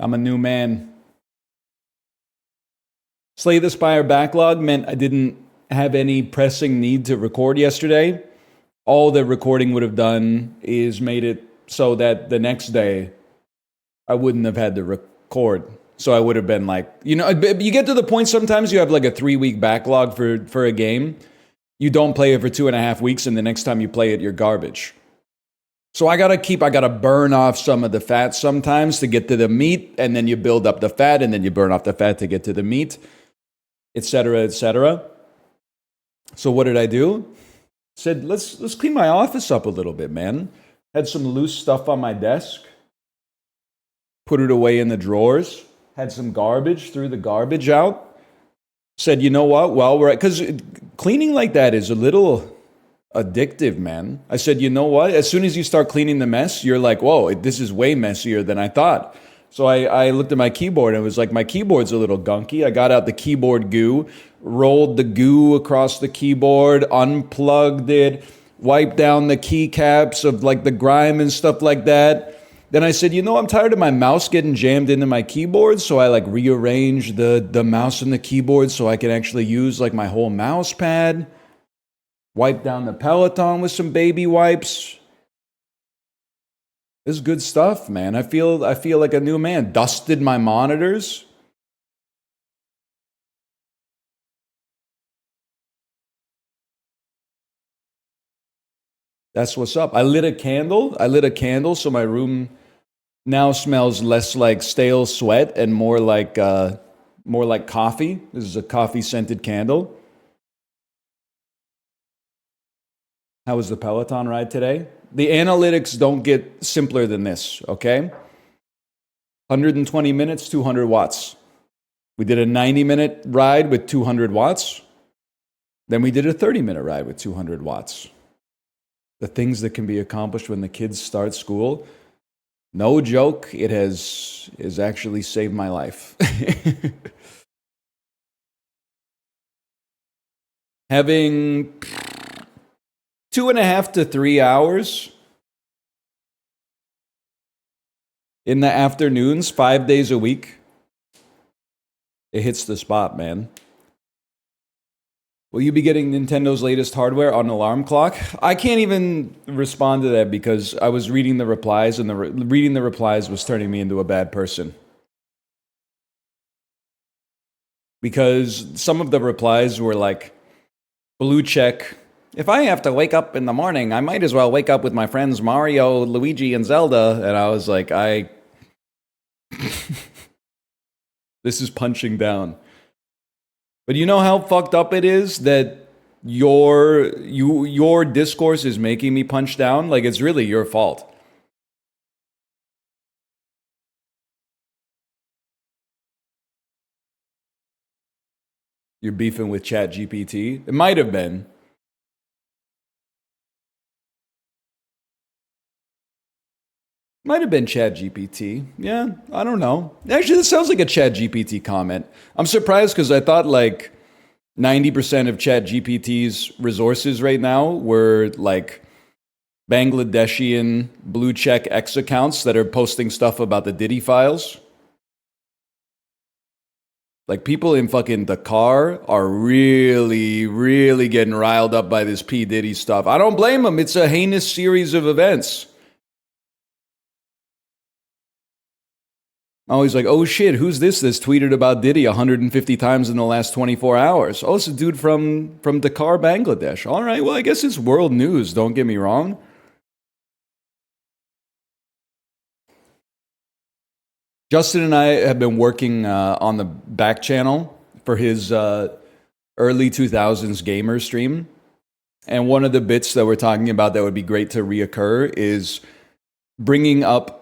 I'm a new man. Slay the Spire backlog meant I didn't have any pressing need to record yesterday. All the recording would have done is made it so that the next day I wouldn't have had to record. So I would have been like, you get to the point sometimes you have like a 3-week backlog for a game. You don't play it for 2.5 weeks, and the next time you play it, you're garbage. So I gotta burn off some of the fat sometimes to get to the meat, and then you build up the fat, and then you burn off the fat to get to the meat, etc., etc. So what did I do? Said, let's clean my office up a little bit, man. Had some loose stuff on my desk. Put it away in the drawers. Had some garbage, threw the garbage out. Said, you know what? While we're because cleaning like that is a little addictive, man. I said, you know what? As soon as you start cleaning the mess, you're like, whoa, this is way messier than I thought. So I looked at my keyboard and it was like, my keyboard's a little gunky. I got out the keyboard goo, rolled the goo across the keyboard, unplugged it, wiped down the keycaps of like the grime and stuff like that. Then I said, I'm tired of my mouse getting jammed into my keyboard. So I like rearranged the mouse and the keyboard so I can actually use like my whole mouse pad. Wiped down the Peloton with some baby wipes. This is good stuff, man. I feel like a new man. Dusted my monitors. That's what's up. I lit a candle so my room now smells less like stale sweat and more like coffee. This is a coffee scented candle. How was the Peloton ride today? The analytics don't get simpler than this, okay? 120 minutes, 200 watts. We did a 90-minute ride with 200 watts. Then we did a 30-minute ride with 200 watts. The things that can be accomplished when the kids start school, no joke, it has actually saved my life. Having 2.5 to 3 hours in the afternoons, 5 days a week. It hits the spot, man. Will you be getting Nintendo's latest hardware on alarm clock? I can't even respond to that because I was reading the replies, and reading the replies was turning me into a bad person. Because some of the replies were like, blue check. If I have to wake up in the morning, I might as well wake up with my friends Mario, Luigi, and Zelda. And I was like, this is punching down. But you know how fucked up it is that your discourse is making me punch down? Like, it's really your fault. You're beefing with ChatGPT? It might have been. Might have been ChatGPT. Yeah, I don't know. Actually, this sounds like a ChatGPT comment. I'm surprised because I thought like 90% of ChatGPT's resources right now were like Bangladeshian blue check X accounts that are posting stuff about the Diddy files. Like people in fucking Dakar are really, really getting riled up by this P. Diddy stuff. I don't blame them. It's a heinous series of events. Always like, oh shit, who's this that's tweeted about Diddy 150 times in the last 24 hours? Oh, it's a dude from Dakar, Bangladesh. All right, well, I guess it's world news, don't get me wrong. Justin and I have been working on the back channel for his early 2000s gamer stream. And one of the bits that we're talking about that would be great to reoccur is bringing up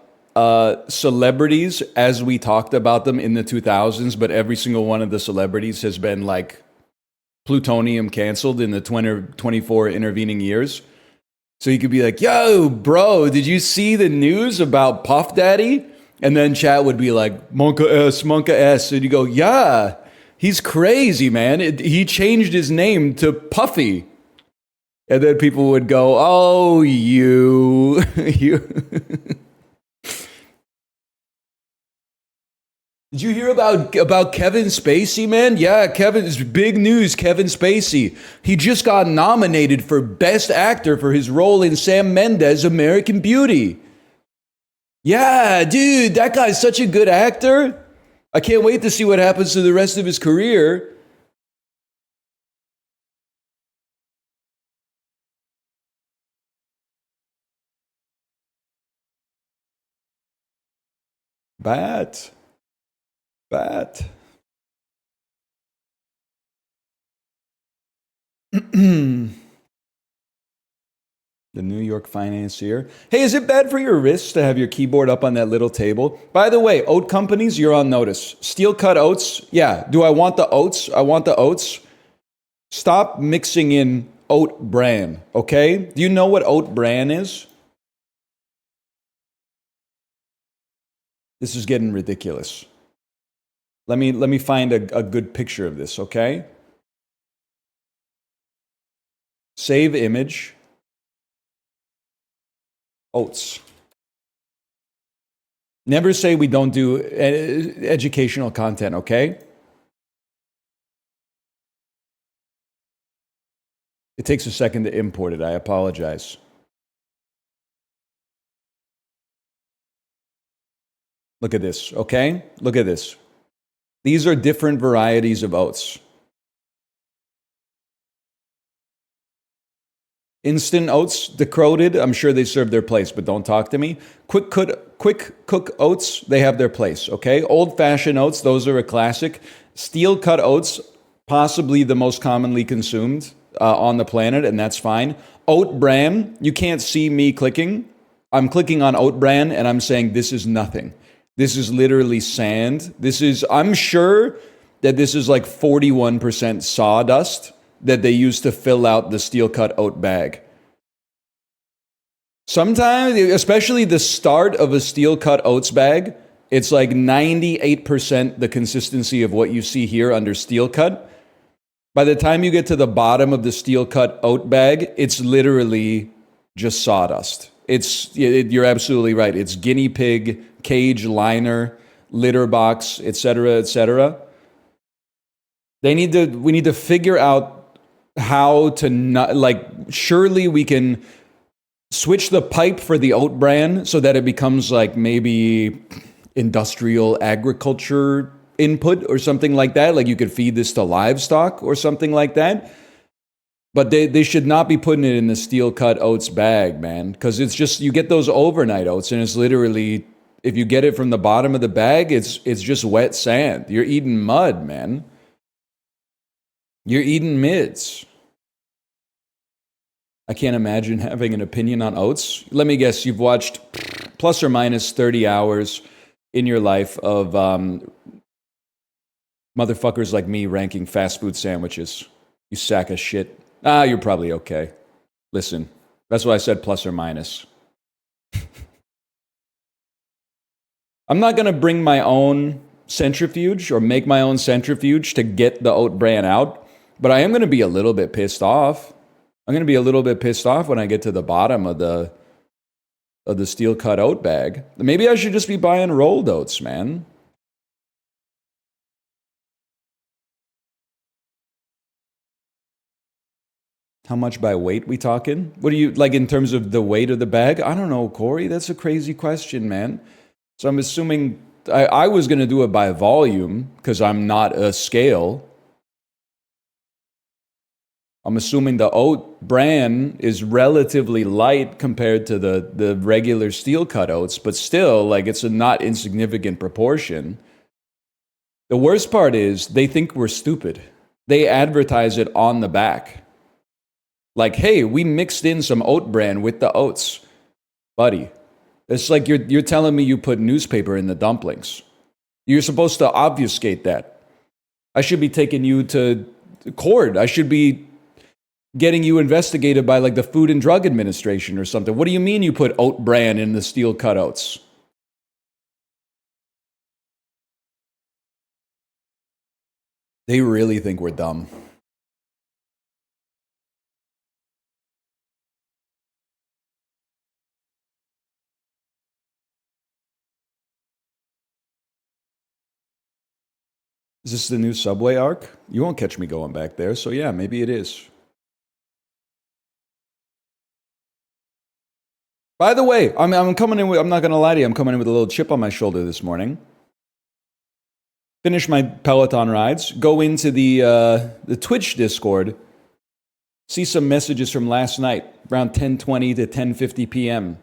celebrities as we talked about them in the 2000s, but every single one of the celebrities has been like plutonium canceled in the 24 intervening years. So you could be like, yo, bro, did you see the news about Puff Daddy? And then chat would be like, Monka S. And you go, yeah, he's crazy, man. He changed his name to Puffy. And then people would go, oh, you. Did you hear about Kevin Spacey, man? Yeah, Kevin is big news. Kevin Spacey. He just got nominated for Best Actor for his role in Sam Mendes' American Beauty. Yeah, dude, that guy's such a good actor. I can't wait to see what happens to the rest of his career. Bat. Bat. The New York financier. Hey, is it bad for your wrists to have your keyboard up on that little table? By the way, oat companies, you're on notice. Steel cut oats. Yeah. Do I want the oats? I want the oats. Stop mixing in oat bran, okay? Do you know what oat bran is? This is getting ridiculous. Let me find a good picture of this, okay? Save image. Oats. Never say we don't do educational content, okay? It takes a second to import it. I apologize. Look at this, okay? Look at this. These are different varieties of oats. Instant oats, decroded, I'm sure they serve their place, but don't talk to me. Quick cook oats, they have their place, okay? Old fashioned oats, those are a classic. Steel cut oats, possibly the most commonly consumed on the planet, and that's fine. Oat bran, you can't see me clicking. I'm clicking on oat bran and I'm saying this is nothing. This is literally sand. I'm sure that this is like 41% sawdust that they use to fill out the steel cut oat bag. Sometimes, especially the start of a steel cut oats bag, it's like 98% the consistency of what you see here under steel cut. By the time you get to the bottom of the steel cut oat bag, it's literally just sawdust. You're absolutely right. It's guinea pig, cage liner, litter box, etc., etc. We need to figure out how to not, like, surely we can switch the pipe for the oat bran so that it becomes like maybe industrial agriculture input or something like that. Like you could feed this to livestock or something like that. But they should not be putting it in the steel cut oats bag, man. Because it's just, you get those overnight oats and it's literally, if you get it from the bottom of the bag, it's just wet sand. You're eating mud, man. You're eating mids. I can't imagine having an opinion on oats. Let me guess, you've watched plus or minus 30 hours in your life of motherfuckers like me ranking fast food sandwiches. You sack of shit. You're probably okay. Listen, that's why I said plus or minus. I'm not going to bring my own centrifuge or make my own centrifuge to get the oat bran out, but I am going to be a little bit pissed off. I'm going to be a little bit pissed off when I get to the bottom of the steel cut oat bag. Maybe I should just be buying rolled oats, man. How much by weight we talking? What do you like in terms of the weight of the bag? I don't know, Corey. That's a crazy question, man. So I'm assuming I was going to do it by volume because I'm not a scale. I'm assuming the oat bran is relatively light compared to the regular steel cut oats, but still, like, it's a not insignificant proportion. The worst part is they think we're stupid. They advertise it on the back. Like, hey, we mixed in some oat bran with the oats. Buddy, it's like you're telling me you put newspaper in the dumplings. You're supposed to obfuscate that. I should be taking you to court. I should be getting you investigated by like the Food and Drug Administration or something. What do you mean you put oat bran in the steel cut oats? They really think we're dumb. Is this the new subway arc? You won't catch me going back there, so yeah, maybe it is. By the way, I'm coming in with, I'm not gonna lie to you, I'm coming in with a little chip on my shoulder this morning. Finish my Peloton rides, go into the Twitch Discord, see some messages from last night, around 10:20 to 10:50 p.m.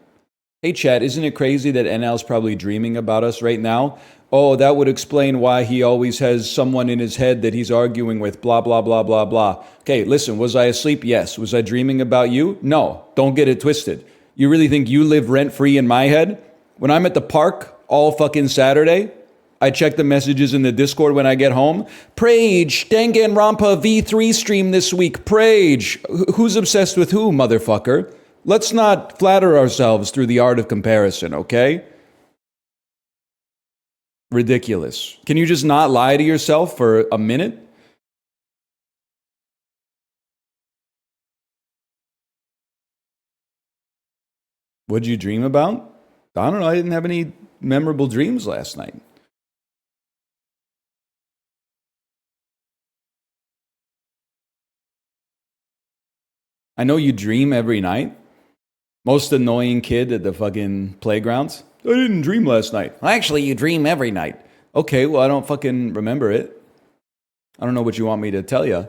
Hey chat, isn't it crazy that NL's probably dreaming about us right now? Oh, that would explain why he always has someone in his head that he's arguing with, blah, blah, blah, blah, blah. Okay, listen, was I asleep? Yes. Was I dreaming about you? No. Don't get it twisted. You really think you live rent-free in my head? When I'm at the park all fucking Saturday, I check the messages in the Discord when I get home. Prage, Danganronpa V3 stream this week. Prage. Who's obsessed with who, motherfucker? Let's not flatter ourselves through the art of comparison, okay? Ridiculous. Can you just not lie to yourself for a minute? What'd you dream about? I don't know. I didn't have any memorable dreams last night. I know you dream every night. Most annoying kid at the fucking playgrounds. I didn't dream last night. Actually, you dream every night. Okay, well, I don't fucking remember it. I don't know what you want me to tell you.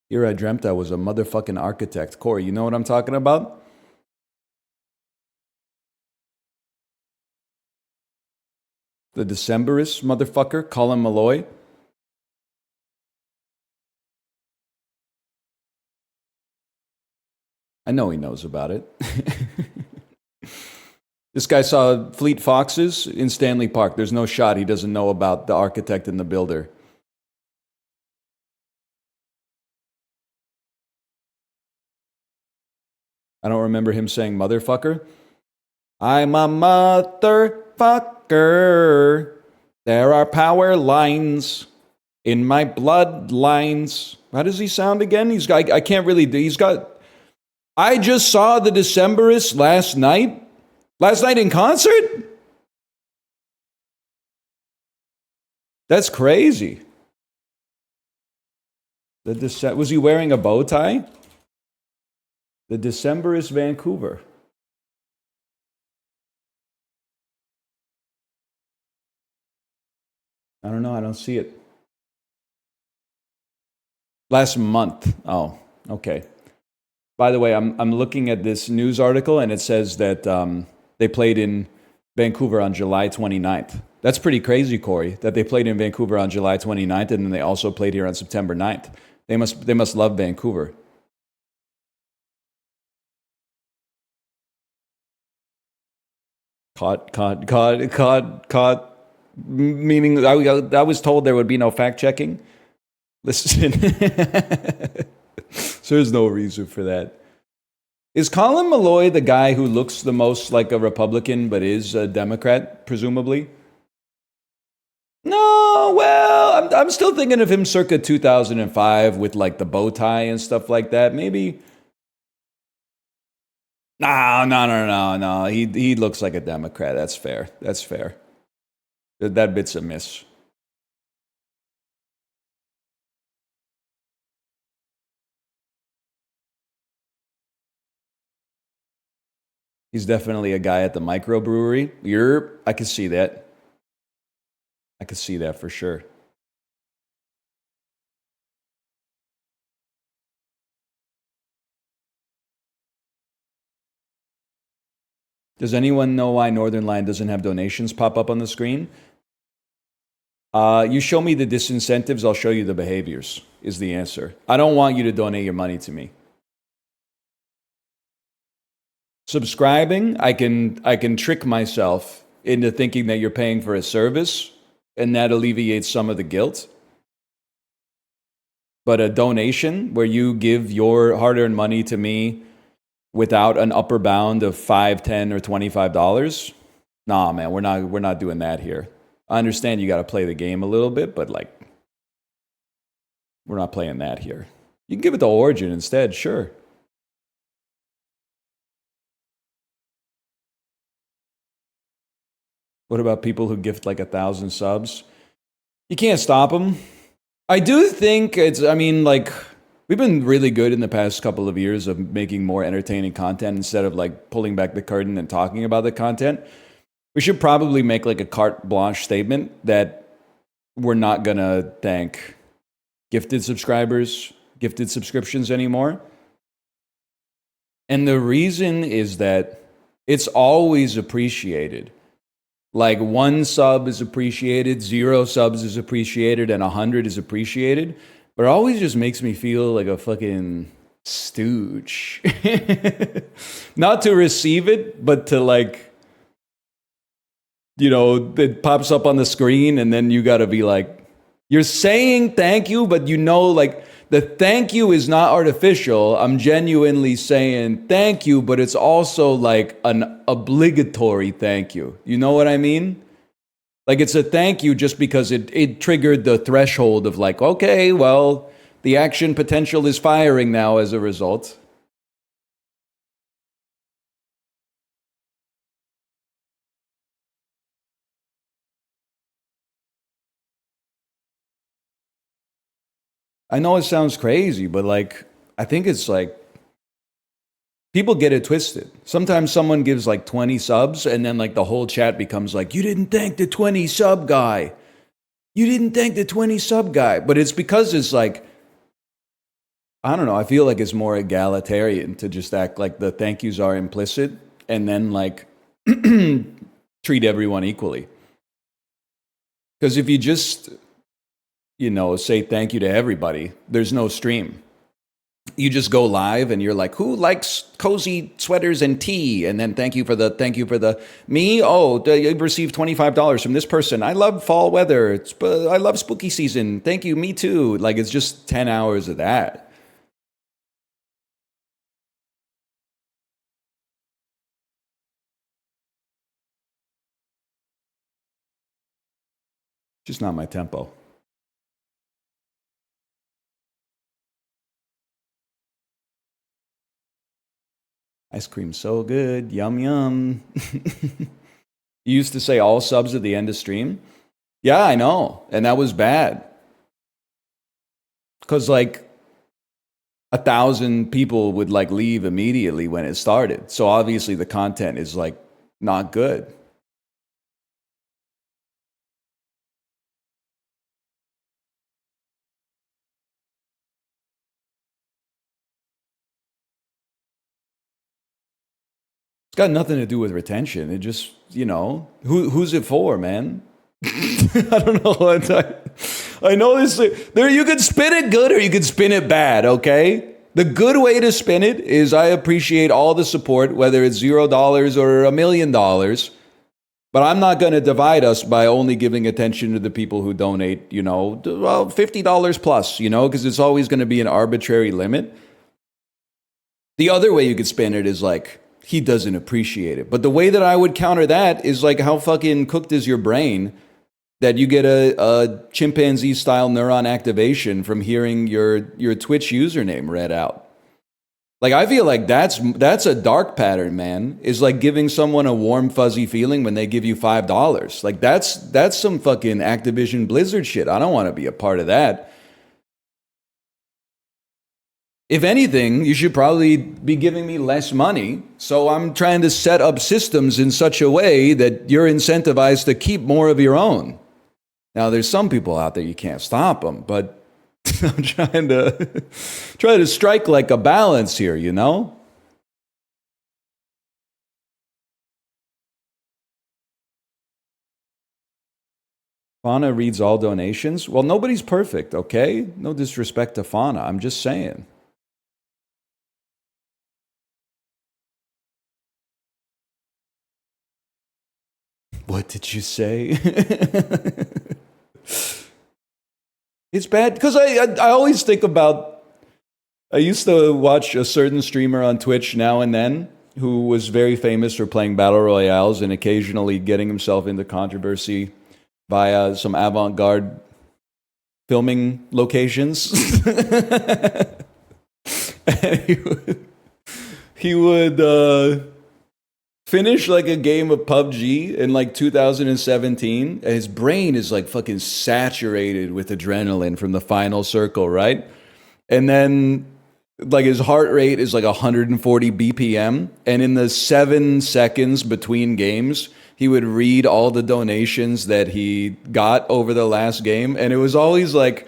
Here I dreamt I was a motherfucking architect. Corey, you know what I'm talking about? The Decemberist motherfucker, Colin Malloy. I know he knows about it. This guy saw Fleet Foxes in Stanley Park. There's no shot he doesn't know about the architect and the builder. I don't remember him saying motherfucker. I'm a motherfucker. There are power lines in my bloodlines. How does he sound again? I can't really do. I just saw the Decemberists last night. Last night in concert? That's crazy. Was he wearing a bow tie? The Decemberist Vancouver. I don't know. I don't see it. Last month. Oh, okay. By the way, I'm looking at this news article, and it says that they played in Vancouver on July 29th. That's pretty crazy, Corey, that they played in Vancouver on July 29th, and then they also played here on September 9th. They must love Vancouver. Caught. Meaning, I was told there would be no fact checking. Listen, so there's no reason for that. Is Colin Malloy the guy who looks the most like a Republican but is a Democrat, presumably? No, well, I'm still thinking of him circa 2005 with like the bow tie and stuff like that. Maybe. No. He looks like a Democrat. That's fair. That's fair. That bit's a miss. He's definitely a guy at the microbrewery. I can see that. I could see that for sure. Does anyone know why Northernlion doesn't have donations pop up on the screen? You show me the disincentives, I'll show you the behaviors, is the answer. I don't want you to donate your money to me. Subscribing, I can trick myself into thinking that you're paying for a service, and that alleviates some of the guilt. But a donation where you give your hard-earned money to me without an upper bound of $5, $10, or $25, nah, man, we're not doing that here. I understand you got to play the game a little bit, but like, we're not playing that here. You can give it to Origin instead, sure. What about people who gift like 1,000 subs? You can't stop them. I do think I mean, like, we've been really good in the past couple of years of making more entertaining content instead of like pulling back the curtain and talking about the content. We should probably make like a carte blanche statement that we're not gonna thank gifted subscribers, gifted subscriptions anymore. And the reason is that it's always appreciated. Like 1 sub is appreciated, 0 subs is appreciated, and 100 is appreciated. But it always just makes me feel like a fucking stooge. Not to receive it, but to like, it pops up on the screen and then you gotta be like, you're saying thank you, but like, the thank you is not artificial. I'm genuinely saying thank you, but it's also like an obligatory thank you. You know what I mean? Like it's a thank you just because it triggered the threshold of like, okay, well, the action potential is firing now as a result. I know it sounds crazy, but like, I think it's like, people get it twisted. Sometimes someone gives like 20 subs and then like the whole chat becomes like, you didn't thank the 20 sub guy. You didn't thank the 20 sub guy. But it's because it's like, I don't know, I feel like it's more egalitarian to just act like the thank yous are implicit and then like treat everyone equally. Because if you just, say thank you to everybody, there's no stream. You just go live and you're like, who likes cozy sweaters and tea? And then thank you for the me. Oh, you received $25 from this person. I love fall weather. I love spooky season. Thank you. Me too. Like it's just 10 hours of that. Just not my tempo. Ice cream so good. Yum, yum. You used to say all subs at the end of stream. Yeah, I know. And that was bad. Because like 1,000 people would like leave immediately when it started. So obviously the content is like not good. It's got nothing to do with retention. It just, who's it for, man? I don't know. I know this. There, you could spin it good or you could spin it bad. Okay. The good way to spin it is I appreciate all the support, whether it's $0 or $1,000,000. But I'm not going to divide us by only giving attention to the people who donate, $50 plus, because it's always going to be an arbitrary limit. The other way you could spin it is like, he doesn't appreciate it. But the way that I would counter that is like, how fucking cooked is your brain that you get a chimpanzee style neuron activation from hearing your Twitch username read out? Like, I feel like that's a dark pattern, man. Is like giving someone a warm fuzzy feeling when they give you $5. Like that's some fucking Activision Blizzard shit. I don't want to be a part of that. If anything, you should probably be giving me less money. So I'm trying to set up systems in such a way that you're incentivized to keep more of your own. Now, there's some people out there you can't stop them, but I'm trying to strike like a balance here, Fauna reads all donations. Well, nobody's perfect, okay? No disrespect to Fauna. I'm just saying. What did you say? It's bad because I always think about, I used to watch a certain streamer on Twitch now and then who was very famous for playing battle royales and occasionally getting himself into controversy via some avant-garde filming locations. And he would finish like a game of PUBG in like 2017, and his brain is like fucking saturated with adrenaline from the final circle, right? And then like his heart rate is like 140 BPM, and in the 7 seconds between games, he would read all the donations that he got over the last game, and it was always like,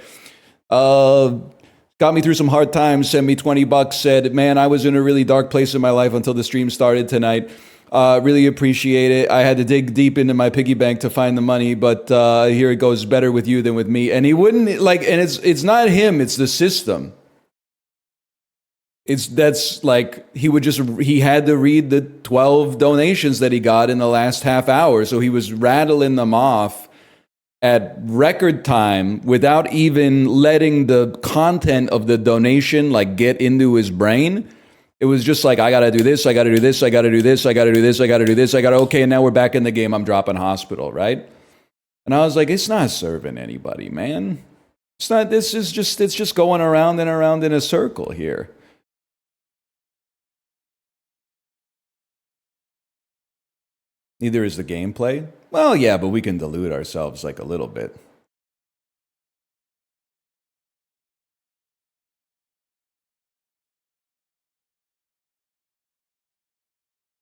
got me through some hard times, sent me $20, said, man, I was in a really dark place in my life until the stream started tonight. Really appreciate it. I had to dig deep into my piggy bank to find the money, but here it goes, better with you than with me. And he wouldn't like, and it's not him, it's the system. That's like he had to read the 12 donations that he got in the last half hour, so he was rattling them off at record time without even letting the content of the donation like get into his brain. It was just like, I gotta do this, I gotta do this, I gotta do this, I gotta do this, I gotta do this, okay, and now we're back in the game, I'm dropping hospital, right? And I was like, it's not serving anybody, man. It's just going around and around in a circle here. Neither is the gameplay. Well, yeah, but we can delude ourselves like a little bit.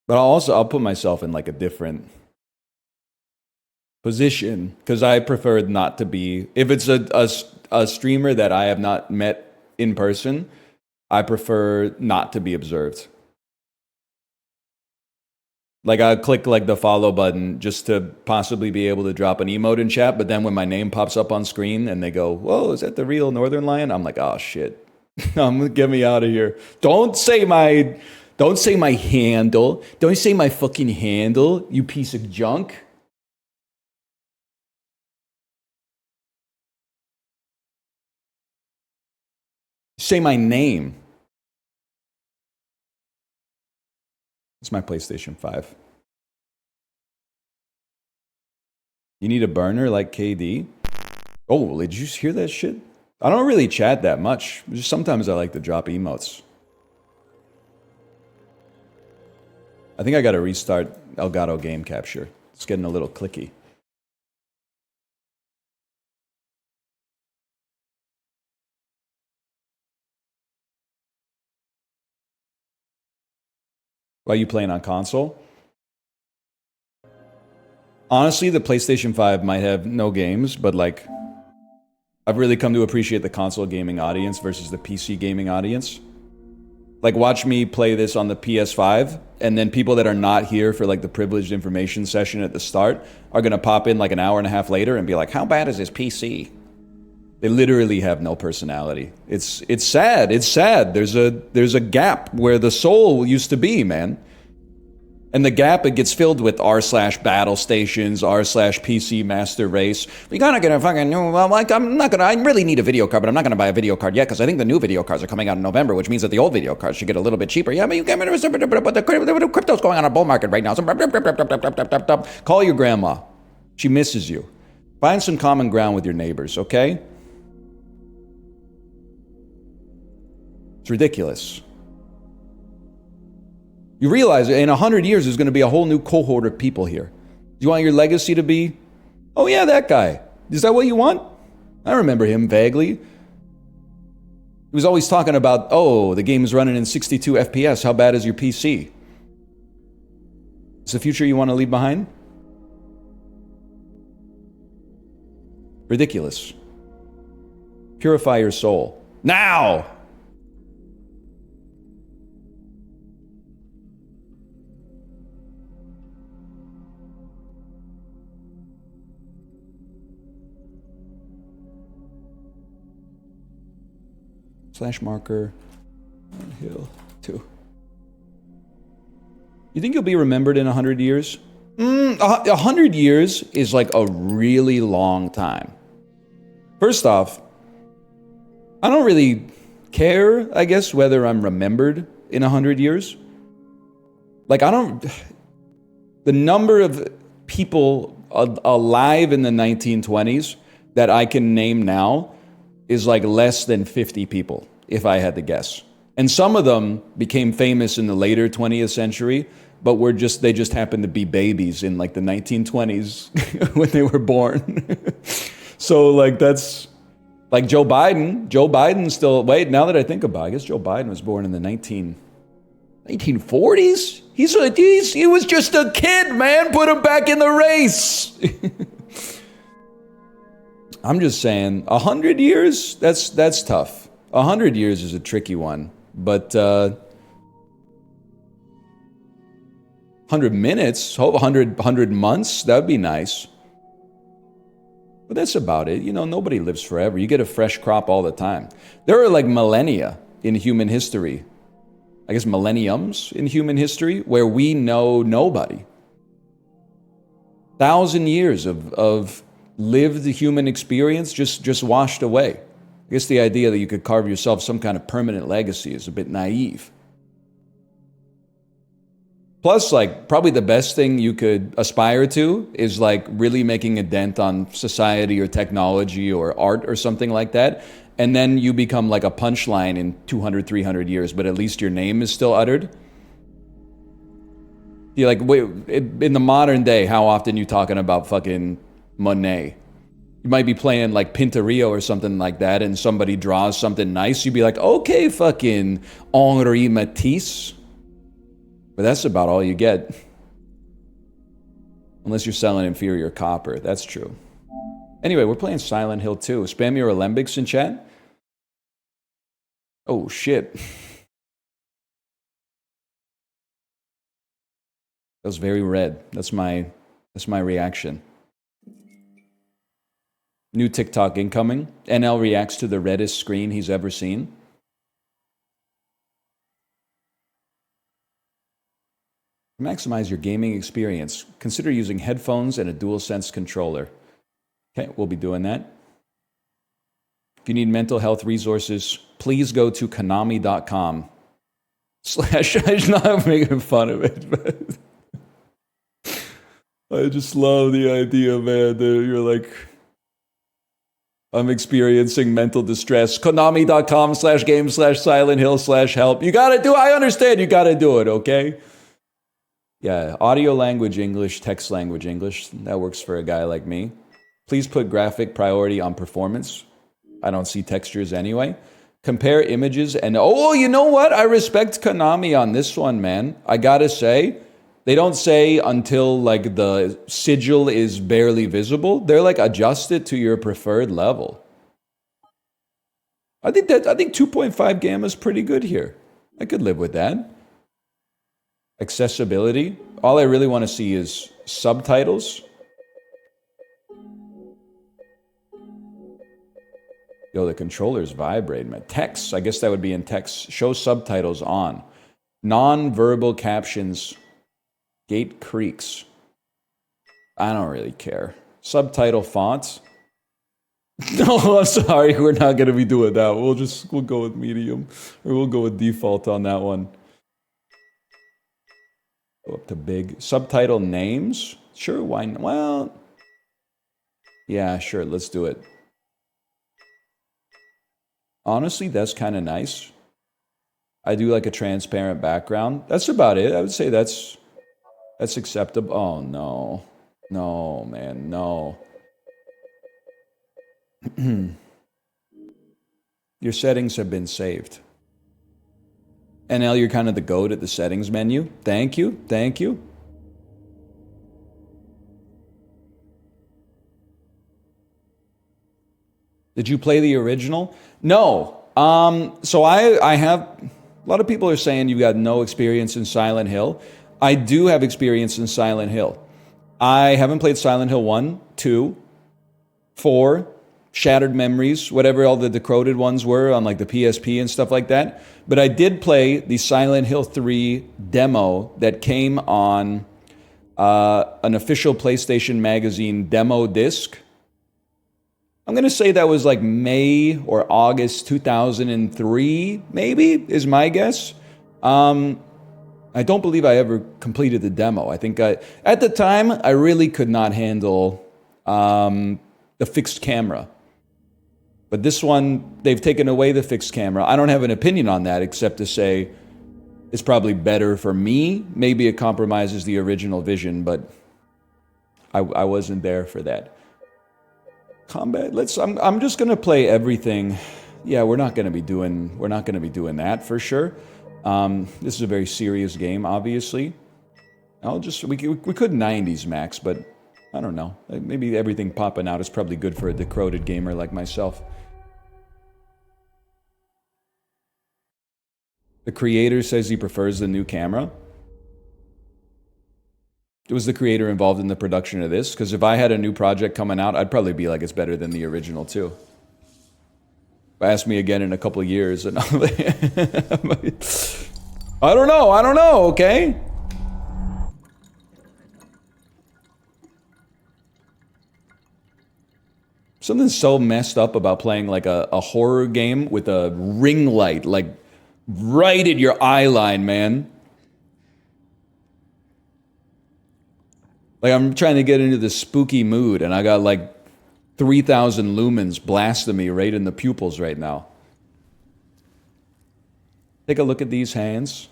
But I'll put myself in like a different position because I prefer not to be. If it's a streamer that I have not met in person, I prefer not to be observed. Like I click like the follow button just to possibly be able to drop an emote in chat, but then when my name pops up on screen and they go, "Whoa, is that the real Northernlion?" I'm like, "Oh shit, get me out of here! Don't say my handle. Don't say my fucking handle, you piece of junk." Say my name. It's my PlayStation 5. You need a burner like KD? Oh, did you hear that shit? I don't really chat that much. Just sometimes I like to drop emotes. I think I gotta restart Elgato Game Capture. It's getting a little clicky. Why are you playing on console? Honestly, the PlayStation 5 might have no games, but like, I've really come to appreciate the console gaming audience versus the PC gaming audience. Like, watch me play this on the PS5, and then people that are not here for like the privileged information session at the start are gonna pop in like an hour and a half later and be like, "How bad is this PC?" They literally have no personality. It's sad. It's sad. There's a gap where the soul used to be, man. And the gap, it gets filled with r/battle stations, r/PC master race. We gotta get a fucking new, well, like, I really need a video card, but I'm not gonna buy a video card yet because I think the new video cards are coming out in November, which means that the old video cards should get a little bit cheaper. Yeah, but you get but the crypto's going on a bull market right now. So call your grandma. She misses you. Find some common ground with your neighbors, okay? It's ridiculous. You realize in 100 years, there's going to be a whole new cohort of people here. Do you want your legacy to be, oh yeah, that guy? Is that what you want? I remember him vaguely. He was always talking about, oh, the game is running in 62 FPS. How bad is your PC? Is the future you want to leave behind? Ridiculous. Purify your soul. Now! /marker hill 2. You think you'll be remembered in 100 years? 100 years is like a really long time. First off, I don't really care, I guess, whether I'm remembered in 100 years. Like, the number of people alive in the 1920s that I can name now is like less than 50 people, if I had to guess. And some of them became famous in the later 20th century, but they just happened to be babies in like the 1920s when they were born. So like that's like Joe Biden. Joe Biden still, wait, now that I think about it, I guess Joe Biden was born in the 1940s? He was just a kid, man. Put him back in the race. I'm just saying, 100 years, that's tough. 100 years is a tricky one. But 100 minutes, 100 months, that'd be nice. But that's about it. You know, nobody lives forever. You get a fresh crop all the time. There are like millennia in human history. I guess millenniums in human history where we know nobody. 1,000 years of lived human experience just washed away. I guess the idea that you could carve yourself some kind of permanent legacy is a bit naive. Plus, like, probably the best thing you could aspire to is like really making a dent on society or technology or art or something like that. And then you become like a punchline in 200, 300 years, but at least your name is still uttered. You're like, wait, in the modern day, how often you talking about fucking Monet? You might be playing like Pintarrillo or something like that, and somebody draws something nice. You'd be like, okay, fucking Henri Matisse. But that's about all you get. Unless you're selling inferior copper. That's true. Anyway, we're playing Silent Hill 2. Spam your alembics in chat. Oh, shit. That was very red. That's my reaction. New TikTok incoming. NL reacts to the reddest screen he's ever seen. To maximize your gaming experience, consider using headphones and a DualSense controller. Okay, we'll be doing that. If you need mental health resources, please go to konami.com/ I'm not making fun of it, but I just love the idea, man, that you're like, I'm experiencing mental distress. Konami.com/game/Silent Hill/help. You gotta do it. I understand you gotta do it, okay? Yeah, audio language English, text language English. That works for a guy like me. Please put graphic priority on performance. I don't see textures anyway. Compare images and, oh, you know what? I respect Konami on this one, man. I gotta say, they don't say until like the sigil is barely visible. They're like adjust it to your preferred level. I think 2.5 gamma is pretty good here. I could live with that. Accessibility. All I really want to see is subtitles. Yo, the controller's vibrating, man. Text. I guess that would be in text. Show subtitles on. Non-verbal captions. Gate creaks. I don't really care. Subtitle fonts. No, I'm sorry. We're not going to be doing that. We'll go with medium. Or we'll go with default on that one. Go up to big. Subtitle names? Sure, why not? Well, yeah, sure, let's do it. Honestly, that's kind of nice. I do like a transparent background. That's about it. I would say that's acceptable. Oh, no. No, man, no. Your settings have been saved. NL, you're kind of the goat at the settings menu. Thank you. Thank you. Did you play the original? No. So I have, a lot of people are saying you got no experience in Silent Hill. I do have experience in Silent Hill. I haven't played Silent Hill 1, 2, 4, Shattered Memories, whatever all the decoded ones were on like the PSP and stuff like that. But I did play the Silent Hill 3 demo that came on an official PlayStation Magazine demo disc. I'm going to say that was like May or August 2003, maybe, is my guess. I don't believe I ever completed the demo. I think at the time, I really could not handle the fixed camera. But this one, they've taken away the fixed camera. I don't have an opinion on that except to say is probably better for me. Maybe it compromises the original vision, but I wasn't there for that. Combat. I'm just gonna play everything. Yeah, we're not gonna be doing that for sure. This is a very serious game, obviously. We could 90s max, but I don't know. Maybe everything popping out is probably good for a decroded gamer like myself. The creator says he prefers the new camera. Was the creator involved in the production of this? Because if I had a new project coming out, I'd probably be like, it's better than the original too. Ask me again in a couple of years, and I don't know, okay? Something so messed up about playing like a horror game with a ring light, like right at your eye line, man. Like I'm trying to get into this spooky mood, and I got like 3,000 lumens blasting me right in the pupils right now. Take a look at these hands.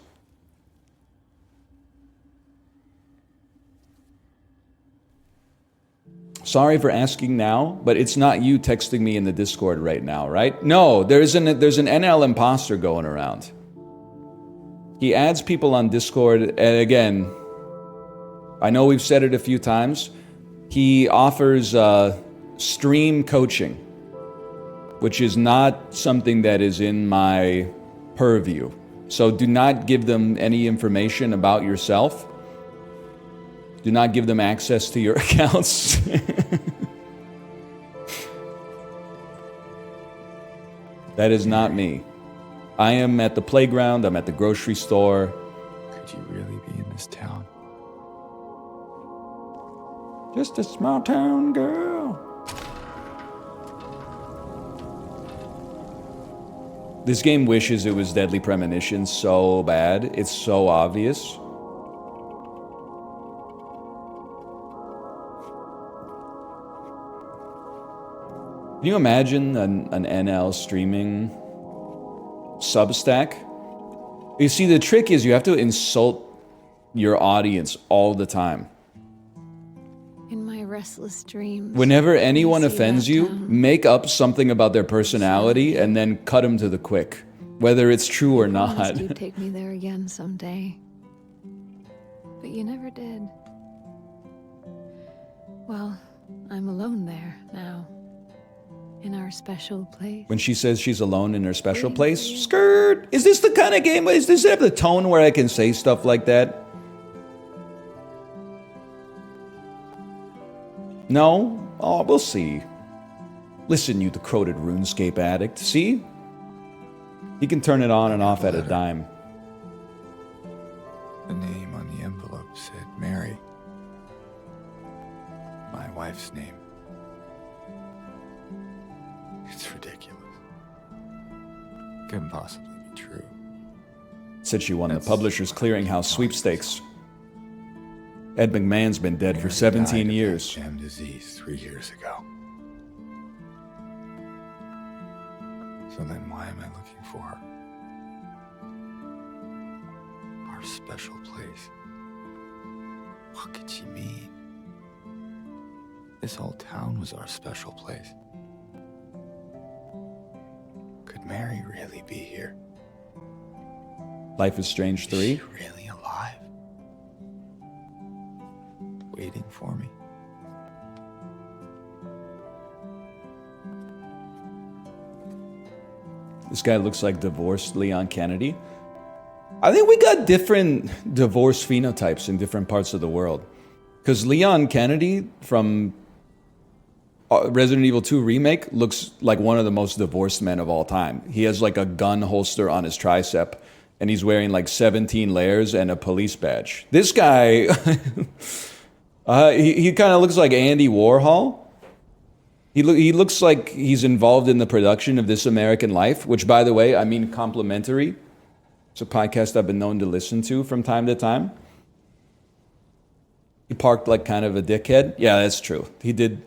Sorry for asking now, but it's not you texting me in the Discord right now, right? No, there's an NL imposter going around. He adds people on Discord, and again, I know we've said it a few times. He offers stream coaching, which is not something that is in my purview. So do not give them any information about yourself. Do not give them access to your accounts. That is not me. I am at the playground, I'm at the grocery store. Could you really be in this town? Just a small town girl. This game wishes it was Deadly Premonition so bad. It's so obvious. Can you imagine an NL streaming Substack? You see, the trick is you have to insult your audience all the time. In my restless dreams. Whenever anyone offends you, make up something about their personality and then cut them to the quick, whether it's true or not. You'd take me there again someday, but you never did. Well, I'm alone there now, in our special place. When she says she's alone in her special place, skirt. Is this the kind of game? Does this have the tone where I can say stuff like that? No? Oh, we'll see. Listen, you decroded RuneScape addict. See? He can turn it on and off at a dime. The name on the envelope said Mary. My wife's name. It's ridiculous. Couldn't possibly be true. Said she won the Publishers Clearinghouse sweepstakes. Ed McMahon's been dead for 17 years. Jam disease 3 years ago. So then why am I looking for her? Our special place. What could she mean? This whole town was our special place. Could Mary really be here? Life is Strange 3. Is she really alive? Waiting for me? This guy looks like divorced Leon Kennedy. I think we got different divorce phenotypes in different parts of the world. Because Leon Kennedy from Resident Evil 2 Remake looks like one of the most divorced men of all time. He has like a gun holster on his tricep, and he's wearing like 17 layers and a police badge. This guy, he kind of looks like Andy Warhol. He looks like he's involved in the production of This American Life, which, by the way, I mean complimentary. It's a podcast I've been known to listen to from time to time. He parked like kind of a dickhead. Yeah, that's true. He did.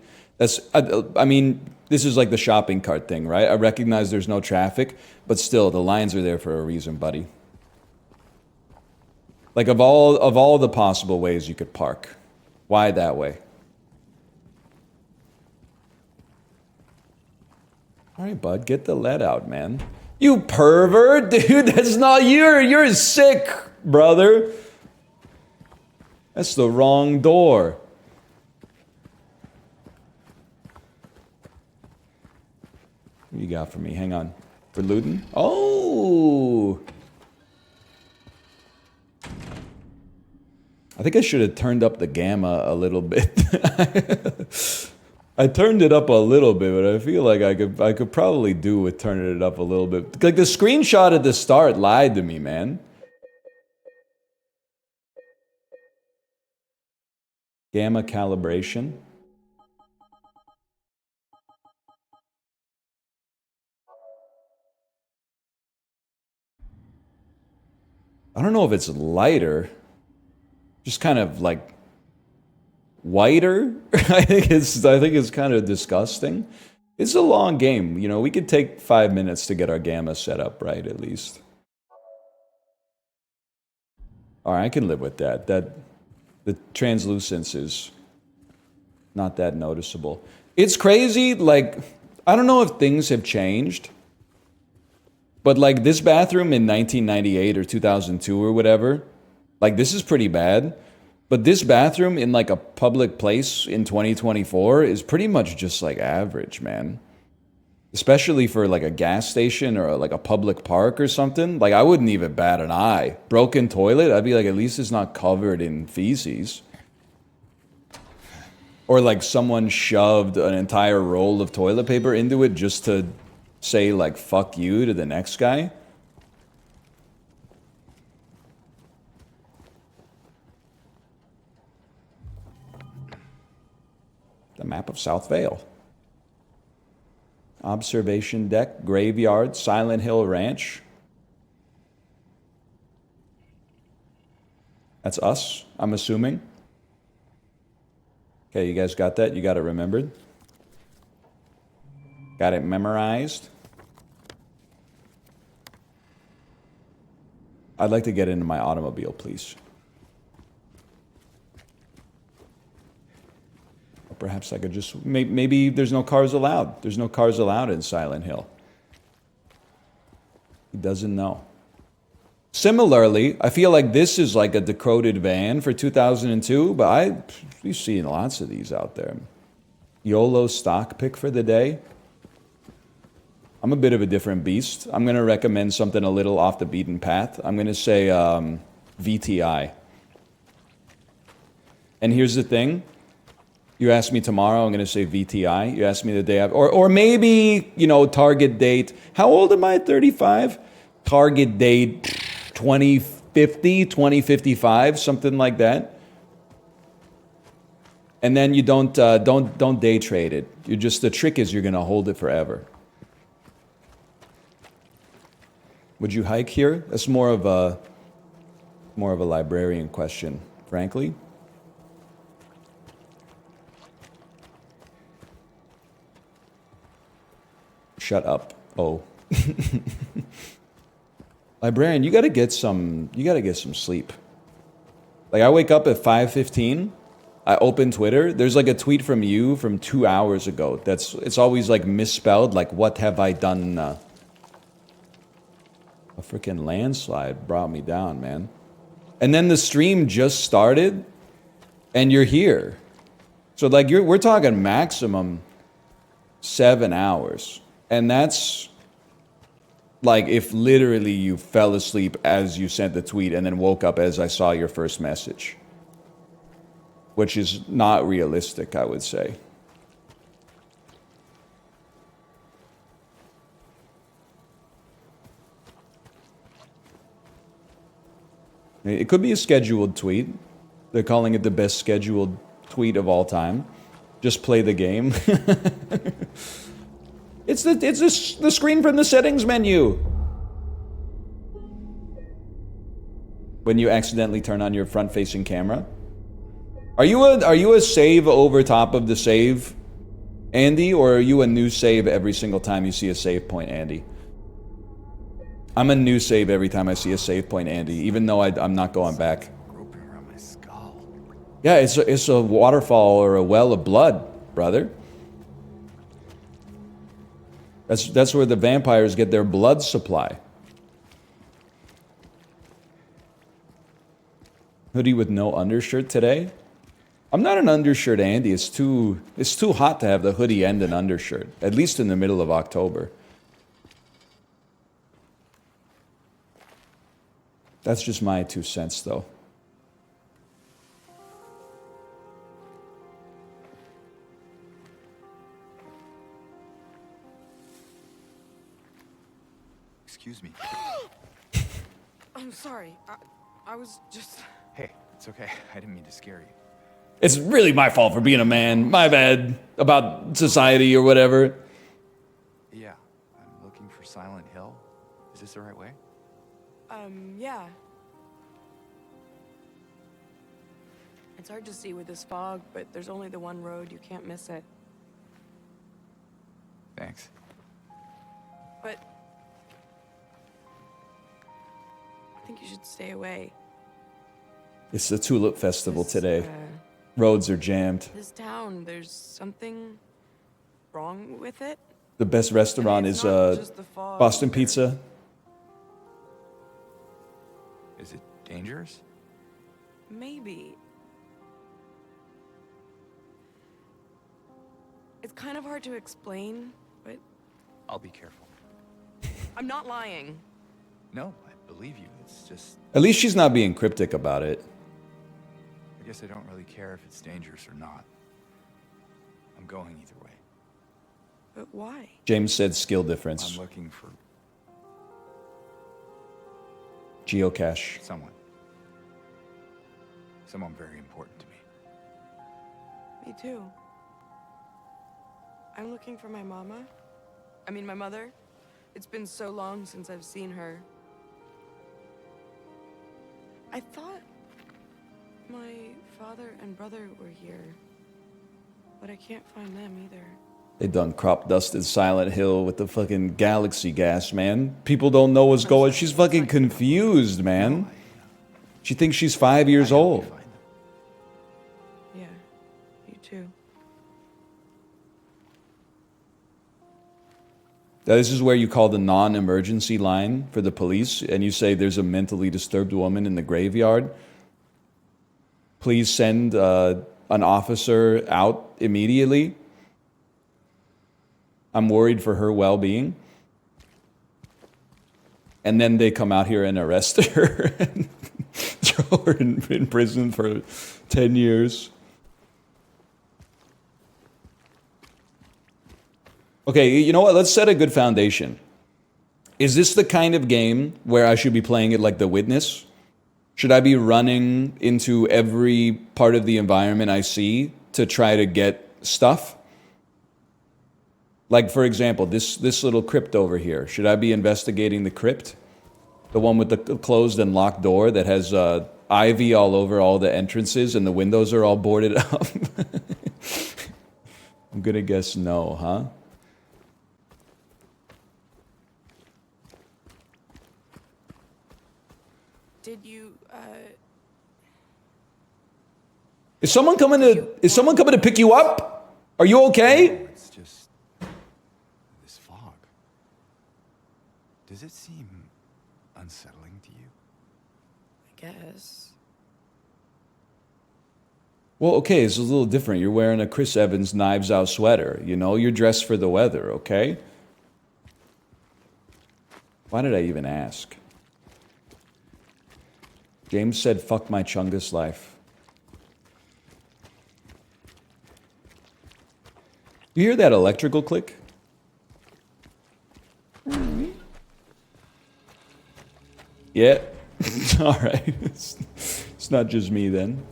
I mean, this is like the shopping cart thing, right? I recognize there's no traffic, but still, the lines are there for a reason, buddy. Like of all the possible ways you could park, why that way? All right, bud, get the lead out, man. You pervert, dude. That's not you're sick, brother. That's the wrong door. What you got for me? Hang on. For looting? Oh! I think I should have turned up the gamma a little bit. I turned it up a little bit, but I feel like I could probably do with turning it up a little bit. Like the screenshot at the start lied to me, man. Gamma calibration. I don't know if it's lighter. Just kind of like whiter. I think it's kind of disgusting. It's a long game, you know. We could take 5 minutes to get our gamma set up right, at least. All right, I can live with that. The translucence is not that noticeable. It's crazy. Like, I don't know if things have changed, but like this bathroom in 1998 or 2002 or whatever, like this is pretty bad. But this bathroom in like a public place in 2024 is pretty much just like average, man. Especially for like a gas station or like a public park or something. Like I wouldn't even bat an eye. Broken toilet, I'd be like, at least it's not covered in feces. Or like someone shoved an entire roll of toilet paper into it just to say like fuck you to the next guy. The map of South Vale. Observation deck, graveyard, Silent Hill Ranch. That's us, I'm assuming. Okay, you guys got that? You got it remembered? Got it memorized? I'd like to get into my automobile, please. Perhaps I could just... Maybe there's no cars allowed. There's no cars allowed in Silent Hill. He doesn't know. Similarly, I feel like this is like a decoded van for 2002, but we've seen lots of these out there. YOLO stock pick for the day. I'm a bit of a different beast. I'm going to recommend something a little off the beaten path. I'm going to say VTI. And here's the thing. You ask me tomorrow, I'm going to say VTI. You ask me the day after, or maybe, you know, target date. How old am I? 35? Target date 2050, 2055, something like that. And then you don't day trade it. You just, the trick is you're going to hold it forever. Would you hike here? That's more of a librarian question, frankly. Shut up. Oh. Librarian, you gotta get some sleep. Like I wake up at 5:15, I open Twitter, there's like a tweet from you from 2 hours ago. It's always like misspelled, like what have I done? A freaking landslide brought me down, man. And then the stream just started and you're here. So like we're talking maximum 7 hours. And that's like if literally you fell asleep as you sent the tweet and then woke up as I saw your first message. Which is not realistic, I would say. It could be a scheduled tweet. They're calling it the best scheduled tweet of all time. Just play the game. It's the screen from the settings menu. When you accidentally turn on your front-facing camera. Are you a save over top of the save, Andy, or are you a new save every single time you see a save point, Andy? I'm a new save every time I see a save point, Andy, even though I'm not going back. Groping around my skull. Yeah, it's a waterfall or a well of blood, brother. That's where the vampires get their blood supply. Hoodie with no undershirt today? I'm not an undershirt Andy. It's too hot to have the hoodie and an undershirt, at least in the middle of October. That's just my 2 cents, though. Excuse me. I'm sorry. I was just... Hey, it's okay. I didn't mean to scare you. It's really my fault for being a man. My bad about society or whatever. Yeah, I'm looking for Silent Hill. Is this the right way? Yeah. It's hard to see with this fog, but there's only the one road. You can't miss it. Thanks. But... I think you should stay away. It's the Tulip Festival This, today. Roads are jammed. This town, there's something wrong with it. The best restaurant it's is not just the fog Boston either. Pizza. Is it dangerous? Maybe. It's kind of hard to explain, but I'll be careful. I'm not lying. No, I believe you. It's just... At least she's not being cryptic about it. I guess I don't really care if it's dangerous or not. I'm going either way. But why? James said skill I'm difference. looking for Geocache. someone. Someone very important to me. Me too. I'm looking for my mama. I mean, my mother. It's been so long since I've seen her. I thought my father and brother were here, but I can't find them either. They done crop dusted Silent Hill with the fucking galaxy gas, man. People don't know what's going. She's fucking confused, man. She thinks she's 5 years old. Find them. Yeah, you too. Now, this is where you call the non-emergency line for the police, and you say there's a mentally disturbed woman in the graveyard. Please send an officer out immediately. I'm worried for her well-being. And then they come out here and arrest her and throw her in prison for 10 years. Okay, you know what? Let's set a good foundation. Is this the kind of game where I should be playing it like The Witness? Should I be running into every part of the environment I see to try to get stuff? Like, for example, this little crypt over here. Should I be investigating the crypt? The one with the closed and locked door that has ivy all over all the entrances and the windows are all boarded up? I'm gonna guess no, huh? Did you, Is someone coming to pick you up? Are you okay? It's just this fog. Does it seem unsettling to you? I guess. Well, okay, it's a little different. You're wearing a Chris Evans Knives Out sweater. You know, you're dressed for the weather, okay? Why did I even ask? James said, fuck my Chungus life. You hear that electrical click? Yeah. All right. It's not just me then.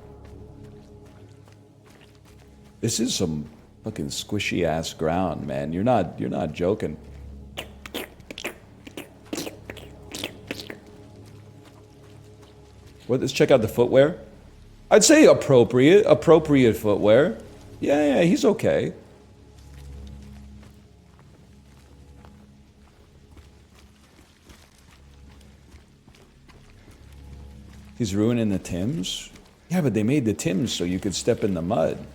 This is some fucking squishy ass ground, man. You're not joking. Well, let's check out the footwear. I'd say appropriate footwear. Yeah, he's okay. He's ruining the Tims? Yeah, but they made the Tims so you could step in the mud.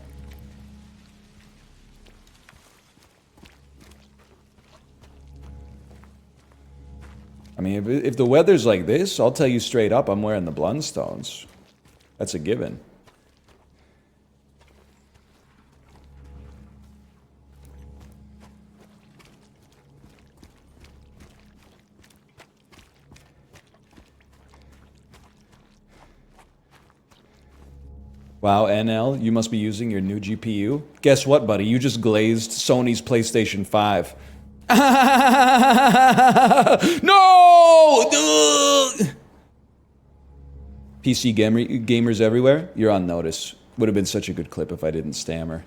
I mean, if the weather's like this, I'll tell you straight up, I'm wearing the Blundstones. That's a given. Wow, NL, you must be using your new GPU. Guess what, buddy? You just glazed Sony's PlayStation 5. No! PC gamers everywhere, you're on notice. Would have been such a good clip if I didn't stammer.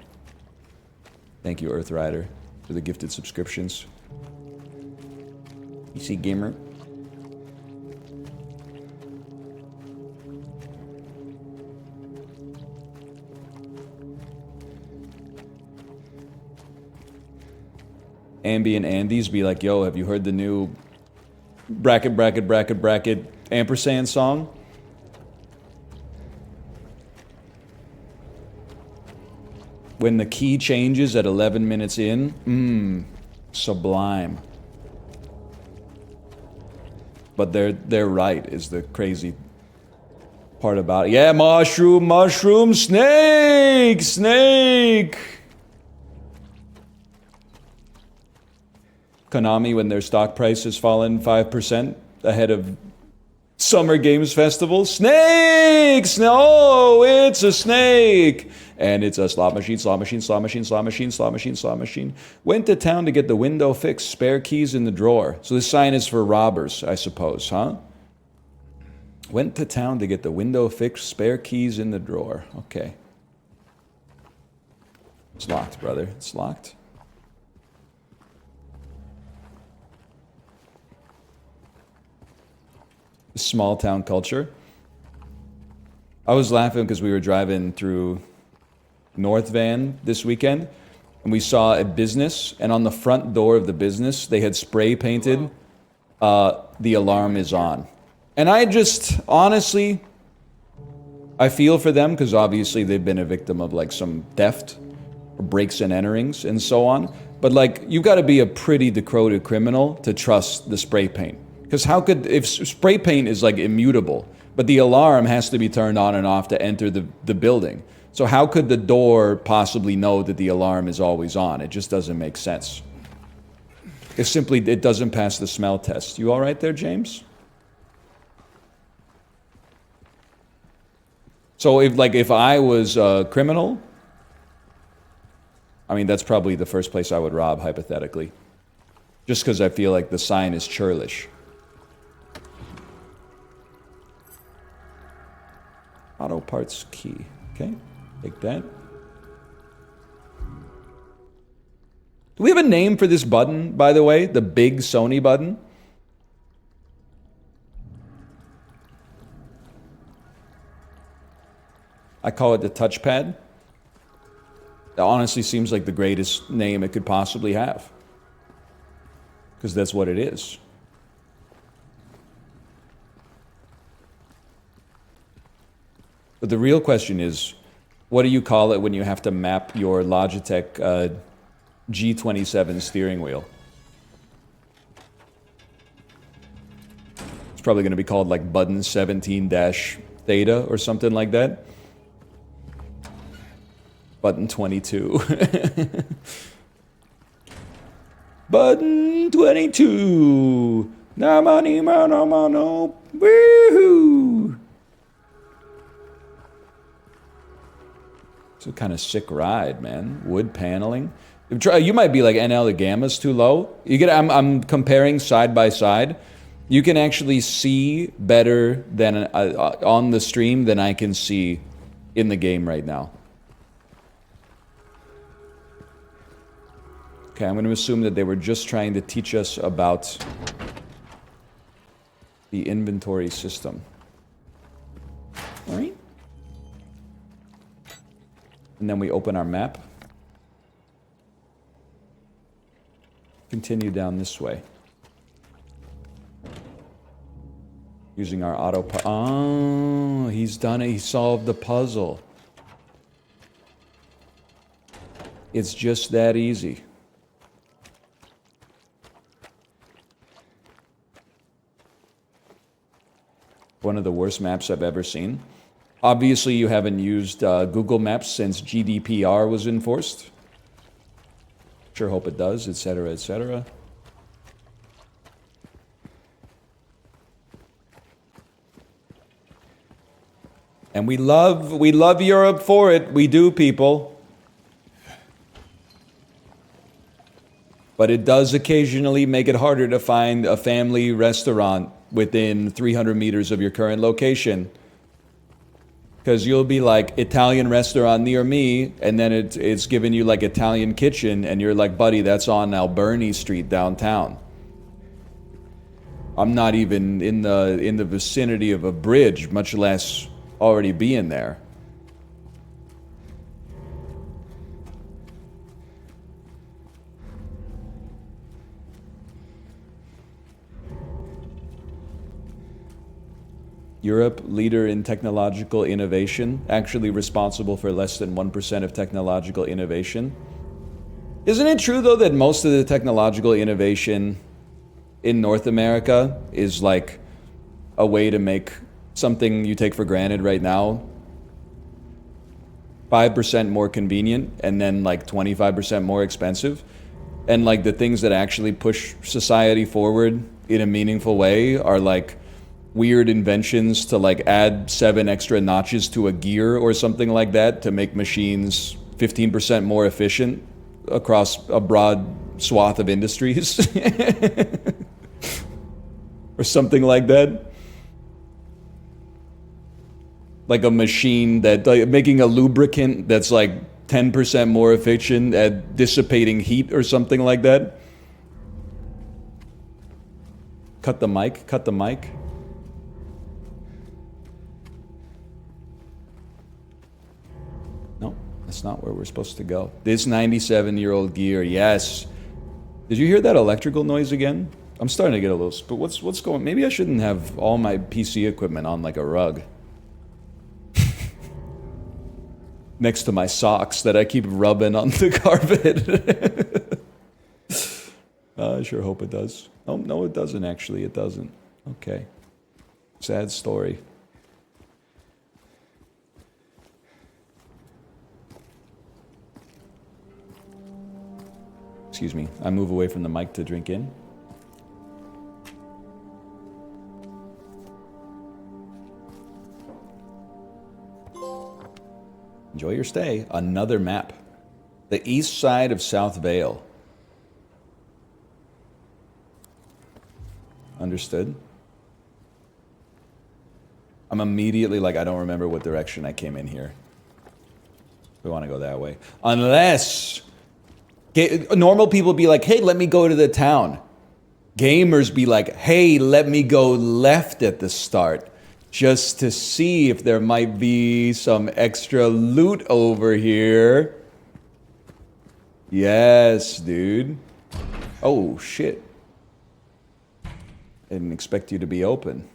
Thank you, Earthrider, for the gifted subscriptions. PC gamer. Ambient Andes be like, yo, have you heard the new bracket ampersand song? When the key changes at 11 minutes in, sublime. But they're right is the crazy part about it. Yeah, mushroom, snake! Konami, when their stock price has fallen 5% ahead of Summer Games Festival. Snakes! No, it's a snake! And it's a slot machine. Went to town to get the window fixed, spare keys in the drawer. So this sign is for robbers, I suppose, huh? Went to town to get the window fixed, spare keys in the drawer. Okay. It's locked, brother. It's locked. Small town culture. I was laughing because we were driving through North Van this weekend and we saw a business, and on the front door of the business they had spray painted the alarm is on. And I just honestly, I feel for them because obviously they've been a victim of like some theft or breaks and enterings and so on, but like you've got to be a pretty decrepit criminal to trust the spray paint. Because how could, if spray paint is like immutable, but the alarm has to be turned on and off to enter the building. So how could the door possibly know that the alarm is always on? It just doesn't make sense. It doesn't pass the smell test. You all right there, James? So if I was a criminal, I mean, that's probably the first place I would rob, hypothetically. Just because I feel like the sign is churlish. Auto parts key. Okay, take that. Do we have a name for this button, by the way? The big Sony button? I call it the touchpad. It honestly seems like the greatest name it could possibly have. Because that's what it is. But the real question is, what do you call it when you have to map your Logitech G27 steering wheel? It's probably going to be called like button 17-theta or something like that. Button 22. Button 22. No money, no. Woohoo! It's a kind of sick ride, man. Wood paneling. You might be like, NL, the gamma's too low. I'm comparing side by side. You can actually see better than on the stream than I can see in the game right now. Okay, I'm going to assume that they were just trying to teach us about the inventory system. All right. And then we open our map. Continue down this way. Using our auto... Oh, he's done it. He solved the puzzle. It's just that easy. One of the worst maps I've ever seen. Obviously, you haven't used Google Maps since GDPR was enforced. Sure hope it does, etc., etc. And we love Europe for it. We do, people. But it does occasionally make it harder to find a family restaurant within 300 meters of your current location. Because you'll be like, Italian restaurant near me, and then it's giving you like Italian kitchen, and you're like, buddy, that's on Alberni Street downtown. I'm not even in the vicinity of a bridge, much less already being there. Europe, leader in technological innovation, actually responsible for less than 1% of technological innovation. Isn't it true, though, that most of the technological innovation in North America is like a way to make something you take for granted right now 5% more convenient and then like 25% more expensive? And like the things that actually push society forward in a meaningful way are like weird inventions to like add 7 extra notches to a gear or something like that to make machines 15% more efficient across a broad swath of industries. Or something like that. Like a machine that, like, making a lubricant that's like 10% more efficient at dissipating heat or something like that. Cut the mic, cut the mic. No, that's not where we're supposed to go. This 97-year-old gear, yes. Did you hear that electrical noise again? I'm starting to get a little... But what's going... Maybe I shouldn't have all my PC equipment on like a rug. Next to my socks that I keep rubbing on the carpet. I sure hope it does. Oh, no, it doesn't actually. It doesn't. Okay. Sad story. Excuse me. I move away from the mic to drink in. Enjoy your stay. Another map. The east side of South Vale. Understood? I'm immediately like, I don't remember what direction I came in here. We want to go that way. Unless... normal people be like, hey, let me go to the town. Gamers be like, hey, let me go left at the start. Just to see if there might be some extra loot over here. Yes, dude. Oh, shit. I didn't expect you to be open.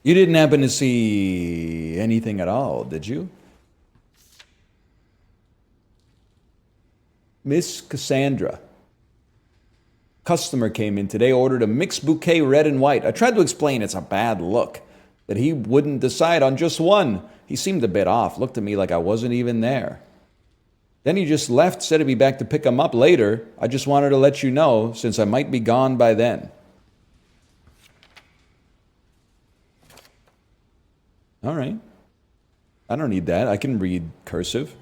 You didn't happen to see anything at all, did you? Miss Cassandra. Customer came in today, ordered a mixed bouquet red and white. I tried to explain it's a bad look, that he wouldn't decide on just one. He seemed a bit off, looked at me like I wasn't even there. Then he just left, said he'd be back to pick him up later. I just wanted to let you know, since I might be gone by then. All right. I don't need that. I can read cursive.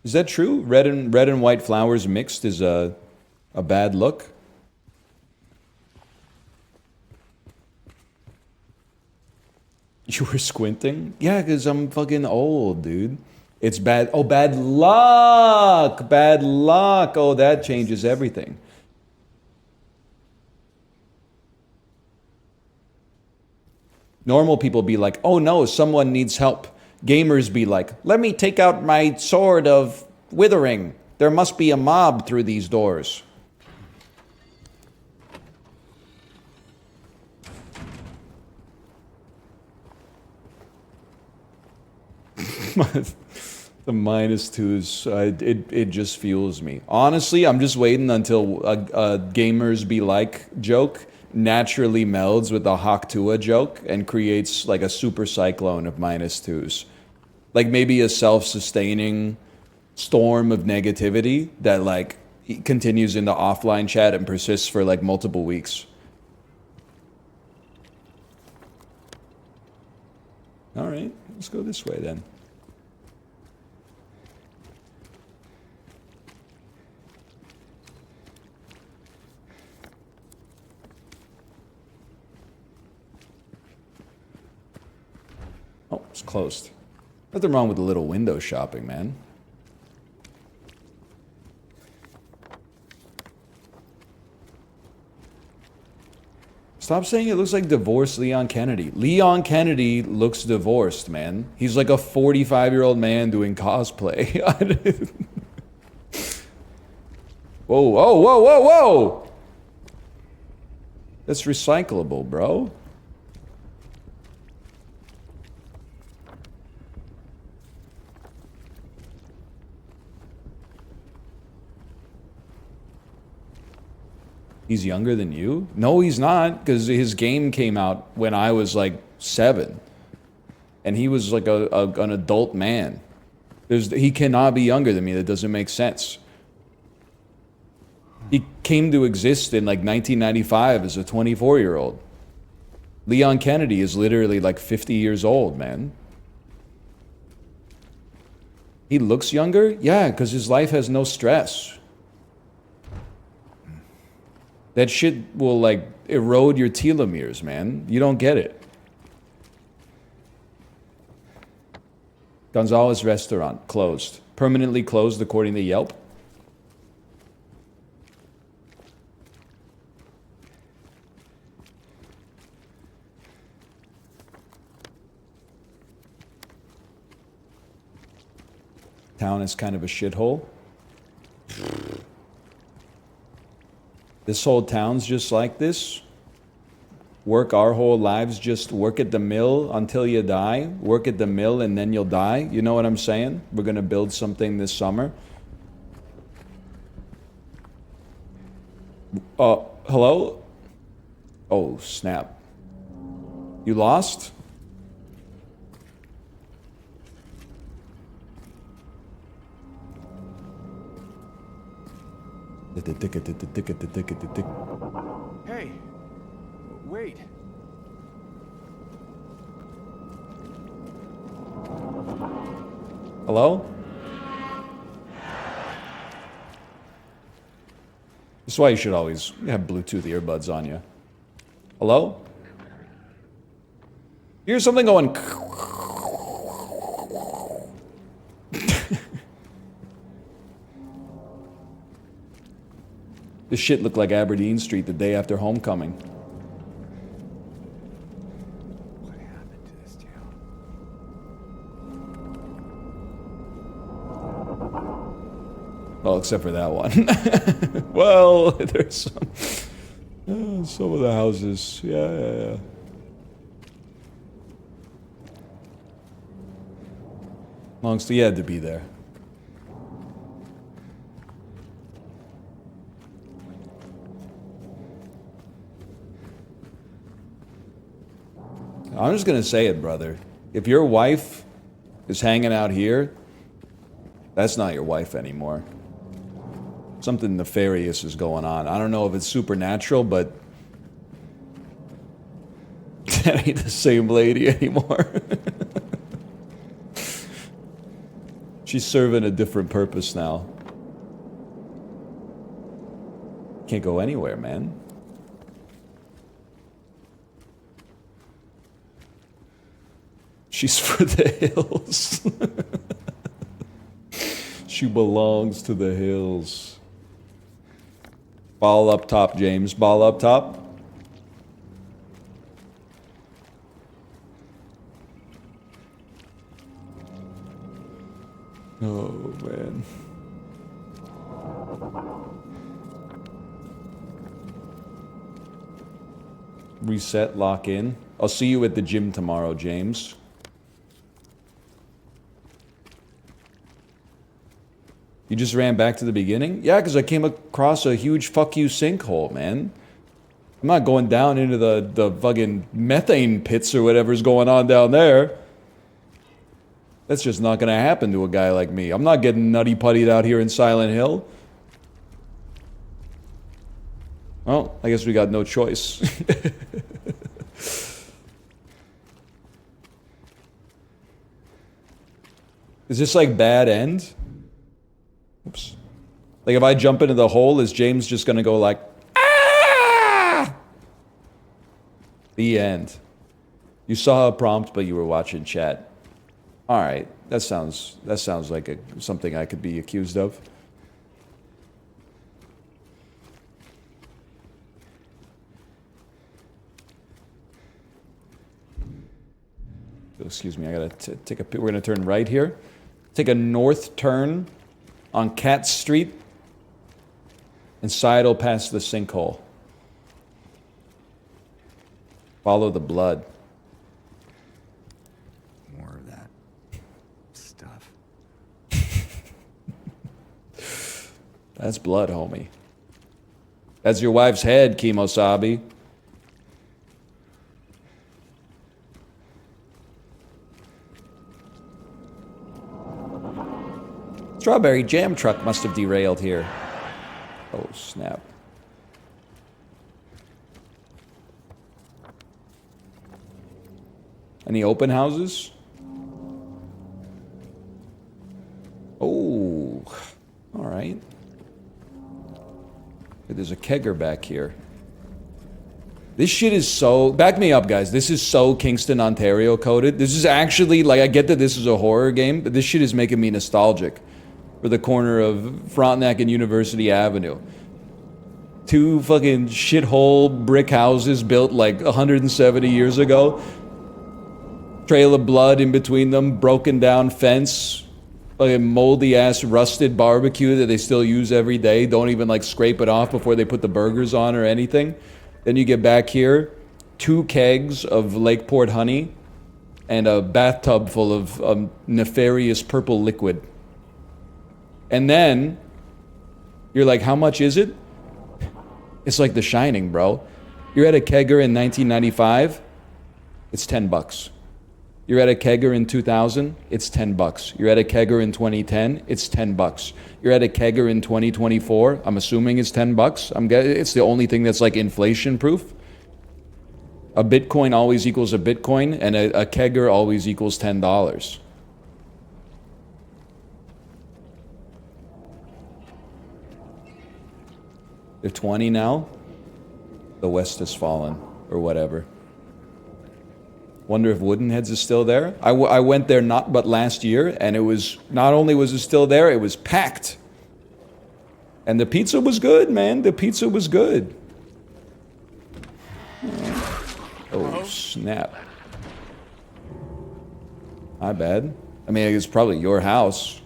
Is that true? Red and white flowers mixed is a bad look? You were squinting? Yeah, because I'm fucking old, dude. It's bad. Oh, bad luck. Bad luck. Oh, that changes everything. Normal people be like, oh no, someone needs help. Gamers be like, let me take out my sword of withering. There must be a mob through these doors. The minus twos, it just fuels me. Honestly, I'm just waiting until a gamers be like joke naturally melds with the Hawk-Tua joke and creates like a super cyclone of minus twos. Like maybe a self-sustaining storm of negativity that like continues in the offline chat and persists for like multiple weeks. All right, let's go this way then. Oh, it's closed. Nothing wrong with a little window shopping, man. Stop saying it looks like divorced Leon Kennedy. Leon Kennedy looks divorced, man. He's like a 45-year-old man doing cosplay. Whoa, whoa, whoa, whoa, whoa! That's recyclable, bro. He's younger than you? No, he's not, because his game came out when I was like 7. And he was like an adult man. He cannot be younger than me. That doesn't make sense. He came to exist in like 1995 as a 24-year-old. Leon Kennedy is literally like 50 years old, man. He looks younger? Yeah, because his life has no stress. That shit will like erode your telomeres, man. You don't get it. Gonzalez restaurant closed. Permanently closed according to Yelp. Town is kind of a shithole. This whole town's just like this. Work our whole lives, just work at the mill until you die. Work at the mill and then you'll die. You know what I'm saying? We're gonna build something this summer. Hello? Oh, snap. You lost? Hey, wait. Hello? This is why you should always have Bluetooth earbuds on you. Hello? Here's something going... This shit looked like Aberdeen Street the day after homecoming. What happened to this town? Well, except for that one. Well, there's some of the houses. Yeah. Long as he had to be there. I'm just gonna say it, brother. If your wife is hanging out here, that's not your wife anymore. Something nefarious is going on. I don't know if it's supernatural, but that ain't the same lady anymore. She's serving a different purpose now. Can't go anywhere, man. She's for the hills. She belongs to the hills. Ball up top, James. Ball up top. Oh, man. Reset, lock in. I'll see you at the gym tomorrow, James. You just ran back to the beginning? Yeah, because I came across a huge fuck you sinkhole, man. I'm not going down into the fucking methane pits or whatever's going on down there. That's just not going to happen to a guy like me. I'm not getting nutty-puttied out here in Silent Hill. Well, I guess we got no choice. Is this like bad end? Oops. Like if I jump into the hole, is James just going to go like, ah! The end. You saw a prompt, but you were watching chat. All right, that sounds like something I could be accused of. Excuse me, I gotta take a. We're gonna turn right here. Take a north turn on Cat Street and sidle past the sinkhole. Follow the blood. More of that stuff. That's blood, homie. That's your wife's head, Kimosabi. Strawberry jam truck must have derailed here. Oh, snap. Any open houses? Oh, all right. There's a kegger back here. This shit is so... Back me up, guys. This is so Kingston, Ontario coded. This is actually... Like, I get that this is a horror game, but this shit is making me nostalgic for the corner of Frontenac and University Avenue. Two fucking shithole brick houses built like 170 years ago. Trail of blood in between them, broken down fence, like a moldy ass rusted barbecue that they still use every day. Don't even like scrape it off before they put the burgers on or anything. Then you get back here, 2 kegs of Lakeport honey and a bathtub full of nefarious purple liquid. And then you're like, how much is it? It's like The Shining, bro. You're at a kegger in 1995, it's $10. You're at a kegger in 2000, it's $10. You're at a kegger in 2010, it's $10. You're at a kegger in 2024, I'm assuming it's $10. It's the only thing that's like inflation proof. A Bitcoin always equals a Bitcoin, and a kegger always equals $10. They're 20 now. The West has fallen, or whatever. Wonder if Woodenheads is still there. I went there not but last year, and it was, not only was it still there, it was packed. And the pizza was good, man. The pizza was good. Oh, snap. My bad. I mean, it's probably your house.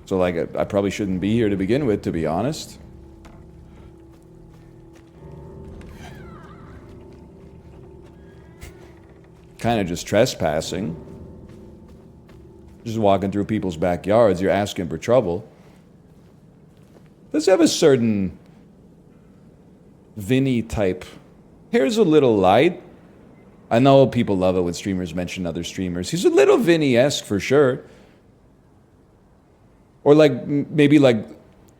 So, like, I probably shouldn't be here to begin with, to be honest. Kind of just trespassing. Just walking through people's backyards, you're asking for trouble. Let's have a certain Vinny type. Here's a little light. I know people love it when streamers mention other streamers. He's a little Vinny-esque for sure. Or like, maybe like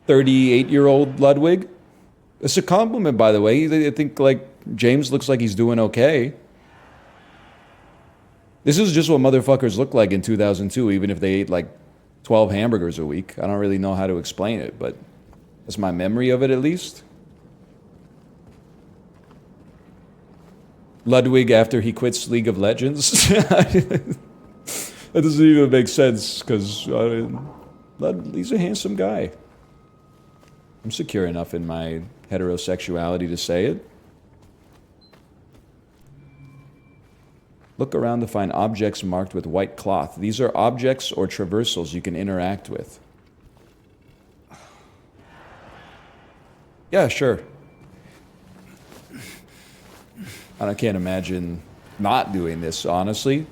38-year-old Ludwig. It's a compliment, by the way. I think like James looks like he's doing okay. This is just what motherfuckers look like in 2002, even if they ate like 12 hamburgers a week. I don't really know how to explain it, but that's my memory of it at least. Ludwig after he quits League of Legends. That doesn't even make sense, because he's a handsome guy. I'm secure enough in my heterosexuality to say it. Look around to find objects marked with white cloth. These are objects or traversals you can interact with. Yeah, sure. I can't imagine not doing this, honestly.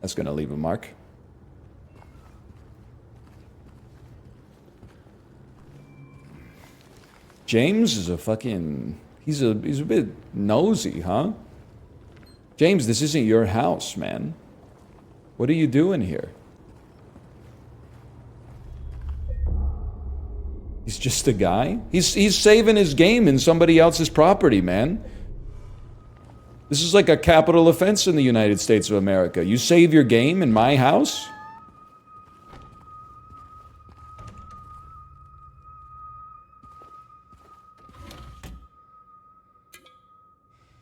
That's gonna leave a mark. James is a fucking... He's a bit nosy, huh? James, this isn't your house, man. What are you doing here? He's just a guy? He's saving his game in somebody else's property, man. This is like a capital offense in the United States of America. You save your game in my house?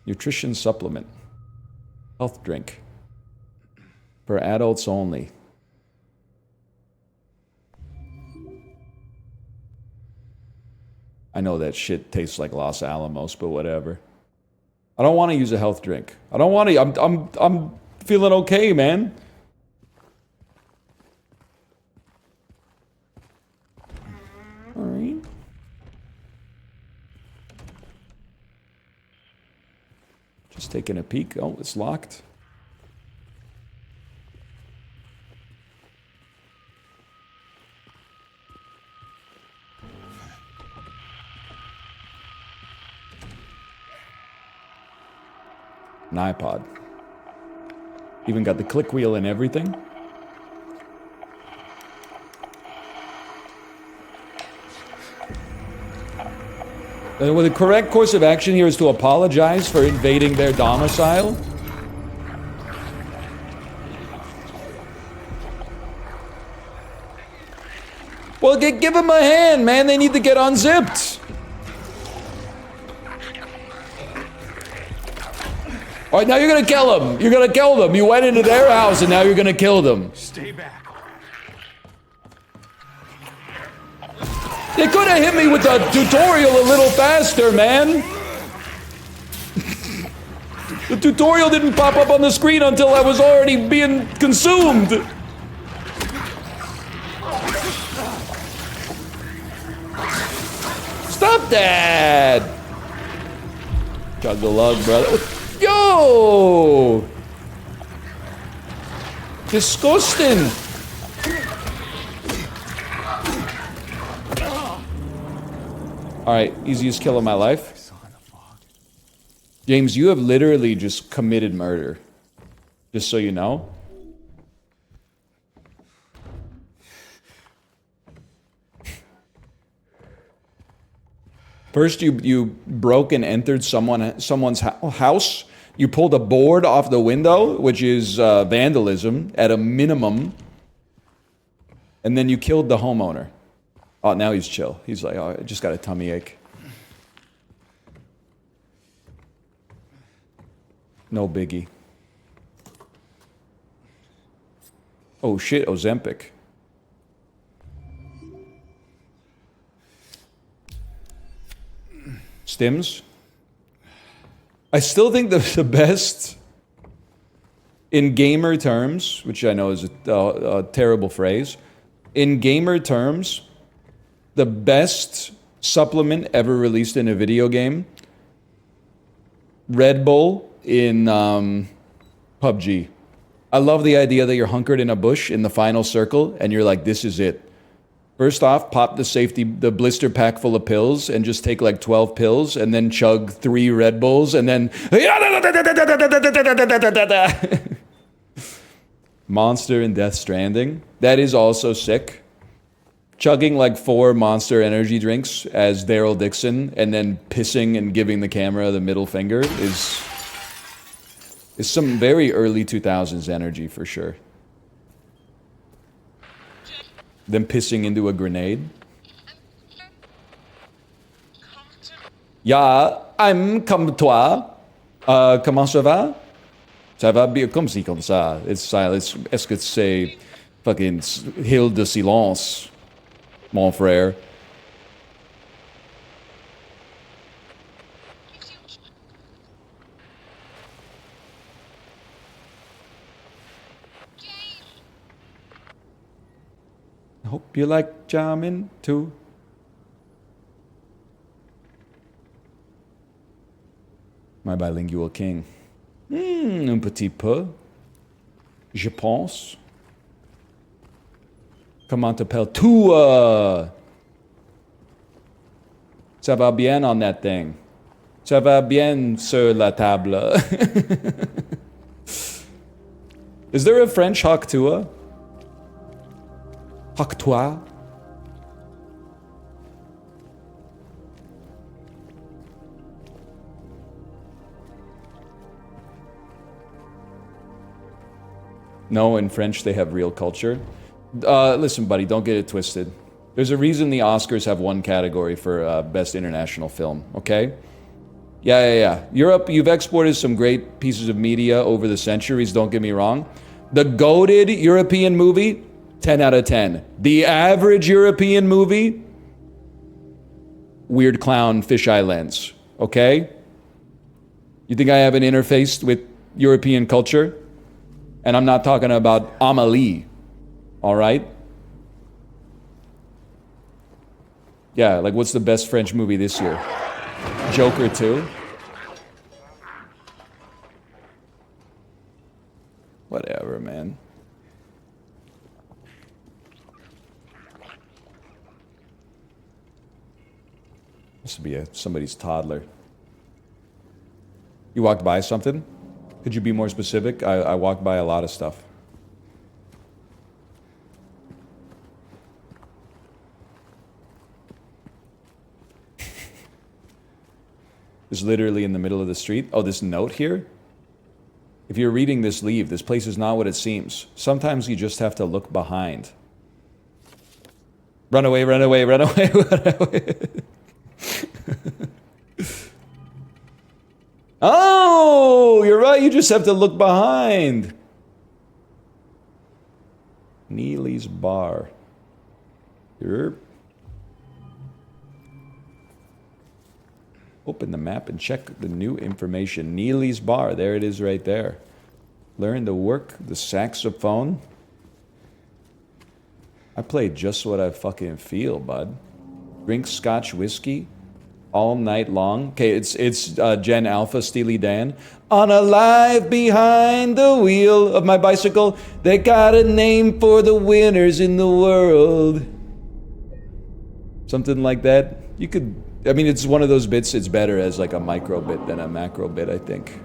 Nutrition supplement. Health drink. For adults only. I know that shit tastes like Los Alamos, but whatever. I don't want to use a health drink. I don't want to. I'm feeling okay, man. All right. Just taking a peek. Oh, it's locked. An iPod. Even got the click wheel and everything. Well, the correct course of action here is to apologize for invading their domicile. Well, give them a hand, man. They need to get unzipped. All right, now you're gonna kill them. You're gonna kill them. You went into their house and now you're gonna kill them. Stay back. They could have hit me with the tutorial a little faster, man. The tutorial didn't pop up on the screen until I was already being consumed. Stop that! Chug the lug, brother. Yo! Disgusting. Alright, easiest kill of my life. James, you have literally just committed murder. Just so you know. First, you broke and entered someone's house. You pulled a board off the window, which is vandalism at a minimum. And then you killed the homeowner. Oh, now he's chill. He's like, oh, I just got a tummy ache. No biggie. Oh shit, Ozempic. Stims? I still think the best, in gamer terms, which I know is a terrible phrase, in gamer terms, the best supplement ever released in a video game, Red Bull in PUBG. I love the idea that you're hunkered in a bush in the final circle and you're like, this is it. First off, pop the blister pack full of pills and just take like 12 pills and then chug 3 Red Bulls and then... Monster in Death Stranding. That is also sick. Chugging like 4 Monster energy drinks as Daryl Dixon and then pissing and giving the camera the middle finger is some very early 2000s energy for sure. Then pissing into a grenade. Yeah, I'm comme toi. Comment ça va? Ça va bien comme si comme ça. It's silence. Est-ce que c'est fucking hill de silence, mon frère? I hope you like jamming too. My bilingual king. Un petit peu. Je pense. Comment t'appelles toi? Ça va bien on that thing. Ça va bien sur la table. Is there a French Haktua? Haktua? No, in French they have real culture. Listen, buddy, don't get it twisted. There's a reason the Oscars have one category for Best International Film, okay? Yeah. Europe, you've exported some great pieces of media over the centuries, don't get me wrong. The goated European movie, 10 out of 10. The average European movie, weird clown fisheye lens, okay? You think I haven't interfaced with European culture? And I'm not talking about Amélie, all right? Yeah, like what's the best French movie this year? Joker 2? Whatever, man. This would be somebody's toddler. You walked by something? Could you be more specific? I walked by a lot of stuff. It's literally in the middle of the street. Oh, this note here? If you're reading this, leave. This place is not what it seems. Sometimes you just have to look behind. Run away, run away, run away, run away. Oh, you're right. You just have to look behind. Neely's Bar. Here. Open the map and check the new information. Neely's Bar. There it is right there. Learn to work the saxophone. I play just what I fucking feel, bud. Drink Scotch whiskey all night long. Okay, it's Gen Alpha Steely Dan. On a live behind the wheel of my bicycle. They got a name for the winners in the world. Something like that. You could... I mean, it's one of those bits, it's better as like a micro bit than a macro bit, I think.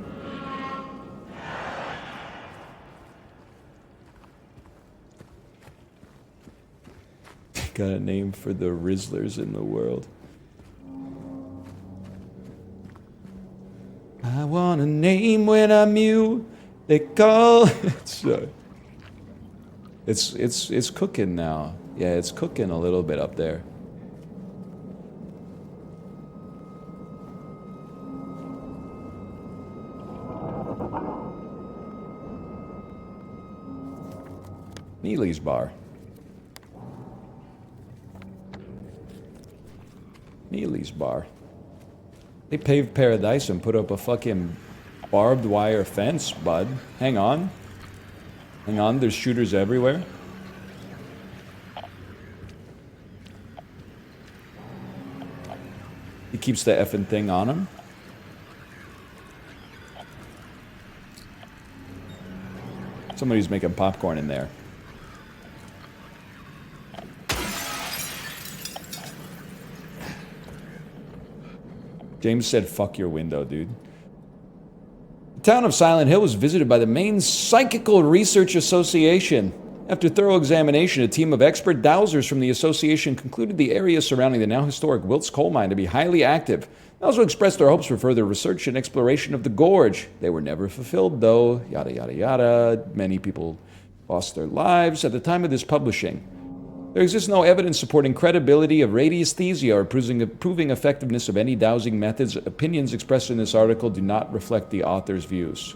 Got a name for the Rizzlers in the world. I want a name when I'm you. They call... It's cooking now. Yeah, it's cooking a little bit up there. Neely's Bar. Neely's Bar. They paved paradise and put up a fucking barbed wire fence, bud. Hang on. Hang on, there's shooters everywhere. He keeps the effing thing on him. Somebody's making popcorn in there. James said, fuck your window, dude. The town of Silent Hill was visited by the Maine Psychical Research Association. After thorough examination, a team of expert dowsers from the association concluded the area surrounding the now historic Wilts coal mine to be highly active. They also expressed their hopes for further research and exploration of the gorge. They were never fulfilled, though. Yada, yada, yada. Many people lost their lives at the time of this publishing. There exists no evidence supporting credibility of radiesthesia or proving effectiveness of any dowsing methods. Opinions expressed in this article do not reflect the author's views.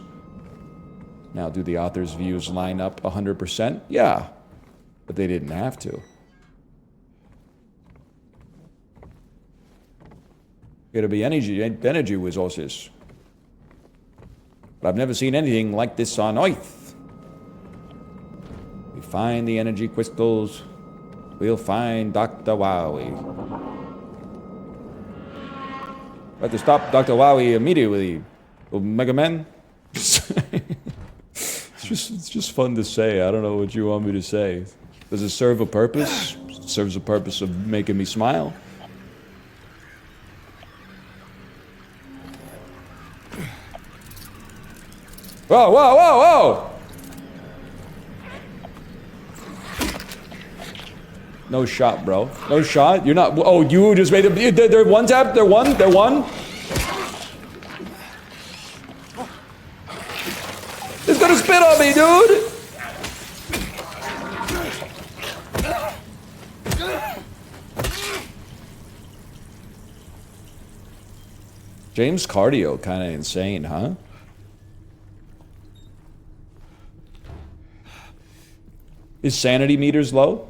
Now, do the author's views line up 100%? Yeah, but they didn't have to. Gotta be energy resources. But I've never seen anything like this on Earth. We find the energy crystals. We'll find Dr. Wowie. We have to stop Dr. Wowie immediately. Mega Man? It's It's just fun to say. I don't know what you want me to say. Does it serve a purpose? It serves a purpose of making me smile. Whoa, whoa, whoa, whoa! No shot, bro. No shot? You're not... Oh, you just made a... They're one tap? They're one? They're one? It's gonna spit on me, dude! James' cardio kind of insane, huh? His sanity meter's low?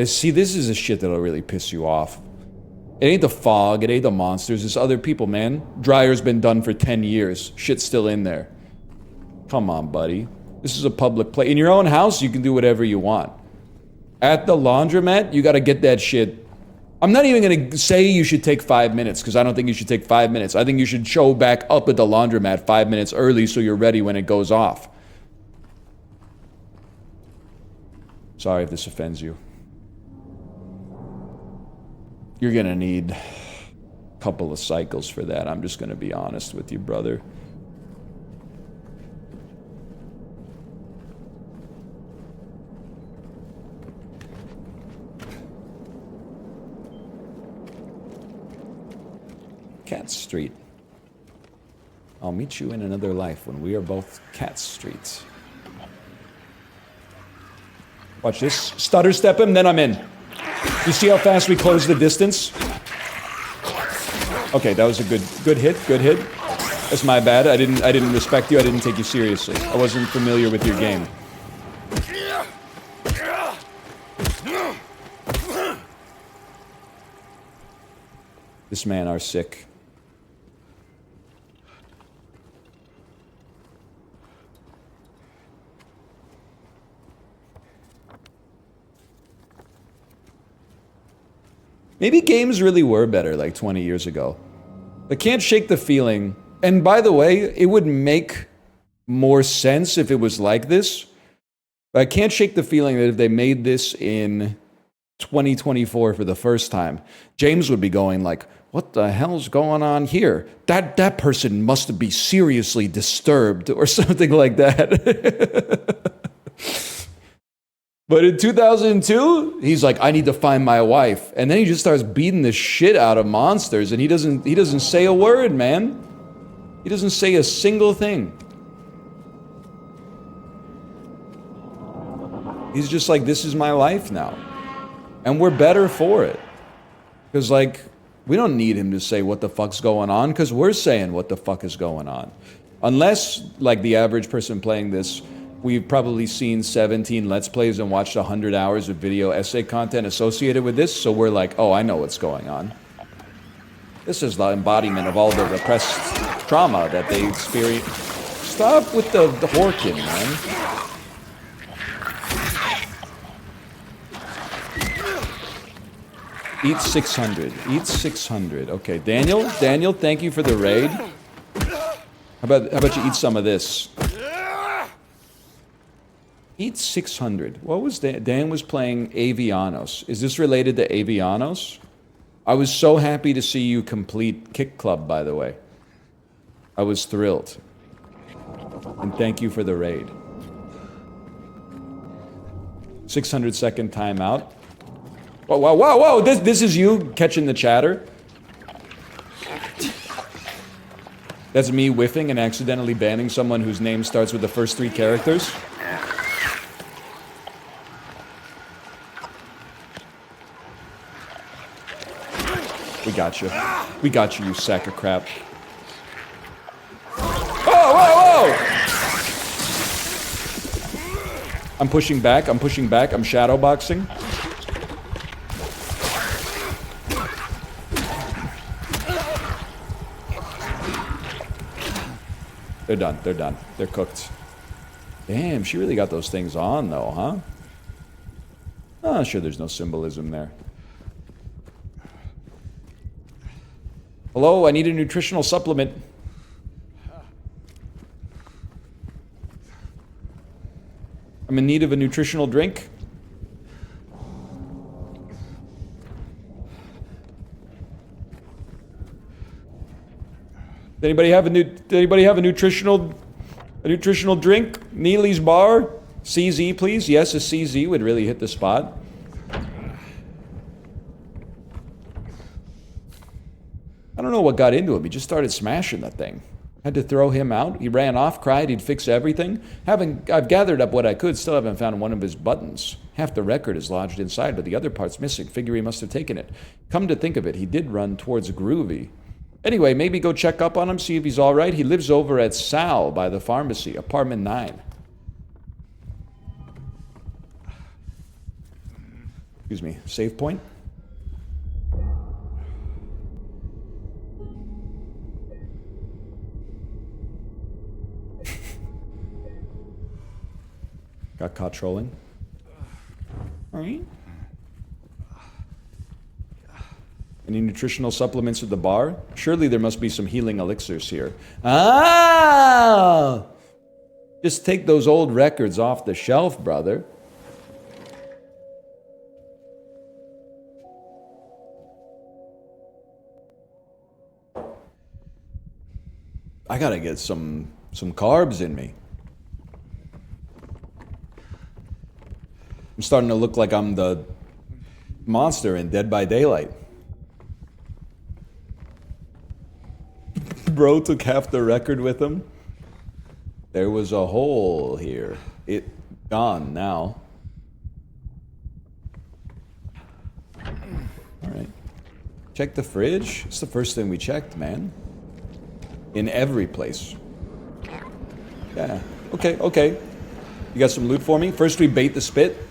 See, this is the shit that'll really piss you off. It ain't the fog, it ain't the monsters, it's other people, man. Dryer's been done for 10 years. Shit's still in there. Come on, buddy. This is a public place. In your own house, you can do whatever you want. At the laundromat, you gotta get that shit. I'm not even gonna say you should take 5 minutes, because I don't think you should take 5 minutes. I think you should show back up at the laundromat 5 minutes early so you're ready when it goes off. Sorry if this offends you. You're gonna need a couple of cycles for that. I'm just gonna be honest with you, brother. Cat Street. I'll meet you in another life when we are both Cat Streets. Watch this. Stutter step him, then I'm in. You see how fast we close the distance? Okay, that was a good hit, good hit. That's my bad. I didn't respect you. I didn't take you seriously. I wasn't familiar with your game. This man are sick. Maybe games really were better like 20 years ago. I can't shake the feeling. And by the way, it would make more sense if it was like this. But I can't shake the feeling that if they made this in 2024 for the first time, James would be going like, what the hell's going on here? That person must be seriously disturbed or something like that. But in 2002, he's like, I need to find my wife. And then he just starts beating the shit out of monsters, and he doesn't say a word, man. He doesn't say a single thing. He's just like, this is my life now. And we're better for it. Because, like, we don't need him to say what the fuck's going on, because we're saying what the fuck is going on. Unless, like the average person playing this, we've probably seen 17 Let's Plays and watched 100 hours of video essay content associated with this, so we're like, oh, I know what's going on. This is the embodiment of all the repressed trauma that they experience. Stop with the horking, man. Eat 600. Eat 600. Okay, Daniel, thank you for the raid. How about you eat some of this? Eat 600. What was that? Dan was playing Avianos. Is this related to Avianos? I was so happy to see you complete Kick Club, by the way. I was thrilled. And thank you for the raid. 600-second timeout. Whoa, whoa, whoa, whoa! This is you catching the chatter? That's me whiffing and accidentally banning someone whose name starts with the first 3 characters? We got you. We got you, you sack of crap. Whoa, whoa, whoa! I'm pushing back, I'm shadowboxing. They're done, they're cooked. Damn, she really got those things on though, huh? Oh, sure, there's no symbolism there. Hello, I need a nutritional supplement. I'm in need of a nutritional drink. Does anybody have a nutritional drink? Neely's Bar? CZ, please. Yes, a CZ would really hit the spot. I don't know what got into him. He just started smashing that thing. Had to throw him out. He ran off, cried he'd fix everything. I've gathered up what I could, still haven't found one of his buttons. Half the record is lodged inside, but the other part's missing. Figure he must have taken it. Come to think of it, he did run towards Groovy. Anyway, maybe go check up on him, see if he's all right. He lives over at Sal by the pharmacy, apartment 9. Excuse me, save point? Got caught trolling. All right. Any nutritional supplements at the bar? Surely there must be some healing elixirs here. Ah! Just take those old records off the shelf, brother. I gotta get some carbs in me. I'm starting to look like I'm the monster in Dead by Daylight. Bro took half the record with him. There was a hole here. It gone now. All right. Check the fridge. It's the first thing we checked, man. In every place. Yeah. Okay. You got some loot for me? First we bait the spit.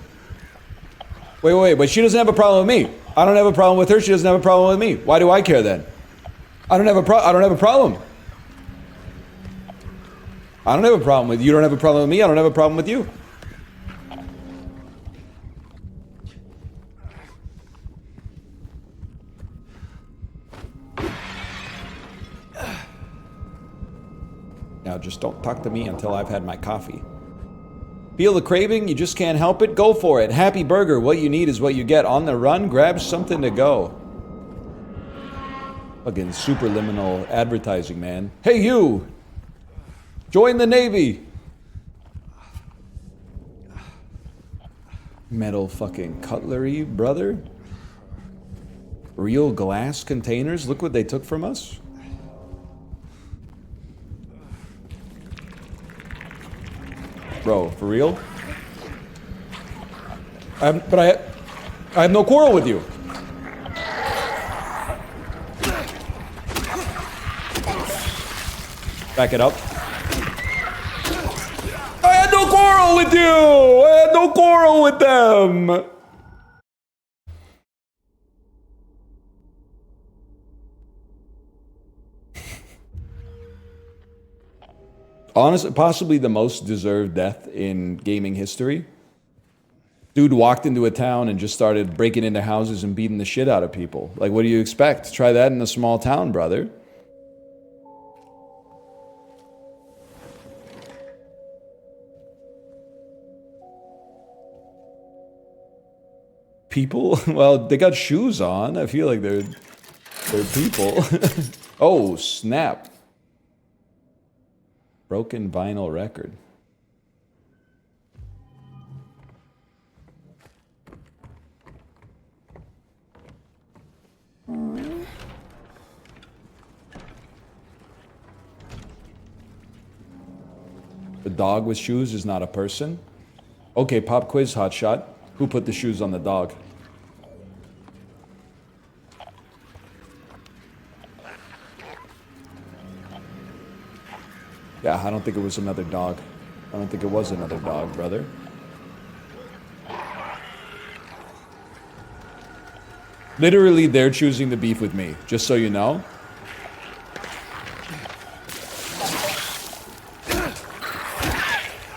Wait, but she doesn't have a problem with me. I don't have a problem with her. She doesn't have a problem with me. Why do I care then? I don't have a problem. I don't have a problem with you. You don't have a problem with me. I don't have a problem with you. Now just don't talk to me until I've had my coffee. Feel the craving? You just can't help it? Go for it. Happy Burger. What you need is what you get. On the run, grab something to go. Fucking superliminal advertising, man. Hey, you! Join the Navy! Metal fucking cutlery, brother. Real glass containers? Look what they took from us. Bro, for real? But I have no quarrel with you. Back it up. I had no quarrel with you! I had no quarrel with them! Honestly, possibly the most deserved death in gaming history. Dude walked into a town and just started breaking into houses and beating the shit out of people. Like, what do you expect? Try that in a small town, brother. People? Well, they got shoes on. I feel like they're people. Oh, snap. Broken vinyl record. The dog with shoes is not a person. Okay, pop quiz, hotshot. Who put the shoes on the dog? Yeah, I don't think it was another dog. I don't think it was another dog, brother. Literally, they're choosing the beef with me, just so you know.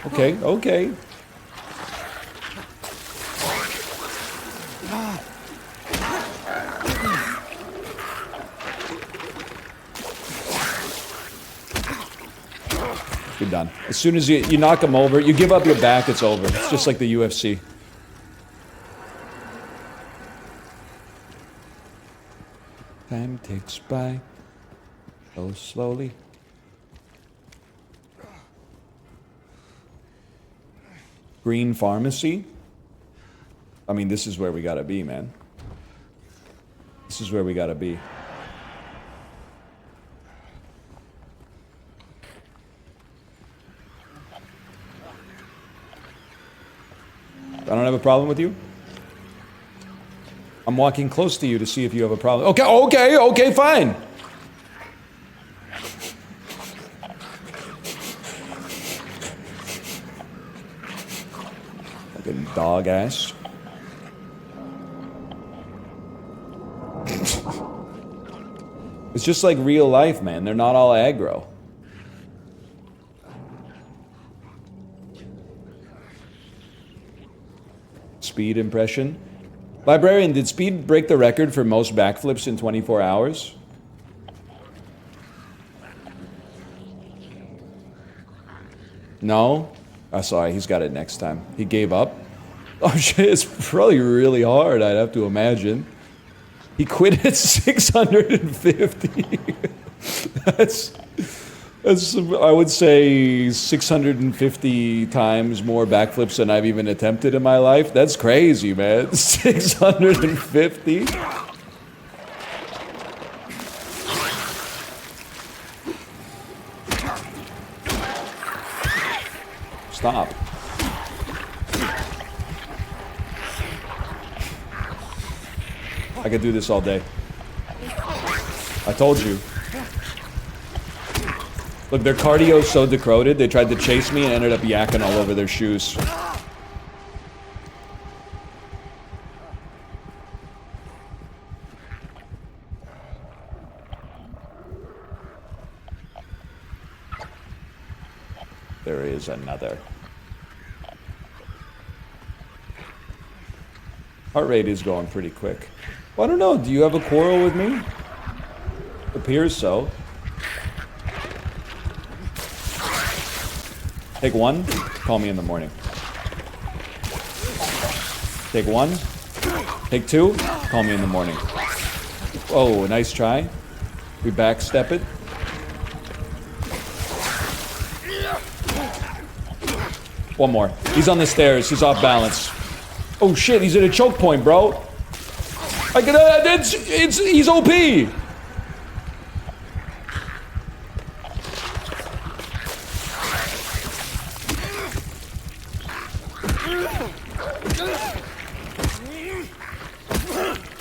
Okay. You're done. As soon as you knock him over, you give up your back, it's over. It's just like the UFC. Time ticks by so slowly. Green Pharmacy? I mean, this is where we gotta be, man. This is where we gotta be. I don't have a problem with you. I'm walking close to you to see if you have a problem. Okay, fine. Fucking dog ass. It's just like real life, man. They're not all aggro. Speed impression. Librarian, did Speed break the record for most backflips in 24 hours? No? Oh, sorry, he's got it next time. He gave up? Oh shit, it's probably really hard, I'd have to imagine. He quit at 650. That's I would say 650 times more backflips than I've even attempted in my life. That's crazy, man. 650? Stop. I could do this all day. I told you. Look, their cardio's so decroded, they tried to chase me and ended up yakking all over their shoes. There is another. Heart rate is going pretty quick. Well, I don't know, do you have a quarrel with me? Appears so. Take one, call me in the morning. Take one, take two, call me in the morning. Oh, nice try. We backstep it. One more. He's on the stairs, he's off balance. Oh shit, he's at a choke point, bro. I can, he's OP.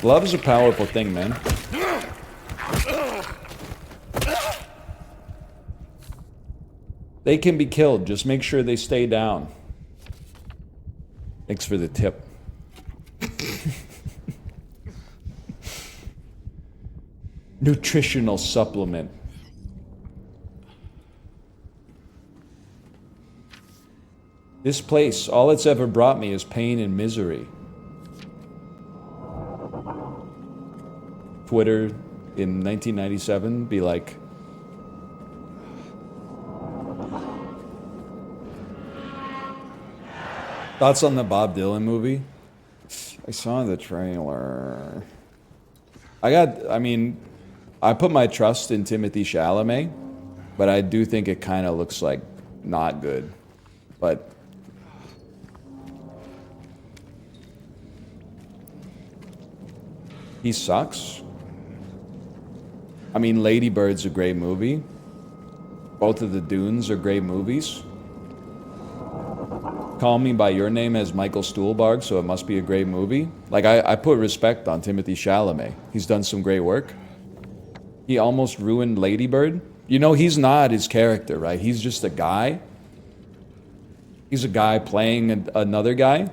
Love is a powerful thing, man. They can be killed, just make sure they stay down. Thanks for the tip. Nutritional supplement. This place, all it's ever brought me is pain and misery. Twitter in 1997 be like, thoughts on the Bob Dylan movie? I saw the trailer. I put my trust in Timothy Chalamet, but I do think it kind of looks like not good. But he sucks. I mean, Lady Bird's a great movie. Both of the Dunes are great movies. Call Me By Your Name as Michael Stuhlbarg, so it must be a great movie. Like, I put respect on Timothy Chalamet. He's done some great work. He almost ruined Lady Bird. You know, he's not his character, right? He's just a guy. He's a guy playing another guy.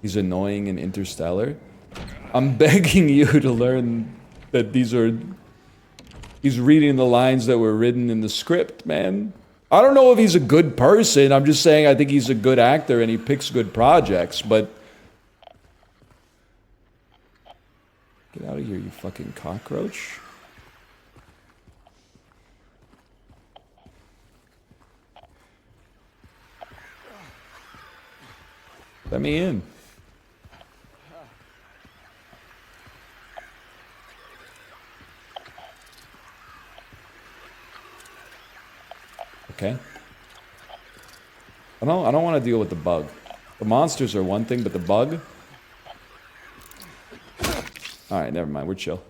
He's annoying in Interstellar. I'm begging you to learn that these are... He's reading the lines that were written in the script, man. I don't know if he's a good person. I'm just saying I think he's a good actor and he picks good projects, but... Get out of here, you fucking cockroach. Let me in. Okay. I don't want to deal with the bug. The monsters are one thing, but the bug? Alright, never mind. We're chill.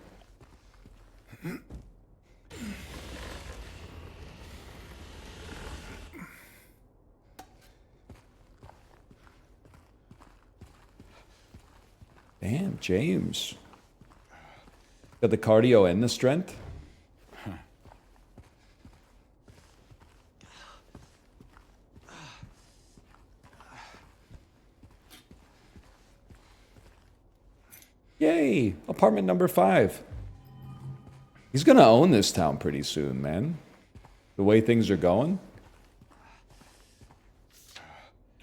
Damn, James. Got the cardio and the strength? Yay! Apartment number 5. He's gonna own this town pretty soon, man. The way things are going.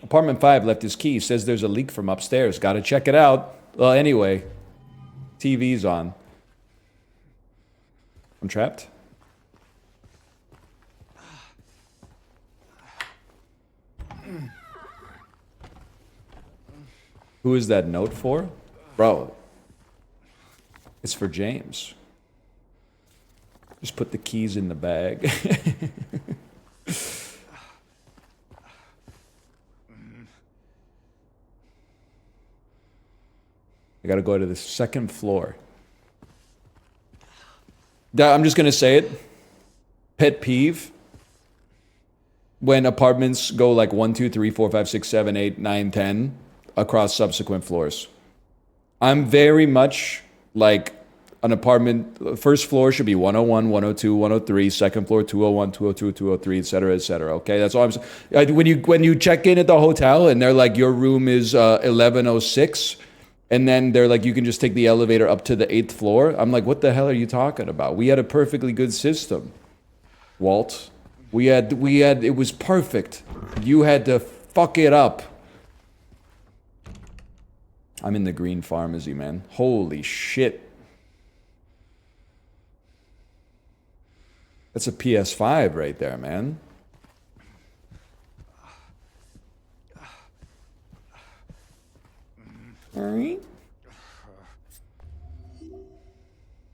Apartment 5 left his key. Says there's a leak from upstairs. Gotta check it out. Well, anyway. TV's on. I'm trapped. Who is that note for? Bro. It's for James. Just put the keys in the bag. I gotta go to the 2nd floor. I'm just gonna say it. Pet peeve. When apartments go like 1, 2, 3, 4, 5, 6, 7, 8, 9, 10 across subsequent floors. I'm very much like an apartment. First floor should be 101, 102, 103. Second floor 201, 202, 203, etc., etc. Okay, that's all I'm saying. When you check in at the hotel and they're like, your room is 1106, and then they're like, you can just take the elevator up to the 8th floor. I'm like, what the hell are you talking about? We had a perfectly good system, Walt. We had it was perfect. You had to fuck it up. I'm in the green pharmacy, man. Holy shit. That's a PS5 right there, man. Alright.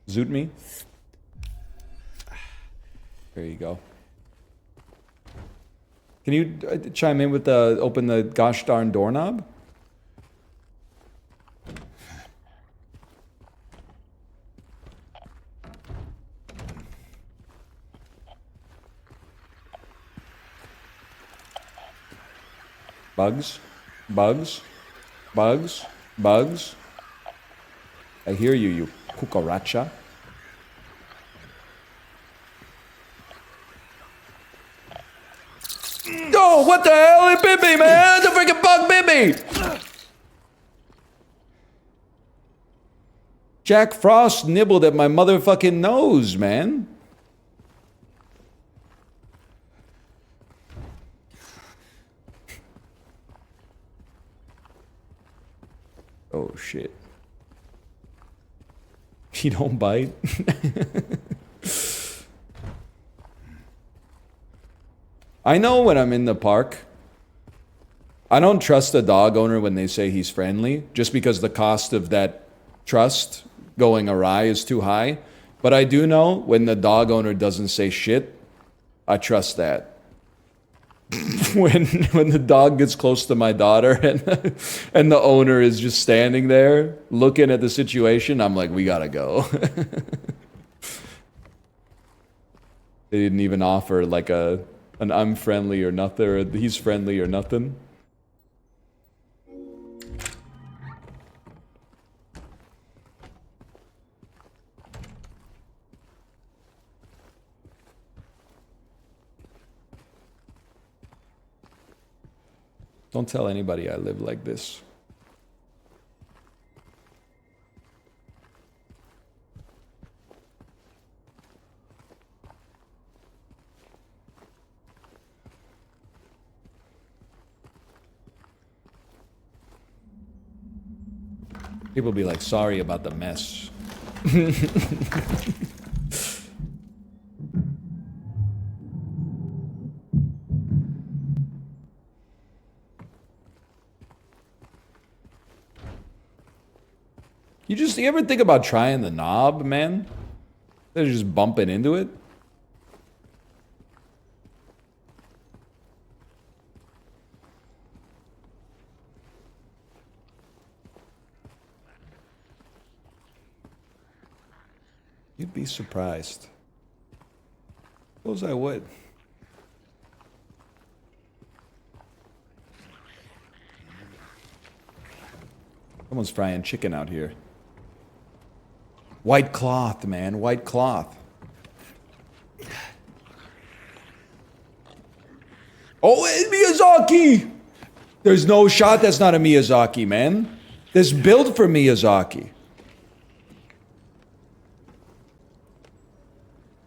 Zoot me. There you go. Can you chime in with the open the gosh darn doorknob? Bugs, bugs, bugs, bugs. I hear you, you cucaracha. Oh, what the hell? It bit me, man! The freaking bug bit me! Jack Frost nibbled at my motherfucking nose, man. Oh, shit. He don't bite? I know when I'm in the park, I don't trust a dog owner when they say he's friendly, just because the cost of that trust going awry is too high. But I do know when the dog owner doesn't say shit, I trust that. when the dog gets close to my daughter and the owner is just standing there looking at the situation, I'm like, we gotta go. They didn't even offer like an I'm friendly or nothing, or he's friendly or nothing. Don't tell anybody I live like this. People be like, sorry about the mess. You ever think about trying the knob, man? They're just bumping into it. You'd be surprised. Suppose I would. Someone's frying chicken out here. White cloth, man. White cloth. Oh, it's Miyazaki! There's no shot that's not a Miyazaki, man. This build for Miyazaki.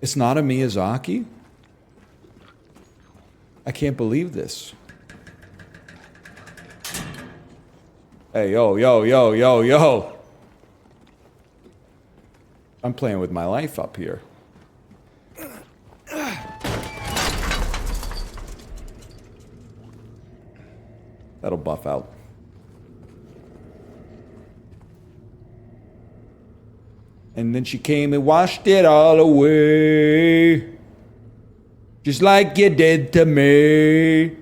It's not a Miyazaki? I can't believe this. Hey, yo, yo, yo, yo, yo. I'm playing with my life up here. That'll buff out. And then she came and washed it all away. Just like you did to me.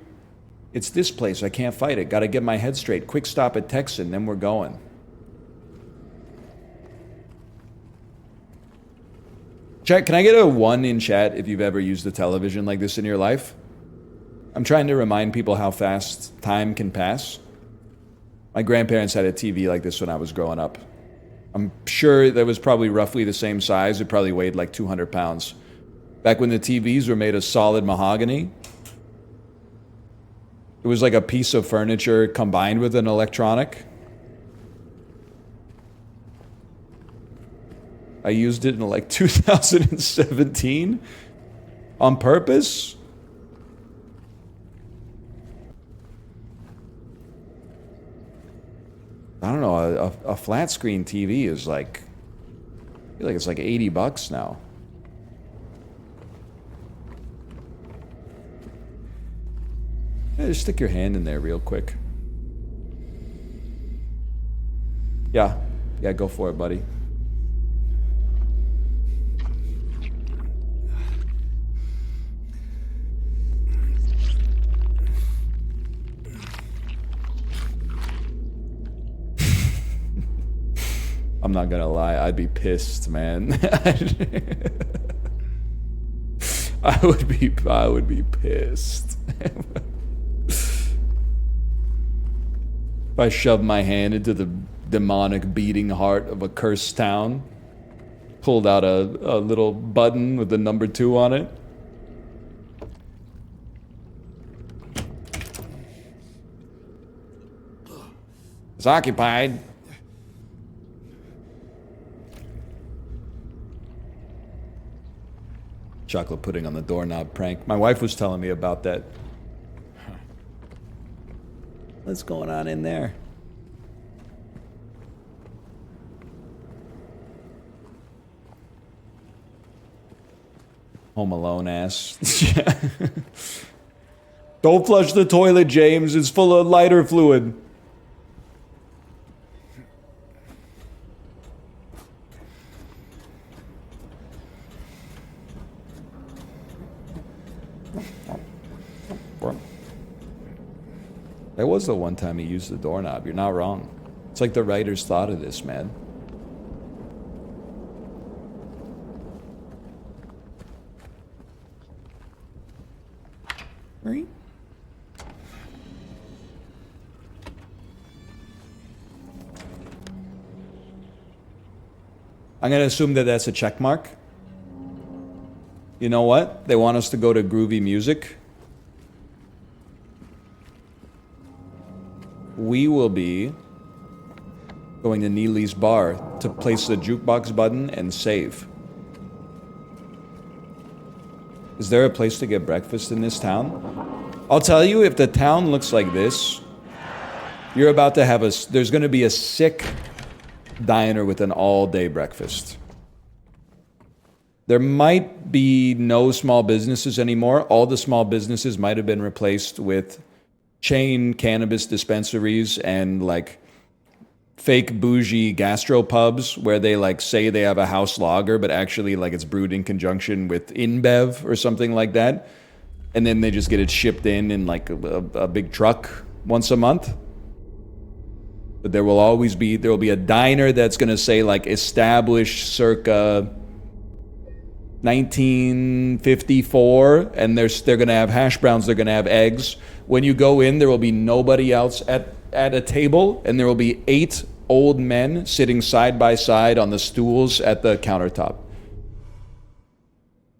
It's this place. I can't fight it. Gotta get my head straight. Quick stop at Texan, then we're going. Chat, can I get a 1 in chat if you've ever used a television like this in your life? I'm trying to remind people how fast time can pass. My grandparents had a TV like this when I was growing up. I'm sure that was probably roughly the same size. It probably weighed like 200 pounds. Back when the TVs were made of solid mahogany. It was like a piece of furniture combined with an electronic. I used it in like 2017 on purpose. I don't know, a flat screen TV is like, I feel like it's like $80 now. Yeah, just stick your hand in there real quick. Yeah, go for it, buddy. I'm not gonna lie, I'd be pissed, man. I would be pissed. If I shoved my hand into the demonic beating heart of a cursed town, pulled out a little button with the number 2 on it. It's occupied. Chocolate pudding on the doorknob prank. My wife was telling me about that. What's going on in there? Home Alone ass. Don't flush the toilet, James. It's full of lighter fluid. That was the one time he used the doorknob. You're not wrong. It's like the writers thought of this, man. Right? I'm going to assume that that's a check mark. You know what? They want us to go to groovy music. We will be going to Neely's bar to place the jukebox button and save. Is there a place to get breakfast in this town? I'll tell you, if the town looks like this, you're about to have there's going to be a sick diner with an all-day breakfast. There might be no small businesses anymore. All the small businesses might have been replaced with chain cannabis dispensaries and like fake bougie gastropubs where they like say they have a house lager, but actually like it's brewed in conjunction with InBev or something like that. And then they just get it shipped in like a big truck once a month. But there will be a diner that's going to say like established circa 1954, and they're going to have hash browns, they're going to have eggs. When you go in, there will be nobody else at a table, and there will be 8 old men sitting side by side on the stools at the countertop.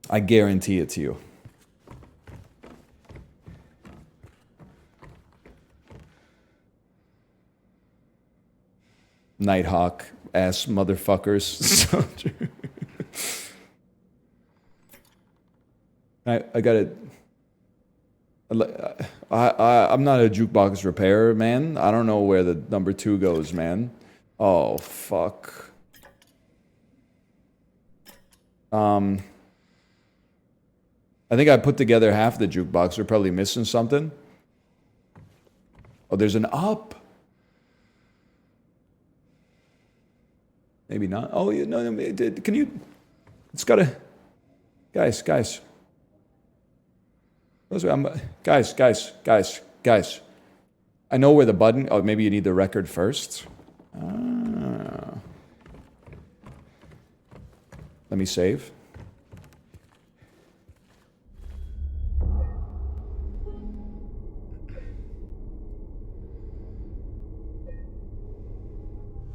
I guarantee it to you. Nighthawk ass motherfuckers. So true. I got it. I'm not a jukebox repairer, man. I don't know where the number 2 goes, man. Oh, fuck. I think I put together half the jukebox. We're probably missing something. Oh, there's an up. Maybe not. Oh, no, can you... It's gotta... Guys. Guys. I know where the button... Oh, maybe you need the record first. Let me save.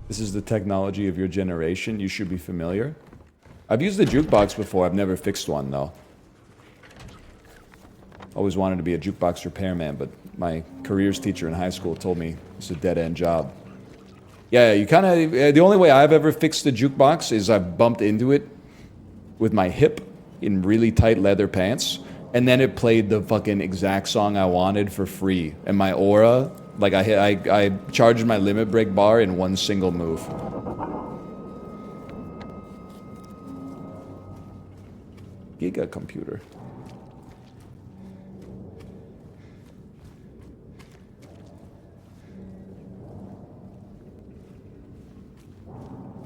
This is the technology of your generation. You should be familiar. I've used the jukebox before. I've never fixed one, though. Always wanted to be a jukebox repairman, but my careers teacher in high school told me it's a dead-end job. Yeah, you kind of... The only way I've ever fixed a jukebox is I've bumped into it with my hip in really tight leather pants, and then it played the fucking exact song I wanted for free. And my aura... Like, I charged my limit break bar in one single move. Giga computer.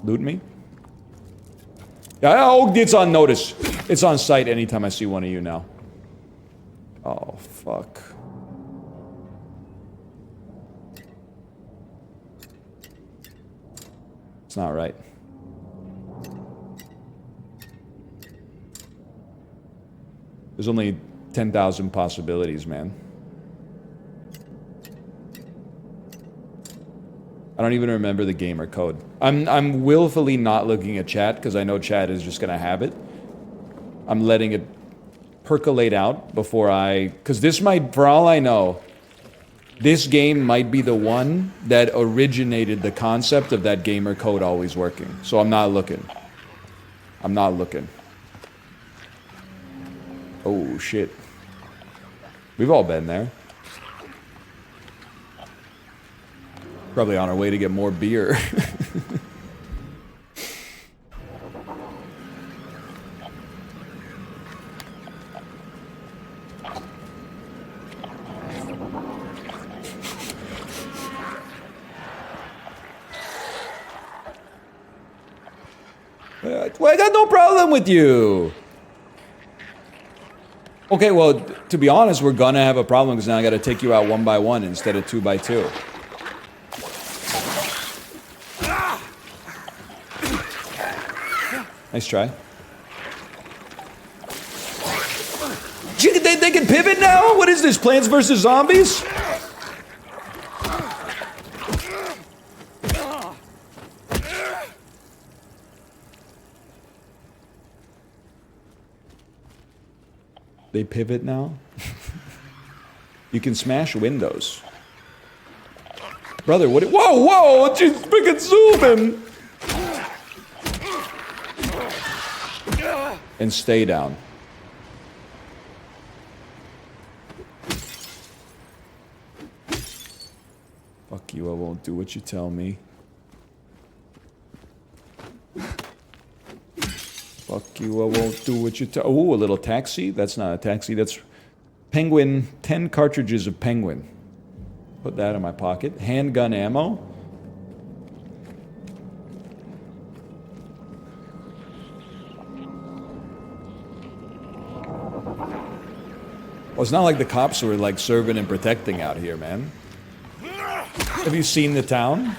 Loot me? Yeah, oh, it's on notice. It's on site anytime I see one of you now. Oh, fuck. It's not right. There's only 10,000 possibilities, man. I don't even remember the gamer code. I'm willfully not looking at chat because I know chat is just gonna have it. I'm letting it percolate out before because this might, for all I know, this game might be the one that originated the concept of that gamer code always working. So I'm not looking. I'm not looking. Oh, shit. We've all been there. Probably on our way to get more beer. Well, I got no problem with you. Okay, well, to be honest, we're gonna have a problem because now I gotta take you out 1 by 1 instead of 2 by 2. Nice try. They can pivot now? What is this, Plants vs. Zombies? They pivot now? You can smash windows. Brother, what? Whoa! She's freaking zooming! And stay down. Fuck you, I won't do what you tell me. Fuck you, I won't do what you tell. Oh, a little taxi? That's not a taxi, that's penguin. 10 cartridges of penguin. Put that in my pocket. Handgun ammo. Well, it's not like the cops were like serving and protecting out here, man. Have you seen the town?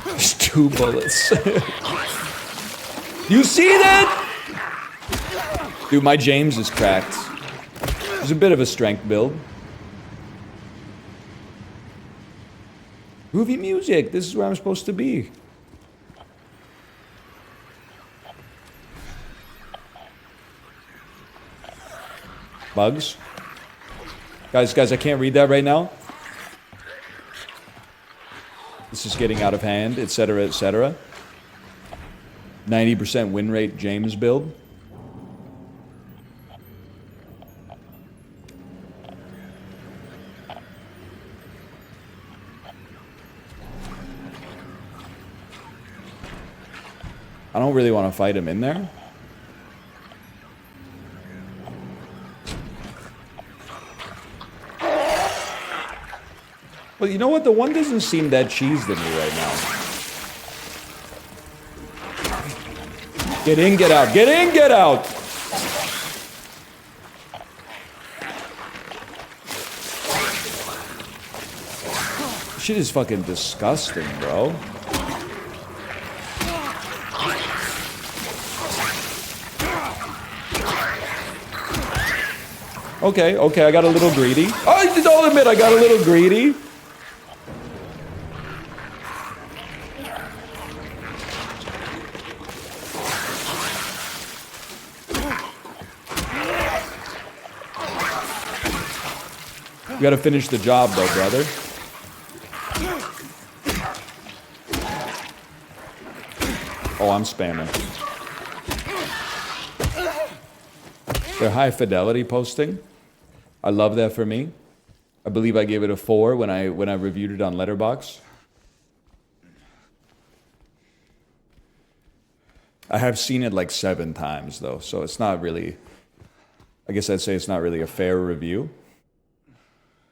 There's 2 bullets. You see that? Dude, my James is cracked. There's a bit of a strength build. Groovy music. This is where I'm supposed to be. Bugs. Guys, I can't read that right now. This is getting out of hand, etc., etc. 90% win rate James build. I don't really want to fight him in there. Well, you know what? The one doesn't seem that cheesed to me right now. Get in, get out. Get in, get out! Shit is fucking disgusting, bro. Okay, I got a little greedy. Oh, don't admit I got a little greedy. You gotta finish the job though, brother. Oh, I'm spamming. They're high fidelity posting. I love that for me. I believe I gave it a 4 when I reviewed it on Letterboxd. I have seen it like 7 times though, so it's not really, I guess I'd say it's not really a fair review.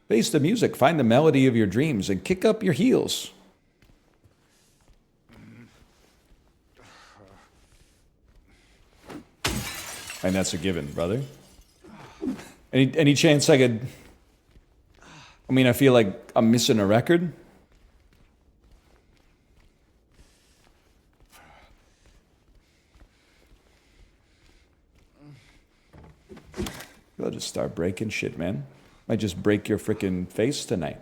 Face the music, find the melody of your dreams, and kick up your heels. And that's a given, brother. Any chance I could... I mean, I feel like I'm missing a record. I'll just start breaking shit, man. Might just break your freaking face tonight.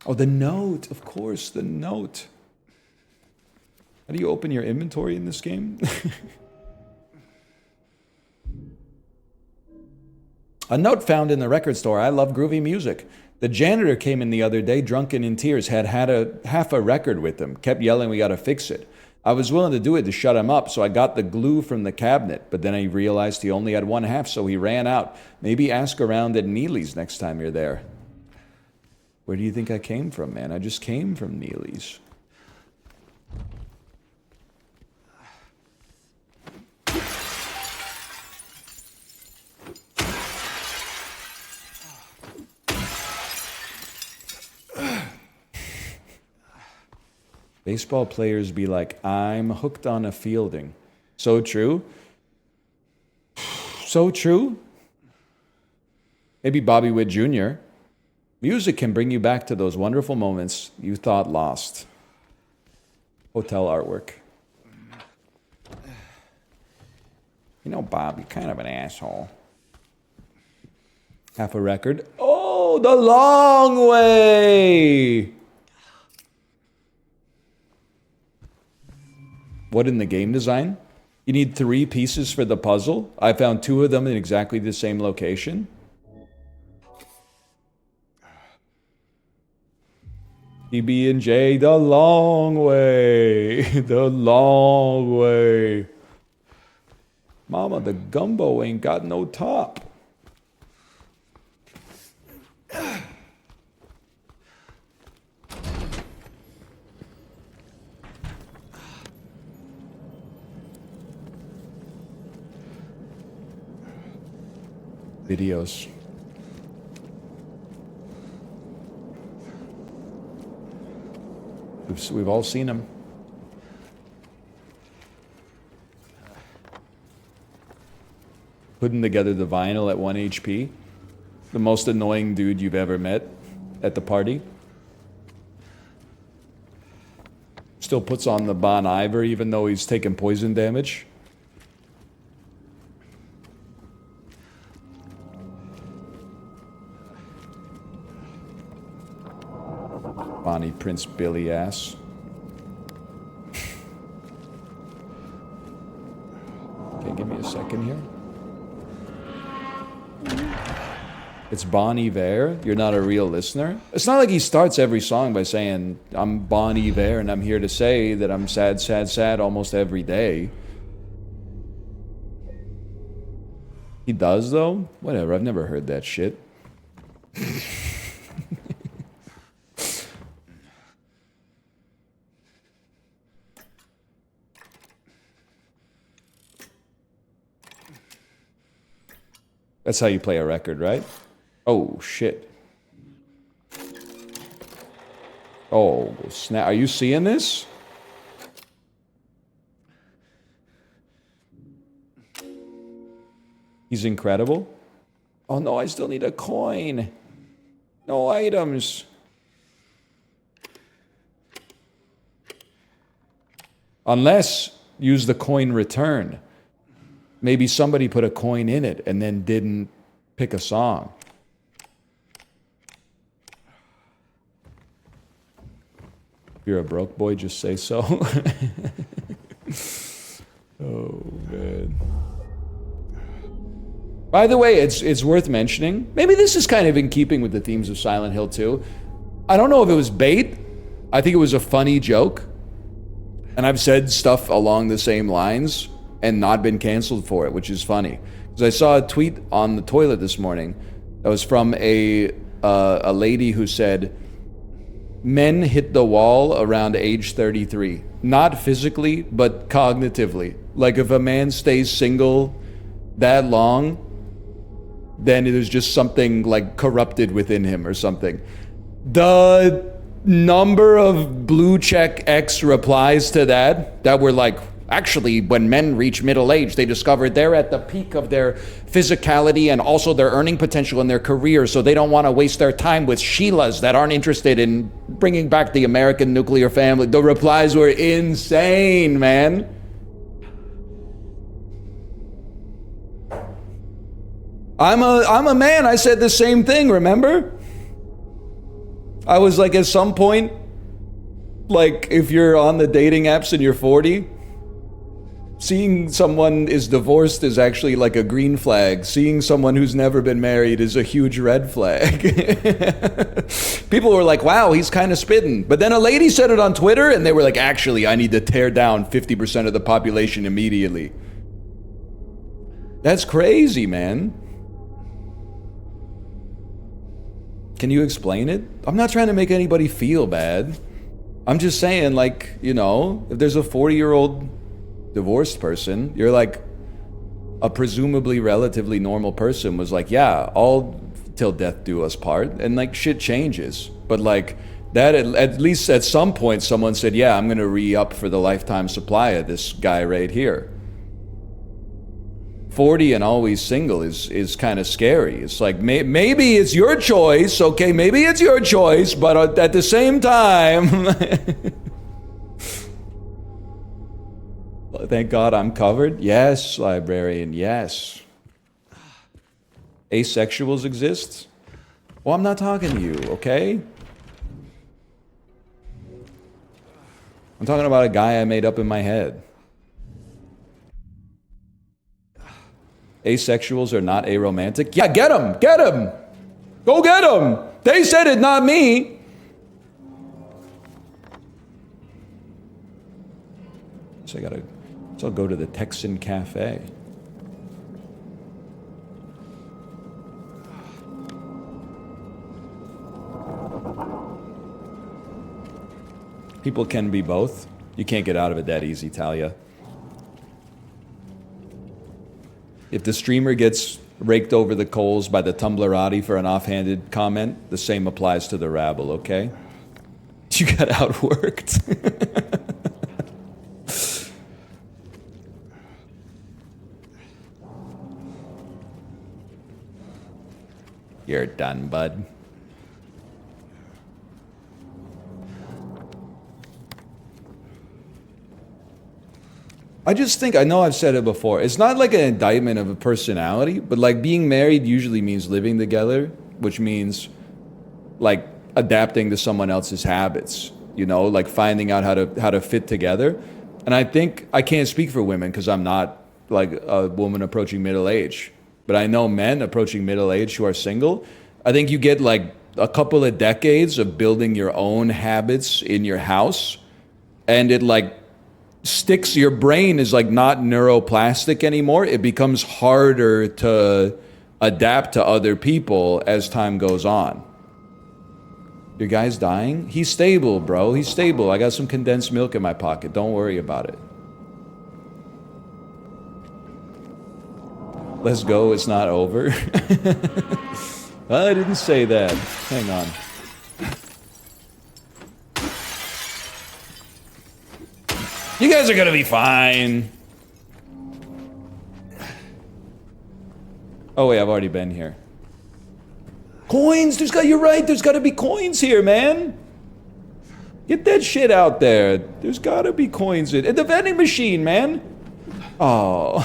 Oh, the note. Of course, the note. How do you open your inventory in this game? A note found in the record store. I love groovy music. The janitor came in the other day, drunken in tears, had half a record with him, kept yelling, we gotta fix it. I was willing to do it to shut him up, so I got the glue from the cabinet, but then I realized he only had 1/2, so he ran out. Maybe ask around at Neely's next time you're there. Where do you think I came from, man? I just came from Neely's. Baseball players be like, I'm hooked on a fielding. So true. So true. Maybe Bobby Witt Jr. Music can bring you back to those wonderful moments you thought lost. Hotel artwork. You know, Bob, you're kind of an asshole. Half a record. Oh, the long way! What in the game design? You need 3 pieces for the puzzle? I found 2 of them in exactly the same location. PB&J, the long way. The long way. Mama, the gumbo ain't got no top. videos. We've all seen them. Putting together the vinyl at 1 HP. The most annoying dude you've ever met at the party. Still puts on the Bon Iver even though he's taking poison damage. Bonnie Prince Billy ass. Okay, give me a second here. It's Bon Iver. You're not a real listener. It's not like he starts every song by saying, I'm Bon Iver and I'm here to say that I'm sad, sad, sad almost every day. He does, though? Whatever, I've never heard that shit. That's how you play a record, right? Oh, shit. Oh, snap. Are you seeing this? He's incredible. Oh no, I still need a coin. No items. Unless use the coin return. Maybe somebody put a coin in it and then didn't pick a song. If you're a broke boy, just say so. Oh, man. By the way, it's worth mentioning. Maybe this is kind of in keeping with the themes of Silent Hill 2. I don't know if it was bait. I think it was a funny joke. And I've said stuff along the same lines and not been canceled for it, which is funny. Because I saw a tweet on the toilet this morning that was from a lady who said, men hit the wall around age 33. Not physically, but cognitively. Like if a man stays single that long, then there's just something like corrupted within him or something. The number of blue check X replies to that were like, actually, when men reach middle age, they discover they're at the peak of their physicality and also their earning potential in their career, so they don't want to waste their time with Sheilas that aren't interested in bringing back the American nuclear family. The replies were insane, man. I'm a man. I said the same thing, remember? I was like, at some point, like, if you're on the dating apps and you're 40, seeing someone is divorced is actually like a green flag. Seeing someone who's never been married is a huge red flag. People were like, wow, he's kind of spitting. But then a lady said it on Twitter, and they were like, actually, I need to tear down 50% of the population immediately. That's crazy, man. Can you explain it? I'm not trying to make anybody feel bad. I'm just saying, like, you know, if there's a 40-year-old divorced person, you're like, a presumably relatively normal person was like, yeah, all till death do us part, and like shit changes. But like that, at least at some point, someone said, yeah, I'm gonna re-up for the lifetime supply of this guy right here. 40 and always single is kind of scary. It's like, maybe it's your choice, okay, maybe it's your choice, but at the same time, thank God I'm covered. Yes, librarian, yes. Asexuals exist? Well, I'm not talking to you, okay? I'm talking about a guy I made up in my head. Asexuals are not aromantic? Yeah, get him! Get him! Go get him! They said it, not me! So I'll go to the Texan Cafe. People can be both. You can't get out of it that easy, Talia. If the streamer gets raked over the coals by the Tumblrati for an offhanded comment, the same applies to the rabble, okay? You got outworked. You're done, bud. I just think, I know I've said it before, it's not like an indictment of a personality, but like being married usually means living together, which means like adapting to someone else's habits, you know, like finding out how to fit together. And I think I can't speak for women because I'm not like a woman approaching middle age, but I know men approaching middle age who are single. I think you get like a couple of decades of building your own habits in your house, and it like sticks. Your brain is like not neuroplastic anymore. It becomes harder to adapt to other people as time goes on. Your guy's dying? He's stable, bro. He's stable. I got some condensed milk in my pocket. Don't worry about it. Let's go. It's not over. I didn't say that. Hang on. You guys are gonna be fine. Oh wait, I've already been here. Coins! You're right, there's gotta be coins here, man! Get that shit out there. There's gotta be coins in the vending machine, man! Oh.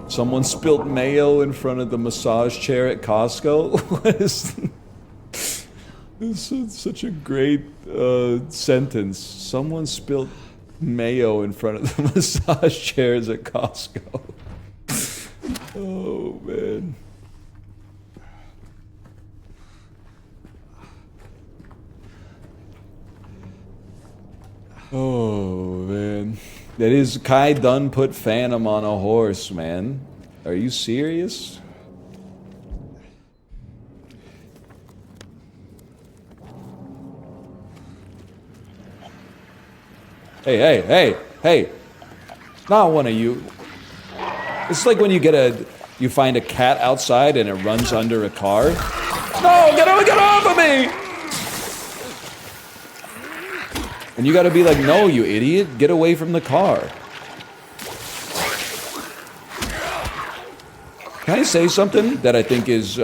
Someone spilled mayo in front of the massage chair at Costco? What is... This is such a great sentence. Someone spilled mayo in front of the massage chairs at Costco. Oh, man. Oh, man. That is Kai Dunn put Phantom on a horse, man. Are you serious? Hey. Not one of you. It's like when you find a cat outside and it runs under a car. No, get off of me! And you gotta be like, no, you idiot, get away from the car. Can I say something that I think is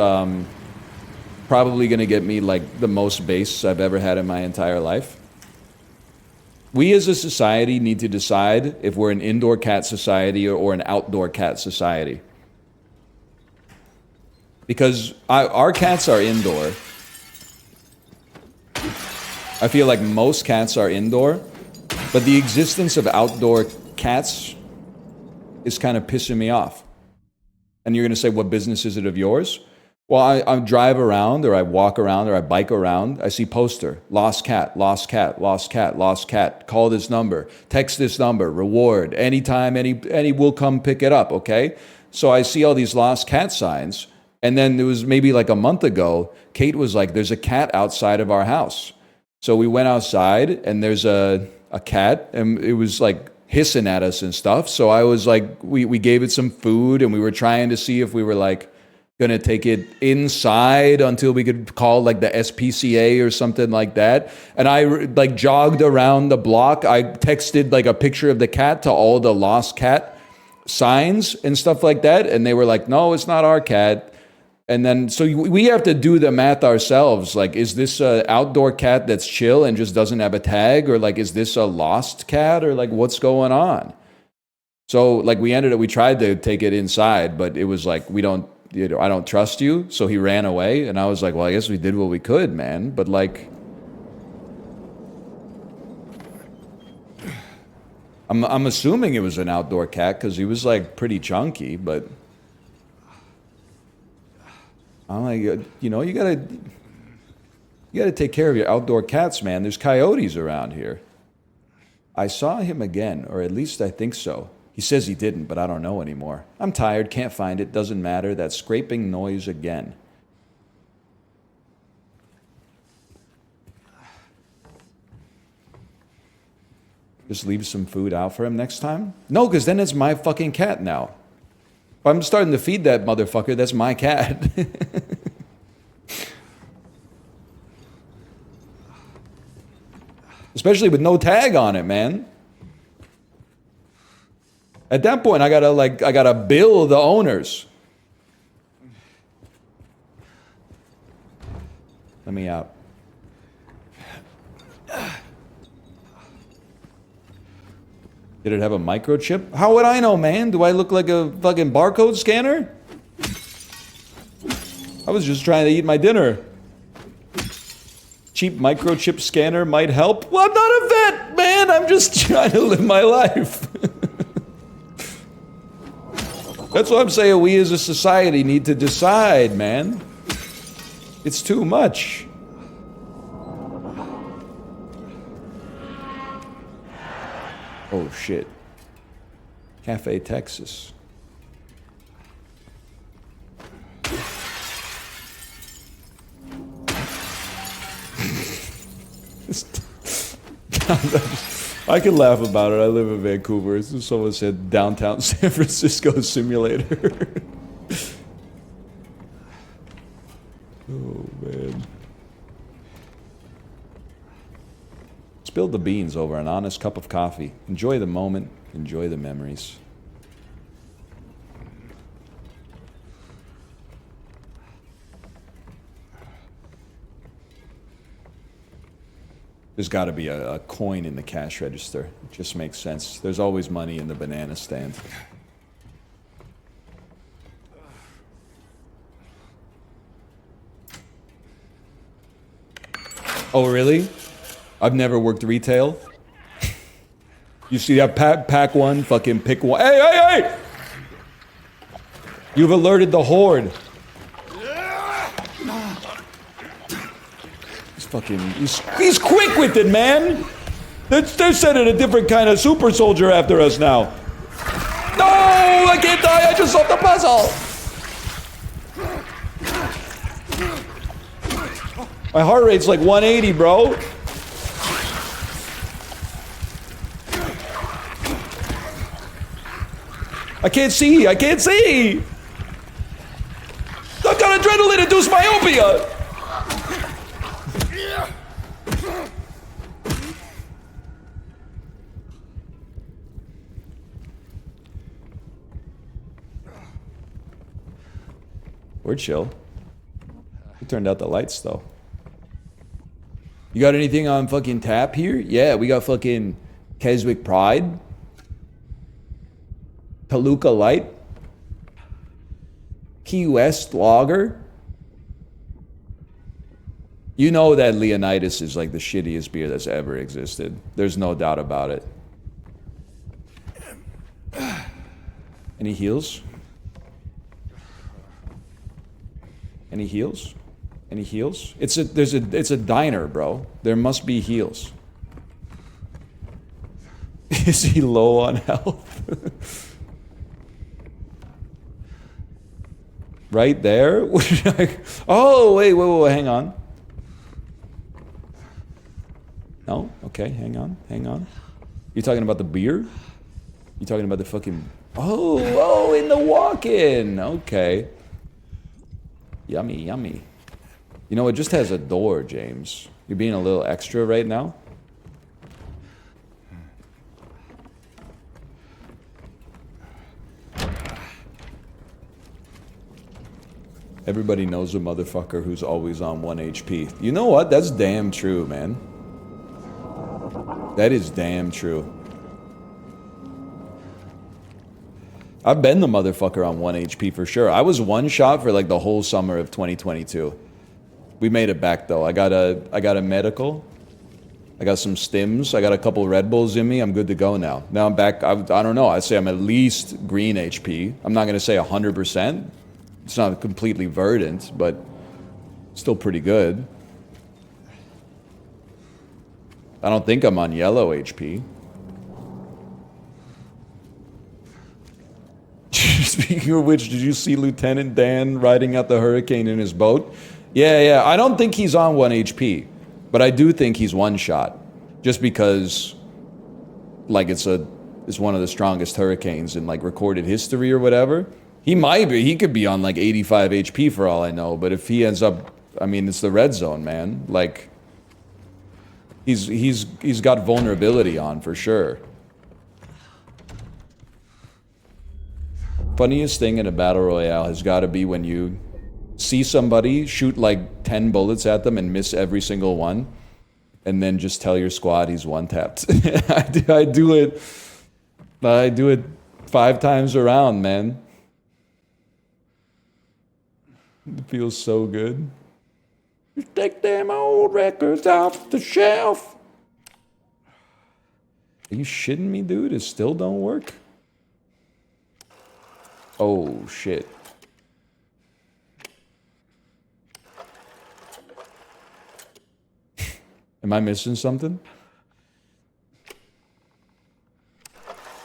probably gonna get me like the most bass I've ever had in my entire life? We as a society need to decide if we're an indoor cat society or an outdoor cat society. Because our cats are indoor. I feel like most cats are indoor, but the existence of outdoor cats is kind of pissing me off. And you're gonna say, what business is it of yours? Well, I drive around, or I walk around, or I bike around. I see poster, lost cat, lost cat, lost cat, lost cat. Call this number, text this number, reward, anytime, any will come pick it up, okay? So I see all these lost cat signs, and then it was maybe like a month ago, Kate was like, there's a cat outside of our house. So we went outside, and there's a cat, and it was like hissing at us and stuff. So I was like, we gave it some food, and we were trying to see if we were like, gonna take it inside until we could call like the SPCA or something like that. And I like jogged around the block. I texted like a picture of the cat to all the lost cat signs and stuff like that. And they were like, no, it's not our cat. And then, so we have to do the math ourselves. Like, is this an outdoor cat that's chill and just doesn't have a tag? Or like, is this a lost cat? Or like, what's going on? So like we tried to take it inside, but it was like, I don't trust you. So he ran away, and I was like, well, I guess we did what we could, man. But like, I'm assuming it was an outdoor cat because he was like pretty chunky, but I'm like, you know, you gotta take care of your outdoor cats, man. There's coyotes around here. I saw him again, or at least I think so. He says he didn't, but I don't know anymore. I'm tired, can't find it, doesn't matter. That scraping noise again. Just leave some food out for him next time? No, because then it's my fucking cat now. If I'm starting to feed that motherfucker, that's my cat. Especially with no tag on it, man. At that point, I gotta bill the owners. Let me out. Did it have a microchip? How would I know, man? Do I look like a fucking barcode scanner? I was just trying to eat my dinner. Cheap microchip scanner might help. Well, I'm not a vet, man. I'm just trying to live my life. That's what I'm saying. We as a society need to decide, man. It's too much. Oh, shit. Cafe Texas. I can laugh about it. I live in Vancouver. Someone said downtown San Francisco simulator. Oh, man. Spill the beans over an honest cup of coffee. Enjoy the moment. Enjoy the memories. There's got to be a coin in the cash register. It just makes sense. There's always money in the banana stand. Oh, really? I've never worked retail. You see that pack one, fucking pick one. Hey, hey, hey! You've alerted the horde. He's quick with it, man. They're sending a different kind of super soldier after us now. No, I can't die. I just solved the puzzle. My heart rate's like 180, bro. I can't see. I can't see. I've got adrenaline-induced myopia. We're chill. We turned out the lights, though. You got anything on fucking tap here? Yeah, we got fucking Keswick Pride. Toluca Light. Key West Lager. You know that Leonidas is like the shittiest beer that's ever existed. There's no doubt about it. Any heals? Any heals? Any heals? It's a diner, bro. There must be heals. Is he low on health? Right there? Oh, wait, hang on. No? Okay, hang on. You talking about the beer? You talking about the fucking... Oh, in the walk-in. Okay. Yummy, yummy. You know, it just has a door, James. You're being a little extra right now. Everybody knows a motherfucker who's always on 1 HP. You know what? That's damn true, man. That is damn true. I've been the motherfucker on 1 HP for sure. I was one shot for like the whole summer of 2022. We made it back though. I got a medical. I got some stims. I got a couple Red Bulls in me. I'm good to go now. Now I'm back. I don't know. I'd say I'm at least green HP. I'm not going to say 100%. It's not completely verdant, but still pretty good. I don't think I'm on yellow HP. Speaking of which, did you see Lieutenant Dan riding out the hurricane in his boat? Yeah. I don't think he's on 1 HP, but I do think he's one shot. Just because like it's one of the strongest hurricanes in like recorded history or whatever. He might be. He could be on like 85 HP for all I know. But if he ends up, I mean, it's the red zone, man. Like, he's got vulnerability on for sure. Funniest thing in a battle royale has got to be when you see somebody shoot like 10 bullets at them and miss every single one, and then just tell your squad he's one tapped. I do it 5 times around, man. It feels so good. Just take them old records off the shelf. Are you shitting me, dude? It still don't work? Oh, shit. Am I missing something?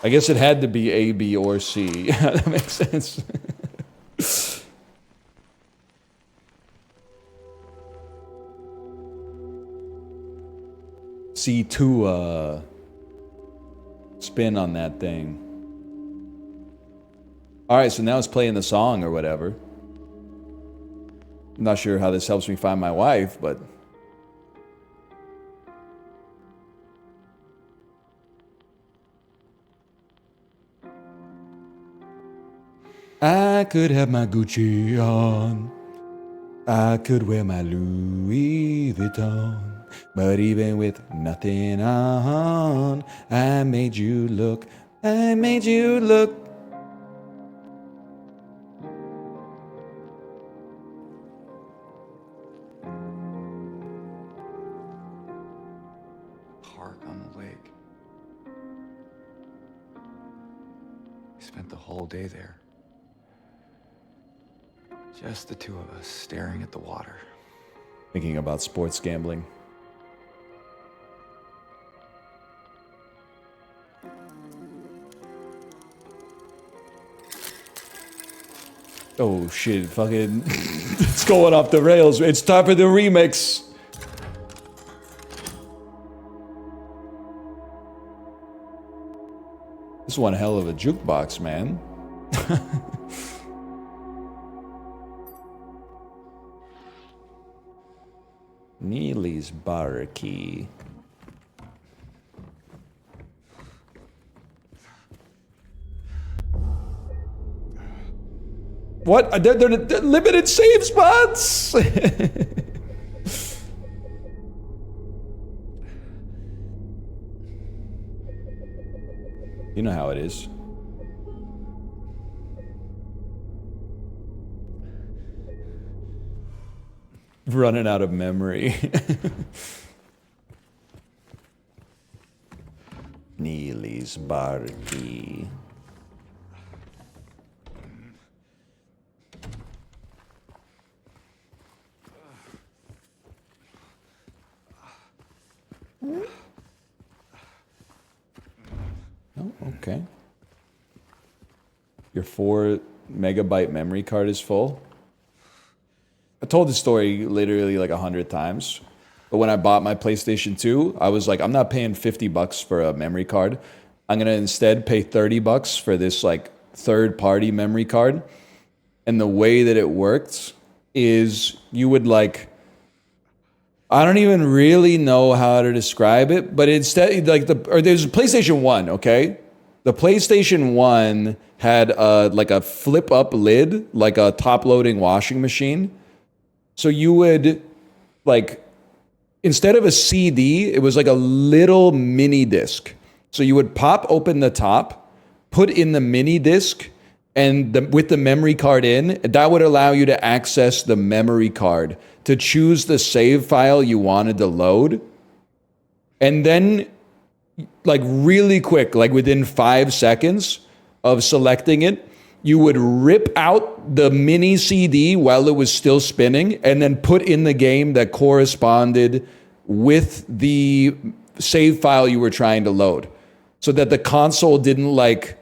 I guess it had to be A, B, or C. That makes sense. C2 spin on that thing. Alright, so now it's playing the song or whatever. I'm not sure how this helps me find my wife, but... I could have my Gucci on. I could wear my Louis Vuitton. But even with nothing on, I made you look. I made you look. Park on the lake. We spent the whole day there. Just the two of us staring at the water. Thinking about sports gambling. Oh shit, fucking... It's going off the rails. It's time for the remix. This is one hell of a jukebox, man. Neely's bar key. What? They're limited save spots! You know how it is. Running out of memory. Neely's bar key. Oh, okay. Your 4 megabyte memory card is full. I told this story literally like 100 times. But when I bought my PlayStation 2, I was like, I'm not paying $50 for a memory card. I'm gonna instead pay $30 for this like third-party memory card. And the way that it worked is you would like, I don't even really know how to describe it, but instead, like there's a PlayStation 1, okay? The PlayStation 1 had like a flip-up lid, like a top-loading washing machine. So you would, like, instead of a CD, it was like a little mini disc. So you would pop open the top, put in the mini disc, and with the memory card in, that would allow you to access the memory card to choose the save file you wanted to load. And then, like really quick, like within 5 seconds of selecting it, you would rip out the mini CD while it was still spinning and then put in the game that corresponded with the save file you were trying to load. So that the console didn't like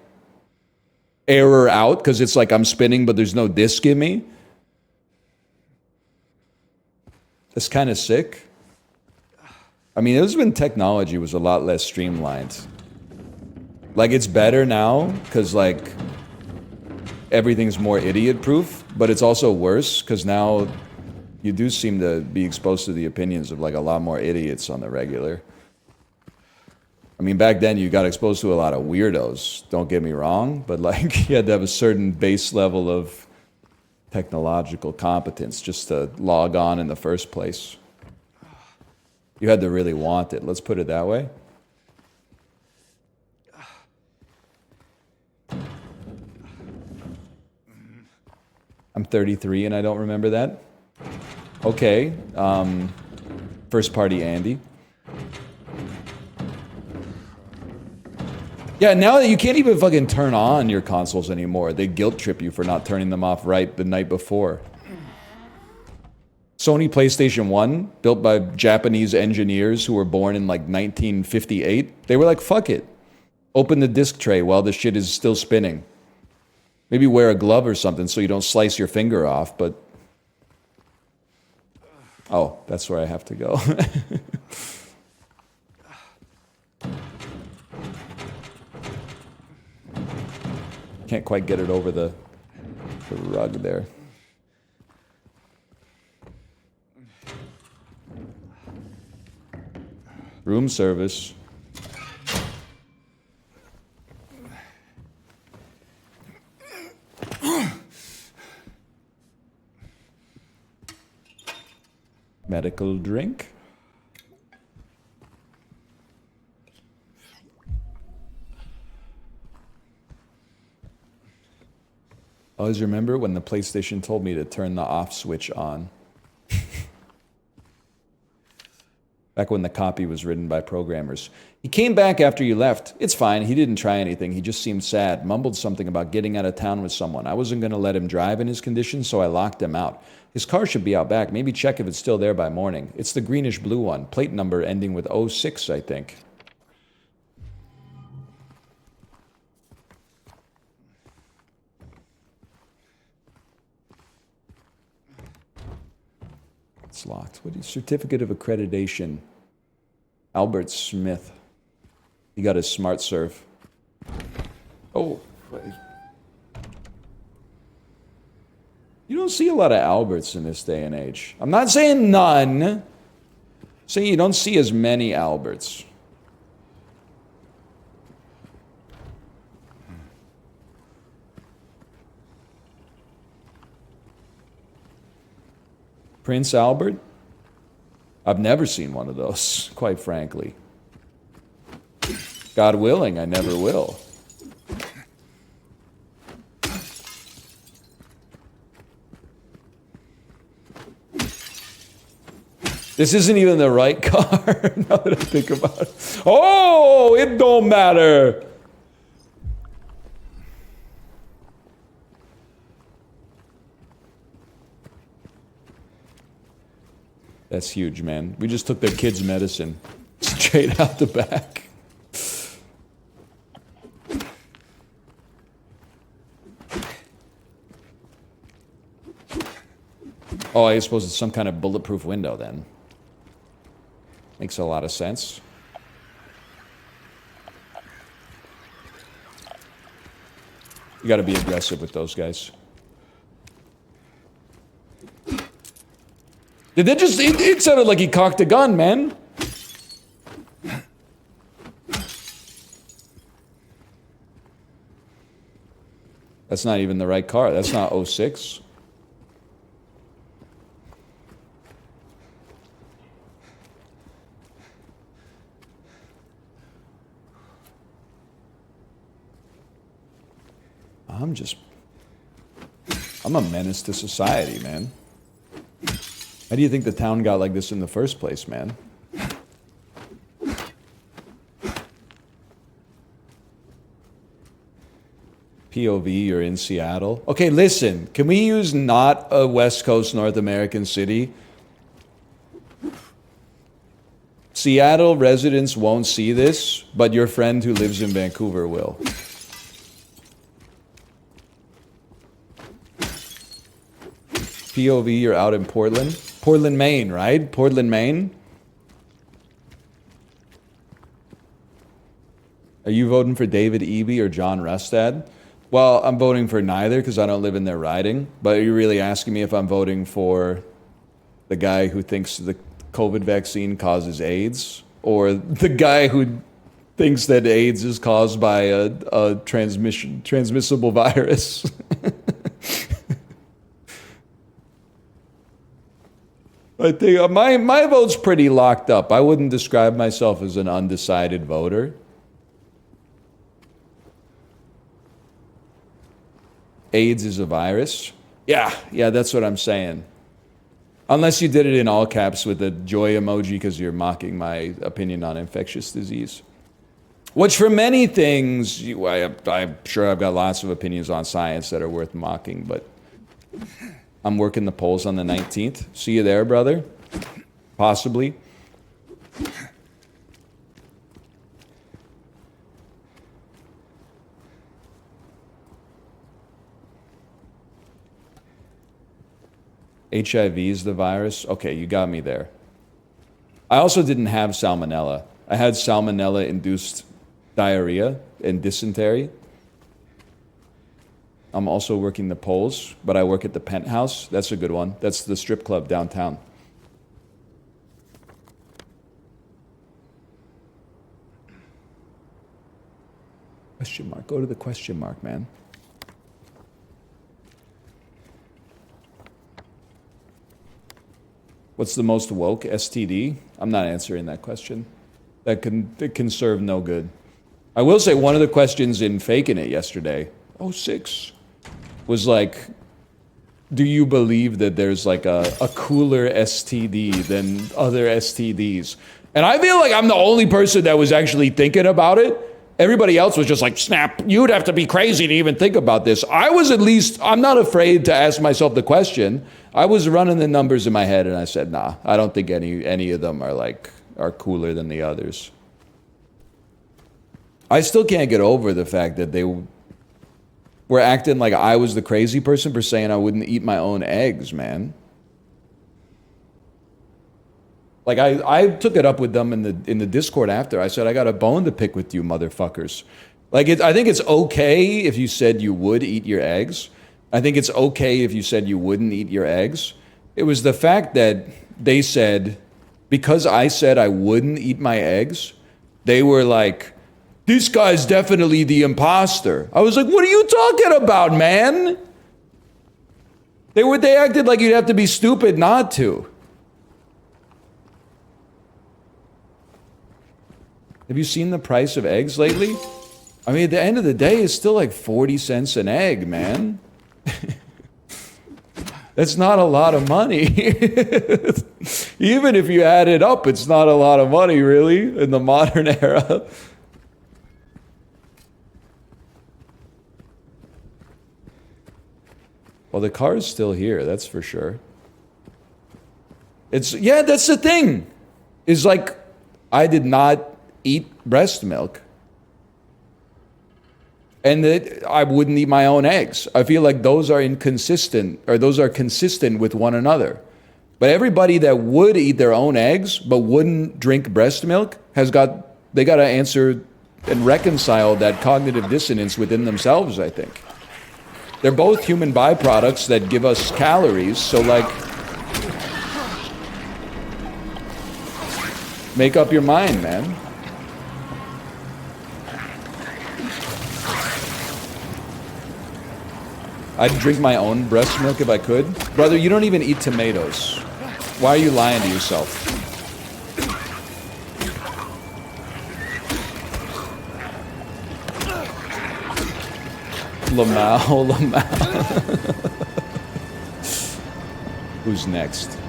error out because it's like I'm spinning but there's no disc in me. That's kind of sick. I mean, it was when technology was a lot less streamlined. Like, it's better now, because, like, everything's more idiot-proof, but it's also worse, because now you do seem to be exposed to the opinions of, like, a lot more idiots on the regular. I mean, back then you got exposed to a lot of weirdos, don't get me wrong, but, like, you had to have a certain base level of technological competence just to log on in the first place. You had to really want it, let's put it that way. I'm 33 and I don't remember that. Okay, first party Andy. Yeah, now that you can't even fucking turn on your consoles anymore. They guilt trip you for not turning them off right the night before. Sony PlayStation 1, built by Japanese engineers who were born in like 1958. They were like, fuck it. Open the disc tray while the shit is still spinning. Maybe wear a glove or something so you don't slice your finger off, but... Oh, that's where I have to go. Can't quite get it over the rug there. Room service. Medical drink. I always remember when the PlayStation told me to turn the off switch on. Back when the copy was written by programmers. He came back after you left. It's fine, he didn't try anything. He just seemed sad, mumbled something about getting out of town with someone. I wasn't going to let him drive in his condition, so I locked him out. His car should be out back. Maybe check if it's still there by morning. It's the greenish blue one. Plate number ending with 06, I think. It's locked. What is certificate of accreditation? Albert Smith. He got his smart surf. Oh, you don't see a lot of Alberts in this day and age. I'm not saying none. I'm saying you don't see as many Alberts. Prince Albert? I've never seen one of those, quite frankly. God willing, I never will. This isn't even the right car, now that I think about it. Oh, it don't matter. That's huge, man. We just took their kids' medicine straight out the back. Oh, I suppose it's some kind of bulletproof window then. Makes a lot of sense. You gotta be aggressive with those guys. Did they just... It sounded like he cocked a gun, man. That's not even the right car. That's not 06. I'm a menace to society, man. How do you think the town got like this in the first place, man? POV, you're in Seattle. Okay, listen, can we use not a West Coast North American city? Seattle residents won't see this, but your friend who lives in Vancouver will. POV, you're out in Portland. Portland, Maine, right? Portland, Maine? Are you voting for David Eby or John Rustad? Well, I'm voting for neither because I don't live in their riding. But are you really asking me if I'm voting for the guy who thinks the COVID vaccine causes AIDS, or the guy who thinks that AIDS is caused by a transmissible virus? I think my vote's pretty locked up. I wouldn't describe myself as an undecided voter. AIDS is a virus? Yeah, that's what I'm saying. Unless you did it in all caps with a joy emoji because you're mocking my opinion on infectious disease. Which for many things, I'm sure I've got lots of opinions on science that are worth mocking, but I'm working the polls on the 19th. See you there, brother? Possibly. HIV is the virus? Okay, you got me there. I also didn't have salmonella. I had salmonella-induced diarrhea and dysentery. I'm also working the polls, but I work at the Penthouse. That's a good one. That's the strip club downtown. Question mark. Go to the question mark, man. What's the most woke STD? I'm not answering that question. It can serve no good. I will say one of the questions in Faking It yesterday, 06, was like, do you believe that there's like a cooler STD than other STDs? And I feel like I'm the only person that was actually thinking about it. Everybody else was just like, snap, you'd have to be crazy to even think about this. I was at least, I'm not afraid to ask myself the question. I was running the numbers in my head and I said, nah, I don't think any of them are cooler than the others. I still can't get over the fact that they were acting like I was the crazy person for saying I wouldn't eat my own eggs, man. Like I took it up with them in the Discord after. I said, I got a bone to pick with you motherfuckers. Like I think it's okay if you said you would eat your eggs. I think it's okay if you said you wouldn't eat your eggs. It was the fact that they said, because I said I wouldn't eat my eggs, they were like, this guy's definitely the imposter. I was like, what are you talking about, man? They acted like you'd have to be stupid not to. Have you seen the price of eggs lately? I mean, at the end of the day, it's still like 40 cents an egg, man. That's not a lot of money. Even if you add it up, it's not a lot of money, really, in the modern era. Well, the car's still here, that's for sure. That's the thing. Is like, I did not eat breast milk. And that I wouldn't eat my own eggs. I feel like those are inconsistent, or those are consistent with one another. But everybody that would eat their own eggs but wouldn't drink breast milk they got to answer and reconcile that cognitive dissonance within themselves, I think. They're both human byproducts that give us calories, so like, make up your mind, man. I'd drink my own breast milk if I could. Brother, you don't even eat tomatoes. Why are you lying to yourself? Lamau. Who's next?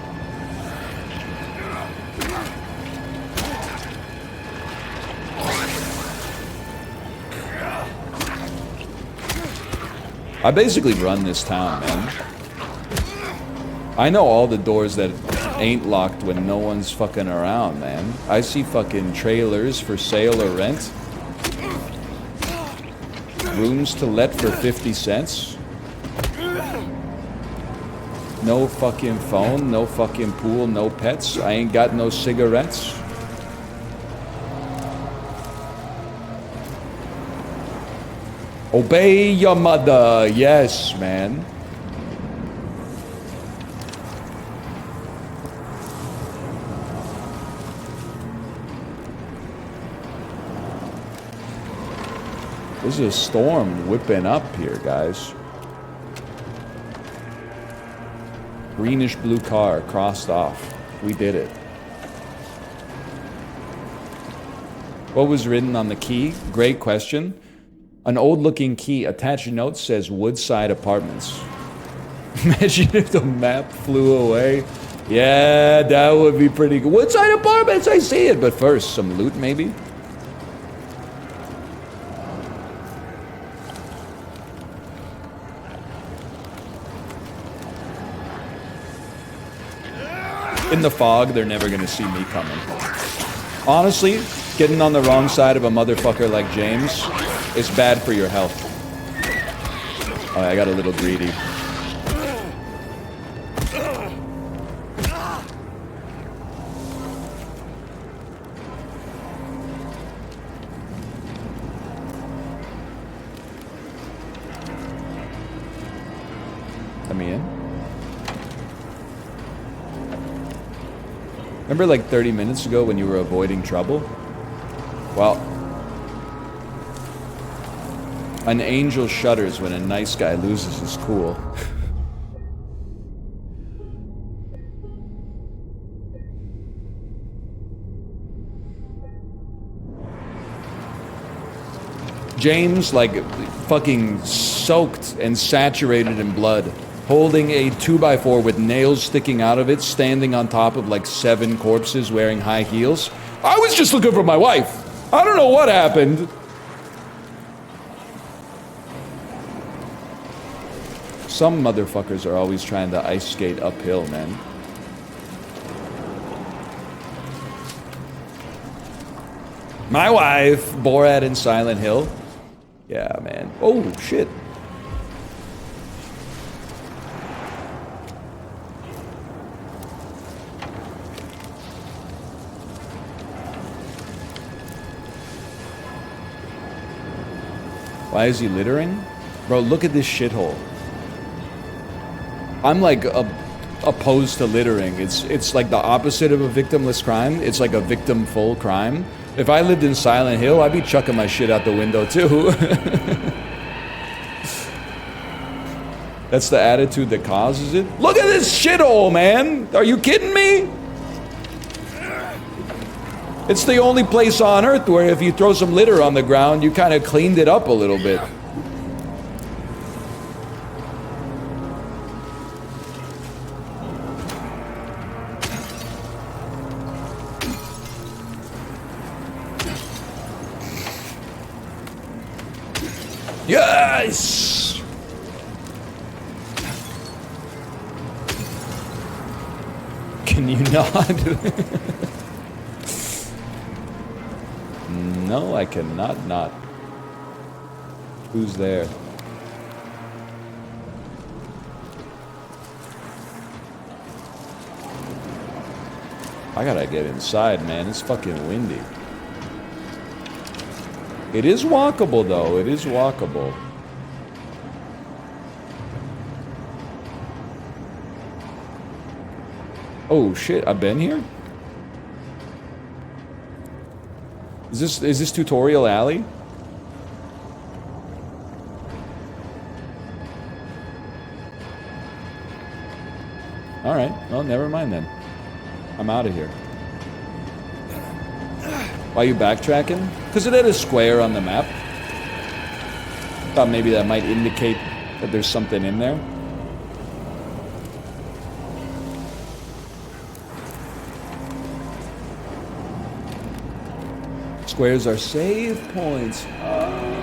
I basically run this town, man. I know all the doors that ain't locked when no one's fucking around, man. I see fucking trailers for sale or rent. Rooms to let for 50 cents. No fucking phone, no fucking pool, no pets. I ain't got no cigarettes. Obey your mother. Yes, man. There's a storm whipping up here, guys. Greenish blue car crossed off. We did it. What was written on the key? Great question. An old-looking key. Attached note says Woodside Apartments. Imagine if the map flew away. Yeah, that would be pretty good. Woodside Apartments, I see it. But first, some loot maybe? In the fog, they're never gonna see me coming. Honestly, getting on the wrong side of a motherfucker like James is bad for your health. Oh, I got a little greedy. Let me in. Remember like 30 minutes ago when you were avoiding trouble? Well, an angel shudders when a nice guy loses his cool. James, like, fucking soaked and saturated in blood, holding a 2x4 with nails sticking out of it, standing on top of like 7 corpses wearing high heels. I was just looking for my wife. I don't know what happened. Some motherfuckers are always trying to ice skate uphill, man. My wife, Borat in Silent Hill. Yeah, man. Oh, shit. Why is he littering? Bro, look at this shithole. I'm like opposed to littering. It's like the opposite of a victimless crime. It's like a victim-full crime. If I lived in Silent Hill, I'd be chucking my shit out the window too. That's the attitude that causes it. Look at this shithole, man! Are you kidding me? It's the only place on Earth where if you throw some litter on the ground, you kind of cleaned it up a little bit. Yes! Can you not? No, I cannot not. Who's there? I gotta get inside, man. It's fucking windy. It is walkable, though. It is walkable. Oh, shit. I've been here? Is this Tutorial Alley? Alright. Well, never mind then. I'm out of here. Why are you backtracking? Because it had a square on the map. Thought maybe that might indicate that there's something in there. Squares are save points. Oh.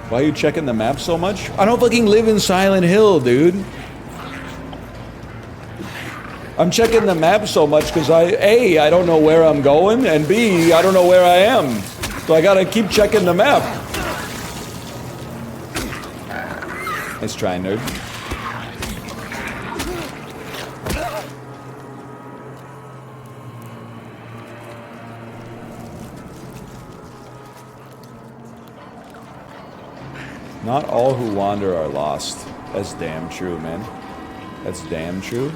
Why are you checking the map so much? I don't fucking live in Silent Hill, dude. I'm checking the map so much because A, I don't know where I'm going, and B, I don't know where I am. So I gotta keep checking the map. Nice try, nerd. Not all who wander are lost. That's damn true, man. That's damn true.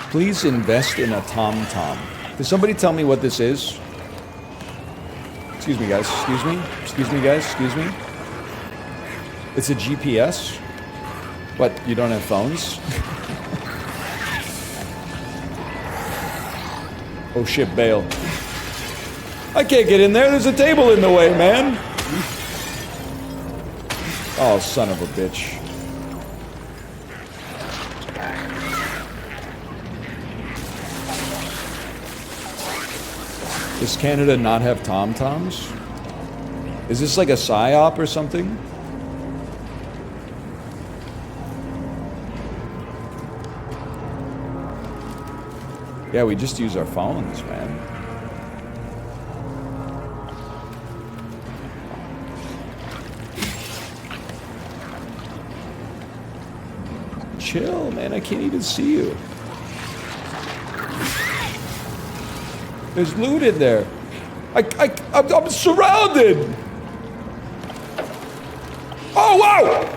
Please invest in a TomTom. Can somebody tell me what this is? Excuse me, guys. Excuse me. Excuse me, guys. Excuse me. It's a GPS? What, you don't have phones? Oh shit, bail. I can't get in there. There's a table in the way, man. Oh, son of a bitch. Does Canada not have TomToms? Is this like a PSYOP or something? Yeah, we just use our phones, man. Chill, man. I can't even see you. There's loot in there. I'm surrounded. Oh, wow!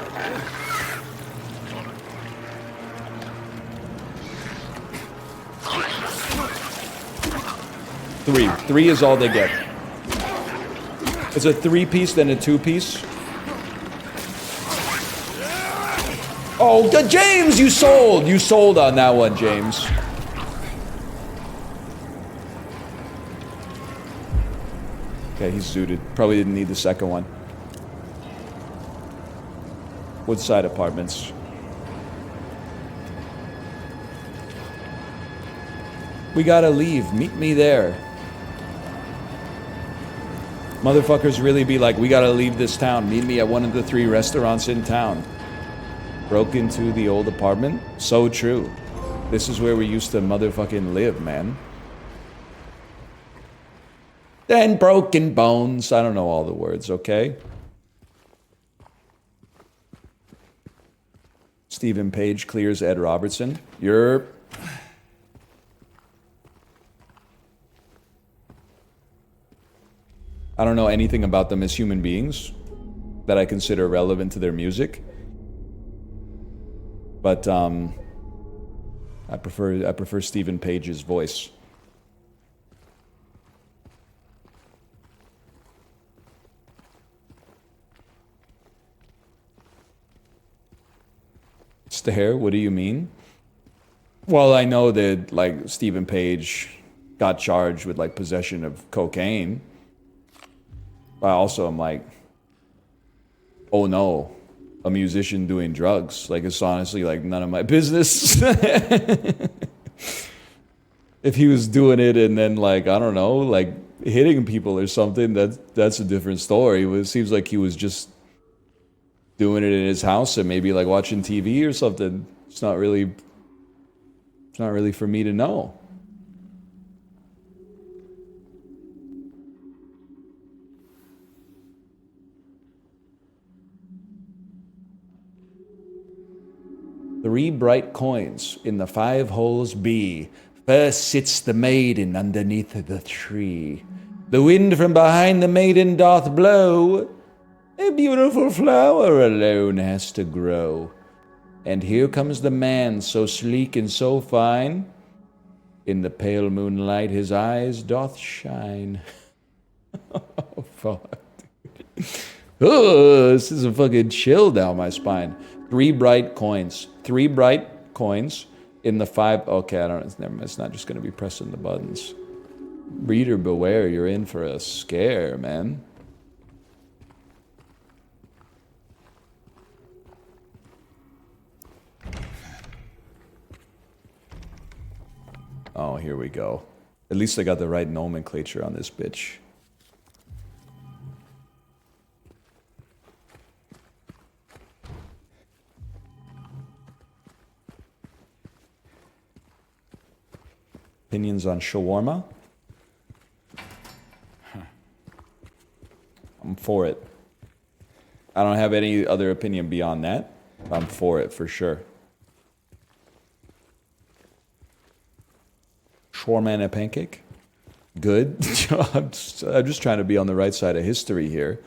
Three is all they get. It's a 3-piece, then a 2-piece. Oh, James, you sold! You sold on that one, James. Okay, he's zooted. Probably didn't need the second one. Woodside Apartments. We gotta leave. Meet me there. Motherfuckers really be like, we gotta leave this town. Meet me at one of the 3 restaurants in town. Broke into the old apartment? So true. This is where we used to motherfucking live, man. Then broken bones. I don't know all the words, okay? Stephen Page clears Ed Robertson. You're... I don't know anything about them as human beings that I consider relevant to their music. But I prefer Stephen Page's voice. Stare? What do you mean? Well, I know that like Stephen Page got charged with like possession of cocaine. But also I'm like, oh no, a musician doing drugs. Like, it's honestly like none of my business. If he was doing it and then like, I don't know, like hitting people or something, that's a different story. It seems like he was just doing it in his house and maybe like watching TV or something. It's not really for me to know. Three bright coins in the 5 holes be. First sits the maiden underneath the tree. The wind from behind the maiden doth blow. A beautiful flower alone has to grow. And here comes the man so sleek and so fine. In the pale moonlight his eyes doth shine. Oh, fuck. Oh, this is a fucking chill down my spine. 3 bright coins. 3 bright coins in the 5... Okay, I don't... Never mind. It's not just going to be pressing the buttons. Reader beware, you're in for a scare, man. Oh, here we go. At least I got the right nomenclature on this bitch. Opinions on shawarma? I'm for it. I don't have any other opinion beyond that. I'm for it for sure. Shawarma and a pancake? Good. I'm just trying to be on the right side of history here.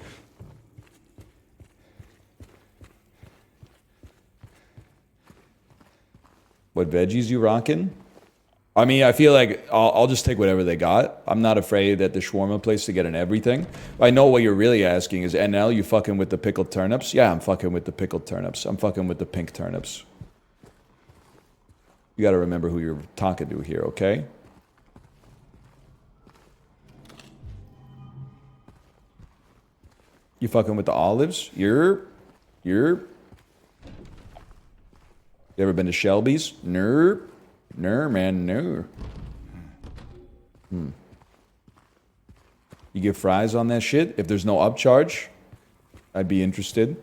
What veggies you rocking? I mean, I feel like I'll just take whatever they got. I'm not afraid at the shawarma place to get in everything. I know what you're really asking is, NL, you fucking with the pickled turnips? Yeah, I'm fucking with the pickled turnips. I'm fucking with the pink turnips. You gotta remember who you're talking to here, okay? You fucking with the olives? You're... You ever been to Shelby's? Ner, man, no. You get fries on that shit? If there's no upcharge, I'd be interested.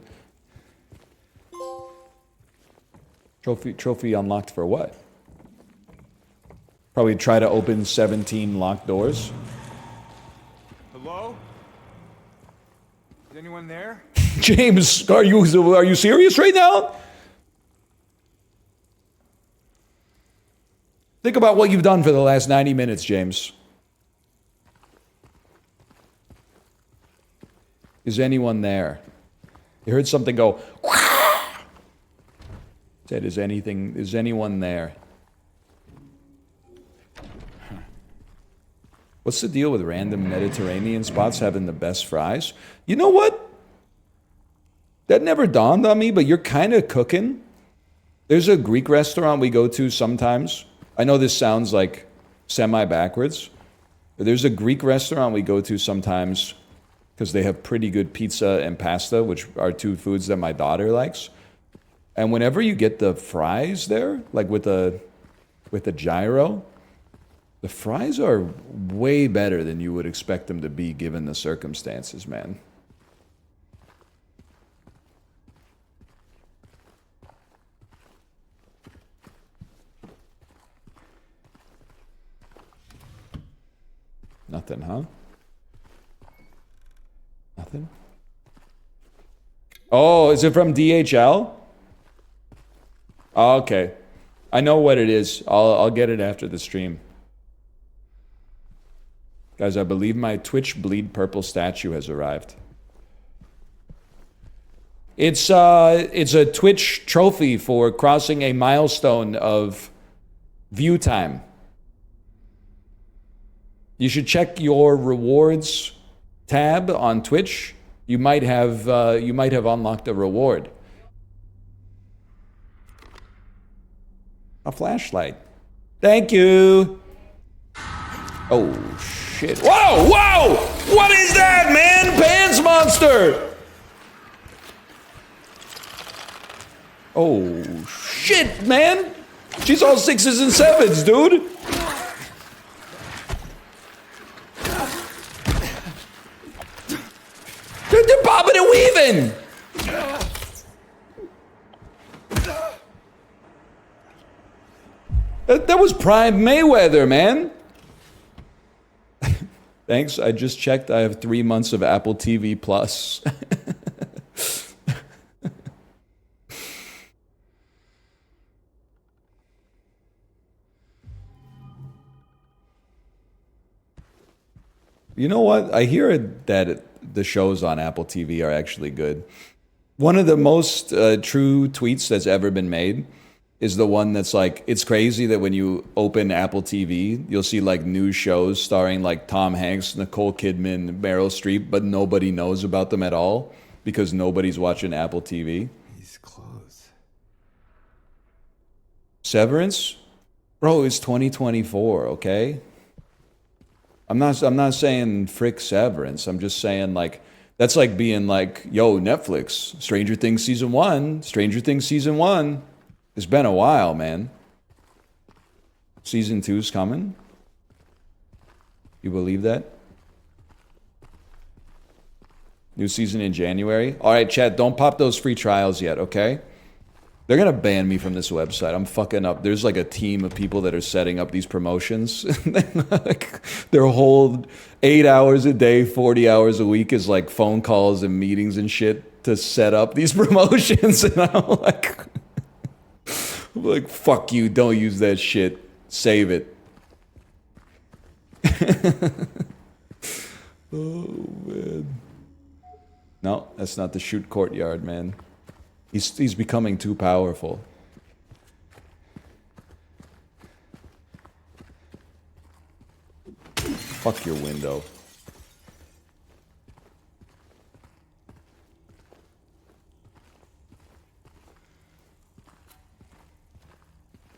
Trophy unlocked for what? Probably try to open 17 locked doors. Hello? Is anyone there? James, are you serious right now? Think about what you've done for the last 90 minutes, James. Is anyone there? You heard something go. Said, is anyone there? What's the deal with random Mediterranean spots having the best fries? You know what? That never dawned on me, but you're kind of cooking. There's a Greek restaurant we go to sometimes. I know this sounds like semi-backwards, but there's a Greek restaurant we go to sometimes because they have pretty good pizza and pasta, which are two foods that my daughter likes. And whenever you get the fries there, like with the gyro, the fries are way better than you would expect them to be given the circumstances, man. Nothing, huh? Nothing? Oh, is it from DHL? Oh, okay. I know what it is. I'll get it after the stream. Guys, I believe my Twitch Bleed Purple statue has arrived. It's a Twitch trophy for crossing a milestone of view time. You should check your rewards tab on Twitch. You might have unlocked a reward. A flashlight. Thank you. Oh shit! Whoa! Whoa! What is that, man? Pants monster! Oh shit, man! She's all 6s and 7s, dude. They're bobbing and weaving! That was prime Mayweather, man. Thanks, I just checked. I have 3 months of Apple TV Plus. You know what? I hear that the shows on Apple TV are actually good. One of the most true tweets that's ever been made is the one that's like, it's crazy that when you open Apple TV, you'll see like new shows starring like Tom Hanks, Nicole Kidman, Meryl Streep, but nobody knows about them at all because nobody's watching Apple TV. These clothes. Severance? Bro, it's 2024, okay? I'm not saying frick Severance. I'm just saying like that's like being like, yo, Netflix, Stranger Things season 1, Stranger Things season 1. It's been a while, man. Season 2's coming. You believe that? New season in January. All right, chat, don't pop those free trials yet, okay? They're gonna ban me from this website. I'm fucking up. There's like a team of people that are setting up these promotions. Like, their whole 8 hours a day, 40 hours a week is like phone calls and meetings and shit to set up these promotions. And I'm like, fuck you, don't use that shit. Save it. Oh, man. No, that's not the shoot courtyard, man. He's becoming too powerful. Fuck your window.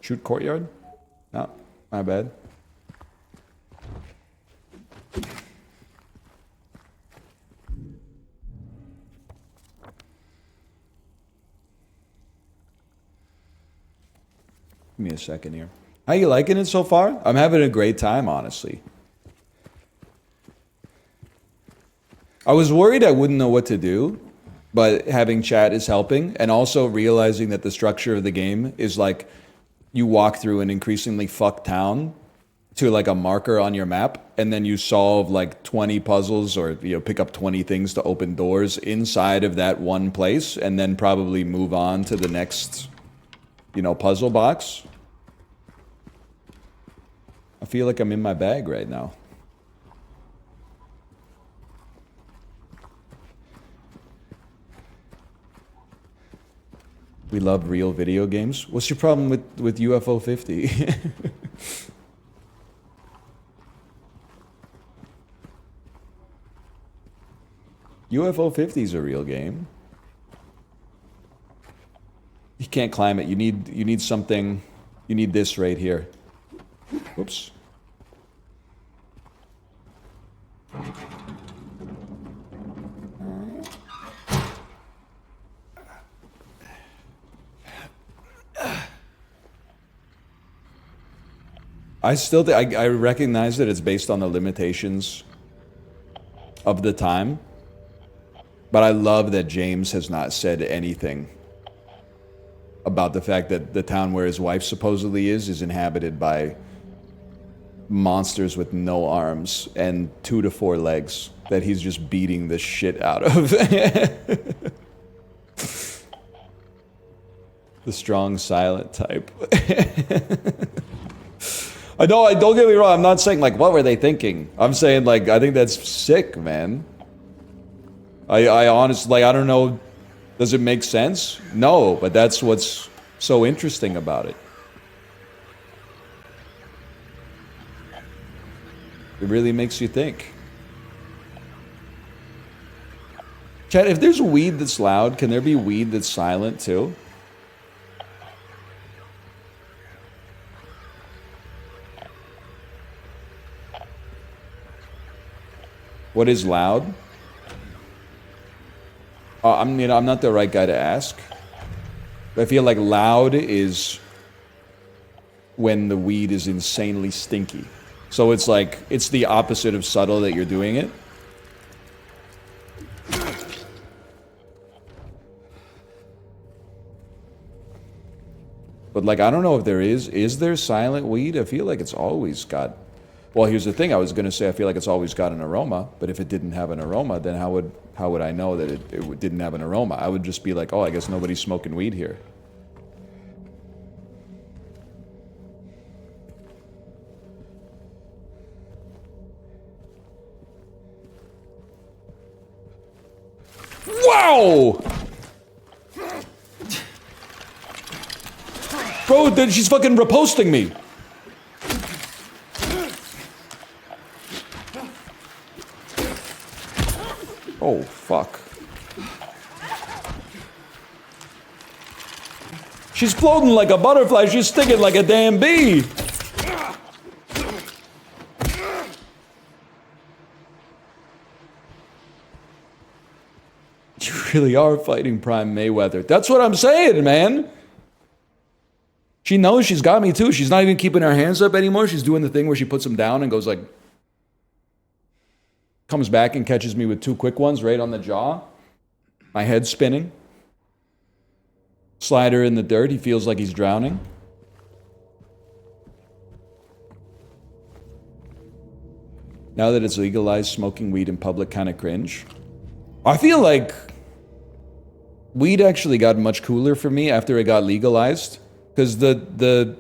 Shoot courtyard? No, my bad. Give me a second here. How you liking it so far? I'm having a great time, honestly. I was worried I wouldn't know what to do, but having chat is helping, and also realizing that the structure of the game is like you walk through an increasingly fucked town to like a marker on your map, and then you solve like 20 puzzles or pick up 20 things to open doors inside of that one place, and then probably move on to the next puzzle box. I feel like I'm in my bag right now. We love real video games. What's your problem with UFO 50? UFO 50 is a real game. You can't climb it. You need something. You need this right here. Whoops. I recognize that it's based on the limitations of the time, but I love that James has not said anything about the fact that the town where his wife supposedly is inhabited by monsters with no arms and 2 to 4 legs that he's just beating the shit out of. The strong silent type. I know, don't get me wrong, I'm not saying like what were they thinking. I'm saying like I think that's sick, man. I honestly, I don't know, does it make sense? No, but that's what's so interesting about it. It really makes you think. Chad, if there's weed that's loud, can there be weed that's silent too? What is loud? I'm not the right guy to ask. But I feel like loud is when the weed is insanely stinky. So it's like, it's the opposite of subtle that you're doing it. But like, I don't know if there is there silent weed? I feel like it's always got, well, here's the thing, I was gonna say I feel like it's always got an aroma, but if it didn't have an aroma, then how would I know that it didn't have an aroma? I would just be like, oh, I guess nobody's smoking weed here. Wow! Bro, then she's fucking reposting me. Oh, fuck. She's floating like a butterfly, she's stinging like a damn bee. You really are fighting Prime Mayweather. That's what I'm saying, man. She knows she's got me too. She's not even keeping her hands up anymore. She's doing the thing where she puts them down and goes like, comes back and catches me with 2 quick ones right on the jaw. My head's spinning. Slider in the dirt. He feels like he's drowning. Now that it's legalized, smoking weed in public kind of cringe. I feel like weed actually got much cooler for me after it got legalized. Because the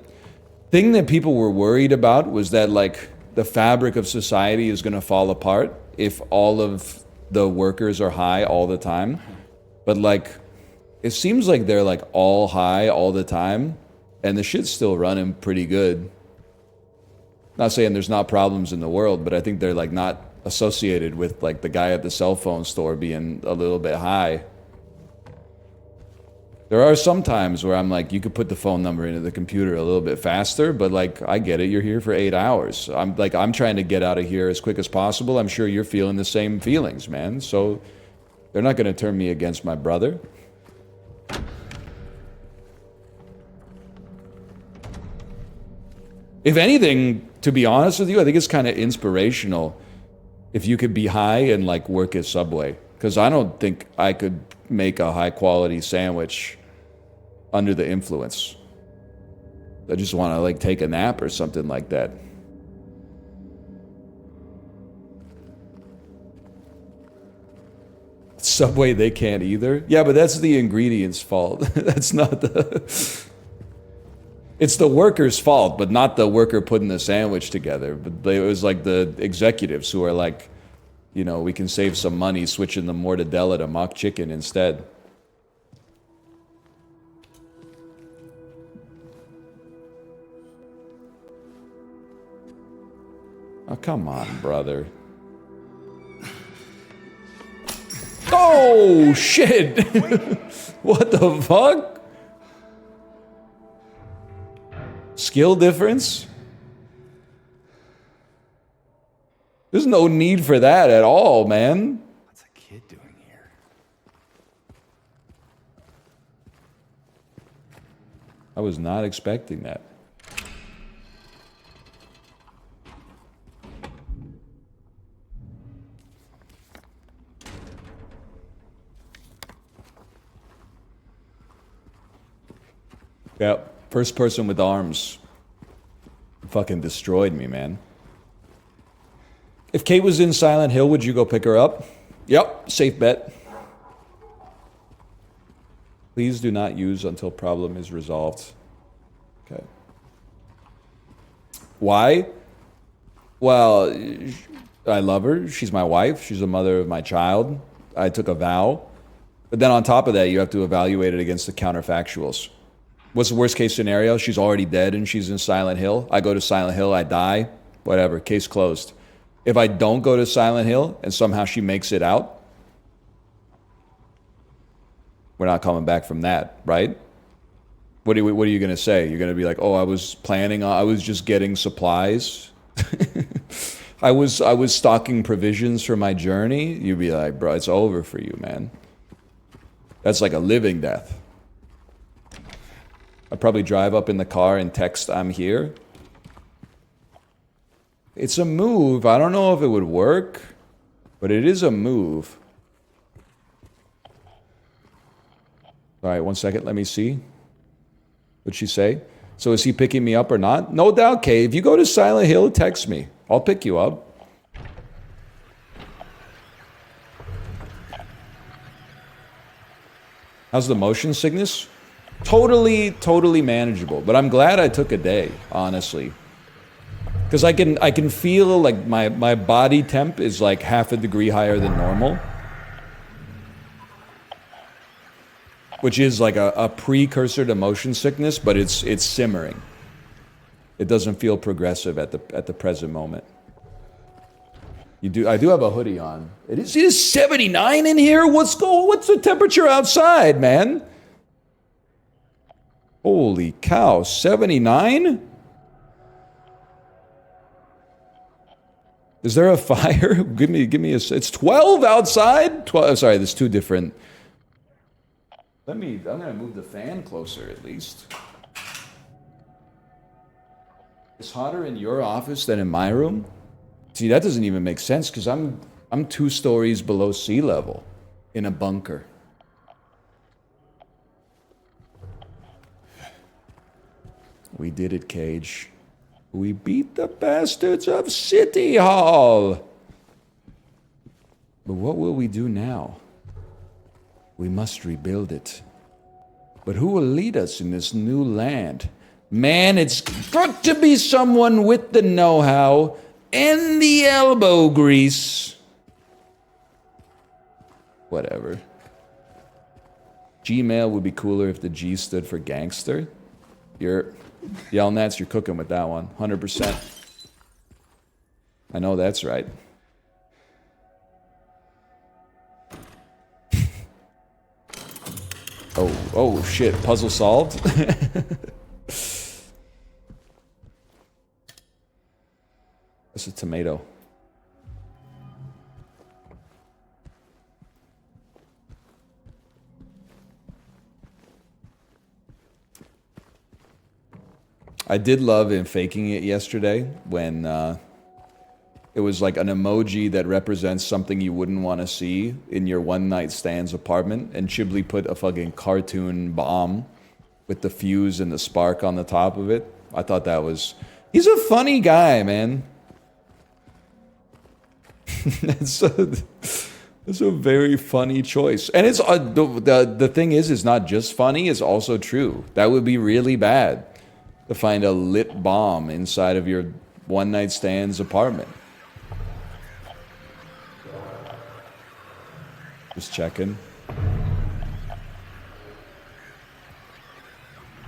thing that people were worried about was that, like, the fabric of society is going to fall apart if all of the workers are high all the time. But, like, it seems like they're, like, all high all the time, and the shit's still running pretty good. Not saying there's not problems in the world, but I think they're, like, not associated with, like, the guy at the cell phone store being a little bit high. There are some times where I'm like, you could put the phone number into the computer a little bit faster, but, like, I get it. You're here for 8 hours. I'm trying to get out of here as quick as possible. I'm sure you're feeling the same feelings, man. So they're not going to turn me against my brother. If anything, to be honest with you, I think it's kind of inspirational if you could be high and, like, work at Subway. Because I don't think I could make a high-quality sandwich under the influence. I just want to, like, take a nap or something like that. Subway, they can't either. Yeah, but that's the ingredients' fault. That's not the... It's the worker's fault, but not the worker putting the sandwich together. But it was like the executives who are like, you know, we can save some money switching the mortadella to mock chicken instead. Oh, come on, brother. Oh, shit! What the fuck? Skill difference? There's no need for that at all, man. What's a kid doing here? I was not expecting that. Yep. First person with arms fucking destroyed me, man. If Kate was in Silent Hill, would you go pick her up? Yep, safe bet. Please do not use until problem is resolved. Okay. Why? Well, I love her. She's my wife. She's the mother of my child. I took a vow. But then on top of that, you have to evaluate it against the counterfactuals. What's the worst case scenario? She's already dead and she's in Silent Hill. I go to Silent Hill, I die, whatever, case closed. If I don't go to Silent Hill and somehow she makes it out, we're not coming back from that, right? What are you going to say? You're going to be like, oh, I was just getting supplies. I was stocking provisions for my journey. You'd be like, bro, it's over for you, man. That's like a living death. I'd probably drive up in the car and text, I'm here. It's a move. I don't know if it would work, but it is a move. All right, 1 second. Let me see. What'd she say? So is he picking me up or not? No doubt, Kay. If you go to Silent Hill, text me. I'll pick you up. How's the motion sickness? Totally manageable. But I'm glad I took a day, honestly. Because I can feel like my body temp is like half a degree higher than normal. Which is like a precursor to motion sickness, but it's simmering. It doesn't feel progressive at the present moment. I do have a hoodie on. It is 79 in here? What's the temperature outside, man? Holy cow, 79? Is there a fire? Give me it's 12 outside? 12, sorry, there's two different. I'm gonna move the fan closer at least. It's hotter in your office than in my room? See, that doesn't even make sense because I'm 2 stories below sea level in a bunker. We did it, Cage. We beat the bastards of City Hall. But what will we do now? We must rebuild it. But who will lead us in this new land? Man, it's got to be someone with the know-how and the elbow grease. Whatever. Gmail would be cooler if the G stood for gangster. You're Nats, you're cooking with that one. 100%. I know that's right. Oh shit, puzzle solved? That's a tomato. I did love in faking it yesterday when it was like an emoji that represents something you wouldn't want to see in your one-night stand's apartment, and Chibli put a fucking cartoon bomb with the fuse and the spark on the top of it. I thought that was... He's a funny guy, man. That's a very funny choice. And it's the thing is, it's not just funny, it's also true. That would be really bad to find a lit bomb inside of your one-night stand's apartment. Just checking.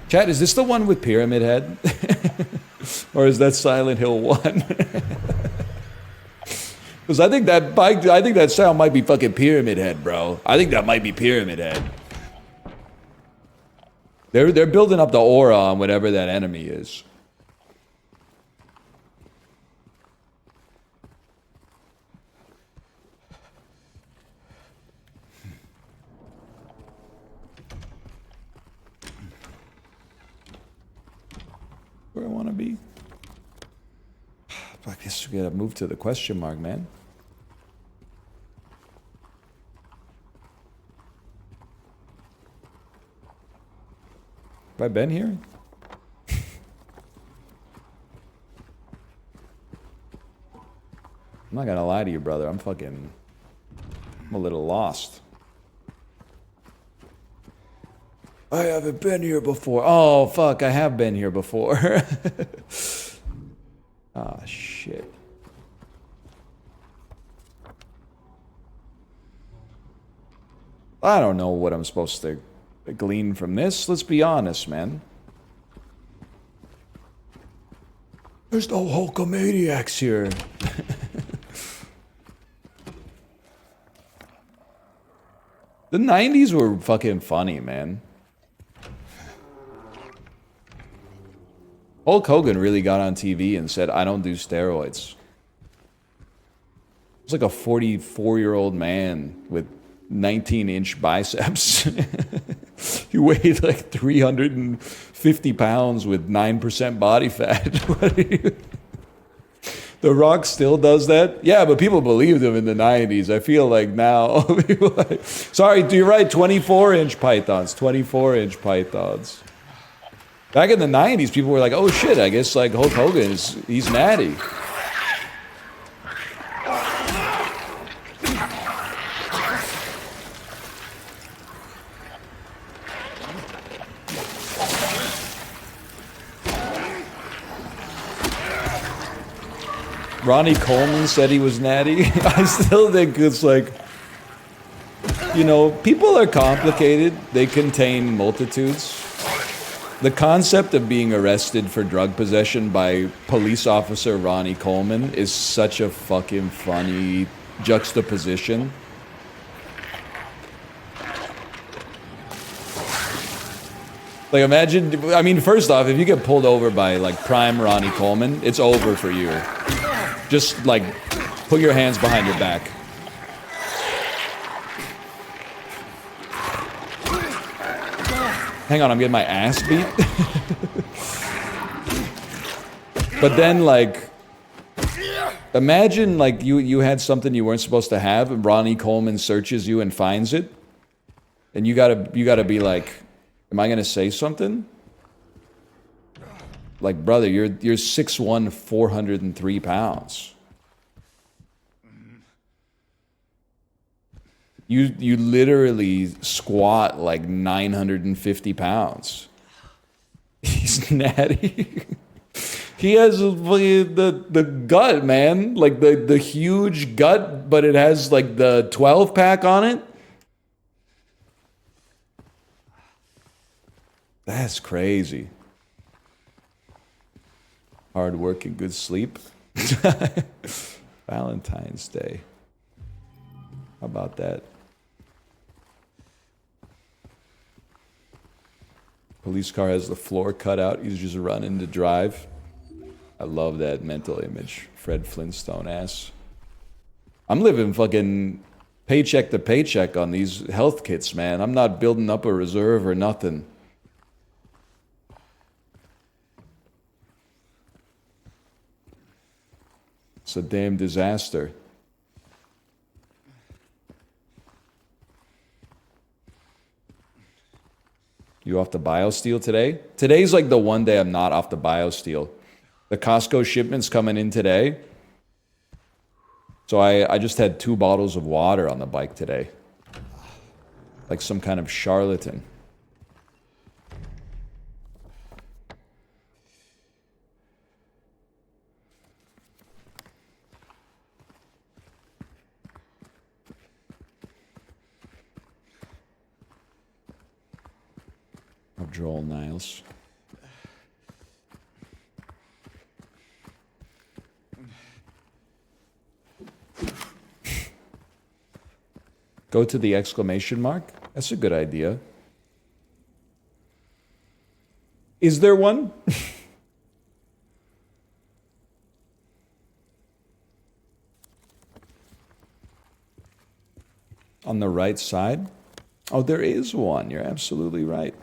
Chat, is this the one with Pyramid Head? Or is that Silent Hill 1? Because I think that sound might be fucking Pyramid Head, bro. I think that might be Pyramid Head. They're building up the aura on whatever that enemy is. Where I want to be. I guess we gotta move to the question mark, man. Have I been here? I'm not gonna lie to you, brother. I'm a little lost. I haven't been here before. Oh, fuck, I have been here before. Ah, shit. I don't know what I'm supposed to glean from this. Let's be honest, man. There's no Hulkamaniacs here. The 90s were fucking funny, man. Hulk Hogan really got on TV and said, I don't do steroids. It's like a 44-year-old man with 19-inch biceps. He weighed like 350 pounds with 9% body fat. The Rock still does that? Yeah, but people believed him in the 90s. I feel like now... Sorry, you're right, 24-inch pythons. 24-inch pythons. Back in the 90s, people were like, oh shit, I guess like Hulk Hogan he's natty. Ronnie Coleman said he was natty. I still think it's like, you know, people are complicated. They contain multitudes. The concept of being arrested for drug possession by police officer Ronnie Coleman is such a fucking funny juxtaposition. Like imagine, I mean, first off, if you get pulled over by like prime Ronnie Coleman, it's over for you. Just like put your hands behind your back. Hang on, I'm getting my ass beat. But then, like, imagine like you had something you weren't supposed to have, and Ronnie Coleman searches you and finds it, and you gotta be like, am I gonna say something? Like, brother, you're 6'1", 403 pounds. You literally squat like 950 pounds. He's natty. He has the gut, man. Like the huge gut, but it has like the 12 pack on it. That's crazy. Hard work and good sleep. Valentine's Day. How about that? Police car has the floor cut out. He's just running to drive. I love that mental image. Fred Flintstone ass. I'm living fucking paycheck to paycheck on these health kits, man. I'm not building up a reserve or nothing. It's a damn disaster. You off the BioSteel today? Today's like the one day I'm not off the BioSteel. The Costco shipment's coming in today. So I just had 2 bottles of water on the bike today. Like some kind of charlatan. Of Joel Niles. Go to the exclamation mark? That's a good idea. Is there one? On the right side? Oh, there is one. You're absolutely right.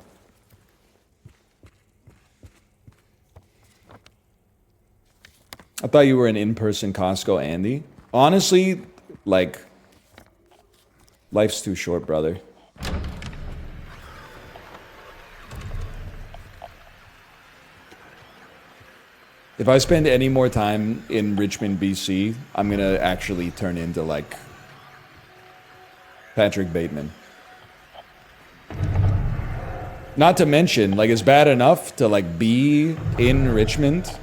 I thought you were an in-person Costco Andy. Honestly, like, life's too short, brother. If I spend any more time in Richmond, BC, I'm gonna actually turn into, like, Patrick Bateman. Not to mention, like, it's bad enough to, like, be in Richmond.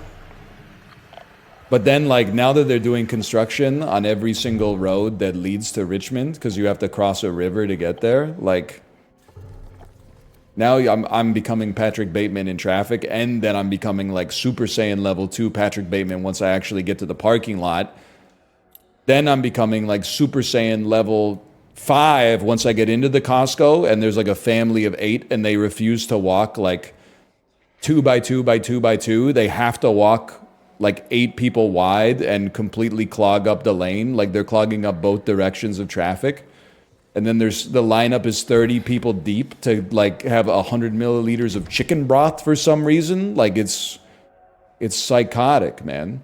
But then, like, now that they're doing construction on every single road that leads to Richmond, because you have to cross a river to get there, like, now I'm becoming Patrick Bateman in traffic, and then I'm becoming, like, Super Saiyan level 2 Patrick Bateman once I actually get to the parking lot. Then I'm becoming, like, Super Saiyan level 5 once I get into the Costco, and there's, like, a family of 8, and they refuse to walk, like, 2 by 2 by 2 by 2. They have to walk like 8 people wide and completely clog up the lane. Like they're clogging up both directions of traffic. And then there's the lineup is 30 people deep to like have 100 milliliters of chicken broth for some reason. Like it's psychotic, man.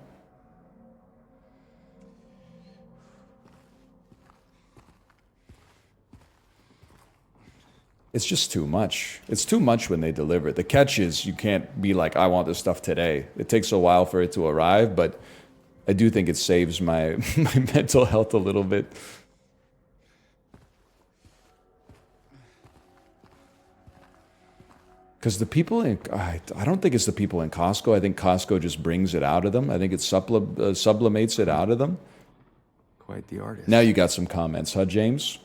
It's just too much. It's too much when they deliver it. The catch is you can't be like, I want this stuff today. It takes a while for it to arrive, but I do think it saves my mental health a little bit. Because the people in, I don't think it's the people in Costco. I think Costco just brings it out of them. I think it sublimates it out of them. Quite the artist. Now you got some comments, huh, James?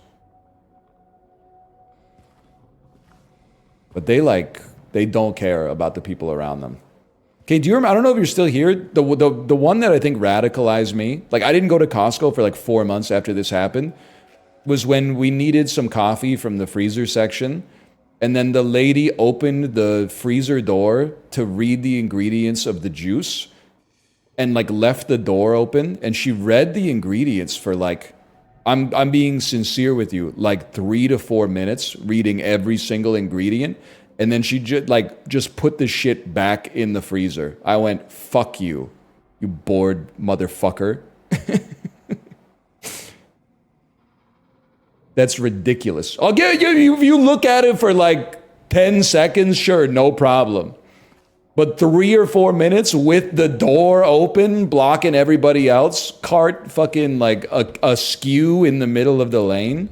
But they don't care about the people around them. Okay, do you remember, I don't know if you're still here, the one that I think radicalized me, like I didn't go to Costco for like 4 months after this happened, was when we needed some coffee from the freezer section, and then the lady opened the freezer door to read the ingredients of the juice, and like left the door open, and she read the ingredients for like, I'm being sincere with you, like 3 to 4 minutes reading every single ingredient. And then she just put the shit back in the freezer. I went, fuck you, you bored motherfucker. That's ridiculous. I'll give you, if you look at it for like 10 seconds, sure, no problem. But 3 or 4 minutes with the door open, blocking everybody else, cart fucking like askew in the middle of the lane.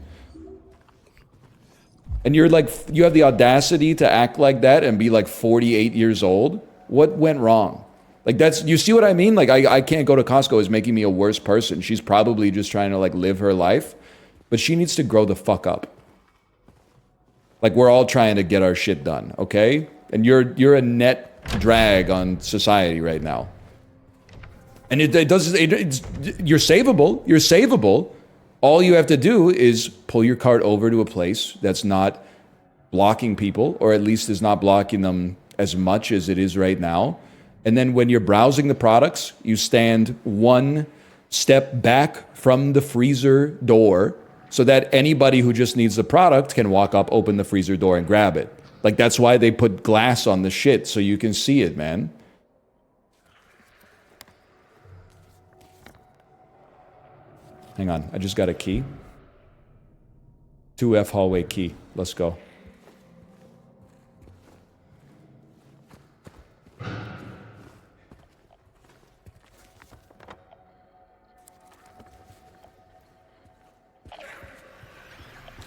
And you're like, you have the audacity to act like that and be like 48 years old? What went wrong? Like that's, you see what I mean? Like I can't go to Costco is making me a worse person. She's probably just trying to like live her life, but she needs to grow the fuck up. Like we're all trying to get our shit done, okay? And you're a net drag on society right now. And you're savable. You're savable. All you have to do is pull your cart over to a place that's not blocking people, or at least is not blocking them as much as it is right now. And then when you're browsing the products, you stand one step back from the freezer door so that anybody who just needs the product can walk up, open the freezer door, and grab it. Like, that's why they put glass on the shit, so you can see it, man. Hang on, I just got a key. 2F hallway key. Let's go.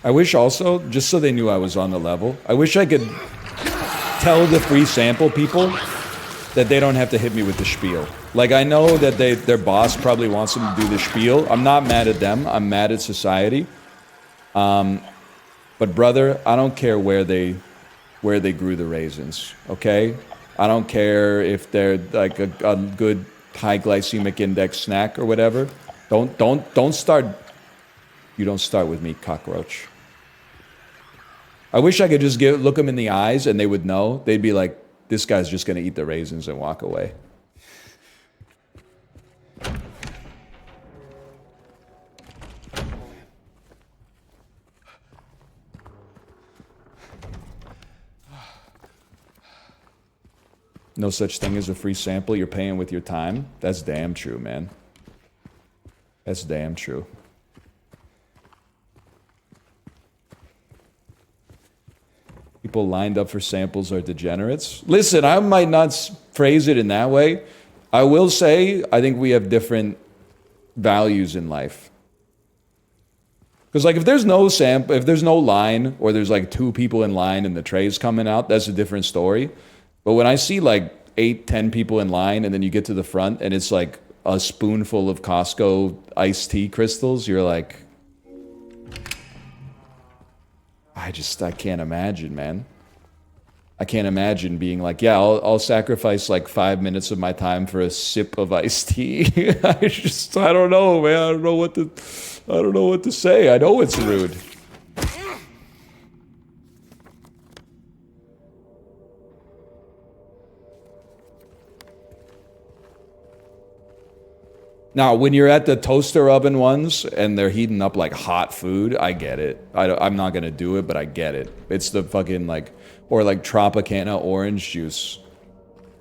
I wish also, just so they knew I was on the level, I wish I could tell the free sample people that they don't have to hit me with the spiel. Like, I know that their boss probably wants them to do the spiel. I'm not mad at them. I'm mad at society. But brother, I don't care where they grew the raisins, okay? I don't care if they're like a good high glycemic index snack or whatever. Don't start. You don't start with me, cockroach. I wish I could just look them in the eyes and they would know. They'd be like, this guy's just going to eat the raisins and walk away. No such thing as a free sample. You're paying with your time. That's damn true, man. That's damn true. People lined up for samples are degenerates. Listen, I might not phrase it in that way. I will say, I think we have different values in life. Because like if there's no sample, if there's no line, or there's like 2 people in line and the tray's coming out, that's a different story. But when I see like 8, 10 people in line and then you get to the front and it's like a spoonful of Costco iced tea crystals, you're like, I can't imagine, man. I can't imagine being like, yeah, I'll sacrifice like 5 minutes of my time for a sip of iced tea. I don't know, man. I don't know what to say. I know it's rude. Now, when you're at the toaster oven ones and they're heating up like hot food, I get it. I'm not going to do it, but I get it. It's the fucking like, or like Tropicana orange juice.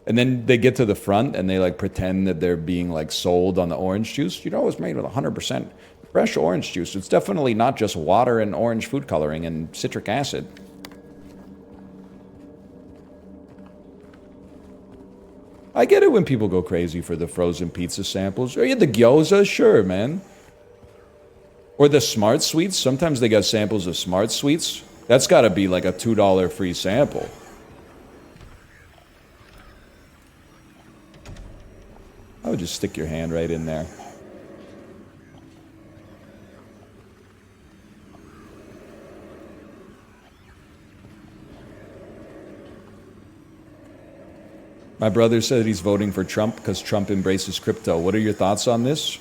And then they get to the front and they like pretend that they're being like sold on the orange juice. You know, it's made with 100% fresh orange juice. It's definitely not just water and orange food coloring and citric acid. I get it when people go crazy for the frozen pizza samples. Or yeah, the gyoza, sure, man. Or the smart sweets. Sometimes they got samples of smart sweets. That's got to be like a $2 free sample. I would just stick your hand right in there. My brother said he's voting for Trump because Trump embraces crypto. What are your thoughts on this?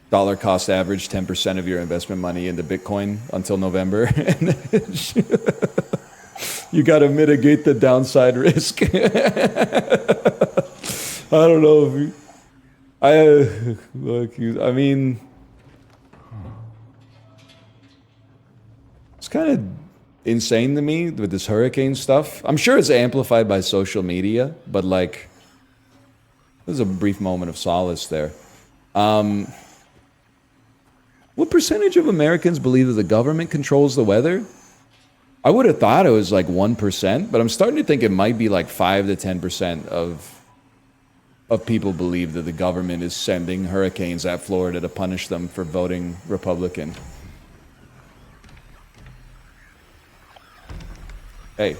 Dollar cost average, 10% of your investment money into Bitcoin until November. You got to mitigate the downside risk. I don't know if I mean, it's kind of insane to me with this hurricane stuff. I'm sure it's amplified by social media, but like, there's a brief moment of solace there. What percentage of Americans believe that the government controls the weather? I would have thought it was like 1%, but I'm starting to think it might be like 5 to 10% of people believe that the government is sending hurricanes at Florida to punish them for voting Republican. Hey.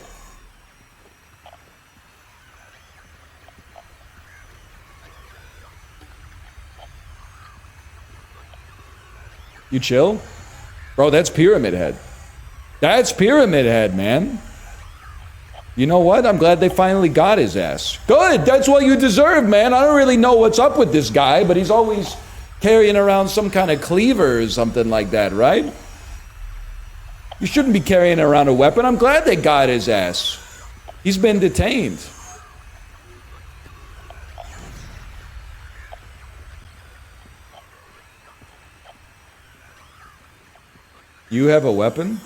You chill? Bro, that's Pyramid Head. That's Pyramid Head, man. You know what? I'm glad they finally got his ass. Good, that's what you deserve, man. I don't really know what's up with this guy, but he's always carrying around some kind of cleaver or something like that, right? You shouldn't be carrying around a weapon. I'm glad they got his ass. He's been detained. You have a weapon?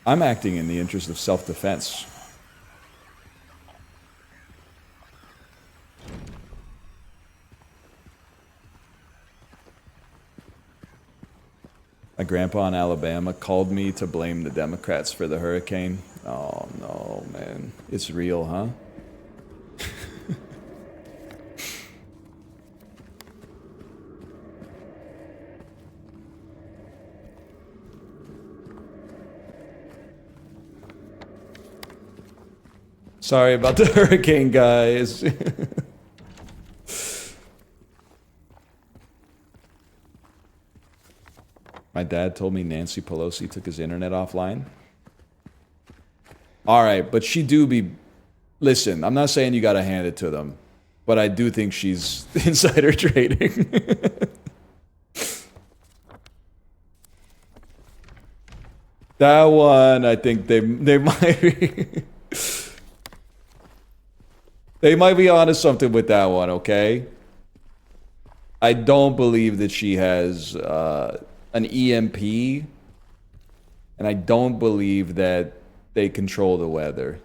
I'm acting in the interest of self-defense. My grandpa in Alabama called me to blame the Democrats for the hurricane. Oh no, man. It's real, huh? Sorry about the hurricane, guys. My dad told me Nancy Pelosi took his internet offline. All right, but she do be... Listen, I'm not saying you got to hand it to them, but I do think she's insider trading. That one, I think they might be... They might be onto something with that one, okay? I don't believe that she has an EMP, and I don't believe that they control the weather.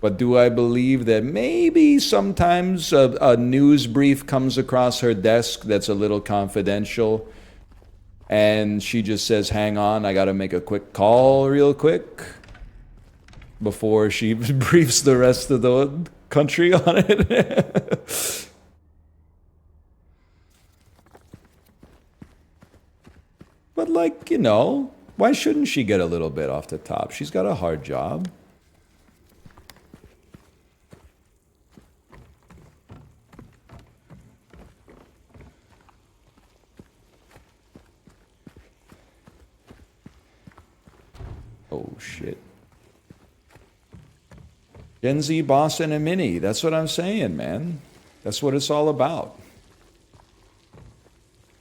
But do I believe that maybe sometimes a news brief comes across her desk that's a little confidential, and she just says, hang on, I gotta make a quick call real quick before she briefs the rest of the country on it? But like, you know, why shouldn't she get a little bit off the top? She's got a hard job. Oh, shit. Gen Z boss and a mini. That's what I'm saying, man. That's what it's all about.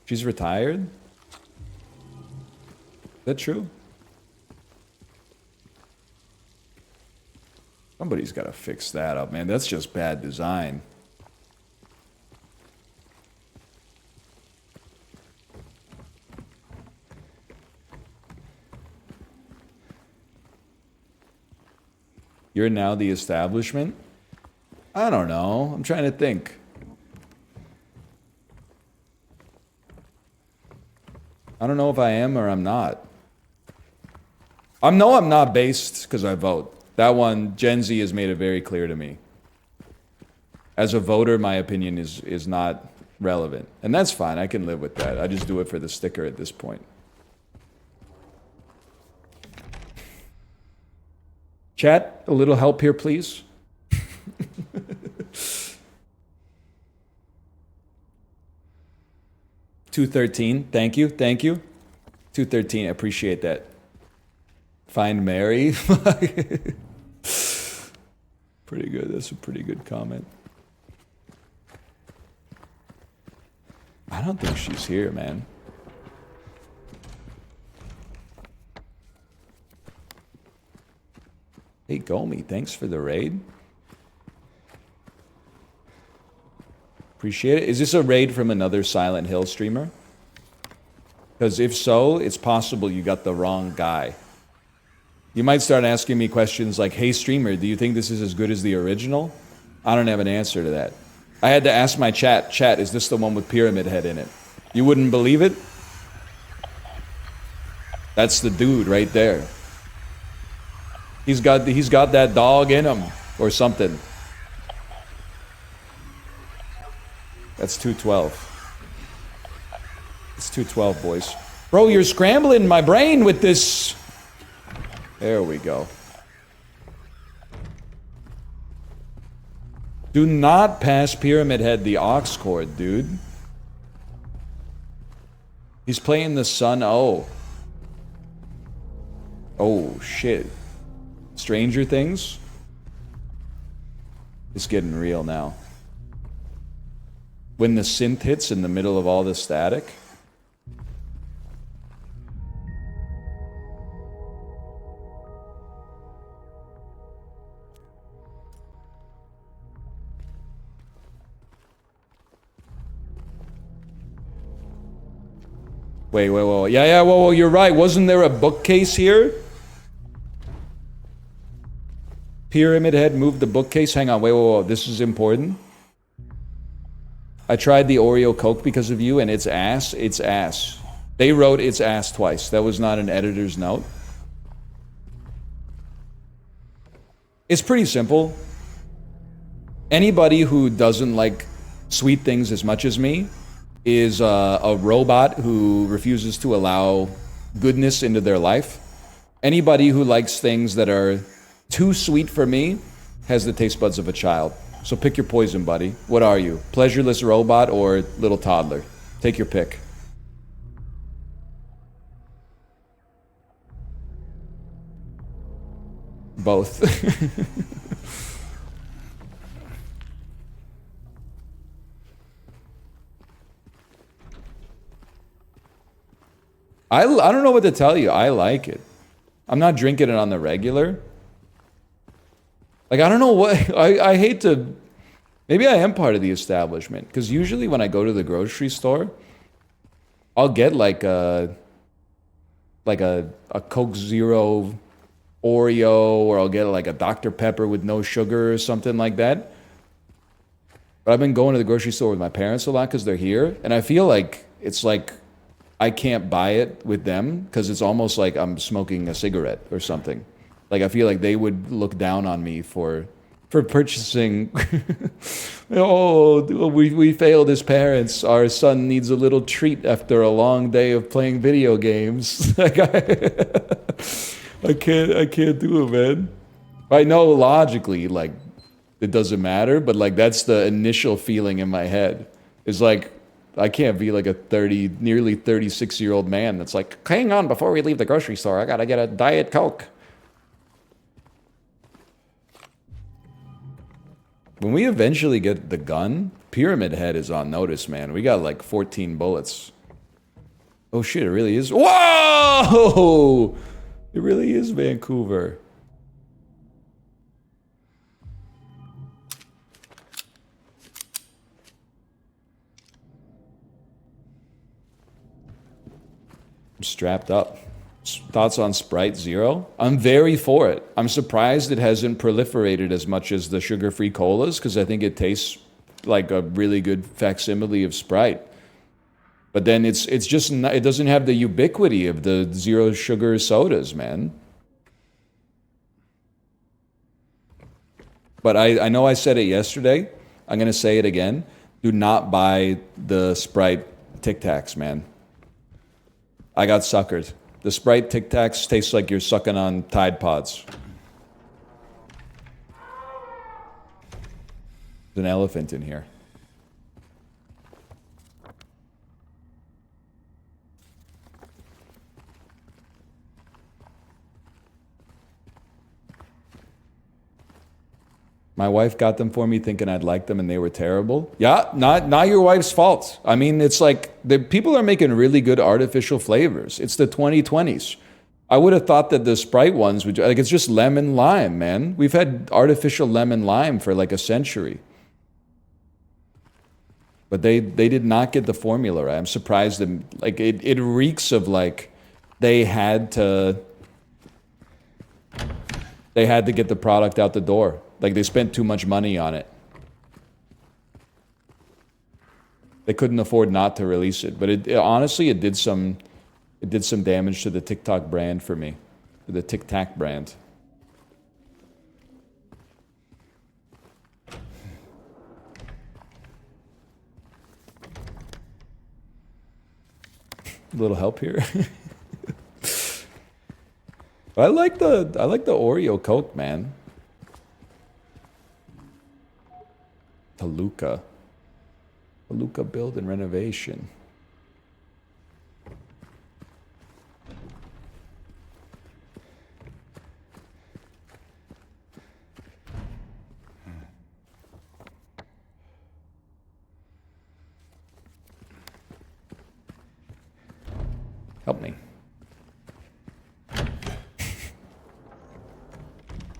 She's retired? Is that true? Somebody's got to fix that up, man. That's just bad design. You're now the establishment? I don't know. I'm trying to think. I don't know if I am or I'm not. I'm not based because I vote. That one, Gen Z has made it very clear to me. As a voter, my opinion is not relevant. And that's fine. I can live with that. I just do it for the sticker at this point. Chat, a little help here, please. 213, thank you. 213, I appreciate that. Find Mary. Pretty good, that's a pretty good comment. I don't think she's here, man. Hey, Gomi, thanks for the raid. Appreciate it. Is this a raid from another Silent Hill streamer? Because if so, it's possible you got the wrong guy. You might start asking me questions like, hey, streamer, do you think this is as good as the original? I don't have an answer to that. I had to ask my chat, is this the one with Pyramid Head in it? You wouldn't believe it? That's the dude right there. He's got that dog in him or something. That's 212. It's 212, boys. Bro, you're scrambling my brain with this. There we go. Do not pass Pyramid Head the aux cord, dude. He's playing the Sun O. Oh, shit. Stranger Things? It's getting real now. When the synth hits in the middle of all the static. Wait, yeah, whoa, you're right. Wasn't there a bookcase here? Pyramid Head moved the bookcase. Hang on, wait, this is important. I tried the Oreo Coke because of you, and it's ass. It's ass. They wrote it's ass twice. That was not an editor's note. It's pretty simple. Anybody who doesn't like sweet things as much as me is a robot who refuses to allow goodness into their life. Anybody who likes things that are too sweet for me has the taste buds of a child. So pick your poison, buddy. What are you? Pleasureless robot or little toddler? Take your pick. Both. I don't know what to tell you. I like it. I'm not drinking it on the regular. Like, I don't know what... I hate to... Maybe I am part of the establishment. Because usually when I go to the grocery store, I'll get like a Coke Zero Oreo, or I'll get like a Dr. Pepper with no sugar or something like that. But I've been going to the grocery store with my parents a lot because they're here. And I feel like it's like... I can't buy it with them because it's almost like I'm smoking a cigarette or something. Like I feel like they would look down on me for purchasing. Oh, we failed as parents. Our son needs a little treat after a long day of playing video games. Like I can't do it, man. I know logically, like it doesn't matter, but like that's the initial feeling in my head. It's like. I can't be like a nearly 36-year-old man that's like, hang on, before we leave the grocery store, I gotta get a Diet Coke. When we eventually get the gun, Pyramid Head is on notice, man. We got like 14 bullets. Oh shit, it really is. Whoa! It really is Vancouver. Strapped up. Thoughts on Sprite Zero? I'm very for it. I'm surprised it hasn't proliferated as much as the sugar-free colas because I think it tastes like a really good facsimile of Sprite. But then it's just not, it doesn't have the ubiquity of the zero sugar sodas, man. But I know I said it yesterday. I'm gonna say it again. Do not buy the Sprite Tic Tacs, man. I got suckered. The Sprite Tic Tacs taste like you're sucking on Tide Pods. There's an elephant in here. My wife got them for me thinking I'd like them and they were terrible. Yeah, not your wife's fault. I mean, it's like the people are making really good artificial flavors. It's the 2020s. I would have thought that the Sprite ones would, like, it's just lemon lime, man. We've had artificial lemon lime for like a century. But they did not get the formula right. I'm surprised them, like it reeks of like they had to get the product out the door. Like they spent too much money on it. They couldn't afford not to release it, but honestly it did some damage to the TikTok brand for me, the Tic Tac brand. A little help here. I like the Oreo Coke, man. Toluca build and renovation. Help me.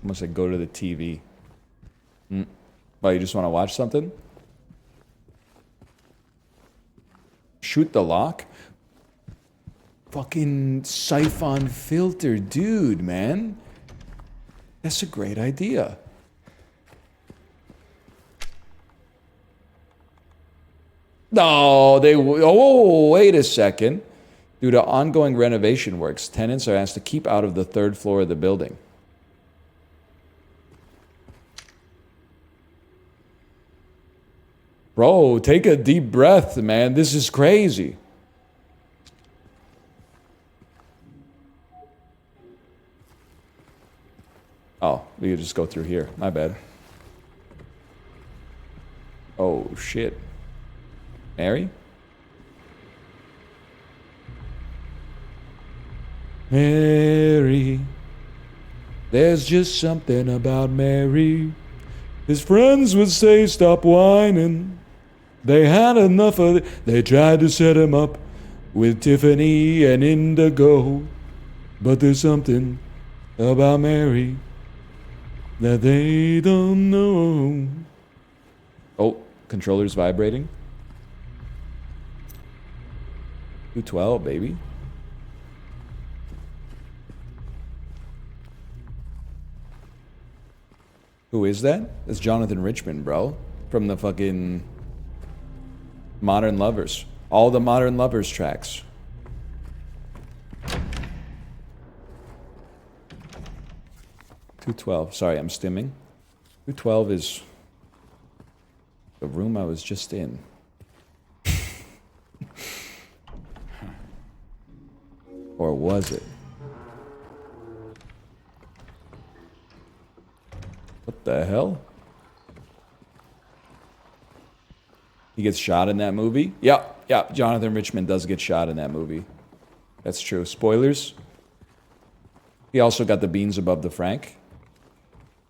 Almost like go to the TV. Oh, you just want to watch something? Shoot the lock? Fucking siphon filter, dude, man. That's a great idea. No, oh, wait a second. Due to ongoing renovation works, tenants are asked to keep out of the 3rd floor of the building. Bro, take a deep breath, man. This is crazy. Oh, we could just go through here. My bad. Oh, shit. Mary? Mary. There's just something about Mary. His friends would say, stop whining. They had enough of it. They tried to set him up with Tiffany and Indigo. But there's something about Mary that they don't know. Oh, controller's vibrating. 212, baby. Who is that? That's Jonathan Richman, bro. From the fucking Modern Lovers. All the Modern Lovers tracks. $212. Sorry, I'm stimming. $212 is the room I was just in. Or was it? What the hell? He gets shot in that movie? Yeah, Jonathan Richman does get shot in that movie. That's true. Spoilers. He also got the beans above the Frank.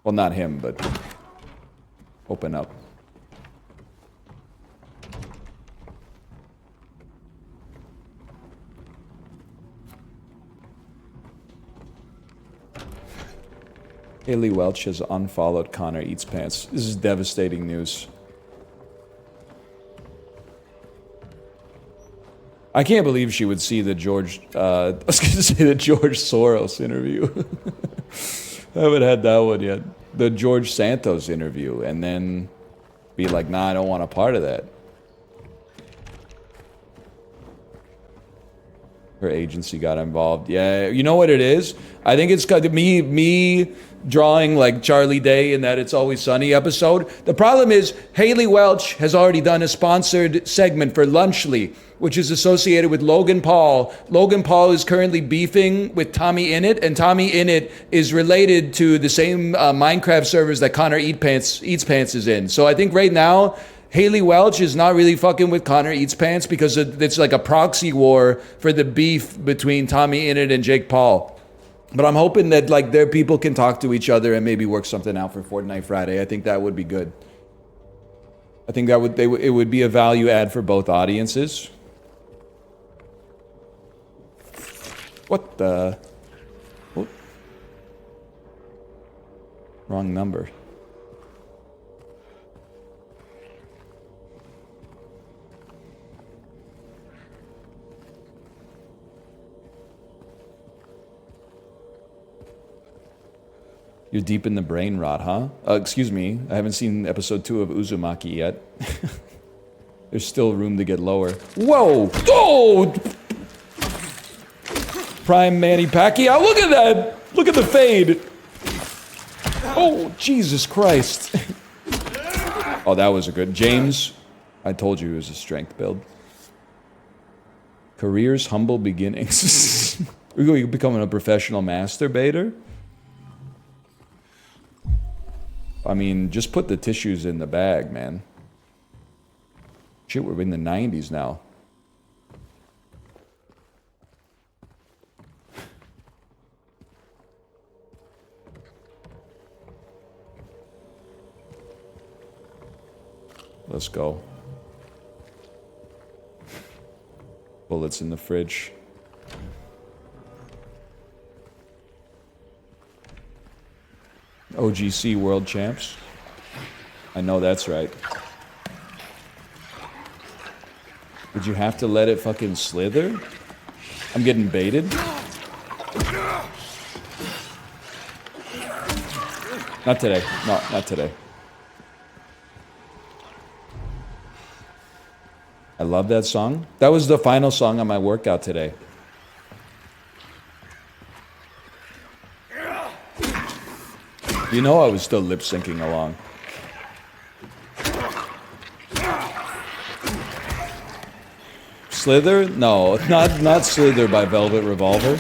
Well, not him, but open up. Haley Welch has unfollowed Connor Eats Pants. This is devastating news. I can't believe she would see the George, I was going to say the George Soros interview. I haven't had that one yet. The George Santos interview, and then be like, nah, I don't want a part of that. Her agency got involved. Yeah, you know what it is? I think it's me drawing like Charlie Day in that It's Always Sunny episode. The problem is Haley Welch has already done a sponsored segment for Lunchly, which is associated with Logan Paul. Logan Paul is currently beefing with Tommy Innit, and Tommy Innit is related to the same Minecraft servers that Connor Eats Pants is in. So I think right now, Haley Welch is not really fucking with Connor Eats Pants because it's like a proxy war for the beef between Tommy Innit and Jake Paul. But I'm hoping that like their people can talk to each other and maybe work something out for Fortnite Friday. I think that would be good. I think that it would be a value add for both audiences. What the? Oh. Wrong number. You're deep in the brain rot, huh? Excuse me, I haven't seen episode 2 of Uzumaki yet. There's still room to get lower. Whoa! Oh! Prime Manny Pacquiao. Look at that! Look at the fade. Oh, Jesus Christ. Oh, that was a good. James, I told you it was a strength build. Career's humble beginnings. We're becoming a professional masturbator? I mean, just put the tissues in the bag, man. Shit, we're in the 90s now. Let's go. Bullets in the fridge. OGC World Champs. I know that's right. Did you have to let it fucking slither? I'm getting baited. Not today. No, not today. I love that song. That was the final song on my workout today. You know I was still lip syncing along. Slither? No, not Slither by Velvet Revolver.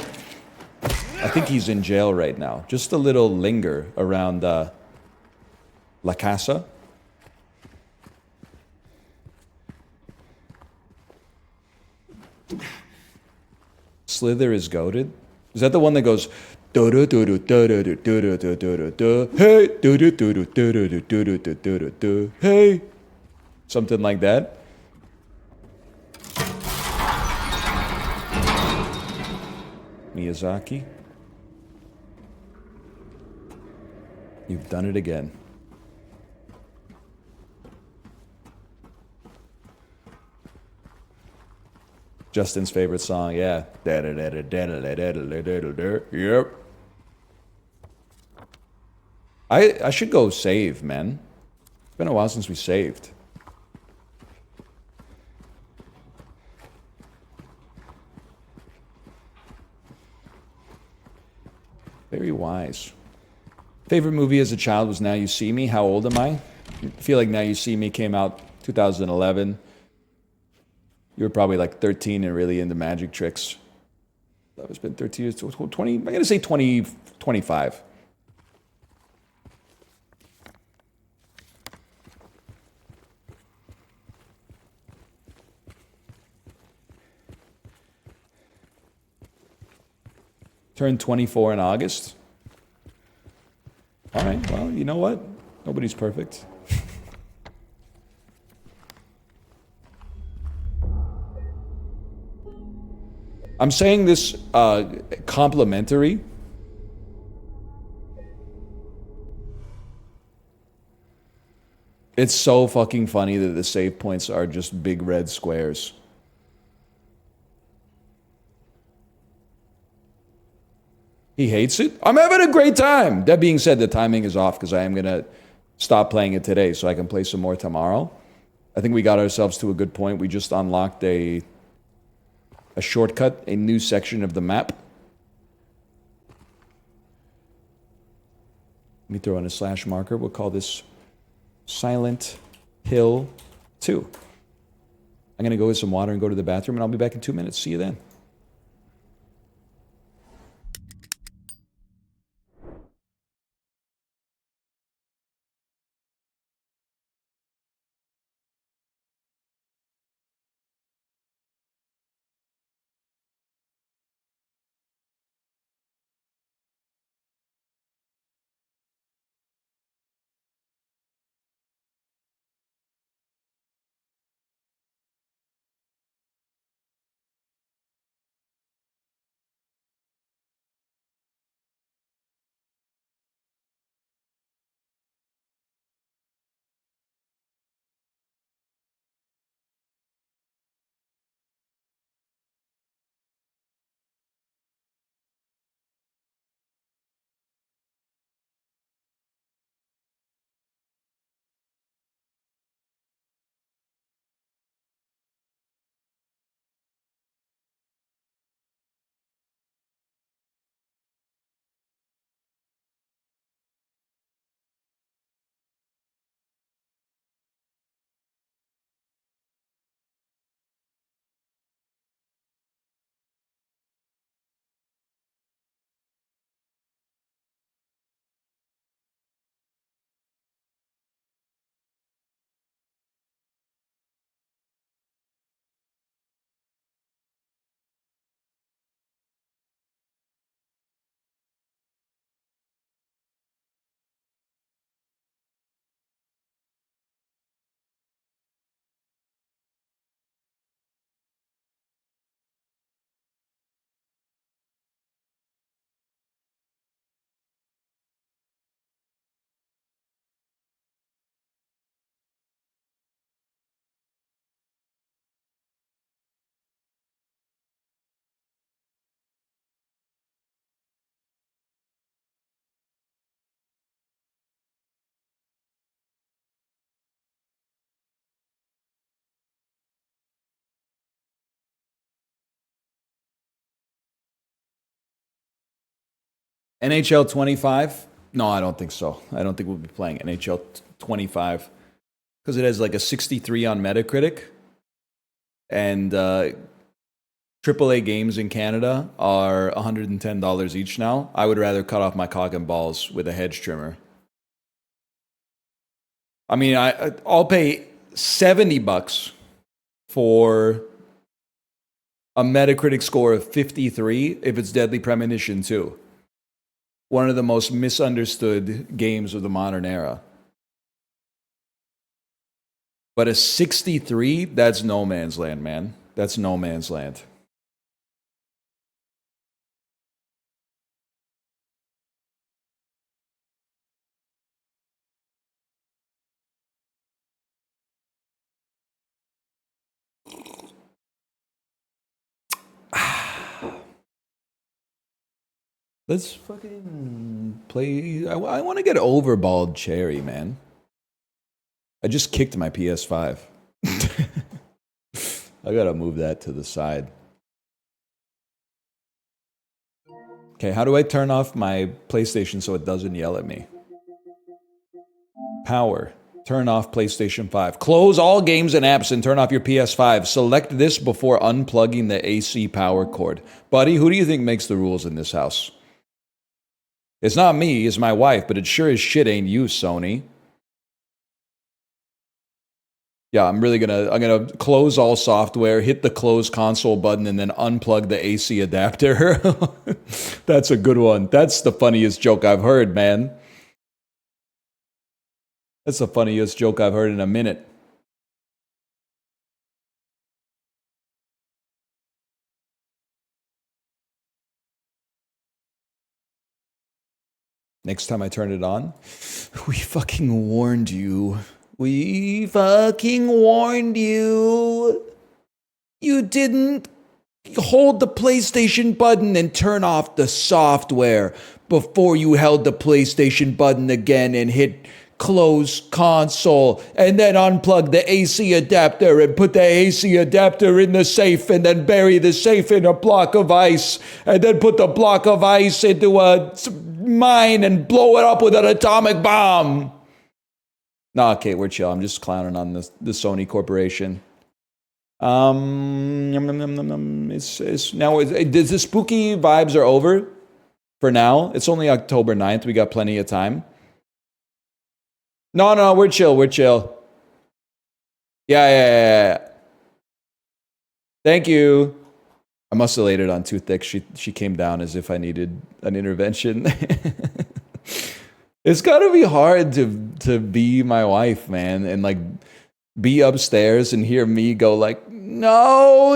I think he's in jail right now. Just a little linger around La Casa. Slither is goated. Is that the one that goes hey hey something like that? Miyazaki, you've done it again. Justin's favorite song, yeah. Yep. I should go save, man. It's been a while since we saved. Very wise. Favorite movie as a child was Now You See Me. How old am I? I feel like Now You See Me came out 2011. You were probably like 13 and really into magic tricks. That was been 13 years, 20, I'm gonna say 20, 25. Turned 24 in August. All right, well, you know what? Nobody's perfect. I'm saying this complimentary. It's so fucking funny that the save points are just big red squares. He hates it? I'm having a great time! That being said, the timing is off because I am going to stop playing it today so I can play some more tomorrow. I think we got ourselves to a good point. We just unlocked a shortcut, a new section of the map. Let me throw in a slash marker. We'll call this Silent Hill 2. I'm going to go get some water and go to the bathroom, and I'll be back in 2 minutes. See you then. NHL 25? No, I don't think so. I don't think we'll be playing NHL 25 because it has like a 63 on Metacritic, and AAA games in Canada are $110 each now. I would rather cut off my cock and balls with a hedge trimmer. I mean, I'll pay $70 for a Metacritic score of 53 if it's Deadly Premonition 2. One of the most misunderstood games of the modern era. But a 63, that's no man's land, man. That's no man's land. Let's fucking play. I want to get over Bald Cherry, man. I just kicked my PS5. I gotta move that to the side. Okay, how do I turn off my PlayStation so it doesn't yell at me? Power. Turn off PlayStation 5. Close all games and apps and turn off your PS5. Select this before unplugging the AC power cord. Buddy, who do you think makes the rules in this house? It's not me, it's my wife, but it sure as shit ain't you, Sony. Yeah, I'm gonna close all software, hit the close console button, and then unplug the AC adapter. That's a good one. That's the funniest joke I've heard, man. That's the funniest joke I've heard in a minute. Next time I turn it on, we fucking warned you. We fucking warned you. You didn't hold the PlayStation button and turn off the software before you held the PlayStation button again and hit close console and then unplug the AC adapter and put the AC adapter in the safe and then bury the safe in a block of ice and then put the block of ice into a mine and blow it up with an atomic bomb. No, okay, we're chill. I'm just clowning on the Sony Corporation. It's now the spooky vibes are over for now. It's only October 9th. We got plenty of time. No, we're chill. We're chill. Yeah. Thank you. I must have laid it on too thick. She came down as if I needed an intervention. It's gotta be hard to be my wife, man, and like be upstairs and hear me go like, no.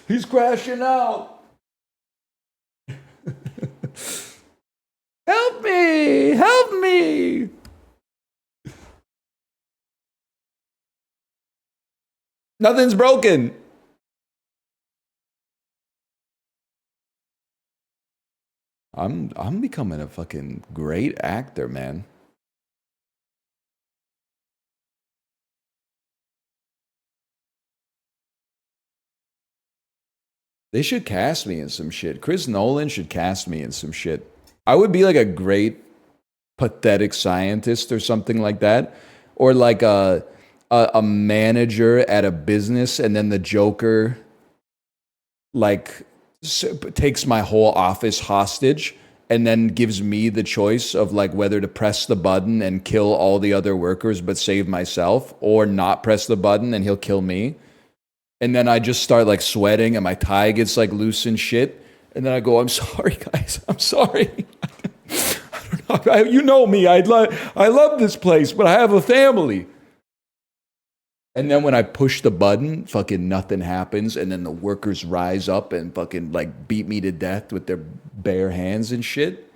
He's crashing out. Help me. Nothing's broken. I'm becoming a fucking great actor, man. They should cast me in some shit. Chris Nolan should cast me in some shit. I would be like a great pathetic scientist or something like that, or like a manager at a business, and then the Joker like takes my whole office hostage and then gives me the choice of like whether to press the button and kill all the other workers but save myself, or not press the button and he'll kill me. And then I just start like sweating and my tie gets like loose and shit. And then I go, I'm sorry, guys. I'm sorry. I don't know. You know me. I love this place, but I have a family. And then when I push the button, fucking nothing happens. And then the workers rise up and fucking like beat me to death with their bare hands and shit.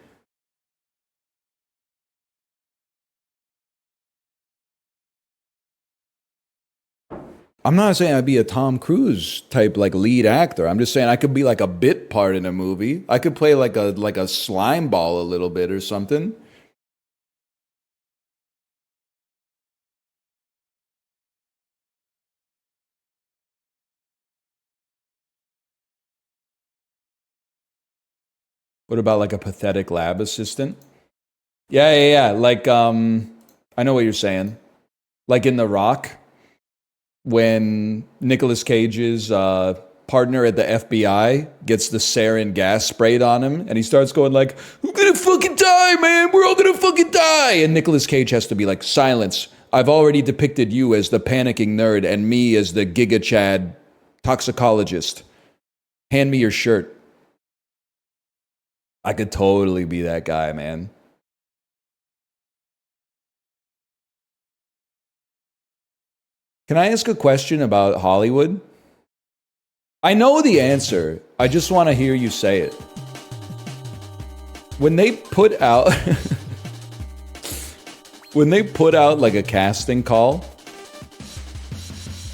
I'm not saying I'd be a Tom Cruise type like lead actor. I'm just saying I could be like a bit part in a movie. I could play like a slime ball a little bit or something. What about like a pathetic lab assistant? Yeah. Like, I know what you're saying. Like in The Rock, when Nicolas Cage's partner at the FBI gets the sarin gas sprayed on him, and he starts going like, "I'm gonna fucking die, man. We're all gonna fucking die." And Nicolas Cage has to be like, "Silence. I've already depicted you as the panicking nerd and me as the Giga Chad toxicologist. Hand me your shirt." I could totally be that guy, man. Can I ask a question about Hollywood? I know the answer. I just want to hear you say it. When they put out when they put out like a casting call,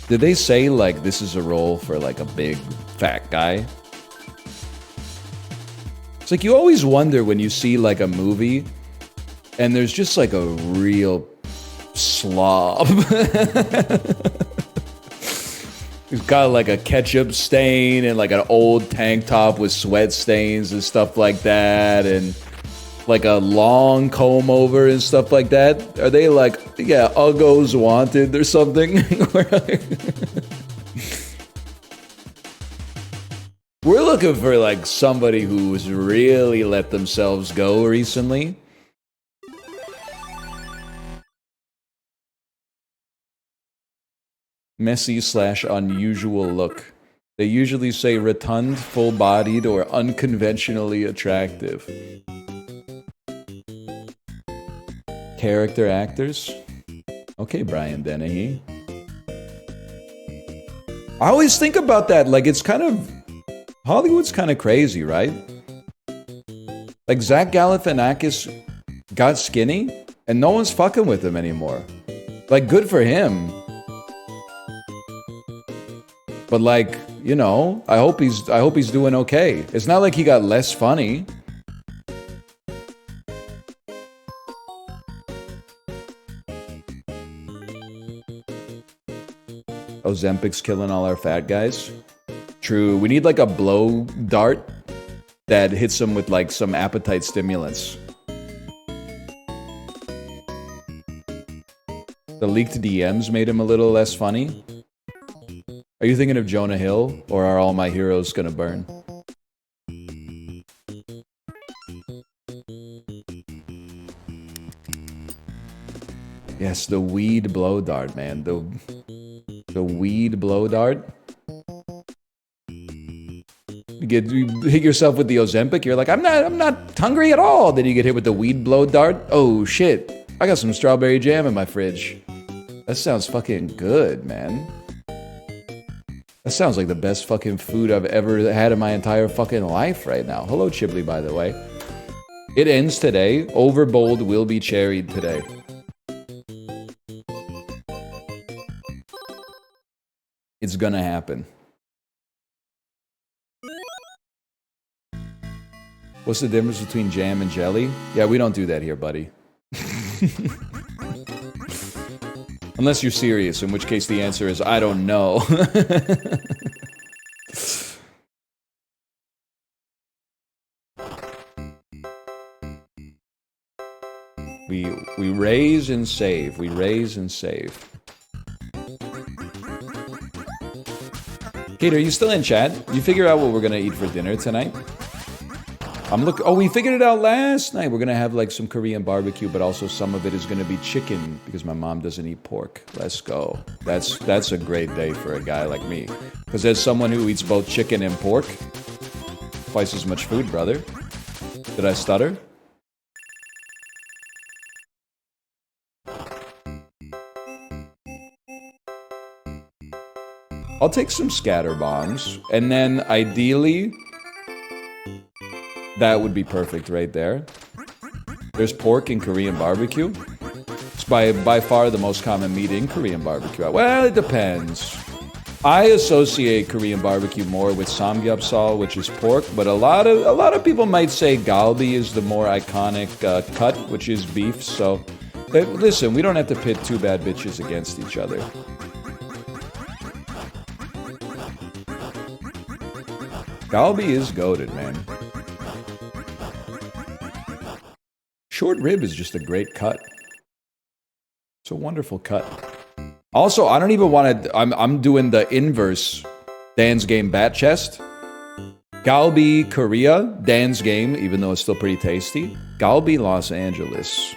did they say like this is a role for like a big fat guy? It's like you always wonder when you see like a movie and there's just like a real slob. He's got like a ketchup stain and like an old tank top with sweat stains and stuff like that, and like a long comb over and stuff like that. Are they like, yeah, Uggos wanted or something? We're looking for like somebody who's really let themselves go recently. Messy/unusual look. They usually say rotund, full-bodied, or unconventionally attractive. Character actors? Okay, Brian Dennehy. I always think about that, like it's kind of... Hollywood's kind of crazy, right? Like Zach Galifianakis got skinny, and no one's fucking with him anymore. Like, good for him. But like, you know, I hope he's doing okay. It's not like he got less funny. Ozempic's killing all our fat guys. True. We need like a blow dart that hits him with like some appetite stimulants. The leaked DMs made him a little less funny. Are you thinking of Jonah Hill, or are all my heroes gonna burn? Yes, the weed blow dart, man. The weed blow dart. You hit yourself with the Ozempic, you're like, I'm not hungry at all. Then you get hit with the weed blow dart. Oh shit, I got some strawberry jam in my fridge. That sounds fucking good, man. That sounds like the best fucking food I've ever had in my entire fucking life right now. Hello, Chiblee, by the way. It ends today. Overbold will be cherried today. It's gonna happen. What's the difference between jam and jelly? Yeah, we don't do that here, buddy. Unless you're serious, in which case the answer is, I don't know. We raise and save. We raise and save. Kate, are you still in chat? You figure out what we're gonna eat for dinner tonight? Oh, we figured it out last night. We're gonna have like some Korean barbecue, but also some of it is gonna be chicken because my mom doesn't eat pork. Let's go. That's a great day for a guy like me. Because as someone who eats both chicken and pork, twice as much food, brother. Did I stutter? I'll take some scatter bombs, and then ideally, that would be perfect right there. There's pork in Korean barbecue. It's by far the most common meat in Korean barbecue. Well, it depends. I associate Korean barbecue more with samgyeopsal, which is pork, but a lot of people might say galbi is the more iconic cut, which is beef. So, listen, we don't have to pit two bad bitches against each other. Galbi is goated, man. Short rib is just a great cut. It's a wonderful cut. Also, I don't even want to... I'm doing the inverse Dan's Game bat chest. Galbi, Korea. Dan's Game, even though it's still pretty tasty. Galbi, Los Angeles.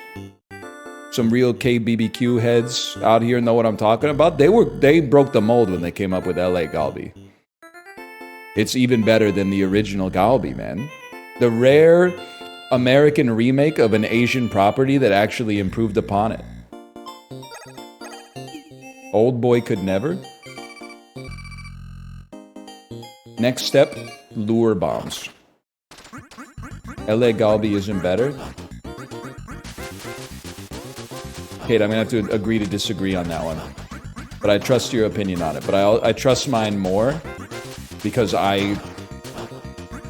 Some real KBBQ heads out here know what I'm talking about. They broke the mold when they came up with LA Galbi. It's even better than the original Galbi, man. The rare American remake of an Asian property that actually improved upon it. Old Boy Could Never. Next step, lure bombs. LA Galbi isn't better. Kate, I'm gonna have to agree to disagree on that one. But I trust your opinion on it. But I trust mine more because I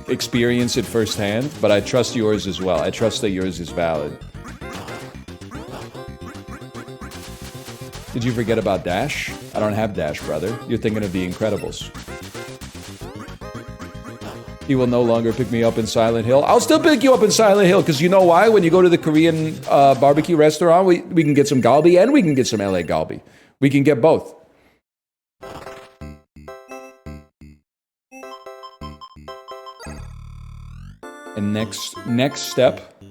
experience it firsthand. But I trust yours as well. I trust that yours is valid. Did you forget about Dash? I don't have Dash, brother. You're thinking of The Incredibles. He will no longer pick me up in Silent Hill. I'll still pick you up in Silent Hill, because you know why? When you go to the Korean barbecue restaurant, we can get some galbi and we can get some LA galbi. We can get both. And next step,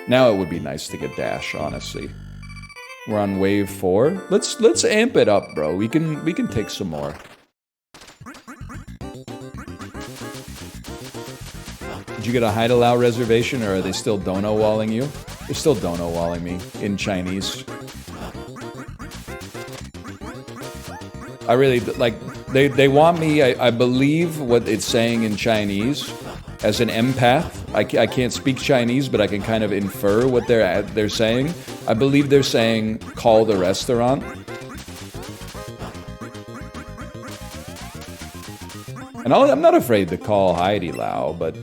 now it would be nice to get Dash, honestly. We're on wave 4. Let's amp it up, bro. We can take some more. Did you get a Heidelao reservation, or are they still dono-walling you? They're still dono-walling me in Chinese. I really, like, they want me, I believe what it's saying in Chinese. As an empath, I can't speak Chinese, but I can kind of infer what they're saying. I believe they're saying, call the restaurant. And I'm not afraid to call Heidi Lao, but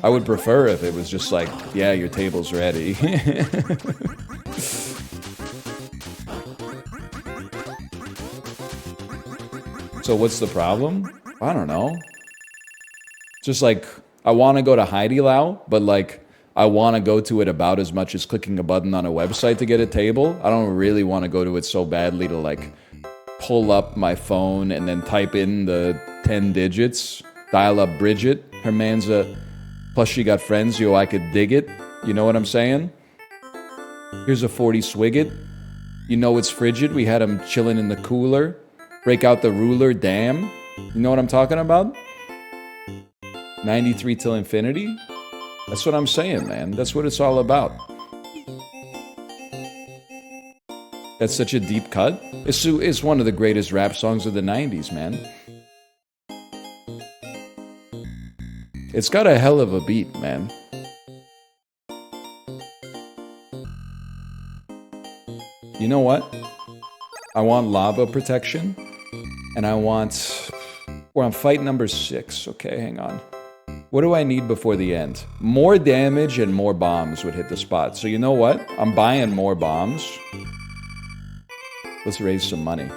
I would prefer if it was just like, yeah, your table's ready. So what's the problem? I don't know. Just like, I want to go to Heidi Lao, but like, I want to go to it about as much as clicking a button on a website to get a table. I don't really want to go to it so badly to like pull up my phone and then type in the 10 digits, dial up Bridget, her man's a, plus she got friends, yo, I could dig it. You know what I'm saying? Here's a 40 swigget. You know it's frigid, we had him chilling in the cooler. Break out the ruler, damn. You know what I'm talking about? 93 till infinity? That's what I'm saying, man. That's what it's all about. That's such a deep cut. It's one of the greatest rap songs of the 90s, man. It's got a hell of a beat, man. You know what? I want lava protection. And I want... We're on fight number 6. Okay, hang on. What do I need before the end? More damage and more bombs would hit the spot. So you know what? I'm buying more bombs. Let's raise some money.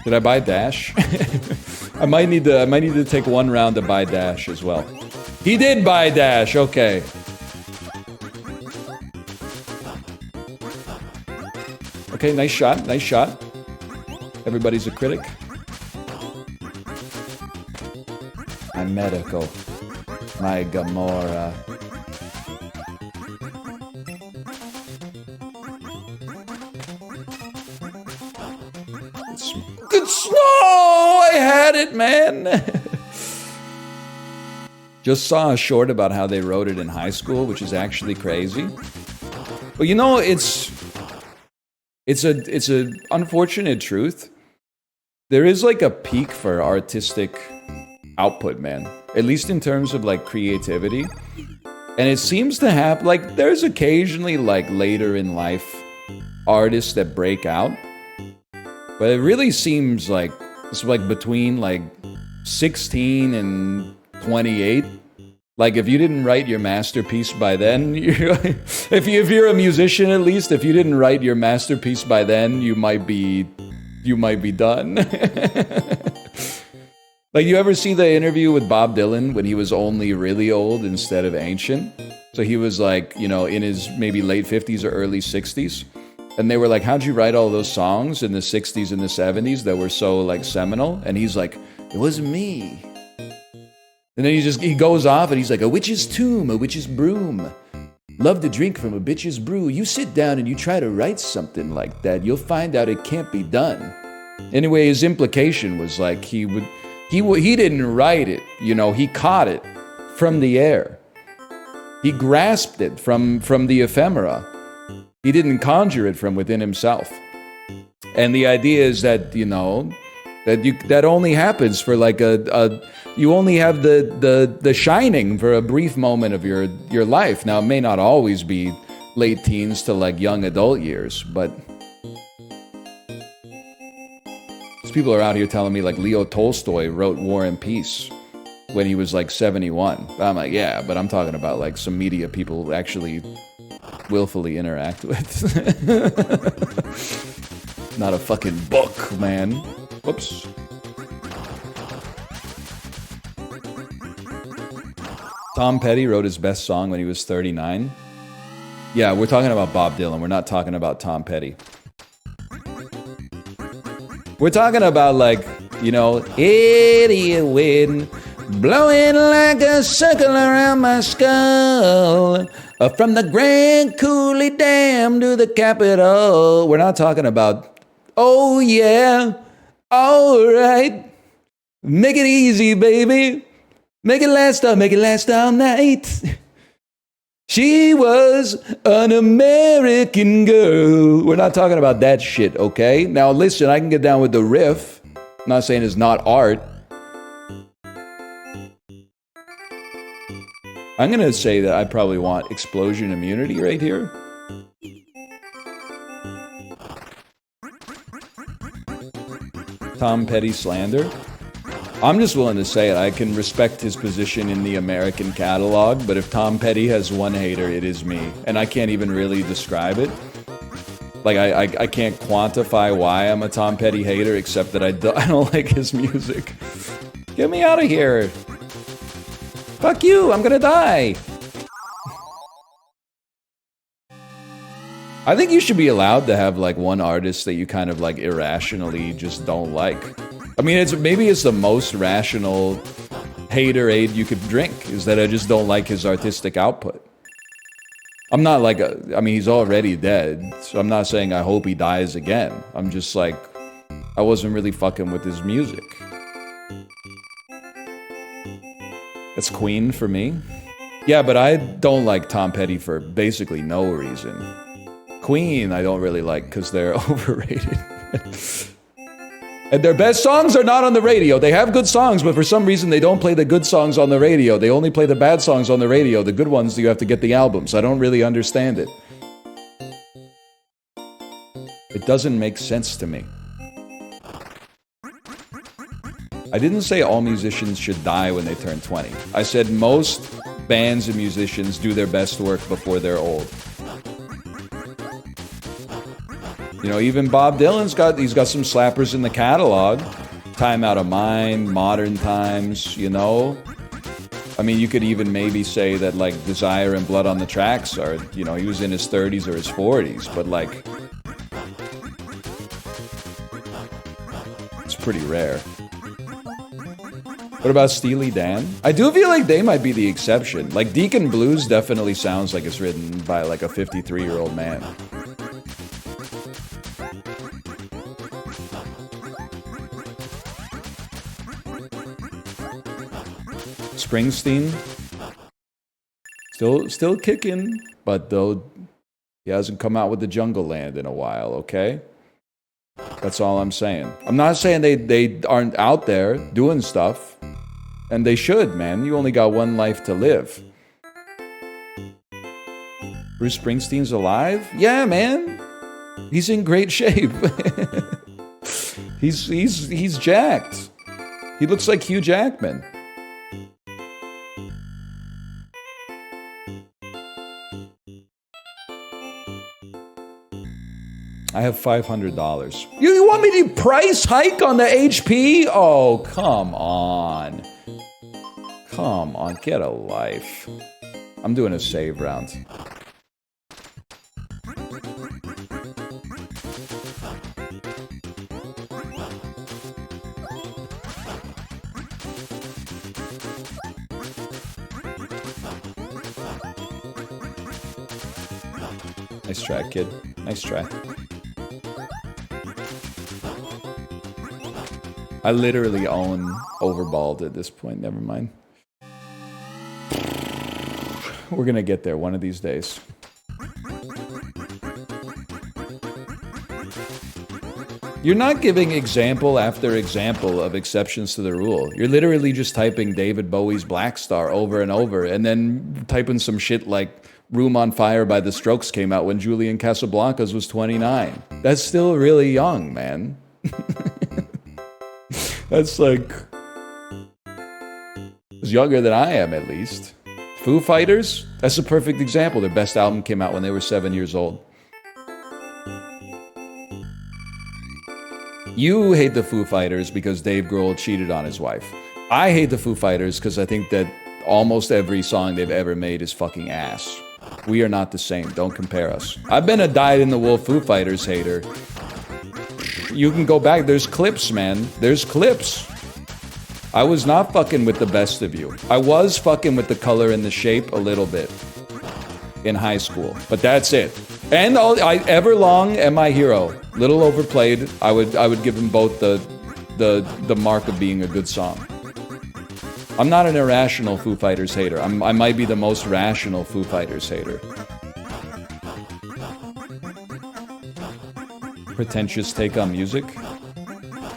Did I buy Dash? I might need to take one round to buy Dash as well. He did buy Dash, okay. Okay, nice shot, nice shot. Everybody's a critic. My medical. My Gamora. Good snow! I had it, man! Just saw a short about how they wrote it in high school, which is actually crazy. But you know, it's a unfortunate truth. There is like a peak for artistic output, man. At least in terms of like creativity. And it seems to have like, there's occasionally like later in life artists that break out. But it really seems like it's like between like 16 and 28. Like, if you didn't write your masterpiece by then, if you're a musician at least, if you didn't write your masterpiece by then, you might be you might be done. Like, you ever see the interview with Bob Dylan when he was only really old instead of ancient? So he was like, you know, in his maybe late 50s or early 60s. And they were like, how'd you write all those songs in the 60s and the 70s that were so like seminal? And he's like, it wasn't me. And then he goes off and he's like, a witch's tomb, a witch's broom. Love to drink from a bitch's brew. You sit down and you try to write something like that, you'll find out it can't be done. Anyway, his implication was like he didn't write it, you know, he caught it from the air. He grasped it from the ephemera. He didn't conjure it from within himself. And the idea is that, you know, that only happens for like you only have the shining for a brief moment of your life. Now, it may not always be late teens to like young adult years, but these people are out here telling me like Leo Tolstoy wrote War and Peace when he was like 71. I'm like, yeah, but I'm talking about like some media people actually willfully interact with. Not a fucking book, man. Whoops. Tom Petty wrote his best song when he was 39. Yeah, we're talking about Bob Dylan. We're not talking about Tom Petty. We're talking about like, you know, idiot wind blowing like a circle around my skull. From the Grand Coulee Dam to the Capitol. We're not talking about, oh yeah, all right. Make it easy, baby. Make it last all night. She was an American girl. We're not talking about that shit, okay? Now listen, I can get down with the riff. I'm not saying it's not art. I'm gonna say that I probably want explosion immunity right here. Tom Petty slander. I'm just willing to say it. I can respect his position in the American catalog, but if Tom Petty has one hater, it is me. And I can't even really describe it. Like, I can't quantify why I'm a Tom Petty hater, except that I don't like his music. Get me out of here. Fuck you, I'm gonna die. I think you should be allowed to have like one artist that you kind of like irrationally just don't like. I mean, maybe it's the most rational haterade you could drink, is that I just don't like his artistic output. I'm not like, I mean, he's already dead, so I'm not saying I hope he dies again. I'm just like, I wasn't really fucking with his music. That's Queen for me. Yeah, but I don't like Tom Petty for basically no reason. Queen I don't really like because they're overrated. And their best songs are not on the radio. They have good songs, but for some reason they don't play the good songs on the radio. They only play the bad songs on the radio. The good ones, you have to get the albums. I don't really understand it. It doesn't make sense to me. I didn't say all musicians should die when they turn 20. I said most bands and musicians do their best work before they're old. You know, even Bob Dylan's got some slappers in the catalog. Time Out of Mind, Modern Times, you know. I mean, you could even maybe say that like Desire and Blood on the Tracks are, you know, he was in his 30s or his 40s, but like, it's pretty rare. What about Steely Dan? I do feel like they might be the exception. Like Deacon Blues definitely sounds like it's written by like a 53-year-old man. Springsteen, still kicking, but though he hasn't come out with the Jungle Land in a while, okay? That's all I'm saying. I'm not saying they aren't out there doing stuff, and they should, man. You only got one life to live. Bruce Springsteen's alive? Yeah, man. He's in great shape. He's jacked. He looks like Hugh Jackman. I have $500. You want me to price hike on the HP? Oh, come on. Come on, get a life. I'm doing a save round. Nice try, kid. Nice try. I literally own Overballed at this point. Never mind. We're gonna get there one of these days. You're not giving example after example of exceptions to the rule. You're literally just typing David Bowie's Black Star over and over, and then typing some shit like Room on Fire by The Strokes came out when Julian Casablancas was 29. That's still really young, man. That's like... It's younger than I am, at least. Foo Fighters? That's a perfect example. Their best album came out when they were 7 years old. You hate the Foo Fighters because Dave Grohl cheated on his wife. I hate the Foo Fighters because I think that almost every song they've ever made is fucking ass. We are not the same. Don't compare us. I've been a dyed-in-the-wool Foo Fighters hater. You can go back. There's clips, man. There's clips. I was not fucking with the best of you. I was fucking with the color and the shape a little bit in high school, but that's it. And Everlong and My Hero, little overplayed. I would give them both the mark of being a good song. I'm not an irrational Foo Fighters hater. I might be the most rational Foo Fighters hater. Pretentious take on music.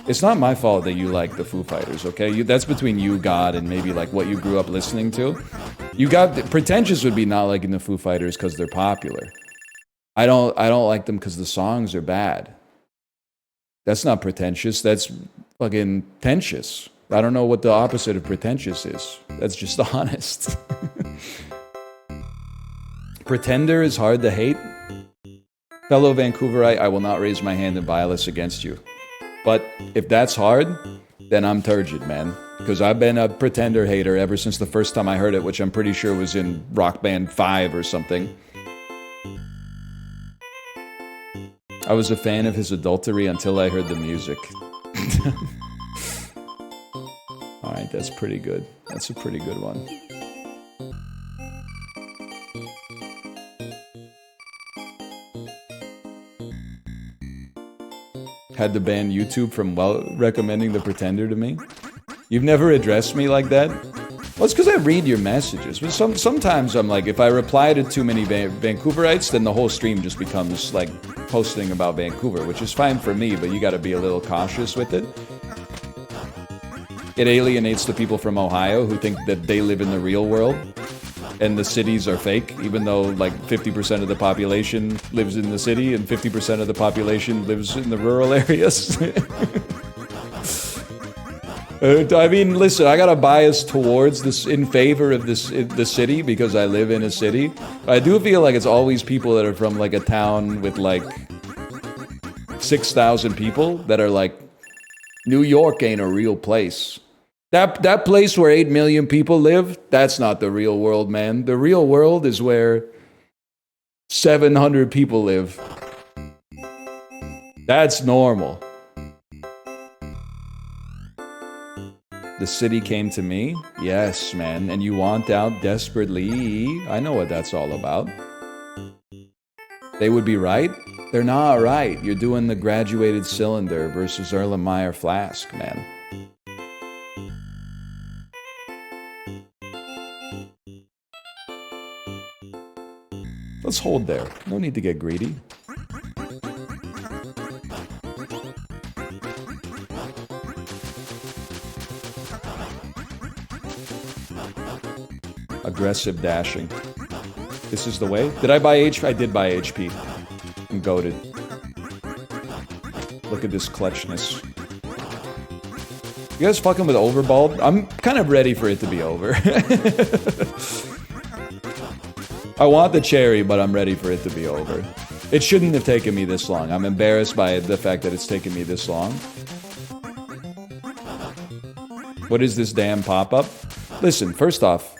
It's not my fault that you like the Foo Fighters, okay? That's between you, God, and maybe like what you grew up listening to. Pretentious would be not liking the Foo Fighters because they're popular. I don't like them because the songs are bad. That's not pretentious. That's fucking tentious. I don't know what the opposite of pretentious is. That's just honest. Pretender is hard to hate. Fellow Vancouverite, I will not raise my hand in violence against you. But if that's hard, then I'm turgid, man. Because I've been a Pretender hater ever since the first time I heard it, which I'm pretty sure was in Rock Band 5 or something. I was a fan of his adultery until I heard the music. Alright, that's pretty good. That's a pretty good one. Had to ban YouTube from recommending The Pretender to me. You've never addressed me like that? Well, it's because I read your messages. But sometimes I'm like, if I reply to too many Vancouverites, then the whole stream just becomes like posting about Vancouver, which is fine for me, but you gotta be a little cautious with it. It alienates the people from Ohio who think that they live in the real world and the cities are fake, even though like 50% of the population lives in the city and 50% of the population lives in the rural areas. I mean, listen, I got a bias towards this, in favor of the city because I live in a city. I do feel like it's always people that are from like a town with like 6,000 people that are like, New York ain't a real place. That place where 8 million people live, that's not the real world, man. The real world is where 700 people live. That's normal. The city came to me? Yes, man. And you want out desperately. I know what that's all about. They would be right? They're not right. You're doing the graduated cylinder versus Erlenmeyer flask, man. Let's hold there. No need to get greedy. Aggressive dashing. This is the way. Did I buy HP? I did buy HP. I'm goated. Look at this clutchness. You guys fucking with Overballed? I'm kind of ready for it to be over. I want the cherry, but I'm ready for it to be over. It shouldn't have taken me this long. I'm embarrassed by the fact that it's taken me this long. What is this damn pop-up? Listen, first off,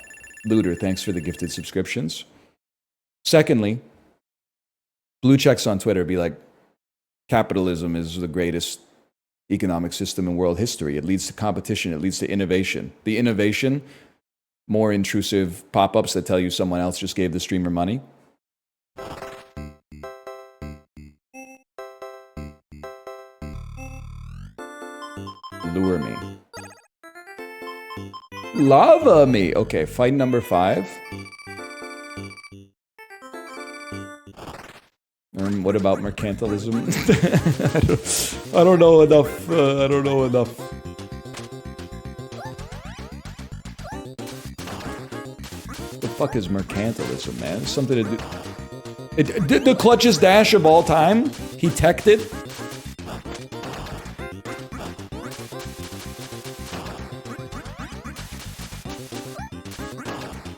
Looter, thanks for the gifted subscriptions. Secondly, blue checks on Twitter be like, capitalism is the greatest economic system in world history. It leads to competition. It leads to innovation. The innovation, more intrusive pop-ups that tell you someone else just gave the streamer money. Lure me. Lava me. Okay, fight number 5. What about mercantilism? I don't know enough. I don't know enough. The fuck is mercantilism, man? It's something to do. It did the clutchest dash of all time. He teched it.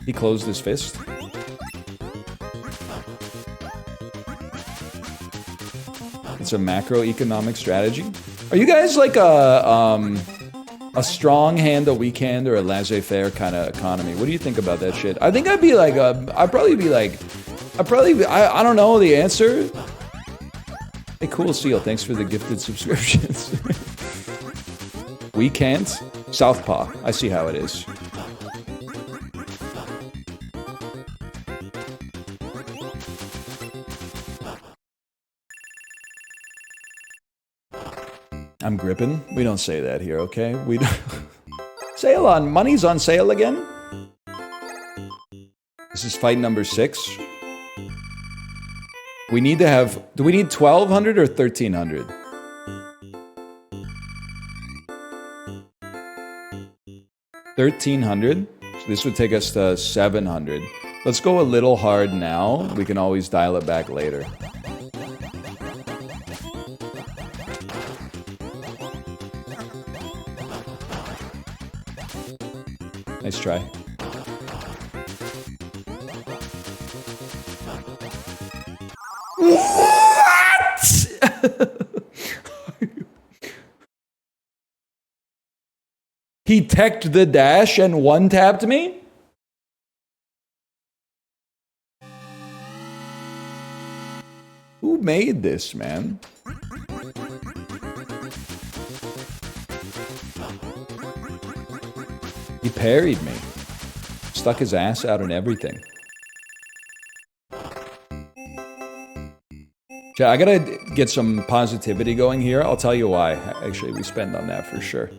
He closed his fist. It's a macroeconomic strategy. Are you guys like a strong hand, a weak hand, or a laissez-faire kind of economy? What do you think about that shit? I think I'd be like, I don't know the answer. Hey, Cool Seal, thanks for the gifted subscriptions. We can't. Southpaw. I see how it is. I'm gripping. We don't say that here, okay? We don't. Sale on. Money's on sale again? This is fight number 6. We need to have... Do we need 1,200 or 1,300? $1,300. So this would take us to 700. Let's go a little hard now. We can always dial it back later. Nice try. What? He teched the dash and one-tapped me? Who made this, man? He parried me. Stuck his ass out and everything. I gotta get some positivity going here. I'll tell you why. Actually, we spend on that for sure.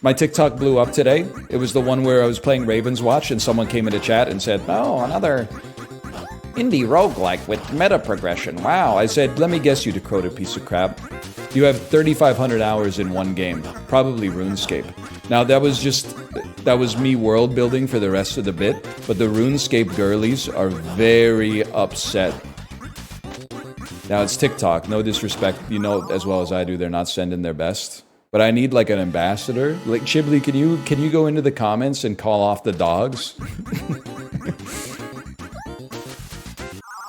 My TikTok blew up today. It was the one where I was playing Raven's Watch and someone came into chat and said, "Oh, another indie roguelike with meta progression. Wow." I said, "Let me guess, you decoded piece of crap. You have 3,500 hours in one game. Probably RuneScape." Now, that was me world building for the rest of the bit, but the RuneScape girlies are very upset. Now, it's TikTok. No disrespect. You know as well as I do, they're not sending their best. But I need like an ambassador. Like, Chibli, can you go into the comments and call off the dogs?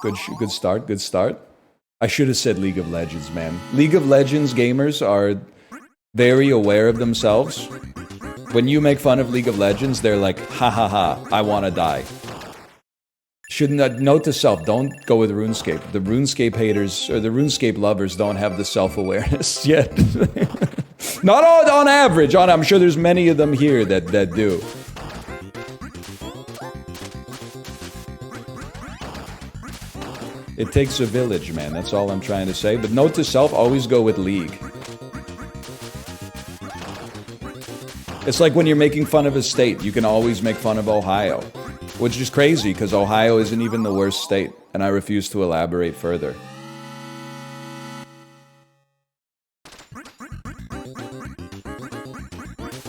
Good start, good start. I should have said League of Legends, man. League of Legends gamers are very aware of themselves. When you make fun of League of Legends, they're like, ha ha ha, I want to die. Shouldn't note to self, don't go with RuneScape. The RuneScape haters, or the RuneScape lovers, don't have the self-awareness yet. Not on average, I'm sure there's many of them here that do. It takes a village, man, that's all I'm trying to say. But note to self, always go with League. It's like when you're making fun of a state, you can always make fun of Ohio. Which is crazy, because Ohio isn't even the worst state, and I refuse to elaborate further.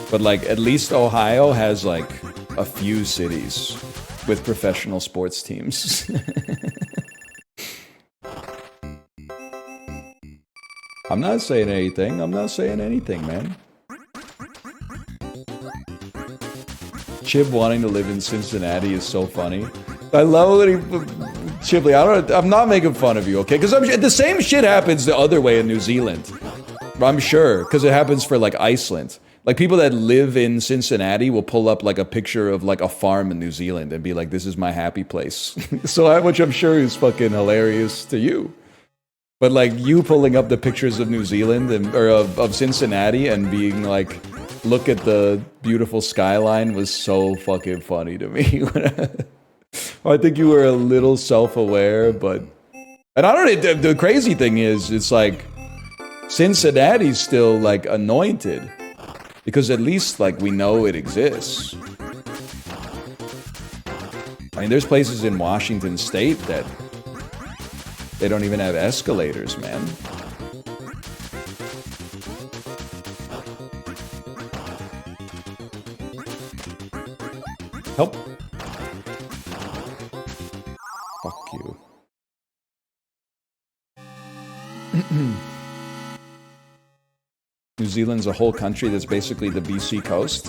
But like, at least Ohio has like a few cities with professional sports teams. I'm not saying anything. I'm not saying anything, man. Chib wanting to live in Cincinnati is so funny. I love when he Chipley. I'm not making fun of you, okay? Because the same shit happens the other way in New Zealand. I'm sure, because it happens for like Iceland. Like people that live in Cincinnati will pull up like a picture of like a farm in New Zealand and be like, "This is my happy place." So, which I'm sure is fucking hilarious to you. But like you pulling up the pictures of New Zealand or of Cincinnati and being like, "Look at the beautiful skyline," was so fucking funny to me. I think you were a little self-aware, but and I don't know. The crazy thing is, it's like Cincinnati's still like anointed. Because at least, like, we know it exists. I mean, there's places in Washington State that they don't even have escalators, man. Help. Fuck you. New Zealand's a whole country that's basically the BC coast.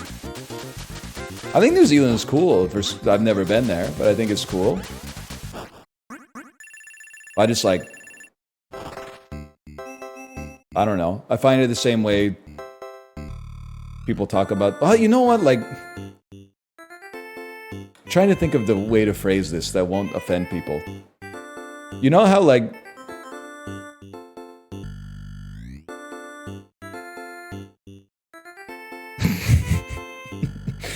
I think New Zealand is cool. I've never been there, but I think it's cool. I just like... I don't know. I find it the same way people talk about... Oh, you know what? Like... I'm trying to think of the way to phrase this that won't offend people. You know how, like...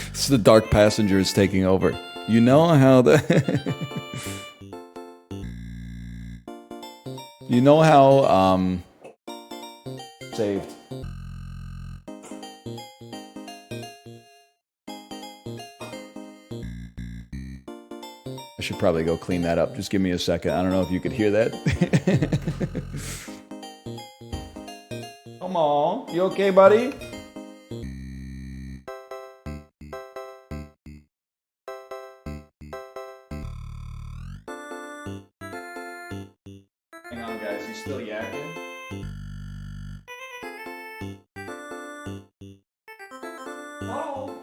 It's the dark passenger is taking over. You know how the... You know how, saved. I should probably go clean that up. Just give me a second. I don't know if you could hear that. Come on. You okay, buddy? Hang on, guys. You still yakking? Oh.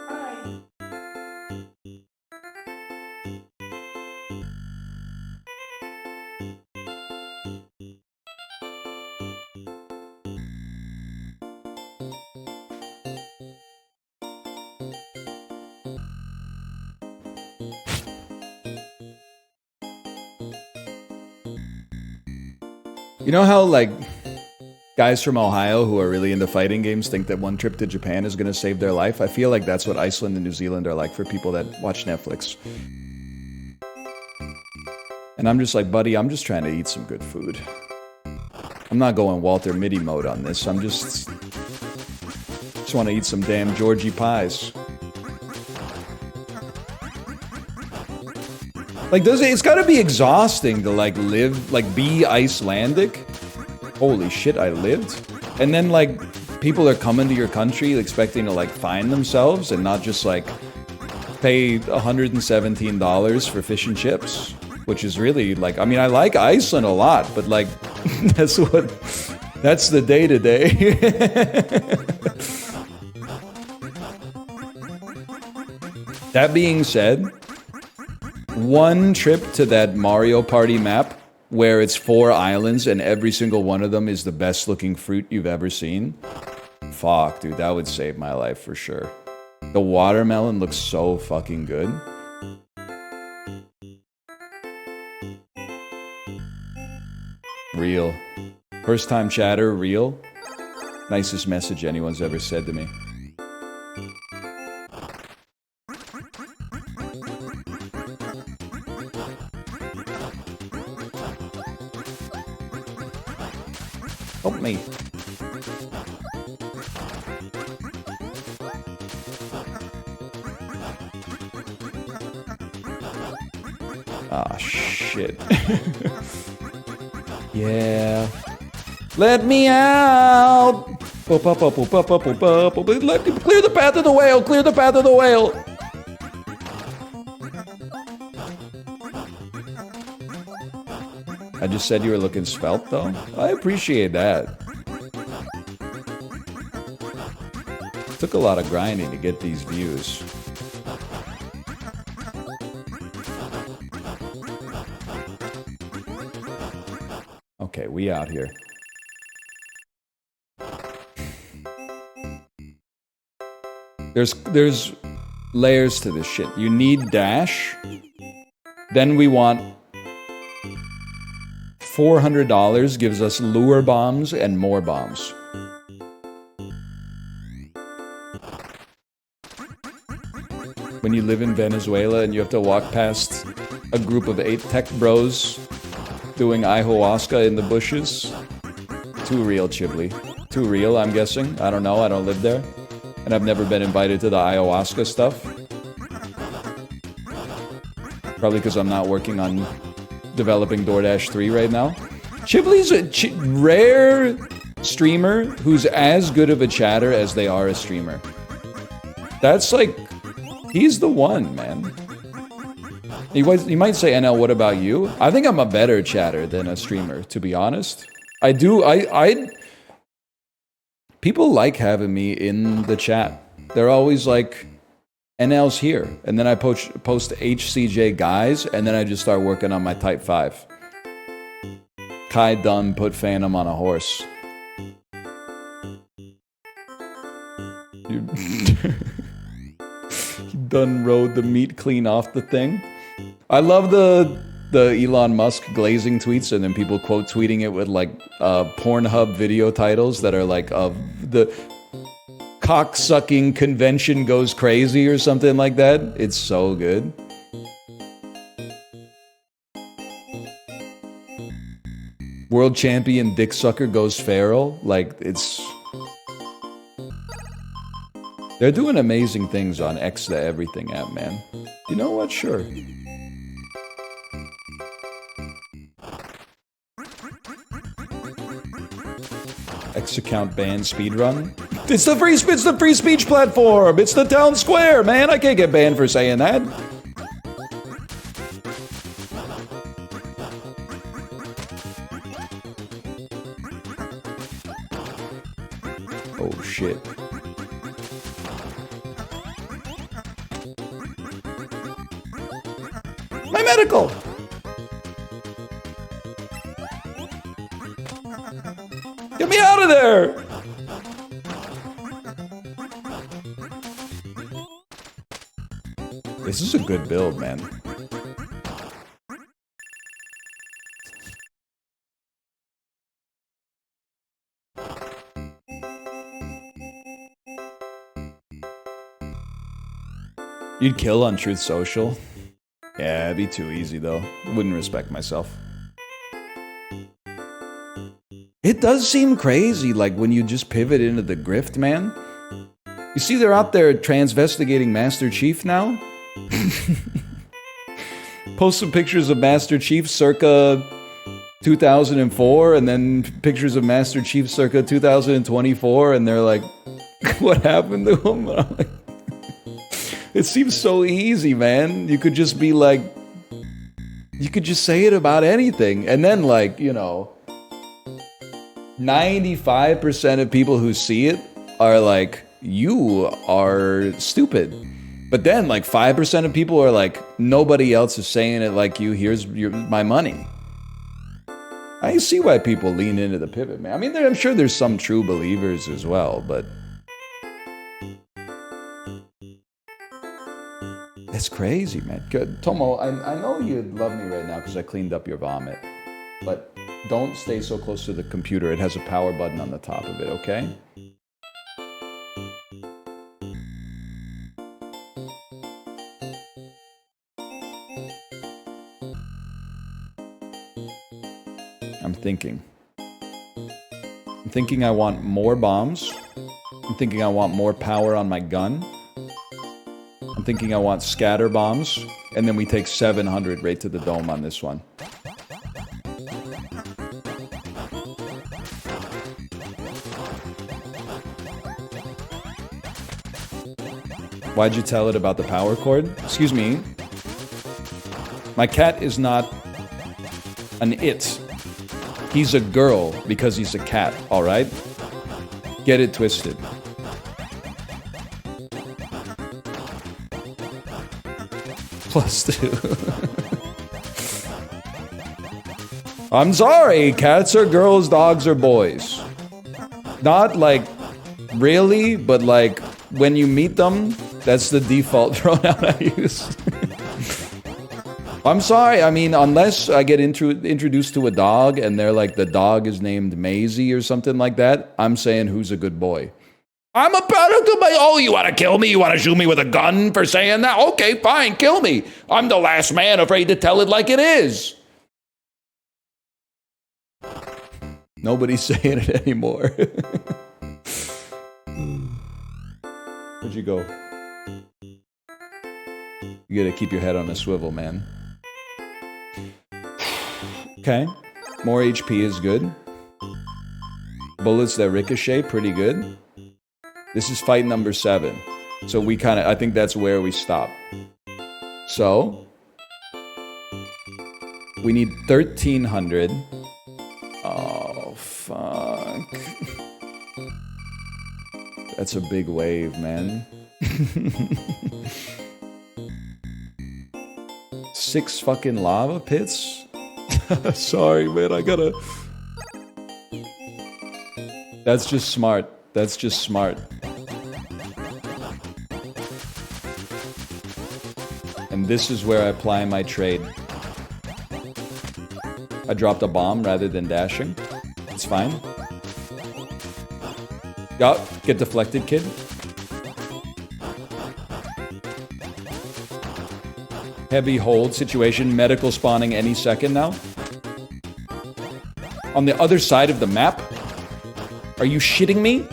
Hi. You know how, like, guys from Ohio who are really into fighting games think that one trip to Japan is going to save their life? I feel like that's what Iceland and New Zealand are like for people that watch Netflix. And I'm just like, buddy, I'm just trying to eat some good food. I'm not going Walter Mitty mode on this. I'm just want to eat some damn Georgie pies. Like, it's gotta be exhausting to, like, live, like, be Icelandic. Holy shit, I lived. And then, like, people are coming to your country expecting to, like, find themselves and not just, like, pay $117 for fish and chips. Which is really, like, I mean, I like Iceland a lot, but, like, that's the day-to-day. That being said... One trip to that Mario Party map where it's 4 islands and every single one of them is the best looking fruit you've ever seen. Fuck, dude, that would save my life for sure. The watermelon looks so fucking good. Real. First time chatter, real. Nicest message anyone's ever said to me. Help me. Ah, shit. Yeah. Let me out! Let me clear the path of the whale! Clear the path of the whale! I just said you were looking svelte, though. I appreciate that. Took a lot of grinding to get these views. we out here? There's layers to this shit. You need dash. Then we want $400 gives us lure bombs and more bombs. When you live in Venezuela and you have to walk past a group of 8 tech bros doing ayahuasca in the bushes. Too real, Chibli. Too real, I'm guessing. I don't know, I don't live there. And I've never been invited to the ayahuasca stuff. Probably because I'm not working on developing DoorDash 3 right now. Chibli's a rare streamer who's as good of a chatter as they are a streamer. That's like... He's the one, man. You might say, NL, what about you? I think I'm a better chatter than a streamer, to be honest. People like having me in the chat. They're always like, NL's here. And then I post HCJ guys, and then I just start working on my Type 5. Kai Dunn put Phantom on a horse. Done rode the meat clean off the thing. I love the Elon Musk glazing tweets, and then people quote tweeting it with like Pornhub video titles that are like of the cock-sucking convention goes crazy or something like that. It's so good. World champion dick sucker goes feral. Like, it's... They're doing amazing things on X the Everything app, man. You know what? Sure. X account ban speedrun. It's the free speech platform. It's the town square, man. I can't get banned for saying that. Oh shit. My medical! Get me out of there! This is a good build, man. You'd kill on Truth Social? Yeah, it'd be too easy, though. I wouldn't respect myself. It does seem crazy, like, when you just pivot into the grift, man. You see they're out there transvestigating Master Chief now? Post some pictures of Master Chief circa 2004, and then pictures of Master Chief circa 2024, and they're like, what happened to him? And I'm like, it seems so easy, man. You could just be like... You could just say it about anything. And then, like, you know... 95% of people who see it are like, you are stupid. But then, like, 5% of people are like, nobody else is saying it like you. Here's my money. I see why people lean into the pivot, man. I mean, I'm sure there's some true believers as well, but... It's crazy, man. Tomo, I know you'd love me right now because I cleaned up your vomit. But don't stay so close to the computer. It has a power button on the top of it, okay? I'm thinking I want more bombs. I'm thinking I want more power on my gun. I'm thinking I want scatter bombs, and then we take 700 right to the dome on this one. Why'd you tell it about the power cord? Excuse me. My cat is not an it. He's a girl because he's a cat, alright? Get it twisted. +2. I'm sorry, cats are girls, dogs are boys. Not like really, but like when you meet them, that's the default pronoun I use. I'm sorry, I mean, unless I get introduced to a dog and they're like, the dog is named Maisie or something like that, I'm saying who's a good boy. I'm a product of my... Oh, you want to kill me? You want to shoot me with a gun for saying that? Okay, fine, kill me. I'm the last man afraid to tell it like it is. Nobody's saying it anymore. Where'd you go? You gotta keep your head on a swivel, man. Okay. More HP is good. Bullets that ricochet, pretty good. This is fight number 7. So we kind of, I think that's where we stop. So, we need 1,300. Oh, fuck. That's a big wave, man. 6 fucking lava pits? Sorry, man, I gotta... That's just smart. That's just smart. And this is where I apply my trade. I dropped a bomb rather than dashing. It's fine. Yup, get deflected, kid. Heavy hold situation, medical spawning any second now. On the other side of the map? Are you shitting me?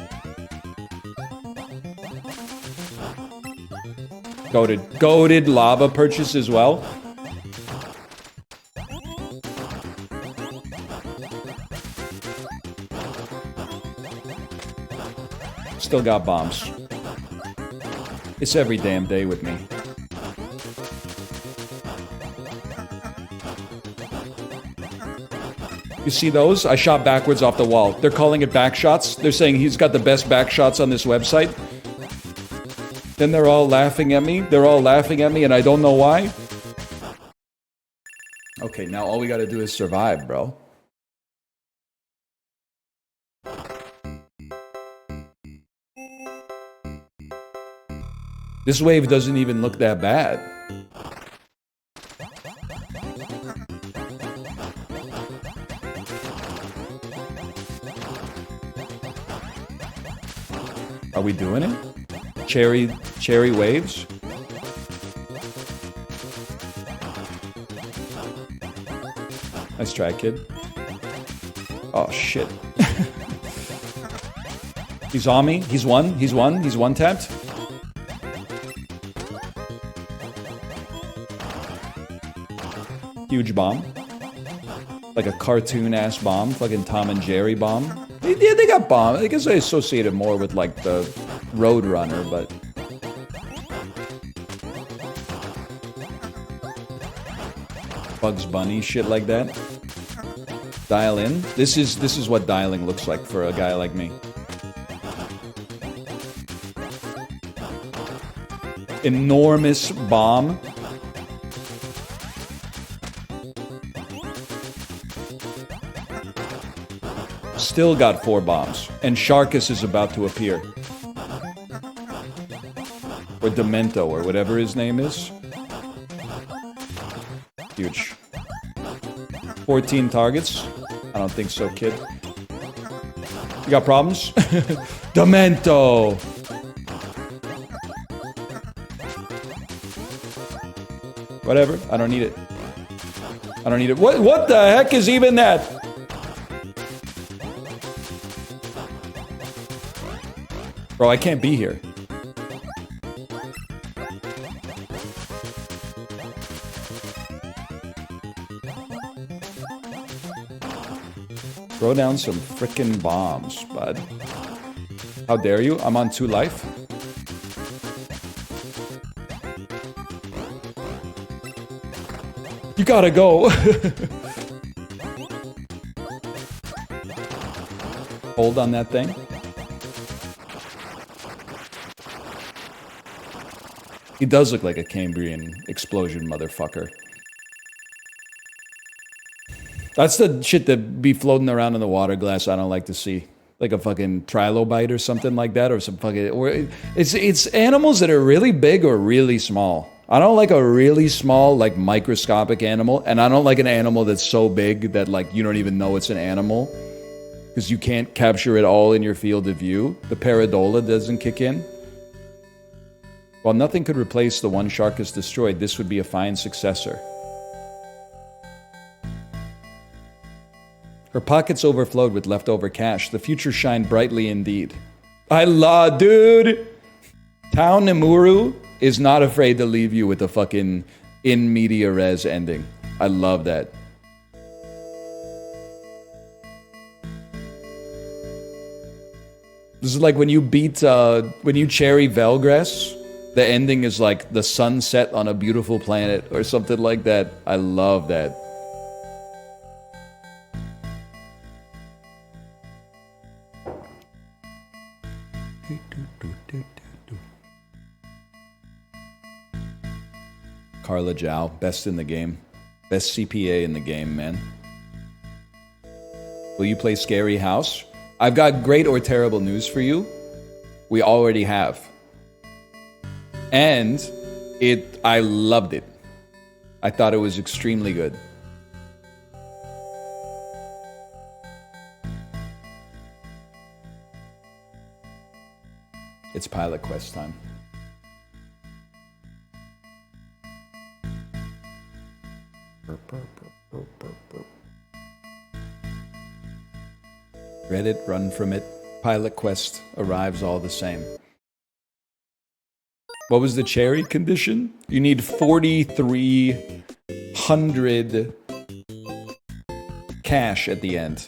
Goated lava purchase as well. Still got bombs. It's every damn day with me. You see those? I shot backwards off the wall. They're calling it back shots. They're saying he's got the best back shots on this website. Then they're all laughing at me. They're all laughing at me and I don't know why. Okay, now all we gotta do is survive, bro. This wave doesn't even look that bad. Are we doing it? Cherry waves? Nice try, kid. Oh, shit. He's on me. He's one tapped. Huge bomb. Like a cartoon-ass bomb. Fucking Tom and Jerry bomb. Yeah, they got bomb. I guess I associate it more with like the Roadrunner, but... Bugs Bunny, shit like that. Dial in. This is what dialing looks like for a guy like me. Enormous bomb. Still got 4 bombs. And Sharkus is about to appear. Or Demento, or whatever his name is. Huge. 14 targets? I don't think so, kid. You got problems? Demento! Whatever, I don't need it. I don't need it. What the heck is even that? Bro, I can't be here. Throw down some frickin' bombs, bud. How dare you? I'm on 2 life. You gotta go. Hold on that thing. He does look like a Cambrian explosion motherfucker. That's the shit that be floating around in the water glass I don't like to see. Like a fucking trilobite or something like that, or some fucking... Or it's animals that are really big or really small. I don't like a really small, like, microscopic animal, and I don't like an animal that's so big that, like, you don't even know it's an animal, because you can't capture it all in your field of view. The pareidola doesn't kick in. While nothing could replace the one shark has destroyed, this would be a fine successor. Her pockets overflowed with leftover cash. The future shined brightly indeed. Dude! Town Nemuru is not afraid to leave you with a fucking in media res ending. I love that. This is like when you beat, when you cherry Velgress, the ending is like the sunset on a beautiful planet or something like that. I love that. Carla Zhao, best in the game. Best CPA in the game, man. Will you play Scary House? I've got great or terrible news for you. We already have. And I loved it. I thought it was extremely good. It's Pilot Quest time. Reddit, run from it. Pilot Quest arrives all the same. What was the cherry condition? You need 4,300 cash at the end.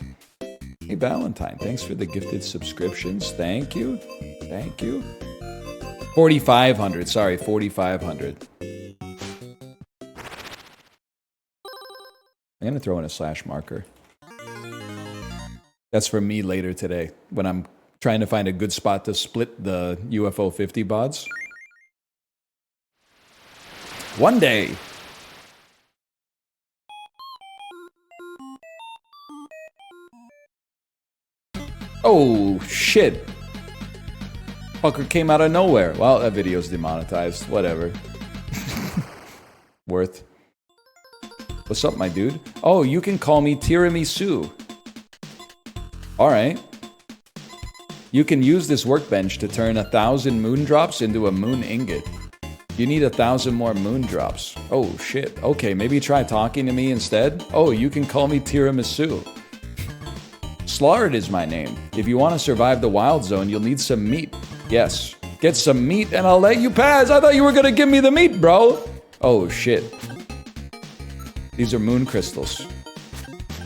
Hey, Valentine, thanks for the gifted subscriptions. Thank you. Thank you. 4,500. Sorry, 4,500. I'm going to throw in a slash marker. That's for me later today when I'm trying to find a good spot to split the UFO 50 bods. One day. Oh, shit. Fucker came out of nowhere. Well, that video's demonetized. Whatever. Worth. What's up, my dude? Oh, you can call me Tiramisu. Alright. You can use this workbench to turn 1,000 moon drops into a moon ingot. You need 1,000 more moon drops. Oh, shit. Okay, maybe try talking to me instead? Oh, you can call me Tiramisu. Slard is my name. If you want to survive the wild zone, you'll need some meat. Yes. Get some meat and I'll let you pass. I thought you were gonna give me the meat, bro. Oh, shit. These are moon crystals.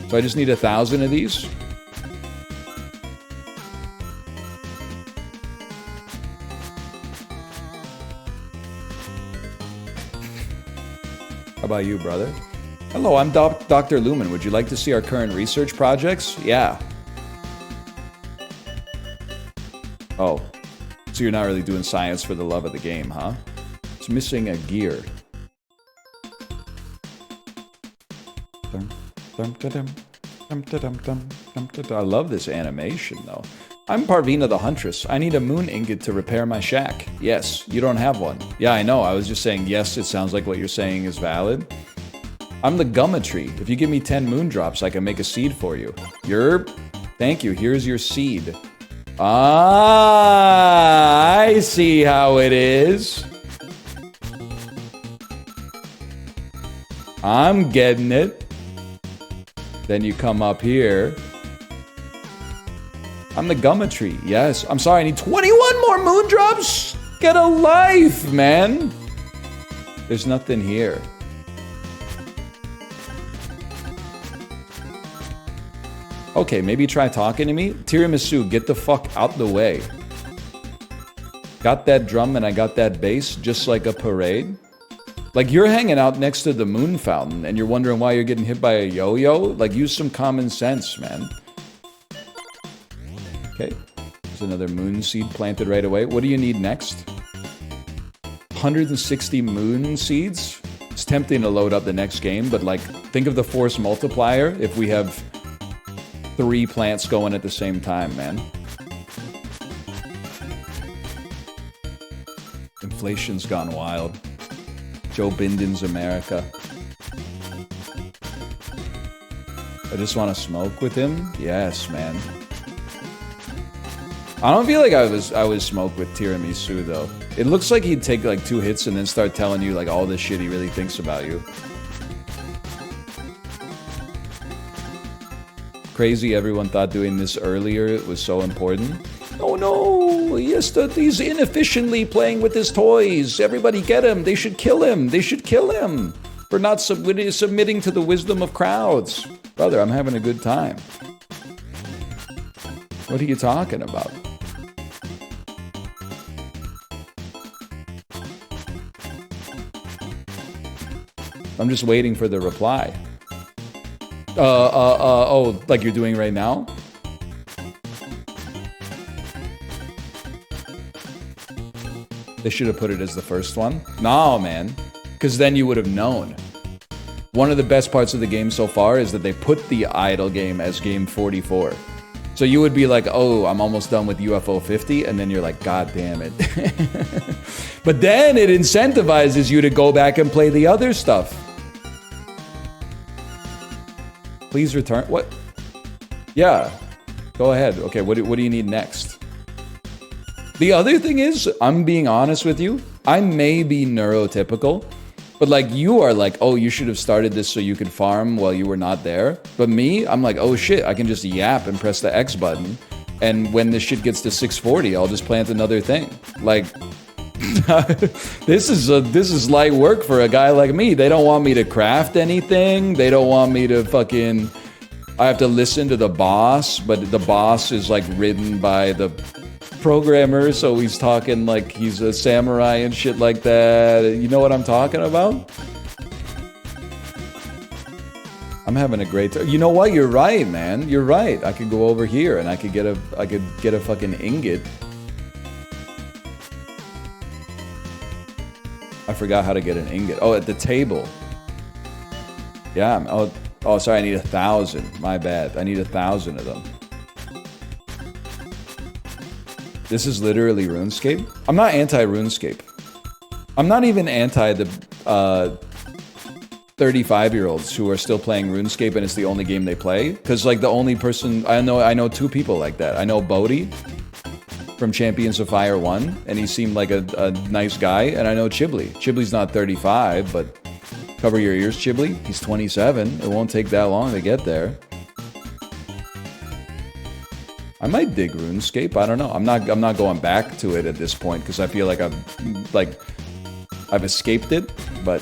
So I just need 1,000 of these? How about you, brother? Hello, I'm Dr. Lumen. Would you like to see our current research projects? Yeah. Oh. So you're not really doing science for the love of the game, huh? It's missing a gear. I love this animation, though. I'm Parvina the Huntress. I need a moon ingot to repair my shack. Yes, you don't have one. Yeah, I know. I was just saying yes, it sounds like what you're saying is valid. I'm the Gumma Tree. If you give me 10 moon drops, I can make a seed for you. Thank you. Here's your seed. Ah, I see how it is. I'm getting it. Then you come up here. I'm the Gumma Tree. Yes. I'm sorry, I need 21 more moon drops. Get a life, man. There's nothing here. Okay, maybe try talking to me. Tiramisu, get the fuck out the way. Got that drum and I got that bass, just like a parade. Like, you're hanging out next to the moon fountain and you're wondering why you're getting hit by a yo-yo? Like, use some common sense, man. Okay, there's another moon seed planted right away. What do you need next? 160 moon seeds? It's tempting to load up the next game, but like, think of the force multiplier if we have 3 plants going at the same time, man. Inflation's gone wild. Joe Biden's America. I just want to smoke with him? Yes, man. I don't feel like I would smoke with Tiramisu though. It looks like he'd take like 2 hits and then start telling you like all the shit he really thinks about you. Crazy everyone thought doing this earlier was so important. Oh no, he's inefficiently playing with his toys. Everybody get him. They should kill him. They should kill him for not submitting to the wisdom of crowds. Brother, I'm having a good time. What are you talking about? I'm just waiting for the reply. Oh, like you're doing right now? They should have put it as the first one. No, man. Because then you would have known. One of the best parts of the game so far is that they put the idle game as game 44. So you would be like, oh, I'm almost done with UFO 50, and then you're like, God damn it. But then it incentivizes you to go back and play the other stuff. Please return. What? Yeah. Go ahead. Okay, what do you need next? The other thing is, I'm being honest with you, I may be neurotypical, but like you are like, oh, you should have started this so you could farm while you were not there. But me, I'm like, oh shit, I can just yap and press the X button. And when this shit gets to 640, I'll just plant another thing. Like, this is light work for a guy like me. They don't want me to craft anything. They don't want me to fucking... I have to listen to the boss, but the boss is like ridden by the programmer, so he's talking like he's a samurai and shit like that. You know what I'm talking about? I'm having a great time. You know what? You're right, man. You're right. I could go over here and I could get a fucking ingot. I forgot how to get an ingot. Oh, at the table. Yeah. Oh, sorry. I need 1,000. My bad. I need 1,000 of them. This is literally RuneScape. I'm not anti-RuneScape. I'm not even anti the 35-year-olds who are still playing RuneScape and it's the only game they play. Because like the only person I know 2 people like that. I know Bodhi from Champions of Fire 1, and he seemed like a nice guy. And I know Chibli. Chibli's not 35, but cover your ears, Chibli. He's 27. It won't take that long to get there. I might dig RuneScape. I don't know. I'm not going back to it at this point because I feel like I've escaped it, but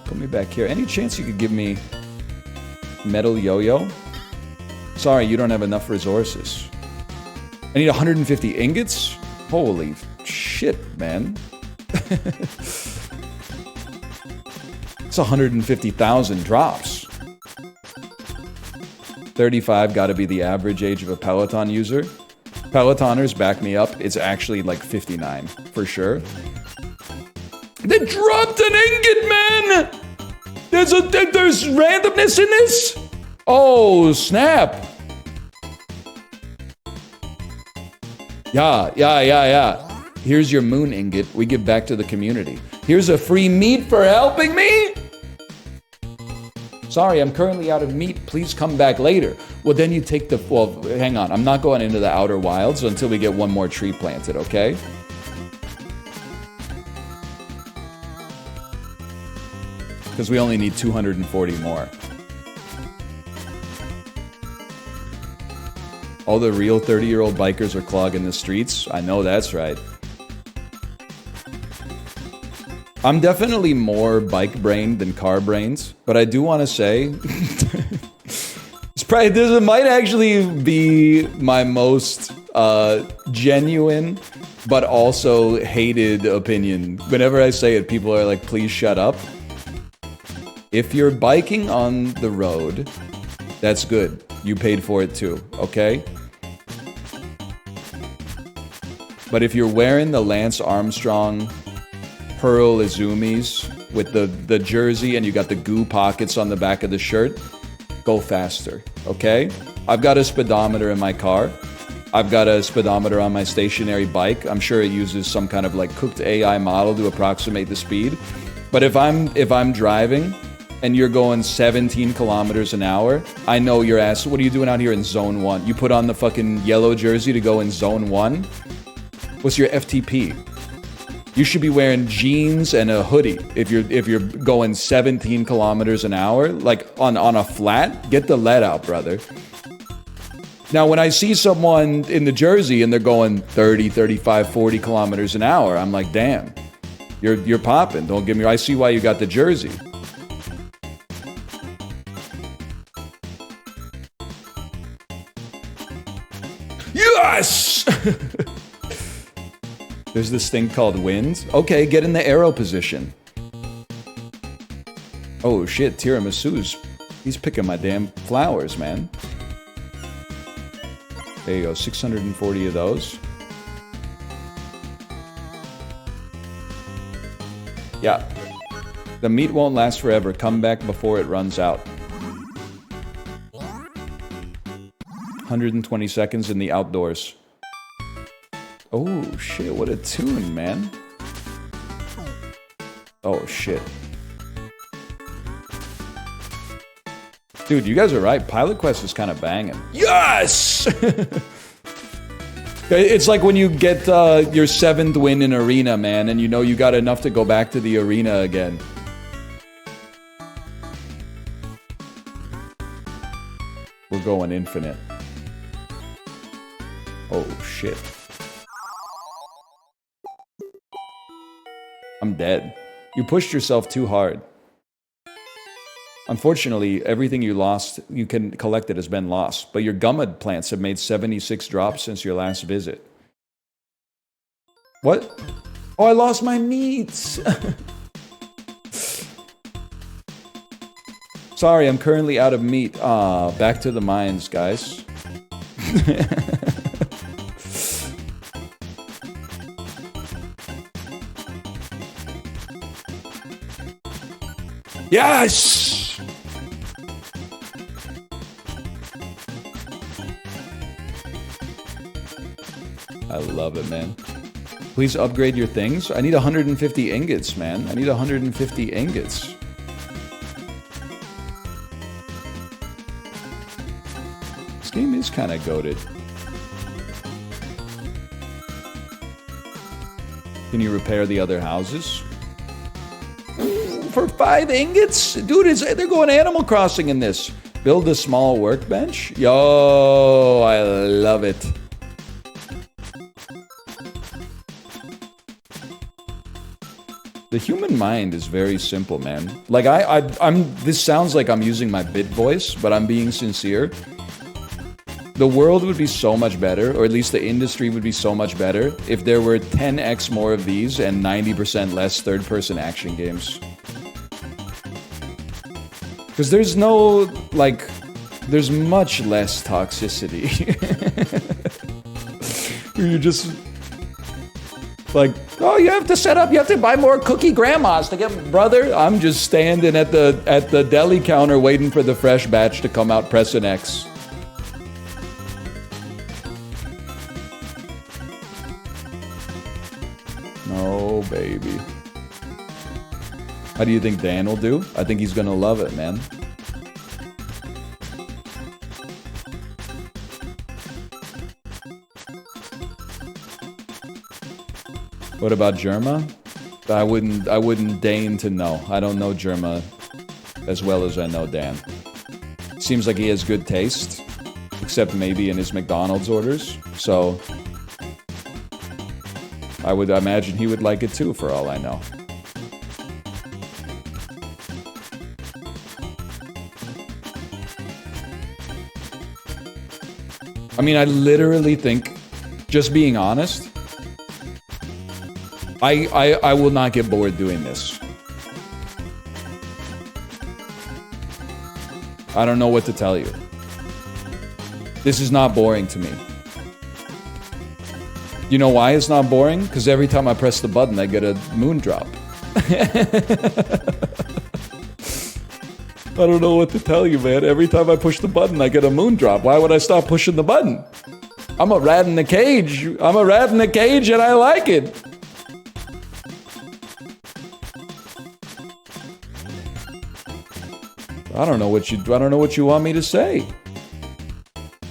put me back here. Any chance you could give me metal yo-yo? Sorry, you don't have enough resources. I need 150 ingots? Holy shit, man. It's 150,000 drops. 35 got to be the average age of a Peloton user. Pelotoners, back me up. It's actually like 59 for sure. They dropped an ingot, man! There's randomness in this? Oh, snap. Yeah. Here's your moon ingot. We give back to the community. Here's a free meat for helping me? Sorry, I'm currently out of meat. Please come back later. Well, then you take the... Well, hang on. I'm not going into the outer wilds until we get one more tree planted, okay? Because we only need 240 more. All the real 30-year-old bikers are clogging the streets. I know that's right. I'm definitely more bike-brained than car-brained, but I do want to say... this might actually be my most genuine, but also hated opinion. Whenever I say it, people are like, please shut up. If you're biking on the road, that's good. You paid for it too, okay? But if you're wearing the Lance Armstrong Pearl Izumis with the jersey and you got the goo pockets on the back of the shirt, go faster, okay? I've got a speedometer in my car. I've got a speedometer on my stationary bike. I'm sure it uses some kind of like cooked AI model to approximate the speed. But if I'm driving and you're going 17 kilometers an hour, I know your ass, what are you doing out here in zone 1? You put on the fucking yellow jersey to go in zone 1? What's your FTP? You should be wearing jeans and a hoodie if you're going 17 kilometers an hour, like on a flat. Get the lead out, brother. Now, when I see someone in the jersey and they're going 30, 35, 40 kilometers an hour, I'm like, damn, you're popping. Don't get me. I see why you got the jersey. Yes. There's this thing called wind. Okay, get in the arrow position. Oh shit, tiramisu's. He's picking my damn flowers, man. There you go, 640 of those. Yeah. The meat won't last forever. Come back before it runs out. 120 seconds in the outdoors. Oh shit, what a tune, man. Oh shit. Dude, you guys are right. Pilot Quest is kind of banging. Yes! It's like when you get your 7th win in Arena, man, and you know you got enough to go back to the arena again. We're going infinite. Oh shit. I'm dead. You pushed yourself too hard. Unfortunately, everything you lost, you can collect it has been lost. But your gummid plants have made 76 drops since your last visit. What? Oh, I lost my meat! Sorry, I'm currently out of meat. Ah, back to the mines, guys. Yes! I love it, man. Please upgrade your things. I need 150 ingots, man. I need 150 ingots. This game is kind of goated. Can you repair the other houses? For 5 ingots? Dude, they're going Animal Crossing in this. Build a small workbench? Yo, I love it. The human mind is very simple, man. Like, this sounds like I'm using my bit voice, but I'm being sincere. The world would be so much better, or at least the industry would be so much better, if there were 10x more of these and 90% less third-person action games. Because there's no, like, there's much less toxicity. You're just, like, oh, you have to set up, you have to buy more cookie grandmas to get, brother, I'm just standing at the deli counter waiting for the fresh batch to come out, pressing X. No, baby. How do you think Dan will do? I think he's gonna love it, man. What about Germa? I wouldn't deign to know. I don't know Germa as well as I know Dan. Seems like he has good taste, except maybe in his McDonald's orders. So I would imagine he would like it too, for all I know. I mean, I literally think, just being honest, I will not get bored doing this. I don't know what to tell you. This is not boring to me. You know why it's not boring? Because every time I press the button, I get a moon drop. I don't know what to tell you, man. Every time I push the button, I get a moon drop. Why would I stop pushing the button? I'm a rat in a cage. I'm a rat in a cage and I like it. I don't know what you want me to say.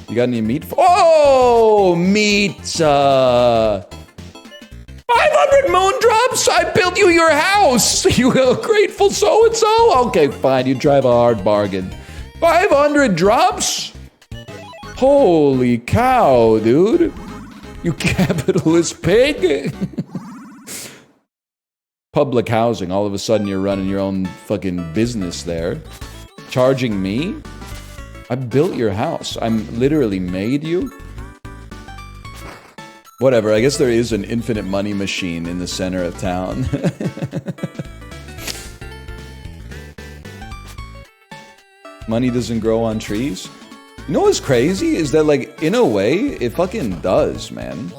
You got any meat? Oh, meat! 500 moon drops? I built you your house! You grateful so-and-so? Okay, fine, you drive a hard bargain. 500 drops? Holy cow, dude. You capitalist pig! Public housing, all of a sudden you're running your own fucking business there. Charging me? I built your house. I'm literally made you. Whatever, I guess there is an infinite money machine in the center of town. Money doesn't grow on trees? You know what's crazy? Is that, like, in a way, it fucking does, man.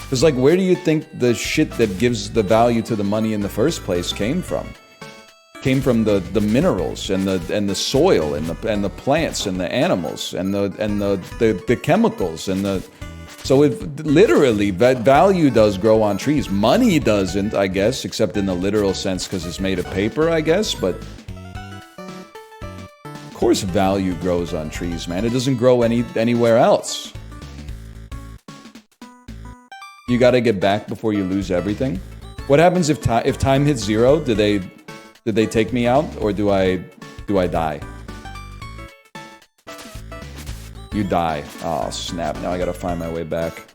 Because, like, where do you think the shit that gives the value to the money in the first place came from? Came from the minerals and the soil and the plants and the animals and the chemicals and the. So it literally, that value does grow on trees. Money doesn't, I guess, except in the literal sense because it's made of paper, I guess. But of course, value grows on trees, man. It doesn't grow anywhere else. You got to get back before you lose everything. What happens if time hits zero? Did they take me out, or do I die? You die. Oh, snap. Now I gotta find my way back.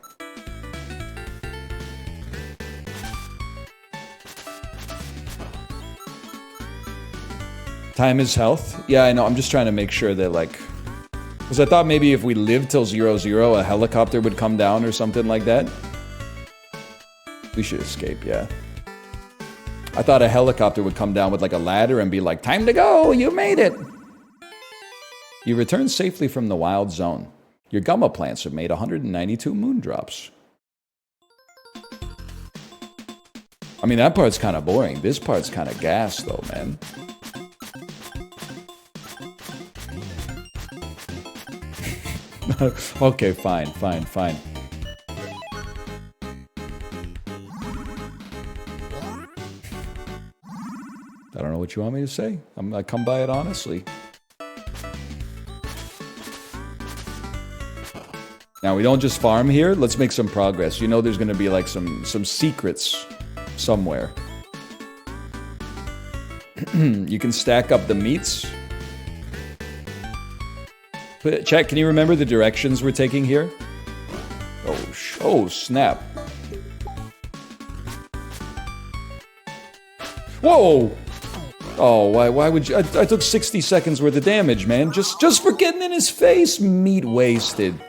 Time is health? Yeah, I know. I'm just trying to make sure that, like... Because I thought maybe if we lived till 00, a helicopter would come down or something like that. We should escape, yeah. I thought a helicopter would come down with like a ladder and be like, time to go, you made it. You returned safely from the wild zone. Your gumma plants have made 192 moon drops. I mean, that part's kind of boring. This part's kind of gas though, man. Okay, fine. I don't know what you want me to say. I come by it honestly. Now, we don't just farm here. Let's make some progress. You know there's going to be like some secrets somewhere. You can stack up the meats. Chat, can you remember the directions we're taking here? Oh, snap. Whoa! Oh, why would you... I took 60 seconds worth of damage, man. Just for getting in his face. Meat wasted.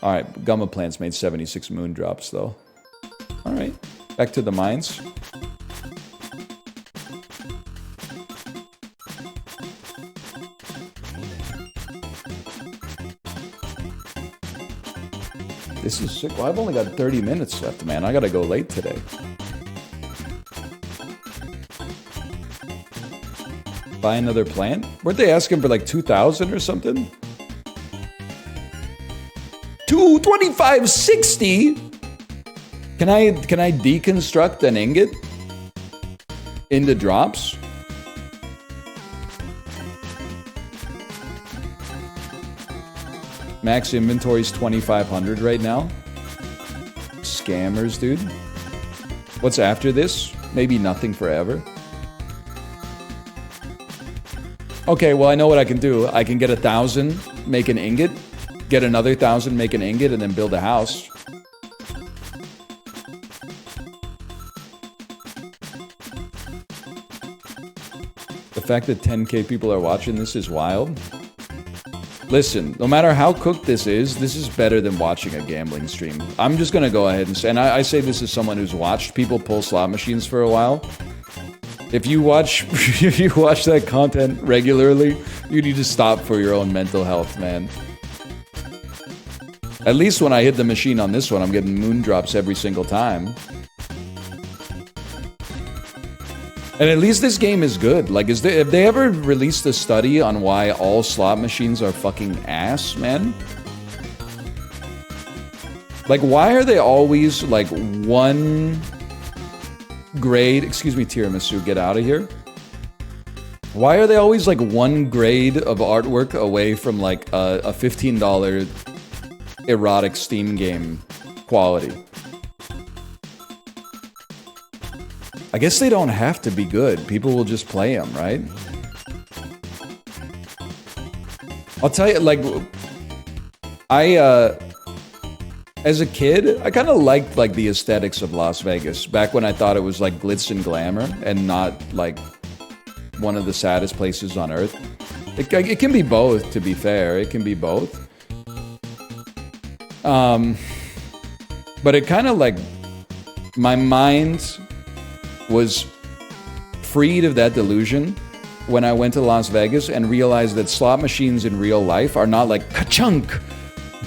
Alright, gumma plants made 76 moon drops, though. Alright, back to the mines. This is sick. Well, I've only got 30 minutes left, man. I gotta go late today. Buy another plant? Weren't they asking for like 2,000 or something? 225.60? Can I deconstruct an ingot into drops? Max inventory's 2,500 right now. Scammers, dude. What's after this? Maybe nothing forever. Okay, well, I know what I can do. I can get 1,000, make an ingot, get another 1,000, make an ingot, and then build a house. The fact that 10k people are watching this is wild. Listen, no matter how cooked this is better than watching a gambling stream. I'm just gonna go ahead and say, and I say this as someone who's watched people pull slot machines for a while. If you watch that content regularly, you need to stop for your own mental health, man. At least when I hit the machine on this one, I'm getting moon drops every single time. And at least this game is good. Like, have they ever released a study on why all slot machines are fucking ass, man? Like, why are they always, like, one grade... Excuse me, tiramisu, get out of here. Why are they always, like, one grade of artwork away from, like, a $15 erotic Steam game quality? I guess they don't have to be good. People will just play them, right? I'll tell you, like, as a kid, I kind of liked, like, the aesthetics of Las Vegas. Back when I thought it was, like, glitz and glamour and not, like, one of the saddest places on Earth. It can be both, to be fair. It can be both. But it kind of, like, my mind was freed of that delusion when I went to Las Vegas and realized that slot machines in real life are not like ka-chunk,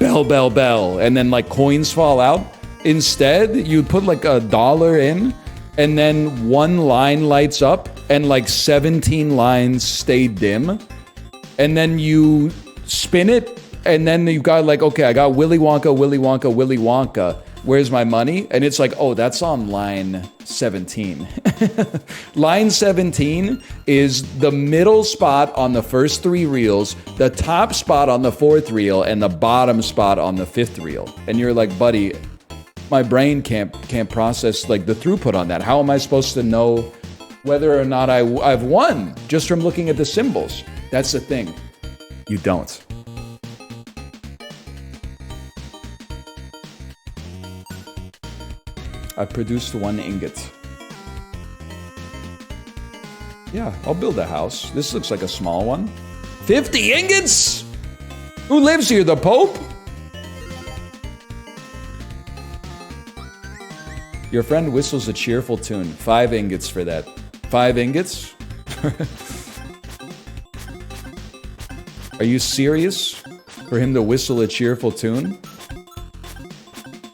bell, bell, bell, and then like coins fall out. Instead, you put like $1 in and then one line lights up and like 17 lines stay dim. And then you spin it and then you've got like, okay, I got Willy Wonka, Willy Wonka, Willy Wonka. Where's my money? And it's like, oh, that's on line 17. Line 17 is the middle spot on the first 3 reels, the top spot on the 4th reel, and the bottom spot on the 5th reel. And you're like, buddy, my brain can't process like the throughput on that. How am I supposed to know whether or not I've won just from looking at the symbols? That's the thing. You don't. I produced 1 ingot. Yeah, I'll build a house. This looks like a small one. 50 ingots? Who lives here, the Pope? Your friend whistles a cheerful tune. 5 ingots for that. 5 ingots? Are you serious? For him to whistle a cheerful tune?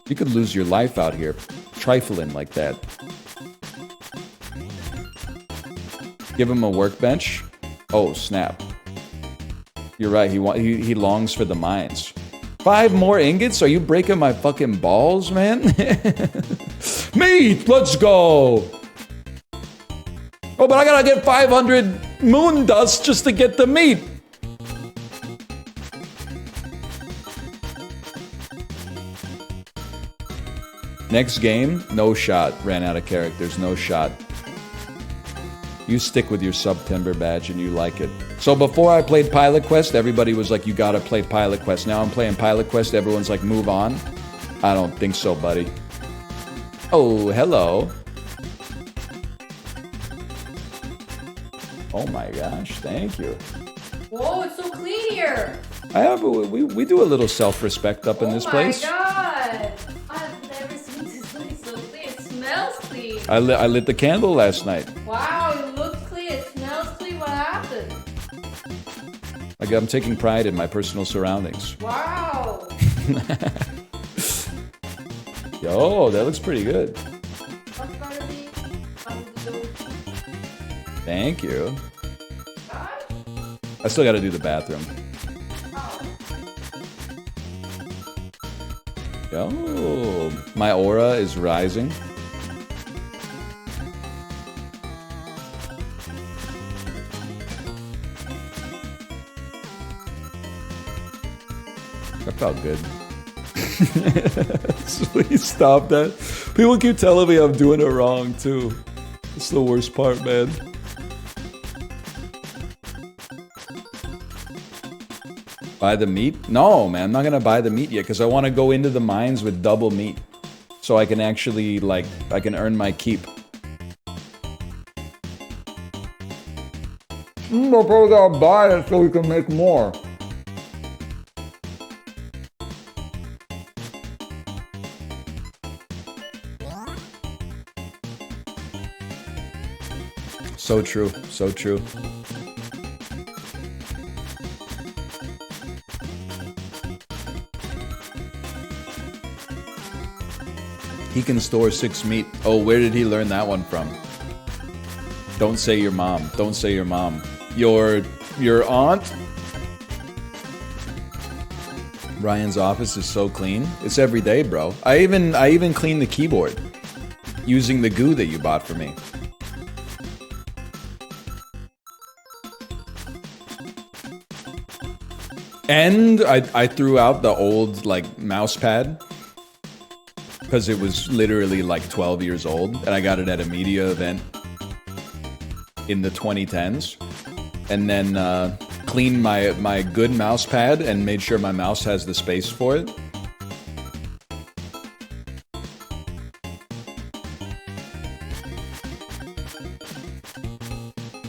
You could lose your life out here. Trifling like that. Give him a workbench. Oh, snap. You're right, he longs for the mines. 5 more ingots? Are you breaking my fucking balls, man? Meat! Let's go! Oh, but I gotta get 500 moon dust just to get the meat. Next game, no shot. Ran out of characters, no shot. You stick with your September badge and you like it. So before I played Pilot Quest, everybody was like, you gotta play Pilot Quest. Now I'm playing Pilot Quest, everyone's like, move on. I don't think so, buddy. Oh, hello. Oh my gosh, thank you. Whoa, it's so clean here. We do a little self-respect up in this place. Oh my god. I've never seen this place so clean. It smells clean. I lit the candle last night. Wow, it looks clean. It smells clean. What happened? Like, I'm taking pride in my personal surroundings. Wow. Yo, that looks pretty good. What's part of me? Thank you. I still gotta do the bathroom. Yo, my aura is rising. That felt good. Please stop that. People keep telling me I'm doing it wrong too. It's the worst part, man. Buy the meat? No, man, I'm not gonna buy the meat yet because I want to go into the mines with double meat. So I can actually, like, I can earn my keep. I probably gotta buy it so we can make more. So true, so true. He can store 6 meat. Oh, where did he learn that one from? Don't say your mom. Don't say your mom. Your aunt? Ryan's office is so clean. It's every day, bro. I even clean the keyboard using the goo that you bought for me. And I threw out the old like mouse pad because it was literally like 12 years old, and I got it at a media event in the 2010s, and then cleaned my good mouse pad and made sure my mouse has the space for it.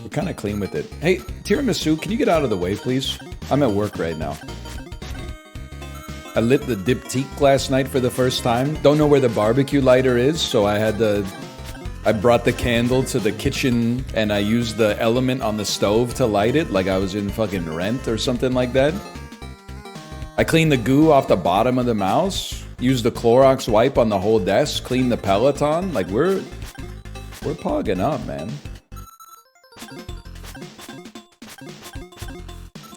We're kind of clean with it. Hey, tiramisu, can you get out of the way, please? I'm at work right now. I lit the diptyque last night for the first time. Don't know where the barbecue lighter is, so I brought the candle to the kitchen and I used the element on the stove to light it like I was in fucking Rent or something like that. I cleaned the goo off the bottom of the mouse, used the Clorox wipe on the whole desk, cleaned the Peloton. Like we're pogging up, man.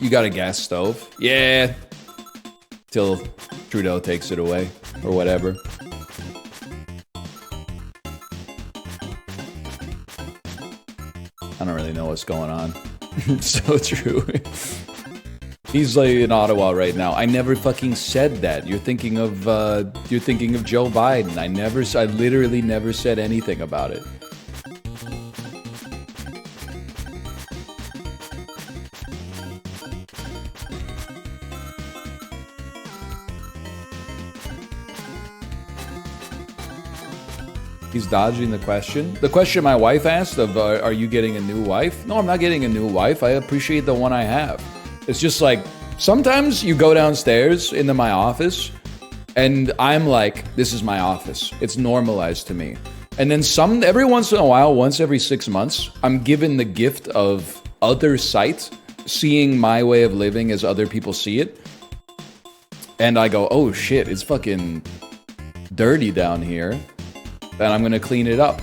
You got a gas stove? Yeah. Till Trudeau takes it away or whatever. I don't really know what's going on. So true. He's like in Ottawa right now. I never fucking said that. You're thinking of Joe Biden. I literally never said anything about it. He's dodging the question. The question my wife asked of, are you getting a new wife? No, I'm not getting a new wife. I appreciate the one I have. It's just like, sometimes you go downstairs into my office, and I'm like, this is my office. It's normalized to me. And then every once in a while, once every 6 months, I'm given the gift of other sight, seeing my way of living as other people see it. And I go, oh shit, it's fucking dirty down here. And I'm gonna clean it up.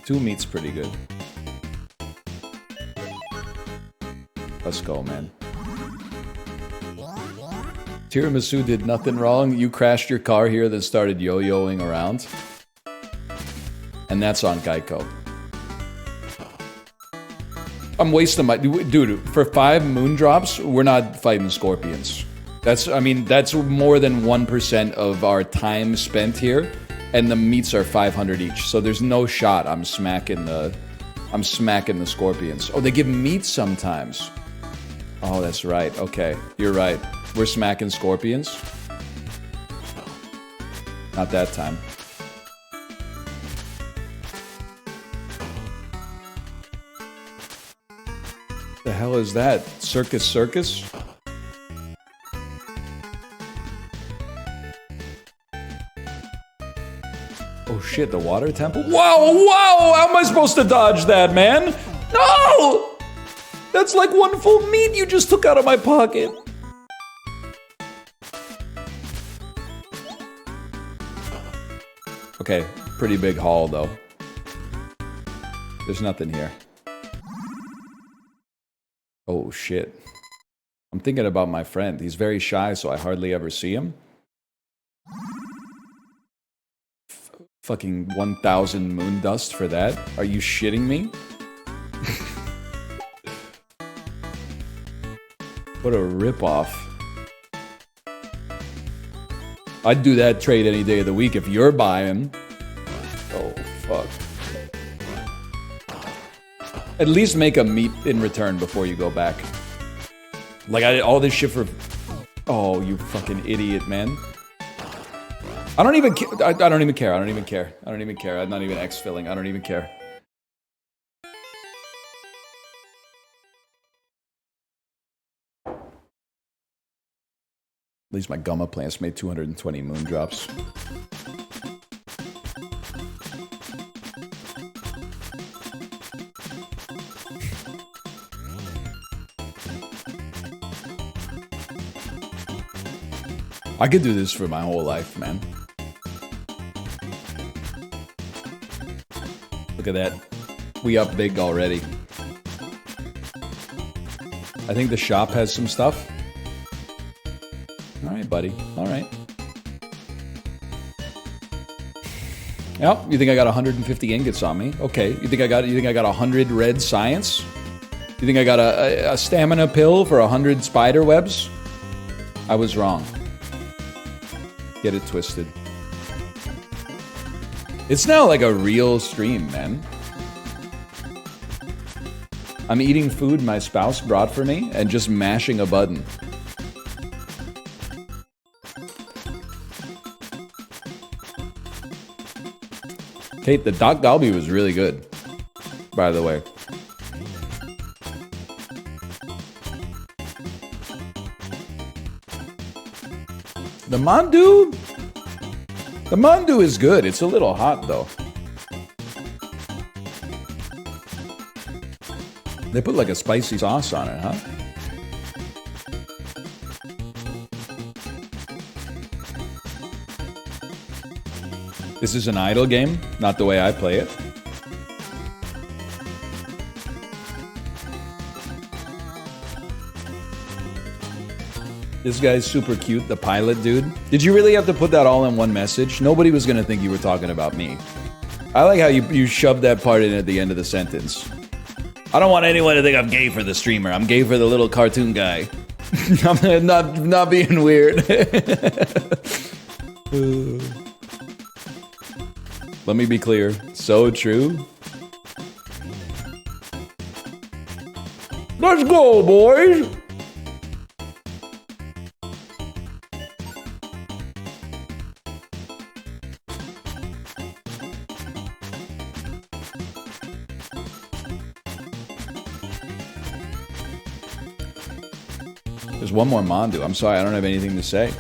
2 meat's pretty good. Let's go, man. Tiramisu did nothing wrong. You crashed your car here, then started yo-yoing around. And that's on Geico. I'm wasting my... Dude, for 5 moon drops, we're not fighting scorpions. That's more than 1% of our time spent here, and the meats are 500 each. So there's no shot I'm smacking the scorpions. Oh, they give meat sometimes. Oh, that's right. Okay, you're right. We're smacking scorpions. Not that time. The hell is that? Circus? Oh shit, the water temple? Wow! How am I supposed to dodge that, man? No! That's like 1 full meat you just took out of my pocket. Okay, pretty big haul though. There's nothing here. Oh shit. I'm thinking about my friend. He's very shy, so I hardly ever see him. Fucking 1,000 moon dust for that? Are you shitting me? What a ripoff. I'd do that trade any day of the week if you're buying. Oh, fuck. At least make a meat in return before you go back. Like, all this shit for... Oh, you fucking idiot, man. I don't even care. I don't even care. I'm not even X-filling. I don't even care. At least my gumma plants made 220 moon drops. I could do this for my whole life, man. Look at that. We up big already. I think the shop has some stuff. All right, buddy. All right. Yep. You think I got 150 ingots on me? Okay. You think I got 100 red science? You think I got a stamina pill for 100 spider webs? I was wrong. Get it twisted. It's now like a real stream, man. I'm eating food my spouse brought for me and just mashing a button. Kate, the Doc Galbi was really good, by the way. The mandu is good. It's a little hot, though. They put like a spicy sauce on it, huh? This is an idle game, not the way I play it. This guy's super cute, the pilot dude. Did you really have to put that all in one message? Nobody was gonna think you were talking about me. I like how you shoved that part in at the end of the sentence. I don't want anyone to think I'm gay for the streamer. I'm gay for the little cartoon guy. I'm not being weird. Let me be clear. So true. Let's go, boys! There's one more Mandu. I'm sorry, I don't have anything to say.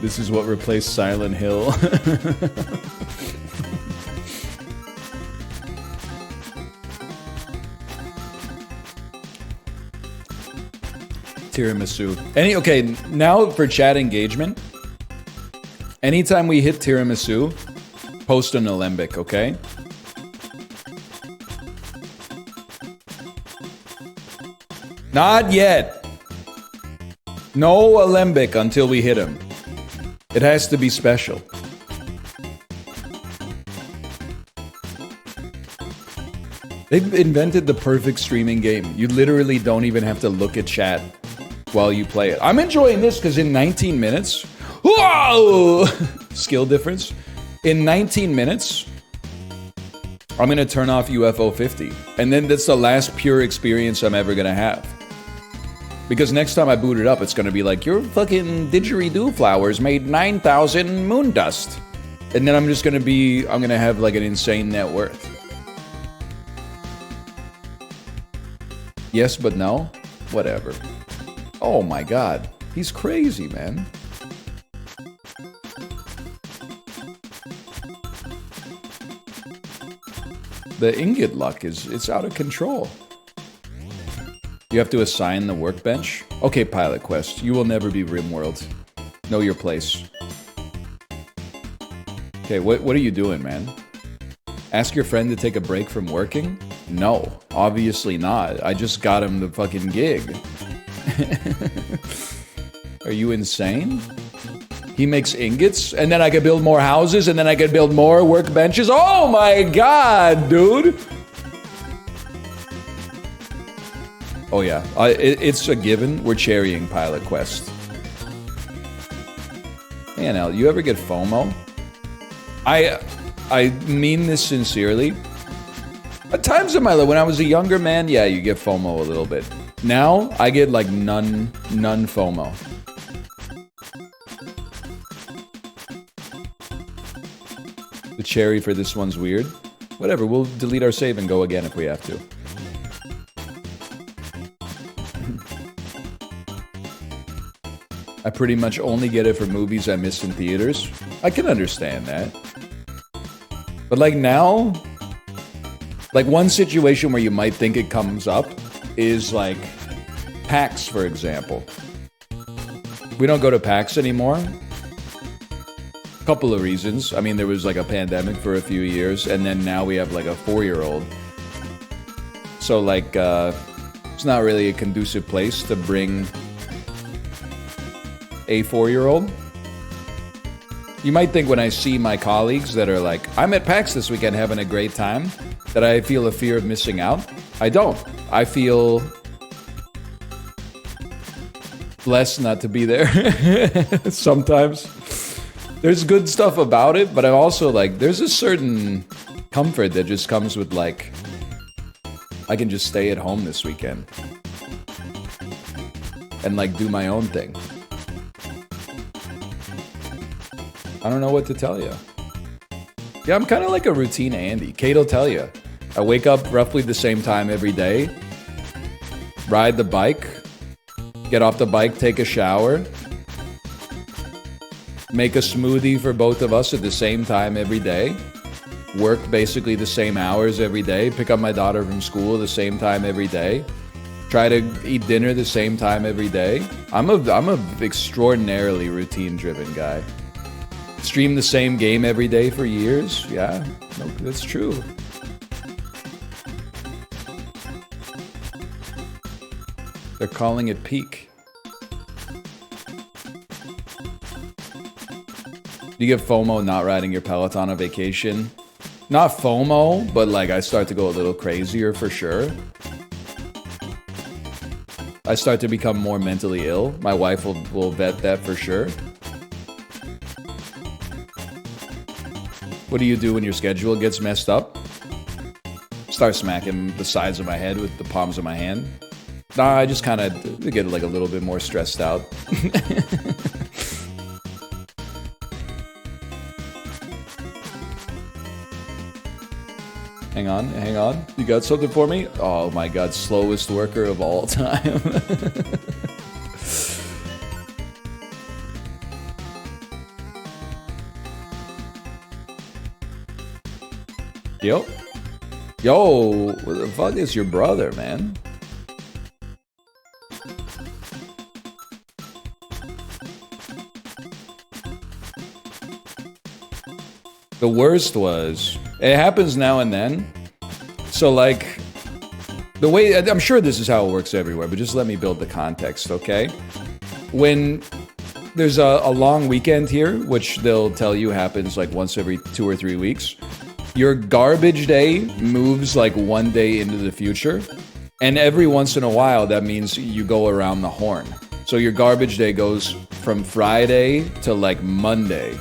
This is what replaced Silent Hill. Tiramisu. Okay, now for chat engagement. Anytime we hit tiramisu, post an alembic, okay? Not yet. No alembic until we hit him. It has to be special. They've invented the perfect streaming game. You literally don't even have to look at chat while you play it. I'm enjoying this because in 19 minutes... Whoa! Skill difference. In 19 minutes, I'm going to turn off UFO 50. And then that's the last pure experience I'm ever going to have. Because next time I boot it up, it's going to be like, your fucking didgeridoo flowers made 9,000 moon dust. And then I'm going to have like an insane net worth. Yes, but no? Whatever. Oh my god. He's crazy, man. The ingot luck it's out of control. You have to assign the workbench. Okay, Pilot Quest, you will never be RimWorld. Know your place. Okay, what are you doing, man? Ask your friend to take a break from working? No, obviously not. I just got him the fucking gig. Are you insane? He makes ingots, and then I could build more houses, and then I could build more workbenches. Oh my god, dude! Oh yeah, it's a given. We're cherrying Pilot Quest. Man, Al, you ever get FOMO? I mean this sincerely. At times in my life, when I was a younger man, yeah, you get FOMO a little bit. Now, I get like none FOMO. The cherry for this one's weird. Whatever, we'll delete our save and go again if we have to. I pretty much only get it for movies I missed in theaters. I can understand that. But like now, like one situation where you might think it comes up is like PAX, for example. We don't go to PAX anymore. A couple of reasons. I mean, there was like a pandemic for a few years, and then now we have like a 4-year-old. So like, it's not really a conducive place to bring a 4-year-old. You might think when I see my colleagues that are like, I'm at PAX this weekend having a great time, that I feel a fear of missing out. I don't. I feel blessed not to be there. Sometimes. There's good stuff about it, but I'm also like, there's a certain comfort that just comes with like, I can just stay at home this weekend and like do my own thing. I don't know what to tell you. Yeah, I'm kind of like a routine Andy. Kate'll tell you. I wake up roughly the same time every day, ride the bike, get off the bike, take a shower, make a smoothie for both of us at the same time every day, work basically the same hours every day, pick up my daughter from school the same time every day, try to eat dinner the same time every day. I'm a extraordinarily routine-driven guy. Stream the same game every day for years. Yeah, no, that's true. They're calling it peak. Do you get FOMO not riding your Peloton on vacation? Not FOMO, but like I start to go a little crazier for sure. I start to become more mentally ill. My wife will vet that for sure. What do you do when your schedule gets messed up? Start smacking the sides of my head with the palms of my hand. Nah, I just kind of get like a little bit more stressed out. Hang on. You got something for me? Oh my god, slowest worker of all time. Yo, what the fuck is your brother, man? The worst was, it happens now and then. So like, the way, I'm sure this is how it works everywhere, but just let me build the context, okay? When there's a long weekend here, which they'll tell you happens like once every 2 or 3 weeks, your garbage day moves like one day into the future. And every once in a while, that means you go around the horn. So your garbage day goes from Friday to like Monday,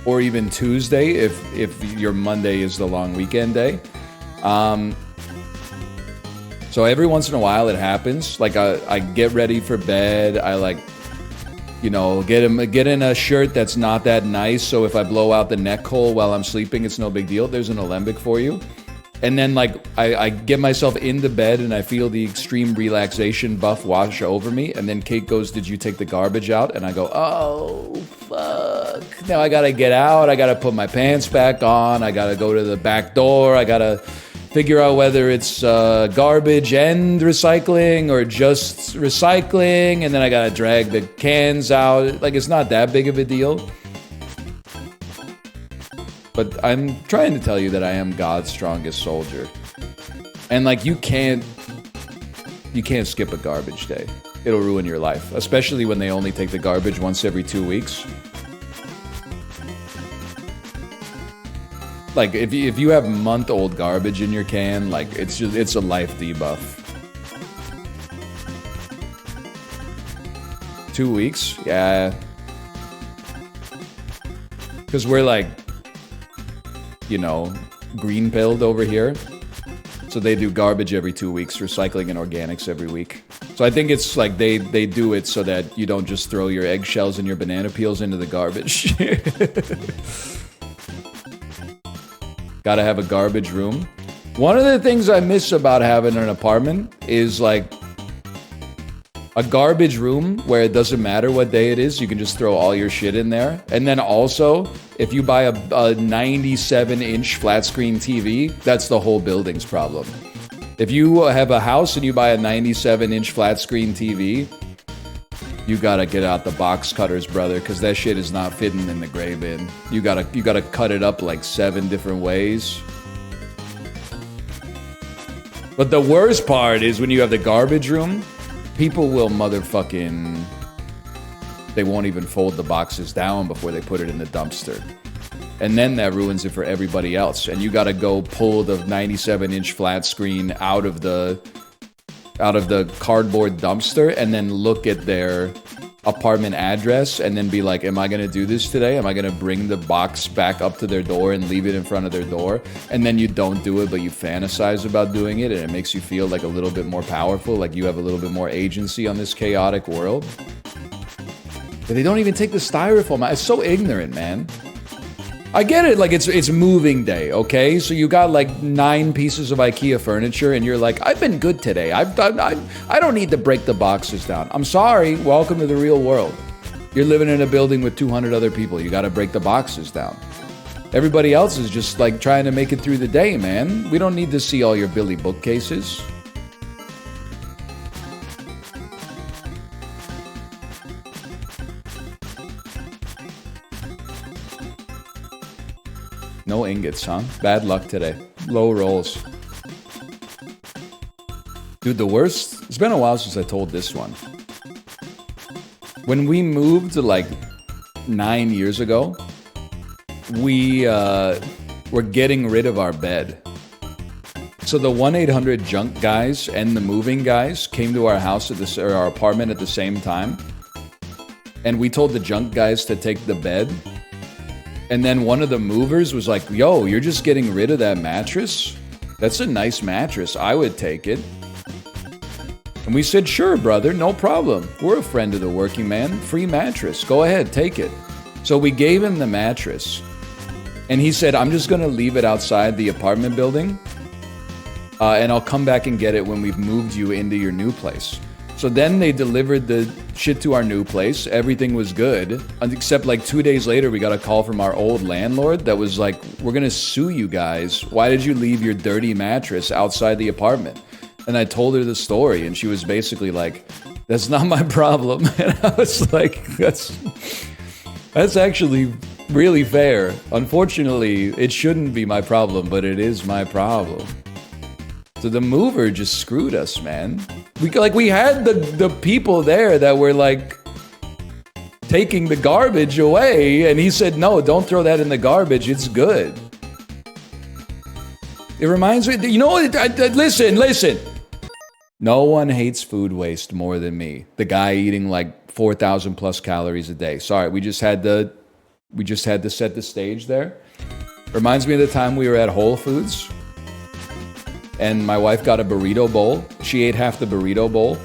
or even Tuesday if your Monday is the long weekend day. So every once in a while it happens. Like I get ready for bed. I like, you know, get in a shirt that's not that nice. So if I blow out the neck hole while I'm sleeping, it's no big deal. There's an alembic for you. And then like I get myself into bed and I feel the extreme relaxation buff wash over me. And then Kate goes, "Did you take the garbage out?" And I go, "Oh, fuck. Now I gotta get out. I gotta put my pants back on. I gotta go to the back door. I gotta figure out whether it's garbage and recycling or just recycling. And then I gotta drag the cans out." Like, it's not that big of a deal. But I'm trying to tell you that I am God's strongest soldier. And like, you can't skip a garbage day. It'll ruin your life, especially when they only take the garbage once every 2 weeks. Like, if you have month-old garbage in your can, like, it's a life debuff. 2 weeks? Yeah. Because we're like, you know, green-pilled over here. So they do garbage every 2 weeks, recycling and organics every week. So I think it's like they do it so that you don't just throw your eggshells and your banana peels into the garbage. Gotta have a garbage room. One of the things I miss about having an apartment is like a garbage room where it doesn't matter what day it is, you can just throw all your shit in there. And then also, if you buy a 97-inch flat screen TV, that's the whole building's problem. If you have a house and you buy a 97-inch flat screen TV, you gotta get out the box cutters, brother, because that shit is not fitting in the gray bin. You gotta cut it up like 7 different ways. But the worst part is when you have the garbage room, people will motherfucking... They won't even fold the boxes down before they put it in the dumpster. And then that ruins it for everybody else. And you gotta go pull the 97-inch flat screen out of the cardboard dumpster and then look at their apartment address and then be like, am I gonna do this today? Am I gonna bring the box back up to their door and leave it in front of their door? And then you don't do it, but you fantasize about doing it, and it makes you feel like a little bit more powerful, like you have a little bit more agency on this chaotic world. But they don't even take the styrofoam out. It's so ignorant, man. I get it, like it's moving day, okay? So you got like 9 pieces of IKEA furniture and you're like, I've been good today. I don't need to break the boxes down. I'm sorry, welcome to the real world. You're living in a building with 200 other people. You gotta break the boxes down. Everybody else is just like trying to make it through the day, man. We don't need to see all your Billy bookcases. No ingots, huh? Bad luck today. Low rolls. Dude, the worst... It's been a while since I told this one. When we moved like 9 years ago, we were getting rid of our bed. So the 1-800 junk guys and the moving guys came to our house or our apartment at the same time. And we told the junk guys to take the bed. And then one of the movers was like, yo, you're just getting rid of that mattress? That's a nice mattress. I would take it. And we said, sure, brother, no problem. We're a friend of the working man. Free mattress. Go ahead, take it. So we gave him the mattress. And he said, I'm just going to leave it outside the apartment building. And I'll come back and get it when we've moved you into your new place. So then they delivered the shit to our new place. Everything was good. Except like 2 days later, we got a call from our old landlord that was like, we're going to sue you guys. Why did you leave your dirty mattress outside the apartment? And I told her the story, and she was basically like, that's not my problem. And I was like, that's actually really fair. Unfortunately, it shouldn't be my problem, but it is my problem. So the mover just screwed us, man. We had the people there that were like taking the garbage away, and he said, no, don't throw that in the garbage, it's good. It reminds me, you know what, listen. No one hates food waste more than me. The guy eating like 4,000 plus calories a day. Sorry, we just had to set the stage there. Reminds me of the time we were at Whole Foods. And my wife got a burrito bowl. She ate half the burrito bowl.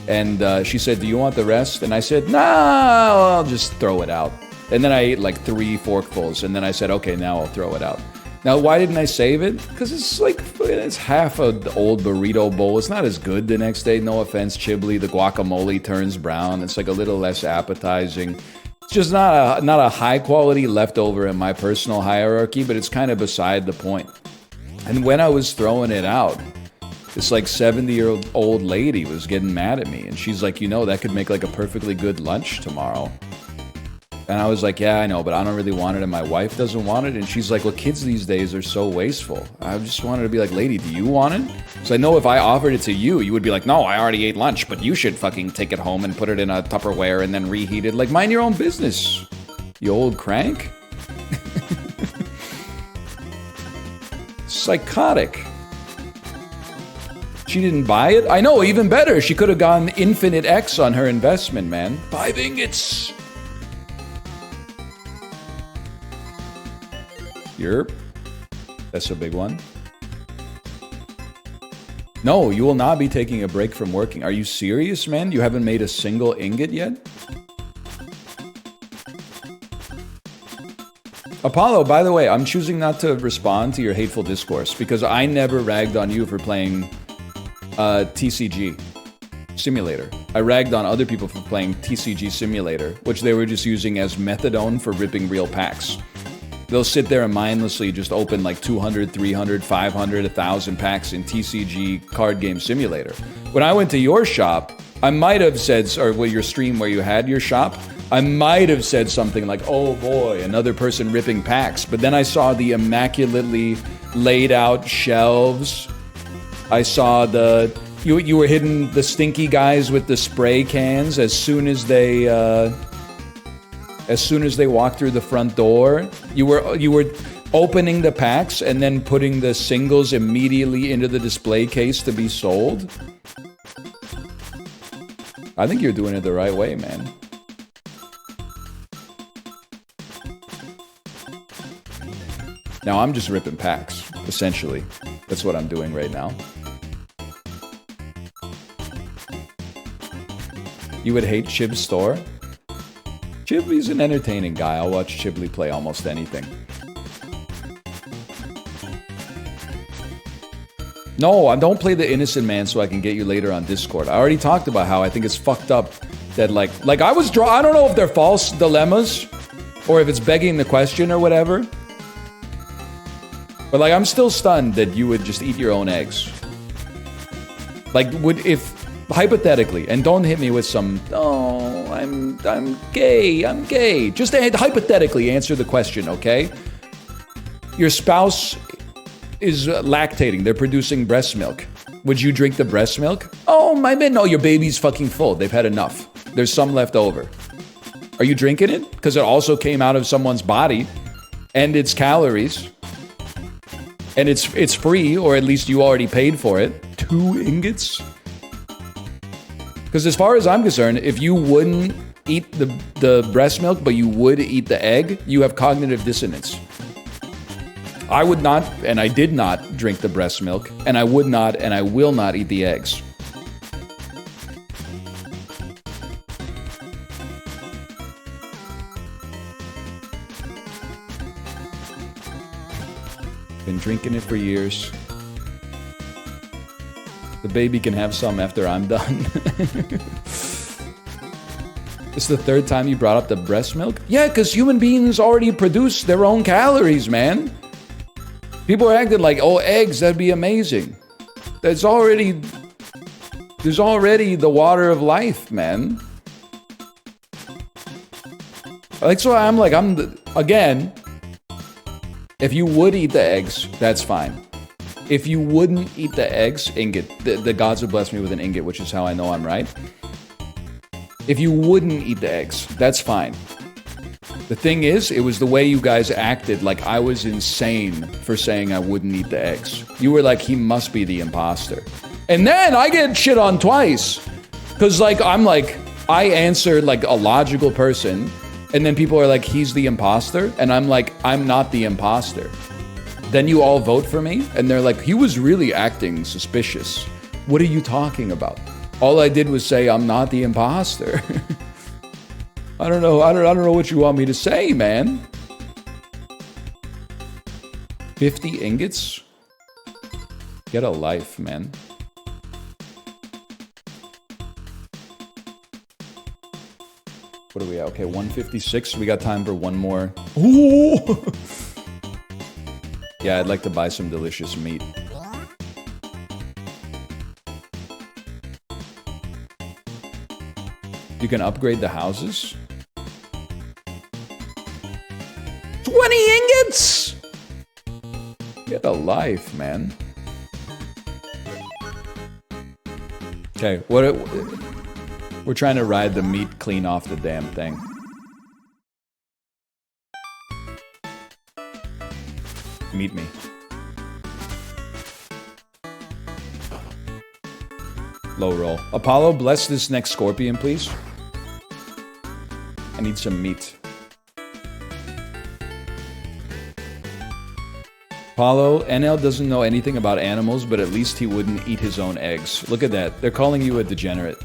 And she said, do you want the rest? And I said, no, I'll just throw it out. And then I ate like 3 forkfuls. And then I said, okay, now I'll throw it out. Now, why didn't I save it? Because it's half an old burrito bowl. It's not as good the next day. No offense, Chiblee. The guacamole turns brown. It's like a little less appetizing. It's just not a high quality leftover in my personal hierarchy, but it's kind of beside the point. And when I was throwing it out, this like 70-year-old lady was getting mad at me. And she's like, you know, that could make like a perfectly good lunch tomorrow. And I was like, yeah, I know, but I don't really want it. And my wife doesn't want it. And she's like, well, kids these days are so wasteful. I just wanted to be like, lady, do you want it? So I know if I offered it to you, you would be like, no, I already ate lunch, but you should fucking take it home and put it in a Tupperware and then reheat it. Like, mind your own business, you old crank. Psychotic. She didn't buy it? I know, even better. She could have gone Infinite X on her investment, man. 5 ingots. Yerp. That's a big one. No, you will not be taking a break from working. Are you serious, man? You haven't made a single ingot yet? Apollo, by the way, I'm choosing not to respond to your hateful discourse because I never ragged on you for playing TCG Simulator. I ragged on other people for playing TCG Simulator, which they were just using as methadone for ripping real packs. They'll sit there and mindlessly just open like 200, 300, 500, 1,000 packs in TCG Card Game Simulator. When I went to your shop, I might have said, or your stream where you had your shop, I might have said something like, oh boy, another person ripping packs. But then I saw the immaculately laid out shelves. I saw you were hitting the stinky guys with the spray cans as soon as they walked through the front door. You were opening the packs and then putting the singles immediately into the display case to be sold. I think you're doing it the right way, man. Now I'm just ripping packs, essentially. That's what I'm doing right now. You would hate Chib's store? Chibley's an entertaining guy. I'll watch Chibley play almost anything. No, I don't play the innocent man so I can get you later on Discord. I already talked about how I think it's fucked up that like I don't know if they're false dilemmas or if it's begging the question or whatever. But like I'm still stunned that you would just eat your own eggs. Like if hypothetically, and don't hit me with some, oh, I'm gay. Just hypothetically answer the question, okay? Your spouse is lactating. They're producing breast milk. Would you drink the breast milk? Oh, my man, no, your baby's fucking full. They've had enough. There's some left over. Are you drinking it? Because it also came out of someone's body, and it's calories, and it's free, or at least you already paid for it. 2 ingots? Because as far as I'm concerned, if you wouldn't eat the breast milk, but you would eat the egg, you have cognitive dissonance. I would not, and I did not drink the breast milk, and I would not, and I will not eat the eggs. Been drinking it for years. The baby can have some after I'm done. It's the 3rd time you brought up the breast milk? Yeah, because human beings already produce their own calories, man. People are acting like, oh, eggs, that'd be amazing. There's already the water of life, man. Like, so again, if you would eat the eggs, that's fine. If you wouldn't eat the eggs, ingot, the gods would bless me with an ingot, which is how I know I'm right. If you wouldn't eat the eggs, that's fine. The thing is, it was the way you guys acted like I was insane for saying I wouldn't eat the eggs. You were like, he must be the imposter. And then I get shit on twice. Because I answered like a logical person, and then people are like, he's the imposter, and I'm like, I'm not the imposter. Then you all vote for me, and they're like, he was really acting suspicious. What are you talking about? All I did was say, I'm not the imposter. I don't know what you want me to say, man. 50 ingots? Get a life, man. What are we at? Okay, 156. We got time for one more. Ooh! Yeah, I'd like to buy some delicious meat. You can upgrade the houses? 20 ingots! Get a life, man. Okay, we're trying to ride the meat clean off the damn thing. Meet me. Low roll. Apollo, bless this next scorpion, please. I need some meat. Apollo, NL doesn't know anything about animals, but at least he wouldn't eat his own eggs. Look at that. They're calling you a degenerate.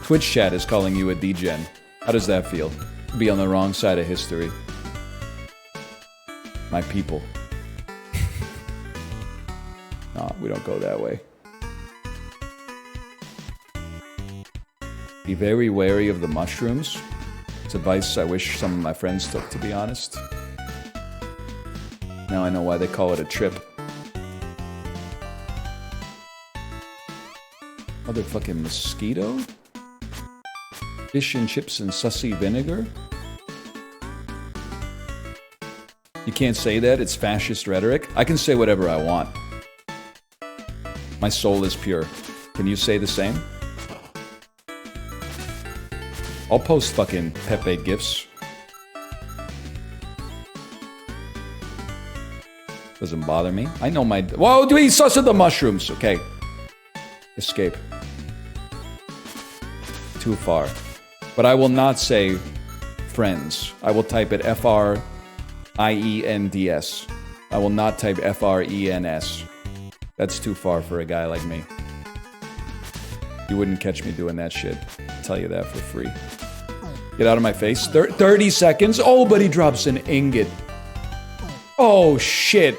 Twitch chat is calling you a degen. How does that feel? To be on the wrong side of history. My people. No, we don't go that way. Be very wary of the mushrooms. It's advice I wish some of my friends took, to be honest. Now I know why they call it a trip. Motherfucking mosquito? Fish and chips and sussy vinegar? You can't say that, it's fascist rhetoric. I can say whatever I want. My soul is pure. Can you say the same? I'll post fucking Pepe gifs. Doesn't bother me. I know my... Whoa, do we suss of the mushrooms? Okay. Escape. Too far. But I will not say friends. I will type it Friends. I will not type Frens. That's too far for a guy like me. You wouldn't catch me doing that shit. I'll tell you that for free. Get out of my face. 30 seconds. Oh, but he drops an ingot. Oh, shit.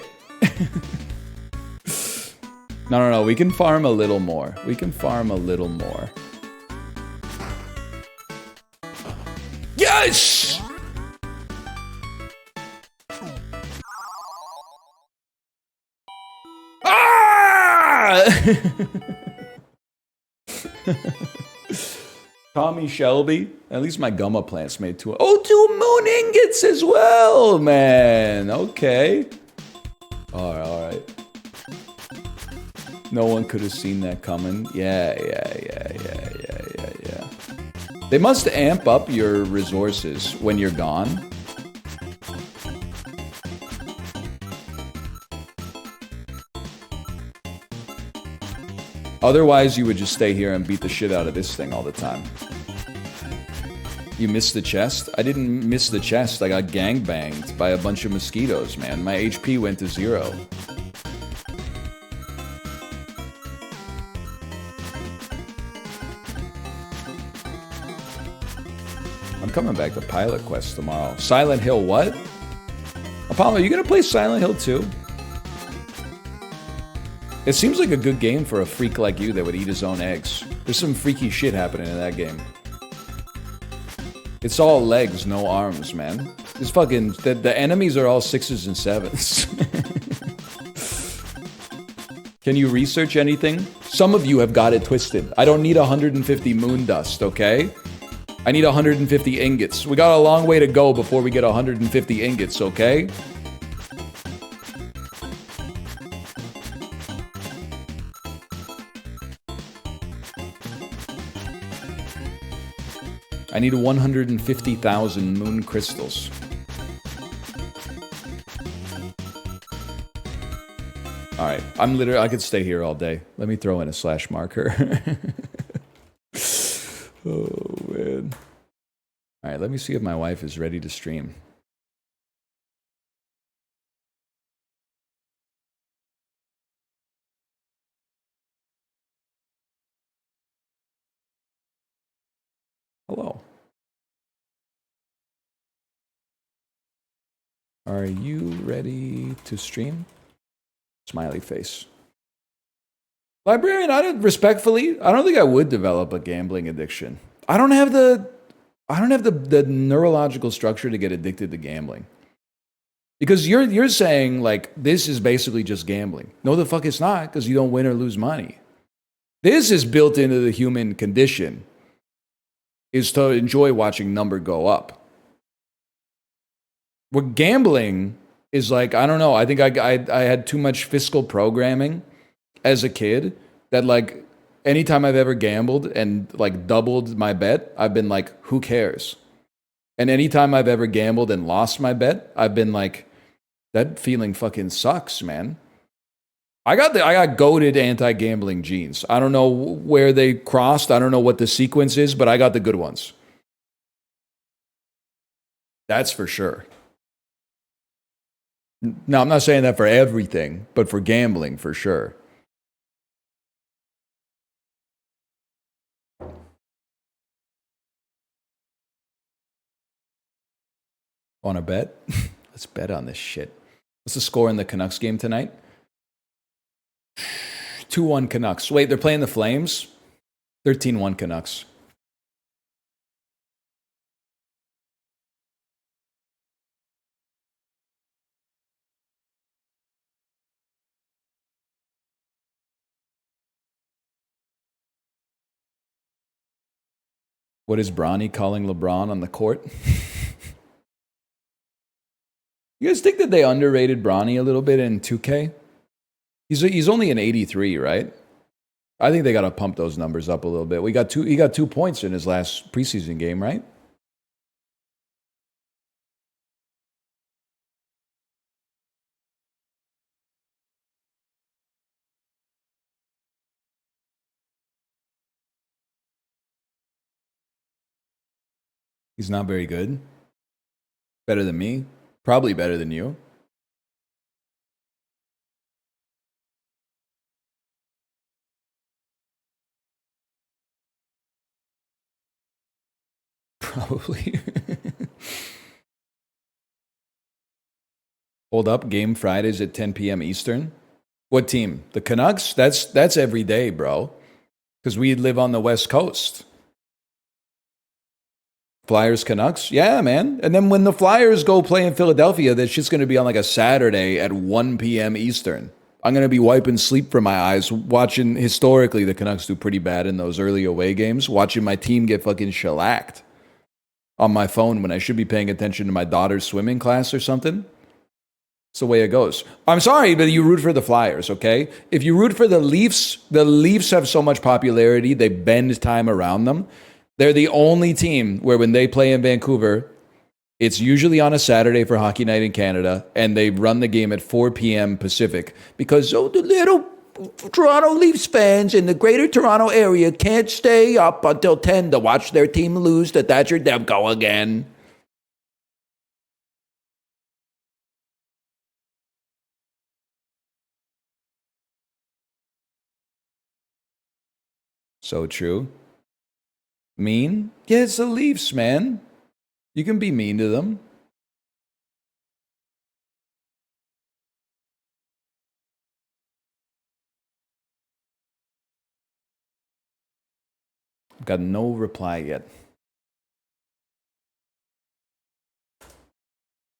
No. We can farm a little more. We can farm a little more. Yes! Ah! Tommy Shelby. At least my gumma plants made 2 moon ingots as well, man. Okay. All right. No one could have seen that coming. Yeah. They must amp up your resources when you're gone. Otherwise, you would just stay here and beat the shit out of this thing all the time. You missed the chest? I didn't miss the chest. I got gangbanged by a bunch of mosquitoes, man. My HP went to 0. I'm coming back to Pilot Quest tomorrow. Silent Hill what? Apollo, you gonna play Silent Hill 2? It seems like a good game for a freak like you that would eat his own eggs. There's some freaky shit happening in that game. It's all legs, no arms, man. This fucking... The enemies are all 6s and 7s. Can you research anything? Some of you have got it twisted. I don't need 150 moon dust, okay? I need 150 ingots. We got a long way to go before we get 150 ingots, okay? I need 150,000 moon crystals. Alright, I could stay here all day. Let me throw in a slash marker. Oh, man. Alright, let me see if my wife is ready to stream. Hello. Are you ready to stream? Smiley face. Librarian, I don't think I would develop a gambling addiction. I don't have the neurological structure to get addicted to gambling. Because you're saying like this is basically just gambling. No, the fuck it's not, because you don't win or lose money. This is built into the human condition, is to enjoy watching number go up. What gambling is like, I don't know, I think I had too much fiscal programming as a kid that like anytime I've ever gambled and like doubled my bet, I've been like, who cares? And anytime I've ever gambled and lost my bet, I've been like, that feeling fucking sucks, man. I got goated anti-gambling genes. I don't know where they crossed. I don't know what the sequence is, but I got the good ones. That's for sure. Now, I'm not saying that for everything, but for gambling, for sure. Want to bet? Let's bet on this shit. What's the score in the Canucks game tonight? 2-1 Canucks. Wait, they're playing the Flames? 13-1 Canucks. What is Bronny calling LeBron on the court? You guys think that they underrated Bronny a little bit in 2K? He's only an 83, right? I think they got to pump those numbers up a little bit. He got 2 points in his last preseason game, right? He's not very good. Better than me. Probably better than you. Probably. Hold up. Game Fridays at 10 p.m. Eastern. What team? The Canucks? That's every day, bro. Because we live on the West Coast. Flyers Canucks? Yeah, man. And then when the Flyers go play in Philadelphia, that shit's going to be on like a Saturday at 1 p.m. Eastern. I'm going to be wiping sleep from my eyes watching, historically, the Canucks do pretty bad in those early away games, watching my team get fucking shellacked on my phone when I should be paying attention to my daughter's swimming class or something. It's the way it goes. I'm sorry, but you root for the Flyers, okay? If you root for the Leafs have so much popularity, they bend time around them. They're the only team where when they play in Vancouver, it's usually on a Saturday for Hockey Night in Canada, and they run the game at 4 p.m. Pacific because the little Toronto Leafs fans in the greater Toronto area can't stay up until 10 to watch their team lose to Thatcher Demko again. So true. Mean? Yeah, it's the Leafs, man. You can be mean to them. Got no reply yet.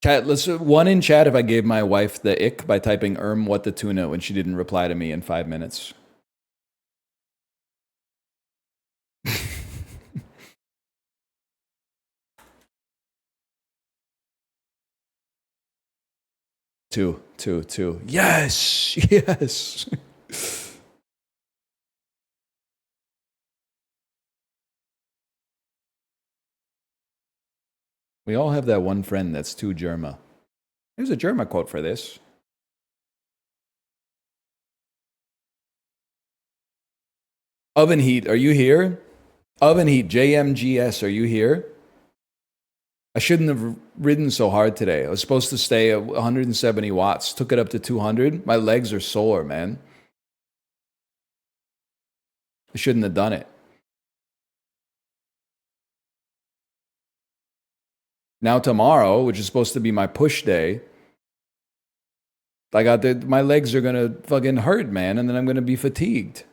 Chat, one in chat if I gave my wife the ick by typing what the tuna when she didn't reply to me in 5 minutes. Two. Yes, yes. We all have that one friend that's too Germa. There's a Germa quote for this. Oven Heat, are you here? Oven Heat, JMGS, are you here? I shouldn't have ridden so hard today. I was supposed to stay at 170 watts. Took it up to 200. My legs are sore, man. I shouldn't have done it. Now tomorrow, which is supposed to be my push day, my legs are gonna fucking hurt, man, and then I'm gonna be fatigued.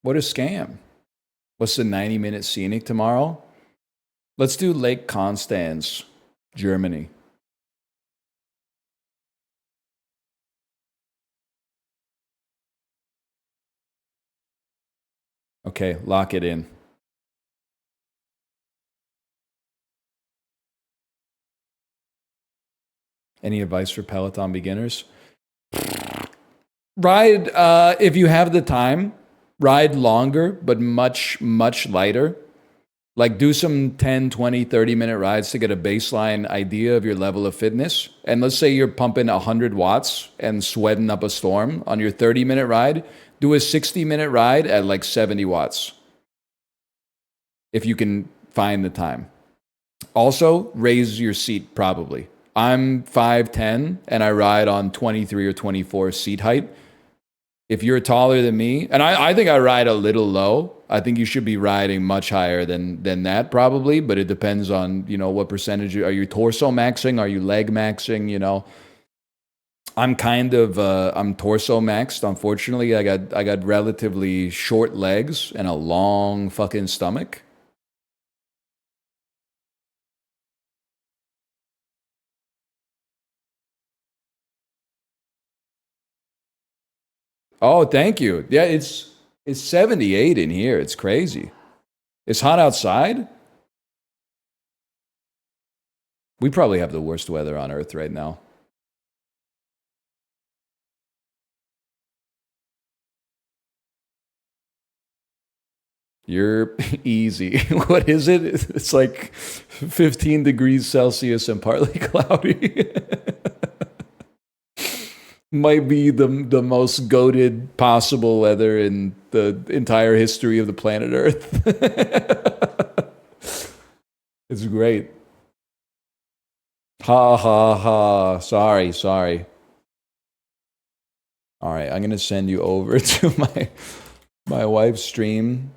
What a scam. What's the 90-minute scenic tomorrow? Let's do Lake Constance, Germany. Okay, lock it in. Any advice for Peloton beginners? Ride, if you have the time, ride longer, but much, much lighter. Like do some 10, 20, 30-minute rides to get a baseline idea of your level of fitness. And let's say you're pumping 100 watts and sweating up a storm on your 30-minute ride. Do a 60-minute ride at like 70 watts. If you can find the time. Also, raise your seat probably. I'm 5'10", and I ride on 23 or 24 seat height. If you're taller than me, and I think I ride a little low. I think you should be riding much higher than that probably, but it depends on, what percentage. Are you torso maxing? Are you leg maxing? I'm kind of, I'm torso maxed, unfortunately. I got relatively short legs and a long fucking stomach. Oh, thank you. Yeah, it's It's 78 in here. It's crazy. It's hot outside. We probably have the worst weather on Earth right now. You're easy. What is it? It's like 15 degrees Celsius and partly cloudy. Might be the most goated possible weather in the entire history of the planet Earth. It's great. Ha ha ha. Sorry. All right, I'm gonna send you over to my wife's stream.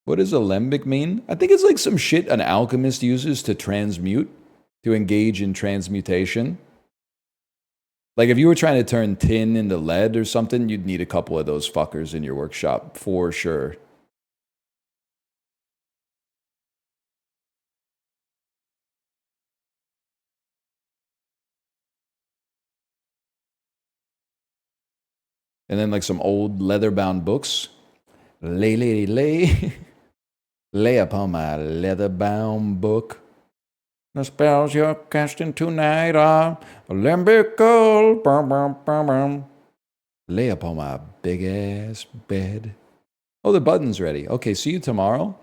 What does alembic mean? I think it's like some shit an alchemist uses to transmute, to engage in transmutation. Like if you were trying to turn tin into lead or something, you'd need a couple of those fuckers in your workshop for sure. And then like some old leather-bound books. Lay. Lay upon my leather-bound book. The spells you're casting tonight are alembical. Lay upon my big-ass bed. Oh, the button's ready. Okay, see you tomorrow.